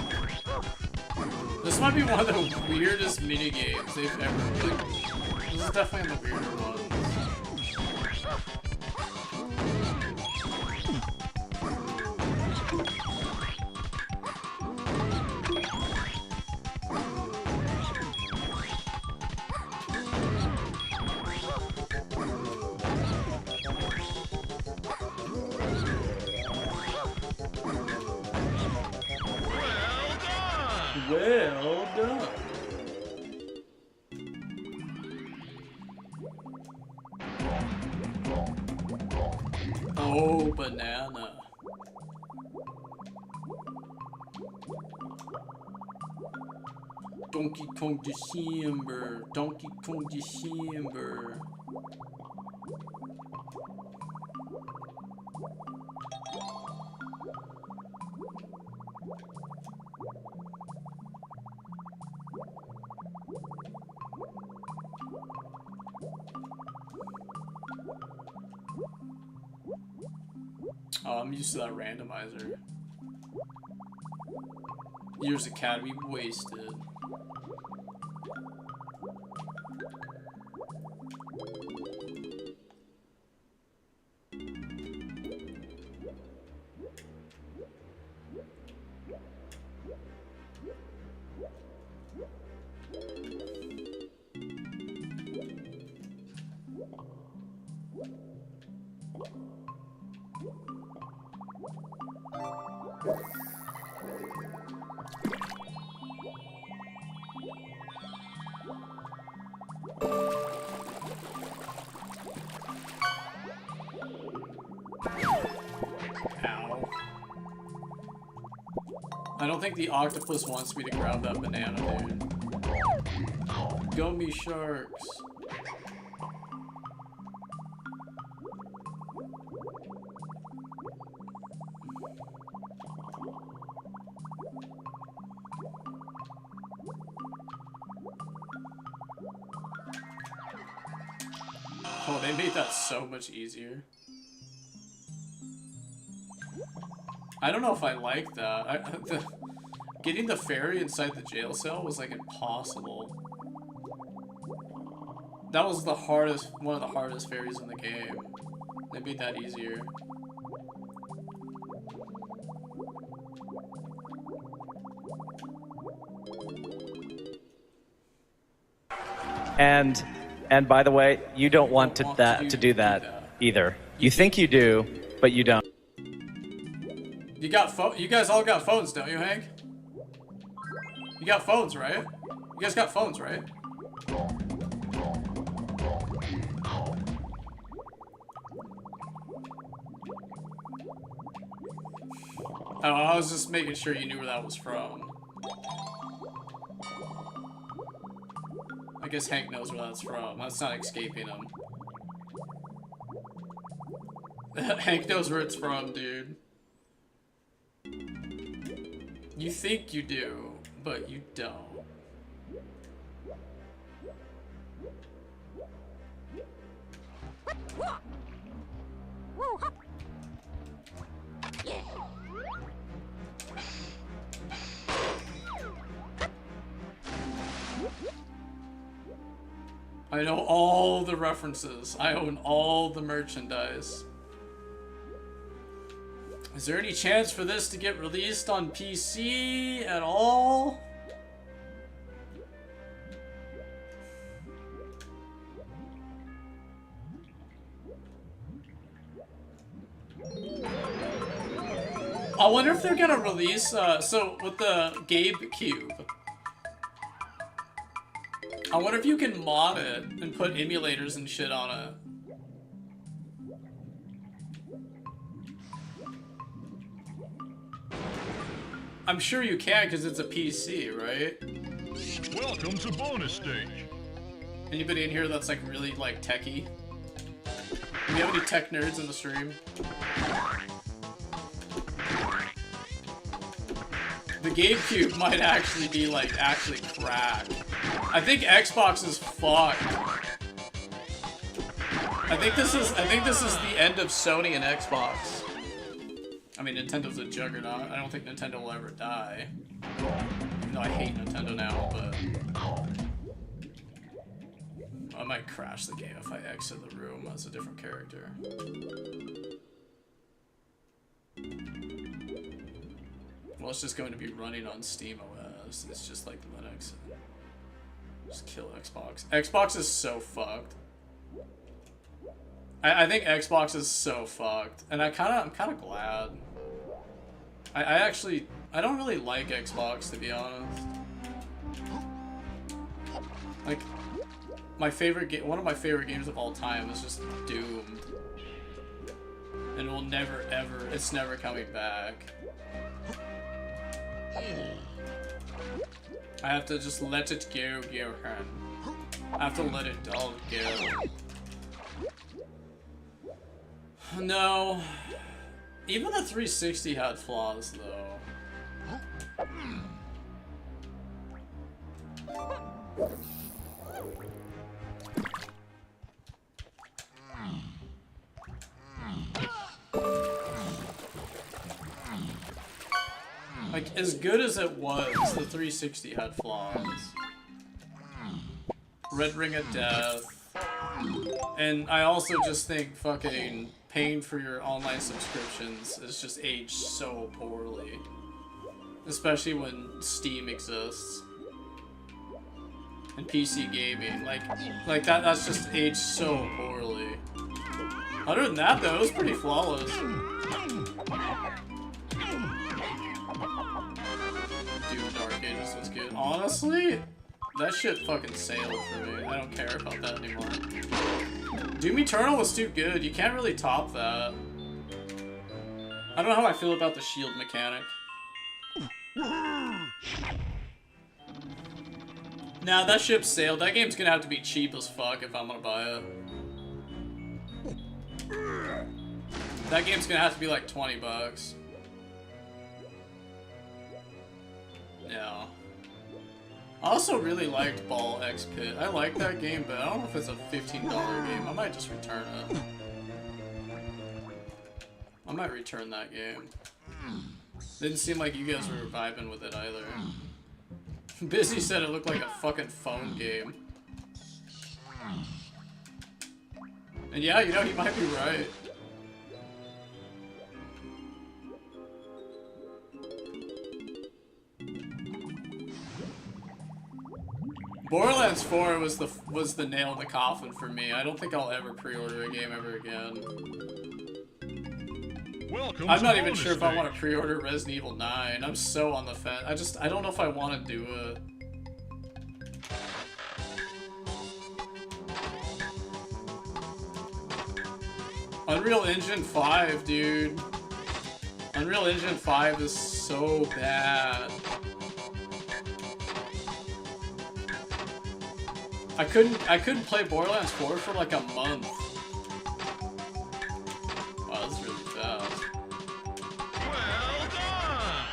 This might be one of the weirdest minigames they've ever, like, this is definitely the weirder ones. Well done. Oh, banana. Donkey Kong December. Donkey Kong December. Oh, I'm used to that randomizer. Years Academy wasted. Ow. I don't think the octopus wants me to grab that banana, dude. Gummy sharks. Oh, they made that so much easier. I don't know if I like that. Getting the fairy inside the jail cell was like impossible. That was the hardest, one of the hardest fairies in the game. They made that easier. And by the way, you don't want to do that either. You think you do, but you don't. You got you guys all got phones, don't you, Hank? You got phones, right? You guys got phones, right? Oh, I was just making sure you knew where that was from. I guess Hank knows where that's from. That's not escaping him. Hank knows where it's from, dude. You think you do, but you don't. I know all the references. I own all the merchandise. Is there any chance for this to get released on PC at all? I wonder if they're gonna release, so with the Gabecube, I wonder if you can mod it and put emulators and shit on it. I'm sure you can because it's a PC, right? Welcome to bonus stage. Anybody in here that's like really like techie? Do we have any tech nerds in the stream? The Gabecube might actually be like actually cracked. I think Xbox is fucked. I think this is the end of Sony and Xbox. I mean, Nintendo's a juggernaut. I don't think Nintendo will ever die. Even though I hate Nintendo now, but I might crash the game if I exit the room as a different character. Well, it's just going to be running on Steam OS. It's just like Linux. Just kill Xbox. Xbox is so fucked. I think Xbox is so fucked, and I'm kind of glad. I don't really like Xbox, to be honest. Like, one of my favorite games of all time is just Doom. And we'll never ever, it's never coming back. I have to just let it go, Johan. I have to let it all go. No. Even the 360 had flaws, though. Like, as good as it was, the 360 had flaws. Red Ring of Death. And I also just think fucking paying for your online subscriptions is just aged so poorly. Especially when Steam exists. And PC gaming. Like that's just aged so poorly. Other than that though, it was pretty flawless. Dude, Dark Ages was good. Honestly, that shit fucking sailed for me. I don't care about that anymore. Doom Eternal was too good. You can't really top that. I don't know how I feel about the shield mechanic. Nah, that ship sailed. That game's gonna have to be cheap as fuck if I'm gonna buy it. That game's gonna have to be like 20 bucks. Yeah. I also really liked Ball X Pit. I like that game, but I don't know if it's a $15 game. I might just return it. I might return that game. Didn't seem like you guys were vibing with it either. Busy said it looked like a fucking phone game. And yeah, you know, he might be right. Borderlands 4 was the nail in the coffin for me. I don't think I'll ever pre-order a game ever again. Welcome I'm to not even bonus sure if I stage. want to pre-order Resident Evil 9. I'm so on the fence. I don't know if I want to do it. Unreal Engine 5, dude. Unreal Engine 5 is so bad. I couldn't play Borderlands 4 for like a month. Wow, this is really fast. Well done!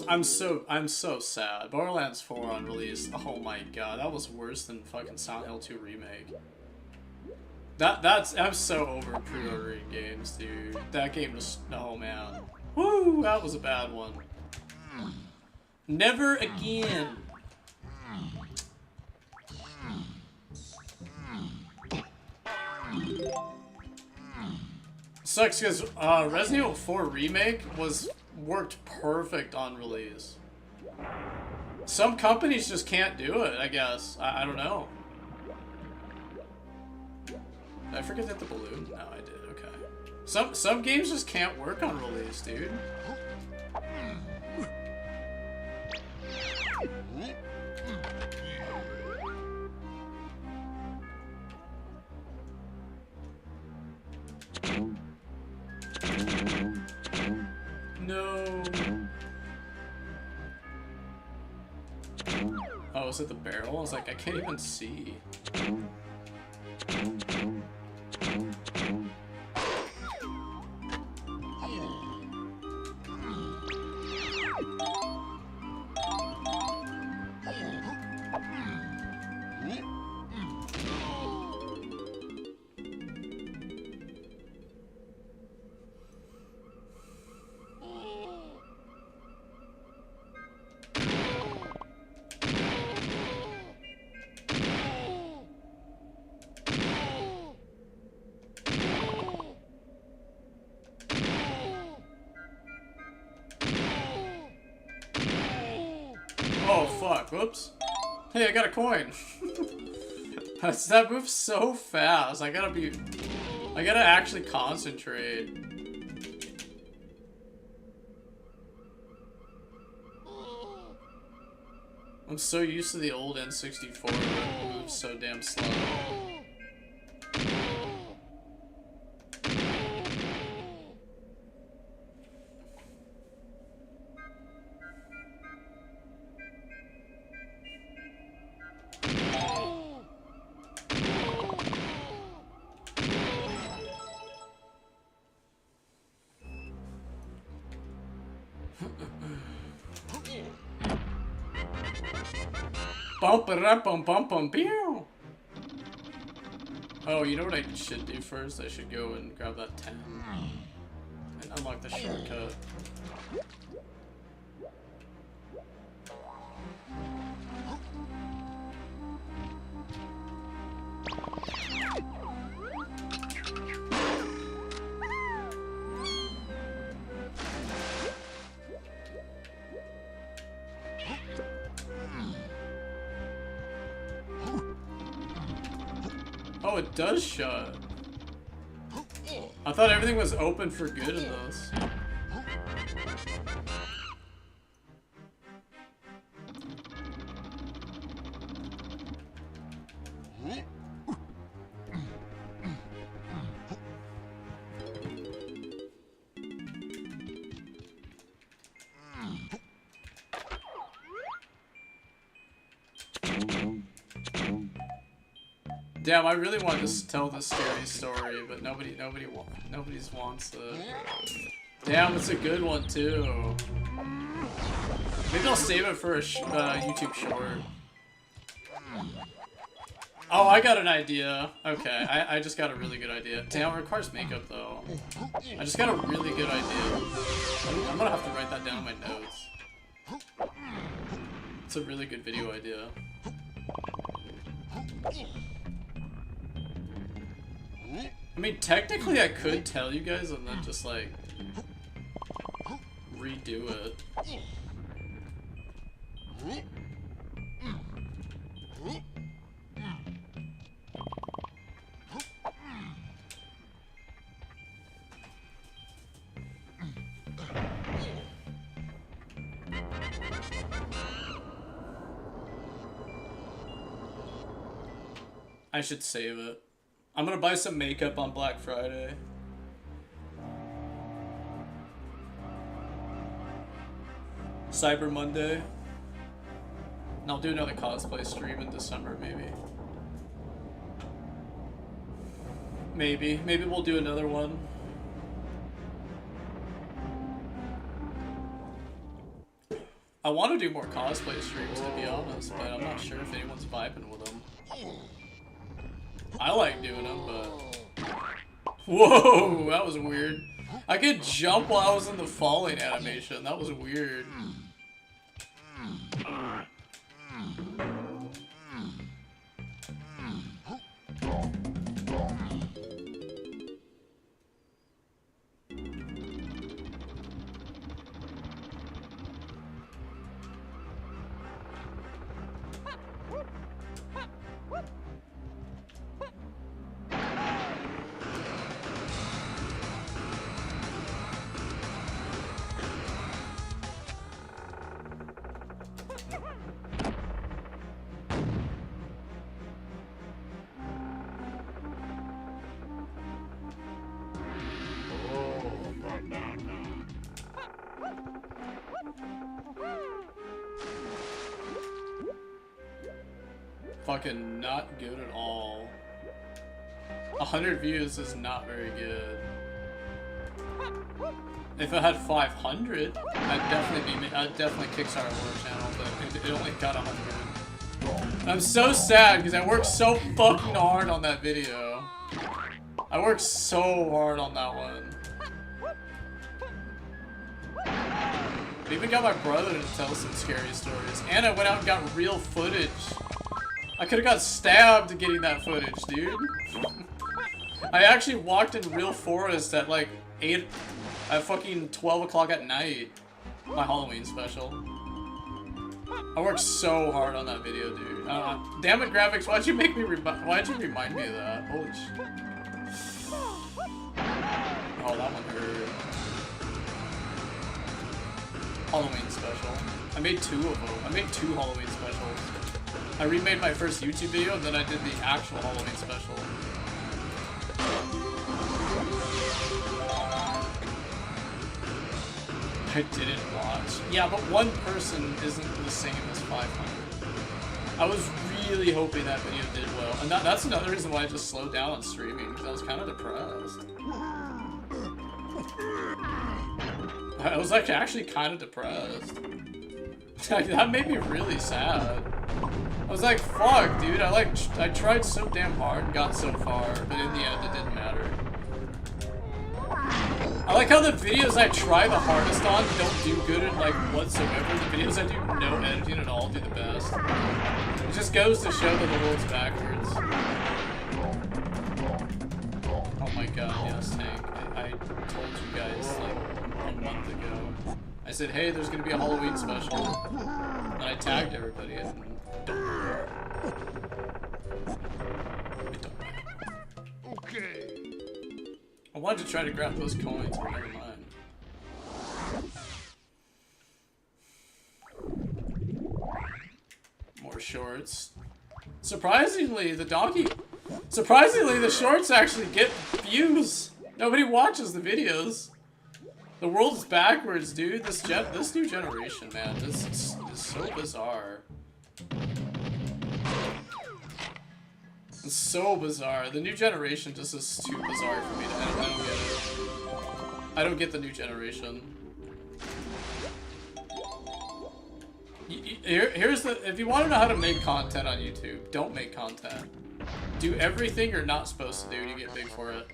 I'm so sad. Borderlands 4 on release. Oh my god, that was worse than fucking Silent Hill 2 remake. I'm so over pre-ordering games, dude. That game was, oh man. Woo, that was a bad one. Never again. Sucks because Resident Evil 4 remake worked perfect on release. Some companies just can't do it, I guess. I don't know. Did I forget that the balloon? No, I did. Okay. Some games just can't work on release, dude. No. Oh, is it the barrel? I was like, I can't even see. Oh fuck, whoops. Hey, I got a coin. That moves so fast. I gotta actually concentrate. I'm so used to the old N64 that it moves so damn slow. Bump it up, bump, pew! Oh, you know what I should do first? I should go and grab that 10 and unlock the shortcut. Oh, it does shut. I thought everything was open for good in this. Damn, I really want to tell this scary story, but nobody wants it. Damn, it's a good one too. Maybe I'll save it for a YouTube short. Oh, I got an idea. Okay, I just got a really good idea. Damn, it requires makeup though. I just got a really good idea. I'm gonna have to write that down in my notes. It's a really good video idea. I mean, technically I could tell you guys and then just like redo it. I should save it. I'm gonna buy some makeup on Black Friday. Cyber Monday. And I'll do another cosplay stream in December, maybe. Maybe we'll do another one. I want to do more cosplay streams, to be honest, but I'm not sure if anyone's vibing with them. I like doing them, but... Whoa, that was weird. I could jump while I was in the falling animation. That was weird. Fucking not good at all. 100 views is not very good. If it had 500, I'd definitely kickstart a war channel, but it only got 100. I'm so sad because I worked so fucking hard on that video. I worked so hard on that one. I even got my brother to tell some scary stories, and I went out and got real footage. I could've got stabbed getting that footage, dude. I actually walked in real forest at like at fucking 12 o'clock at night. My Halloween special. I worked so hard on that video, dude. Damn it, graphics! Why'd you remind me of that? Holy shit! Oh, that one hurt. Halloween special. I made 2 of them. I made 2 Halloween specials. I remade my first YouTube video and then I did the actual Halloween special. I didn't watch. Yeah, but one person isn't the same as 500. I was really hoping that video did well. And that's another reason why I just slowed down on streaming, because I was kind of depressed. I was like actually kind of depressed. That made me really sad. I was like, fuck, dude. I tried so damn hard and got so far, but in the end it didn't matter. I like how the videos I try the hardest on don't do good in like whatsoever. The videos I do no editing at all do the best. It just goes to show that the world's backwards. Oh my god, yes, Tank. I told you guys like a month ago. I said, hey, there's gonna be a Halloween special. And I tagged everybody and Okay. I wanted to try to grab those coins, but never mind. More shorts. Surprisingly, the shorts actually get views. Nobody watches the videos. The world is backwards, dude. This new generation, man, this is so bizarre. It's so bizarre. The new generation just is too bizarre for me to I don't get it. I don't get the new generation. Here's the... If you want to know how to make content on YouTube, don't make content. Do everything you're not supposed to do and you get big for it.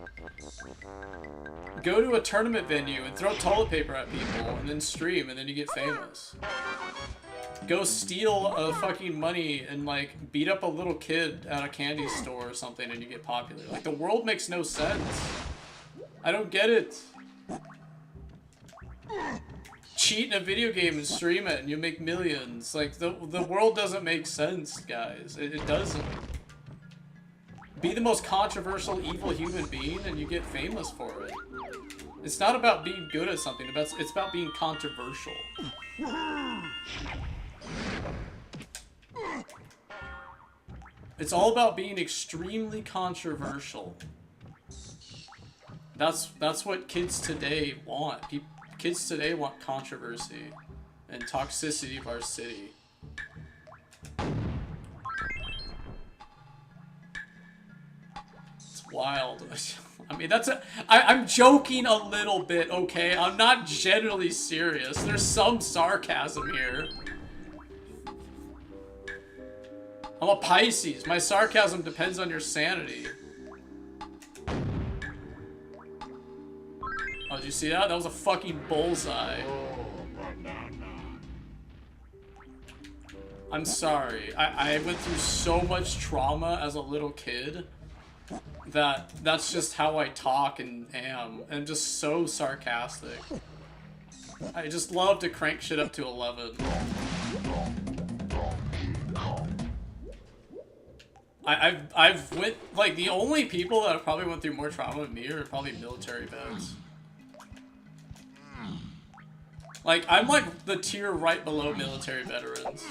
Go to a tournament venue and throw toilet paper at people and then stream and then you get famous. Go steal a fucking money and like beat up a little kid at a candy store or something and you get popular. Like the world makes no sense. I don't get it. Cheat in a video game and stream it and you make millions. Like the world doesn't make sense, guys. It doesn't. Be the most controversial evil human being and you get famous for it. It's not about being good at something, it's about being controversial. It's all about being extremely controversial. That's what kids today want. Kids today want controversy and toxicity of our city. It's wild. I mean, I'm joking a little bit, okay? I'm not generally serious. There's some sarcasm here. I'm a Pisces. My sarcasm depends on your sanity. Oh, did you see that? That was a fucking bullseye. I'm sorry. I went through so much trauma as a little kid that that's just how I talk and am. I'm just so sarcastic. I just love to crank shit up to 11. I've went, like, the only people that have probably went through more trauma than me are probably military vets. Like, I'm like the tier right below military veterans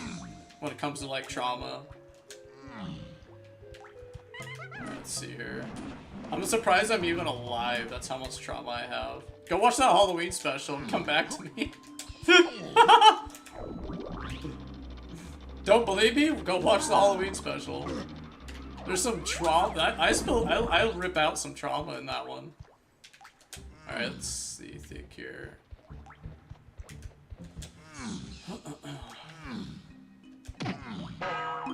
when it comes to like trauma. Let's see here. I'm surprised I'm even alive. That's how much trauma I have. Go watch that Halloween special and come back to me. Don't believe me? Go watch the Halloween special. There's some trauma. I'll rip out some trauma in that one. Alright, let's see. Think here.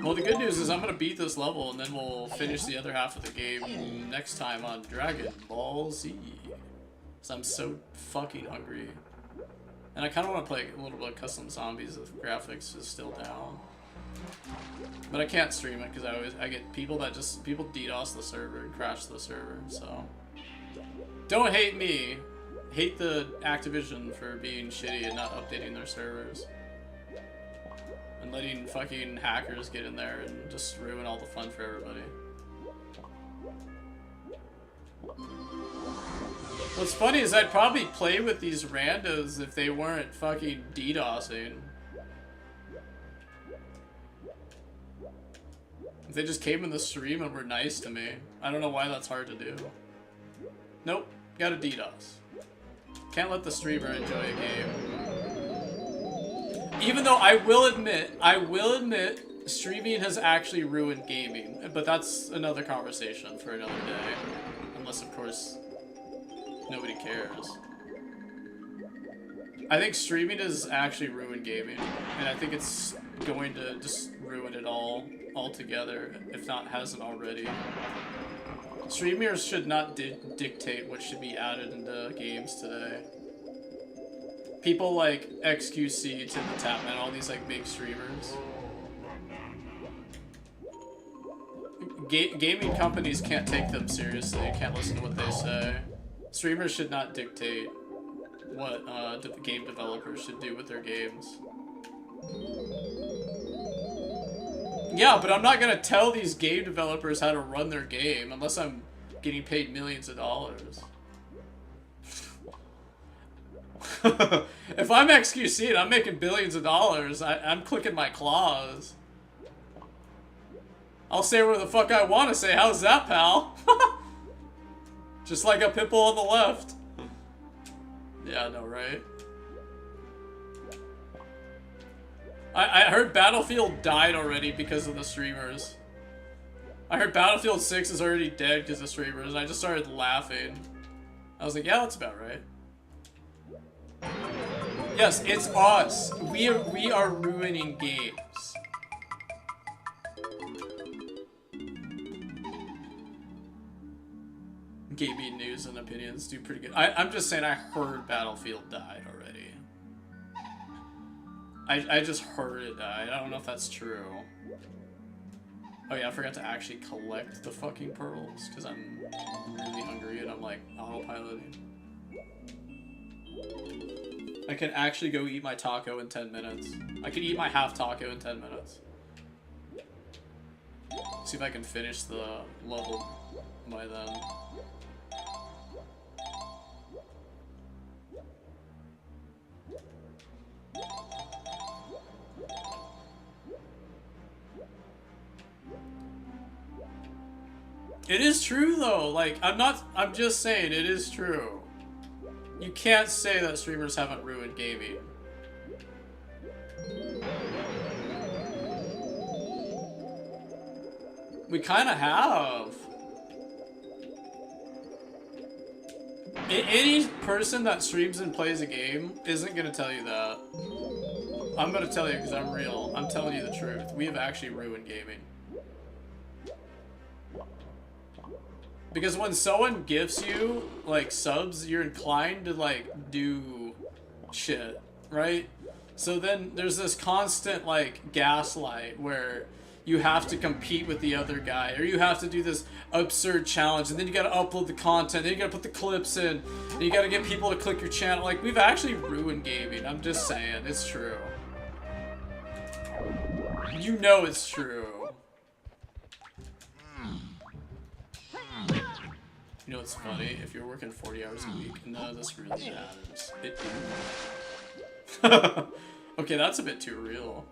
Well, the good news is I'm gonna beat this level and then we'll finish the other half of the game next time on Dragon Ball Z. Because I'm so fucking hungry. And I kind of want to play a little bit of Custom Zombies if graphics is still down. But I can't stream it because I get people DDoS the server and crash the server, so. Don't hate me. Hate the Activision for being shitty and not updating their servers. And letting fucking hackers get in there and just ruin all the fun for everybody. What's funny is I'd probably play with these randos if they weren't fucking DDoSing. If they just came in the stream and were nice to me. I don't know why that's hard to do. Nope. Gotta DDoS. Can't let the streamer enjoy a game. Even though I will admit, streaming has actually ruined gaming. But that's another conversation for another day. Unless, of course, nobody cares. I think streaming has actually ruined gaming. And I think it's going to just ruin it all altogether, if not hasn't already. Streamers should not dictate what should be added into games today. People like XQC, Tim the Tapman, all these like big streamers. Gaming companies can't take them seriously, can't listen to what they say. Streamers should not dictate what game developers should do with their games. Yeah, but I'm not gonna tell these game developers how to run their game unless I'm getting paid millions of dollars. If I'm XQC and I'm making billions of dollars, I'm clicking my claws. I'll say where the fuck I want to say. How's that, pal? Just like a pitbull on the left. Yeah, I know, right? I heard Battlefield died already because of the streamers. I heard Battlefield 6 is already dead because of streamers, and I just started laughing. I was like, yeah, that's about right. Yes, it's us. We are ruining games. Gaming news and opinions do pretty good. I'm just saying I heard Battlefield died already. I just heard it died. I don't know if that's true. Oh yeah, I forgot to actually collect the fucking pearls because I'm really hungry and I'm like autopiloting. I can actually go eat my taco in 10 minutes. I can eat my half taco in 10 minutes. See if I can finish the level by then. It is true though, like, I'm just saying, it is true. You can't say that streamers haven't ruined gaming. We kinda have. Any person that streams and plays a game isn't gonna tell you that. I'm gonna tell you because I'm real. I'm telling you the truth. We have actually ruined gaming. Because when someone gifts you, like, subs, you're inclined to, like, do shit, right? So then there's this constant, like, gaslight where you have to compete with the other guy, or you have to do this absurd challenge, and then you gotta upload the content, then you gotta put the clips in, and you gotta get people to click your channel. Like, we've actually ruined gaming. I'm just saying, it's true. You know it's true. You know what's funny? If you're working 40 hours a week, none of this really matters. It do. Okay, that's a bit too real.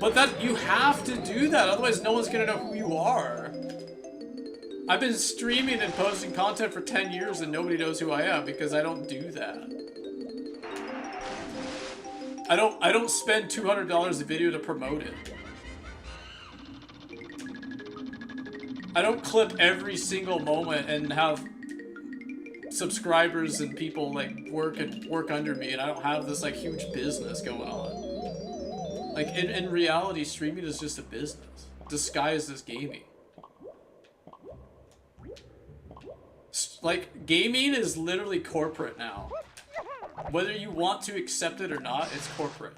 But that, you have to do that, otherwise no one's gonna know who you are. I've been streaming and posting content for 10 years and nobody knows who I am because I don't do that. I don't spend $200 a video to promote it. I don't clip every single moment and have subscribers and people like work under me, and I don't have this like huge business going on. Like in reality, streaming is just a business disguised as gaming. Like, gaming is literally corporate now. Whether you want to accept it or not, it's corporate.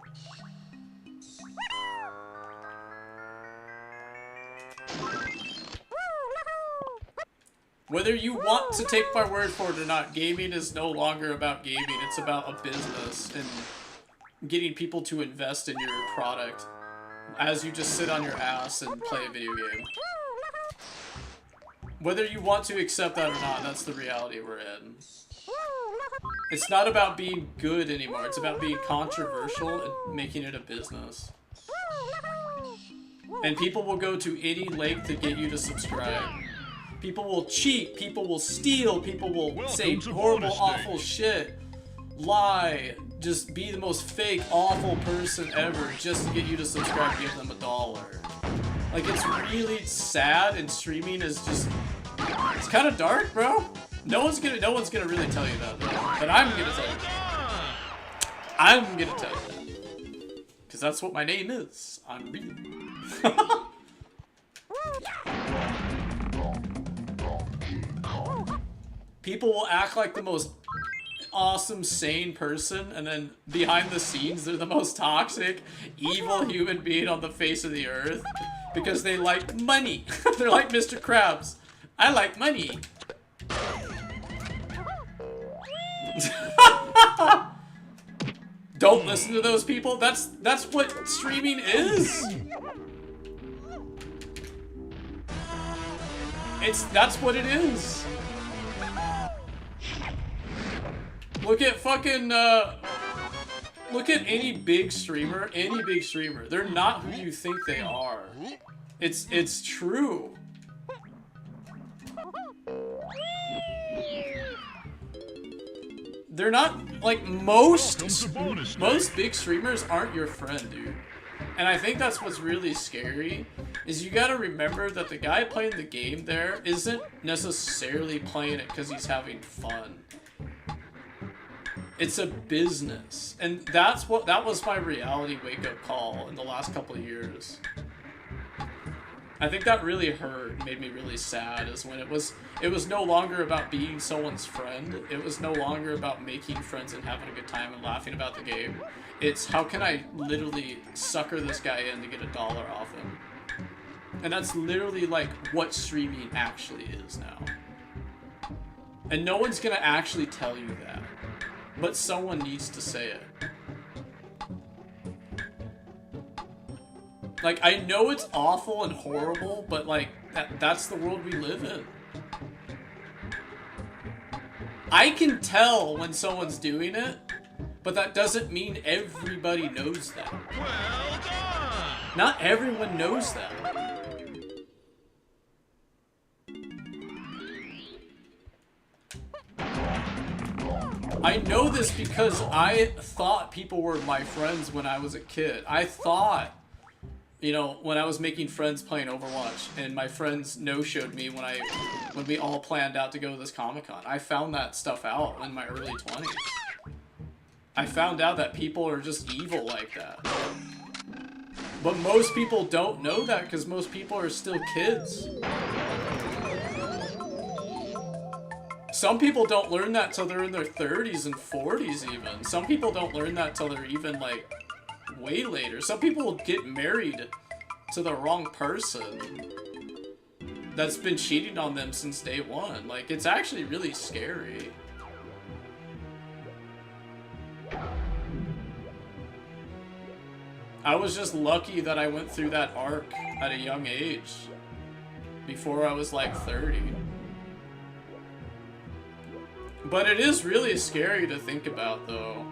Whether you want to take my word for it or not, gaming is no longer about gaming. It's about a business and getting people to invest in your product as you just sit on your ass and play a video game. Whether you want to accept that or not, that's the reality we're in. It's not about being good anymore. It's about being controversial and making it a business. And people will go to any length to get you to subscribe. People will cheat, people will steal, people will say horrible, awful shit, lie, just be the most fake, awful person ever just to get you to subscribe, give them $1. Like, it's really sad, and streaming is just, it's kind of dark, bro. No one's gonna really tell you that, though. But I'm gonna tell you that. I'm gonna tell you that. Because that's what my name is. I'm real. People will act like the most awesome, sane person, and then behind the scenes, they're the most toxic, evil human being on the face of the earth. Because they like money. They're like Mr. Krabs. I like money. Don't listen to those people. That's what streaming is. That's what it is. Look at fucking look at any big streamer, They're not who you think they are. It's true. They're not, like, most big streamers aren't your friend, dude. And I think that's what's really scary, is you gotta remember that the guy playing the game there isn't necessarily playing it because he's having fun. It's a business. And that was my reality wake-up call in the last couple of years. I think that really hurt and made me really sad, is when it was no longer about being someone's friend. It was no longer about making friends and having a good time and laughing about the game. It's, how can I literally sucker this guy in to get $1 off him? And that's literally like what streaming actually is now. And no one's gonna actually tell you that. But someone needs to say it. Like, I know it's awful and horrible, but like, that's the world we live in. I can tell when someone's doing it, but that doesn't mean everybody knows that. Well done! Not everyone knows that. I know this because I thought people were my friends when I was a kid. I thought, you know, when I was making friends playing Overwatch, and my friends no-showed me when we all planned out to go to this Comic-Con. I found that stuff out in my early 20s. I found out that people are just evil like that. But most people don't know that because most people are still kids. Some people don't learn that till they're in their 30s and 40s even. Some people don't learn that till they're even, like, way later. Some people will get married to the wrong person that's been cheating on them since day one. Like, it's actually really scary. I was just lucky that I went through that arc at a young age, before I was like 30. But it is really scary to think about, though.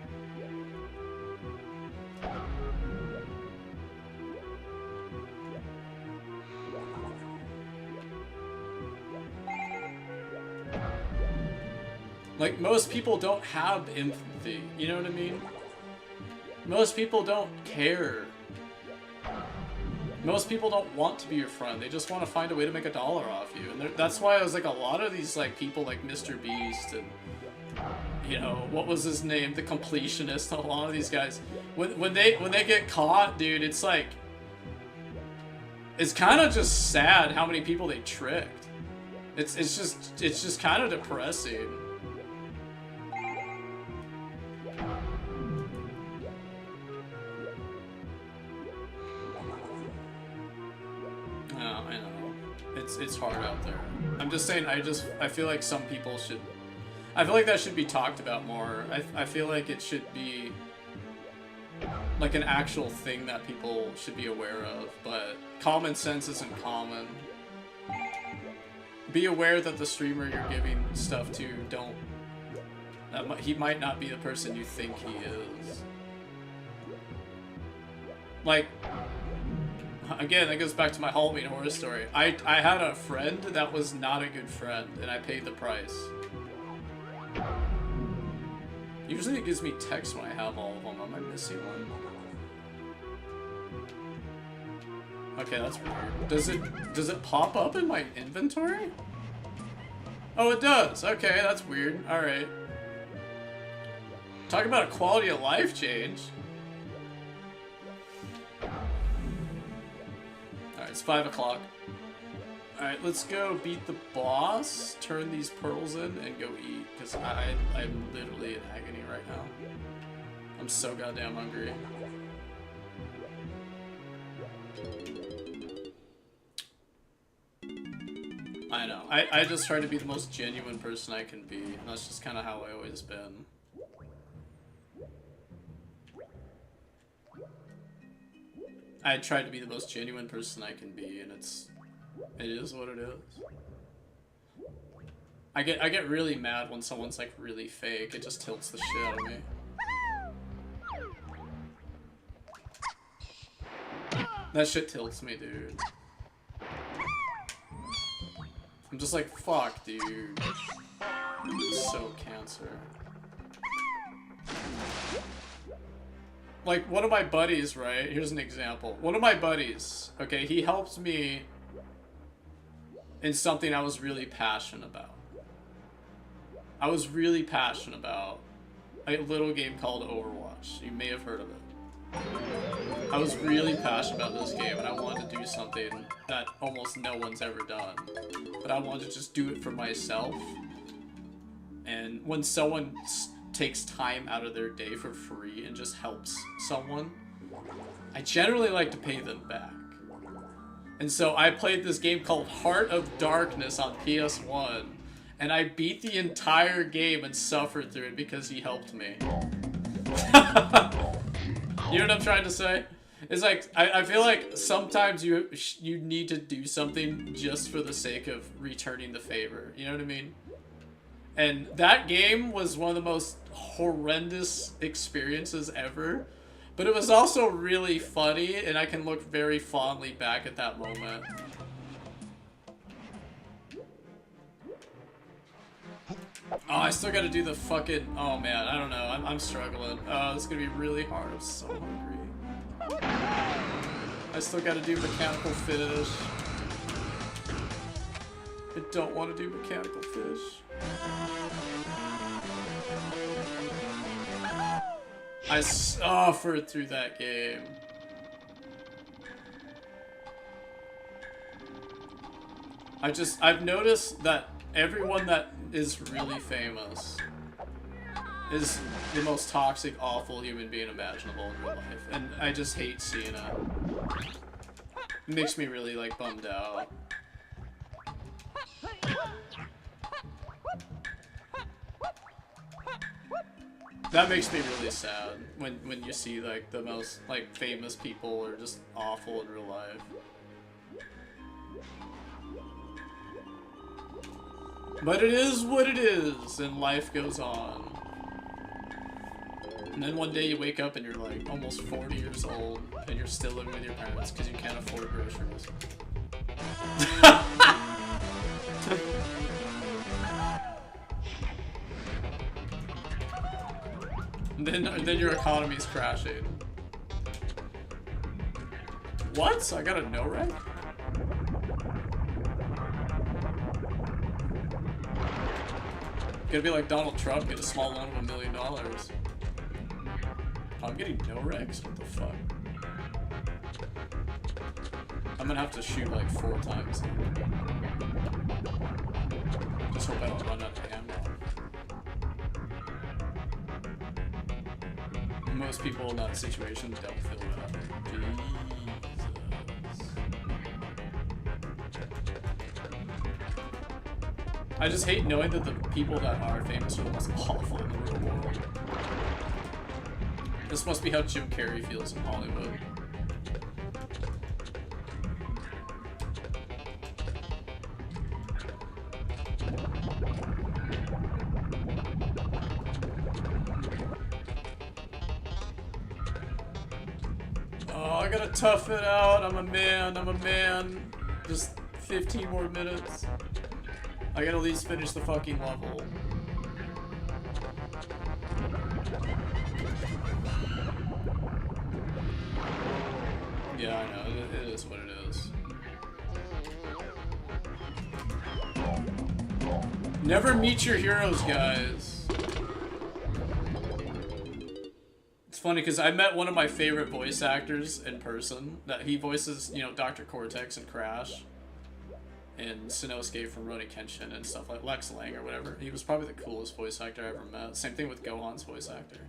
Like, most people don't have empathy, you know what I mean? Most people don't care. Most people don't want to be your friend. They just want to find a way to make $1 off you. And that's why I was like, a lot of these like people like Mr. Beast and, you know, what was his name? The Completionist. A lot of these guys, when they get caught, dude, it's like, it's kind of just sad how many people they tricked. It's just kind of depressing. It's hard out there. I'm just saying, I feel like some people should, I feel like that should be talked about more. I feel like it should be like an actual thing that people should be aware of, but common sense isn't common. Be aware that the streamer you're giving stuff to, he might not be the person you think he is. Like, Again, that goes back to my Halloween horror story. I had a friend that was not a good friend, and I paid the price. Usually it gives me text when I have all of them. Am I missing one? Okay, that's weird. Does it pop up in my inventory? Oh, it does. Okay, that's weird. Alright. Talk about a quality of life change. Alright, it's 5 o'clock. Alright, let's go beat the boss, turn these pearls in, and go eat. Because I'm literally in agony right now. I'm so goddamn hungry. I know. I just try to be the most genuine person I can be. And that's just kind of how I always been. I try to be the most genuine person I can be, and it is what it is. I get really mad when someone's like really fake. It just tilts the shit out of me. That shit tilts me, dude. I'm just like, fuck, dude. It's so cancer. Like, one of my buddies, right? Here's an example. One of my buddies, okay, he helped me in something I was really passionate about. I was really passionate about a little game called Overwatch. You may have heard of it. I was really passionate about this game, and I wanted to do something that almost no one's ever done. But I wanted to just do it for myself. And when someone takes time out of their day for free and just helps someone, I generally like to pay them back. And so I played this game called Heart of Darkness on PS1, and I beat the entire game and suffered through it because he helped me. You know what I'm trying to say? It's like, I feel like sometimes you need to do something just for the sake of returning the favor. You know what I mean? And that game was one of the most horrendous experiences ever. But it was also really funny, and I can look very fondly back at that moment. Oh, I still gotta do the fucking... Oh man, I don't know. I'm struggling. This is gonna be really hard. I'm so hungry. I still gotta do mechanical fish. I don't want to do mechanical fish. I suffered through that game. I've noticed that everyone that is really famous is the most toxic, awful human being imaginable in real life. And I just hate seeing it. It makes me really, like, bummed out. That makes me really sad when you see, like, the most, like, famous people are just awful in real life. But it is what it is, and life goes on. And then one day you wake up and you're like almost 40 years old, and you're still living with your parents because you can't afford groceries. And then your economy's crashing. What? I got a no reg? Gonna be like Donald Trump, get a small loan of $1 million. Oh, I'm getting no regs? What the fuck? I'm gonna have to shoot like 4 times. Just hope I don't run out of ammo. Most people in that situation don't feel that. Jesus. I just hate knowing that the people that are famous are the most awful in the real world. This must be how Jim Carrey feels in Hollywood. Oh, I gotta tough it out. I'm a man. I'm a man. Just 15 more minutes. I gotta at least finish the fucking level. Yeah, I know. It is what it is. Never meet your heroes, guys. It's funny because I met one of my favorite voice actors in person. That he voices, you know, Dr. Cortex and Crash, and Sanosuke from Rurouni Kenshin and stuff like Lex Lang or whatever. He was probably the coolest voice actor I ever met. Same thing with Gohan's voice actor.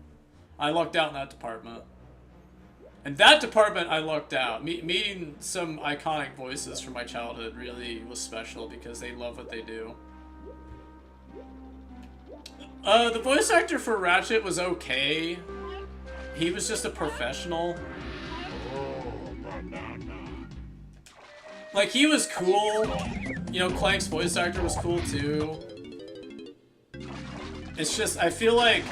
I lucked out in that department. And that department, I lucked out. Meeting some iconic voices from my childhood really was special because they love what they do. The voice actor for Ratchet was okay. He was just a professional. Like, he was cool. You know, Clank's voice actor was cool too. It's just, I feel like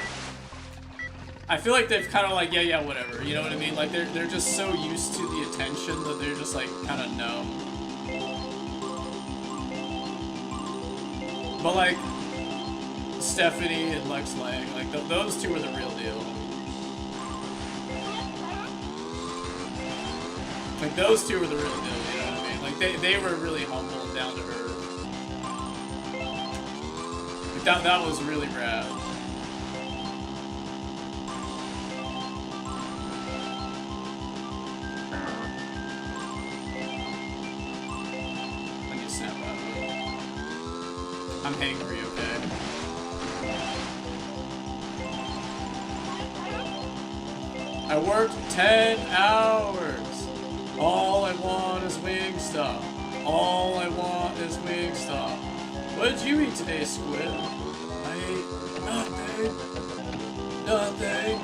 they've kind of like, yeah, whatever. You know what I mean? Like, they're just so used to the attention that they're just like kind of numb. But like, Stephanie and Lex Lang, like those two are the real deal. Like, those two are the real deal, you know what I mean? Like, they were really humble and down to earth. Like, that was really rad. I need to snap out of it. I'm hangry, okay? I worked 10 hours. All I want is Wingstop. All I want is Wingstop. What did you eat today, Squid? I ate nothing. Nothing.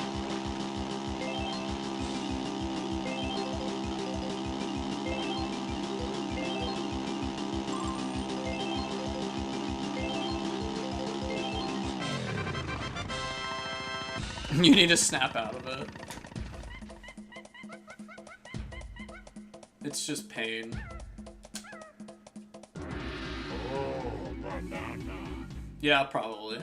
You need to snap out of it. It's just pain. Yeah, probably.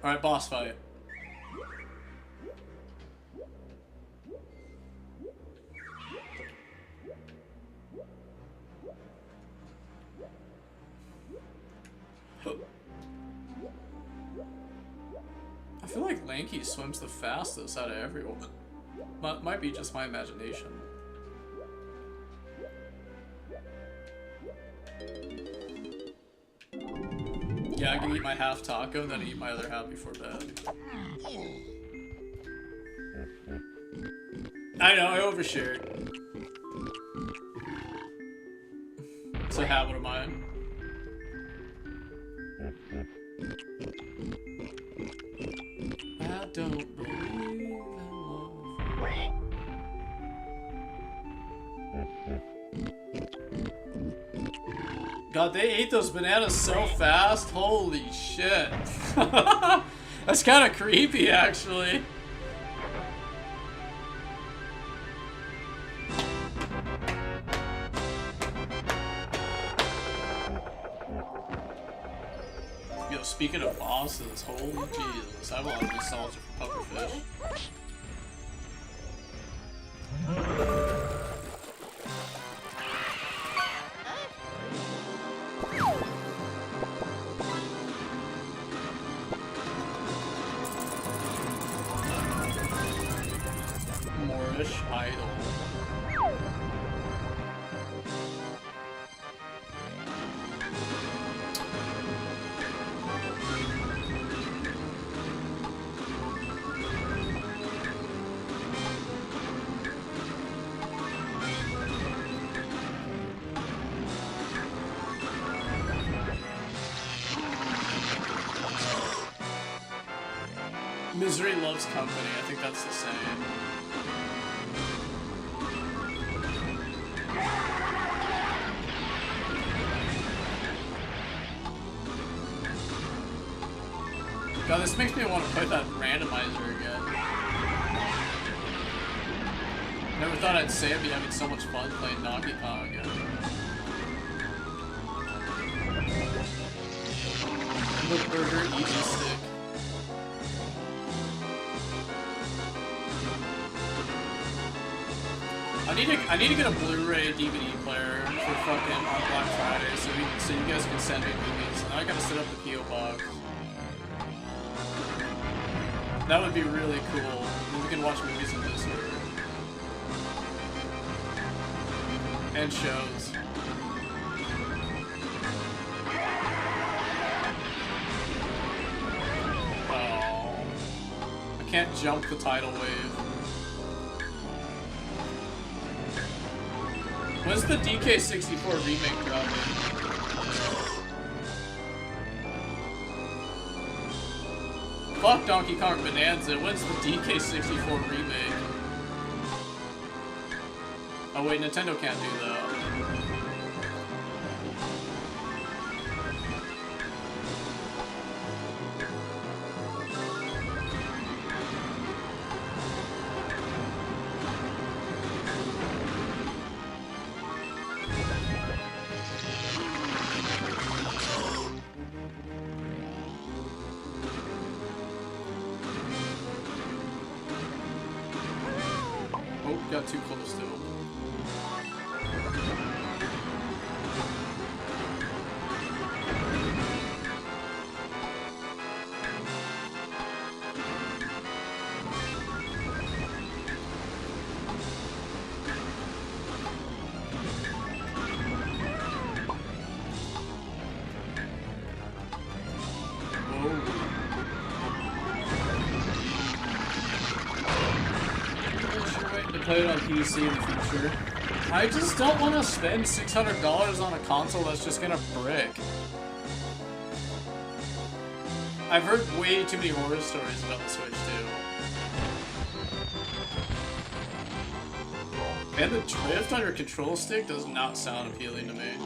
Alright, boss fight. I feel like Lanky swims the fastest out of everyone. Might be just my imagination. Yeah, I can eat my half taco and then eat my other half before bed. I know, I overshared. It's a habit of mine. I don't believe in love. God, they ate those bananas so fast. Holy shit. That's kind of creepy, actually. Yo, speaking of bosses, holy Jesus, I have a lot of nostalgia for Pufferfish. Moorish idol. Misery loves company. I think that's the same. God, this makes me want to play that randomizer again. Never thought I'd say I'd be having so much fun playing Donkey Kong again. Look, burger, easy stick. I need to get a Blu-ray DVD player for fucking on Black Friday so you guys can send me movies. And I gotta set up the PO box. That would be really cool. We can watch movies in this order. And shows. Oh. I can't jump the tidal wave. When's the DK64 remake dropping? Fuck Donkey Kong Bonanza. When's the DK64 remake? Oh wait, Nintendo can't do that. Oh, got too close to him. Play it on PC in the future. I just don't want to spend $600 on a console that's just gonna brick. I've heard way too many horror stories about the Switch too. And the drift on your control stick does not sound appealing to me.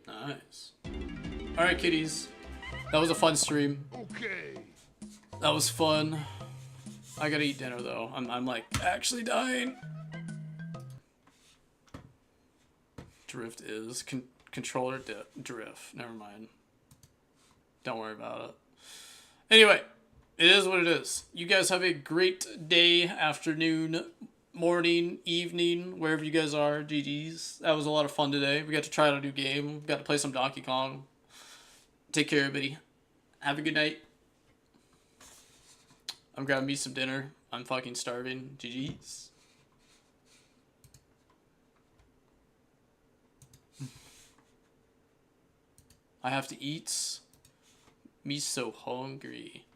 Nice. Alright, kiddies. That was a fun stream. Okay. That was fun. I gotta eat dinner though. I'm like actually dying. Drift is controller drift. Never mind. Don't worry about it. Anyway, it is what it is. You guys have a great day, afternoon, morning, evening, wherever you guys are. GG's. That was a lot of fun today. We got to try out a new game. We got to play some Donkey Kong. Take care, everybody. Have a good night. I'm grabbing me some dinner. I'm fucking starving. GG's. I have to eat. Me so hungry.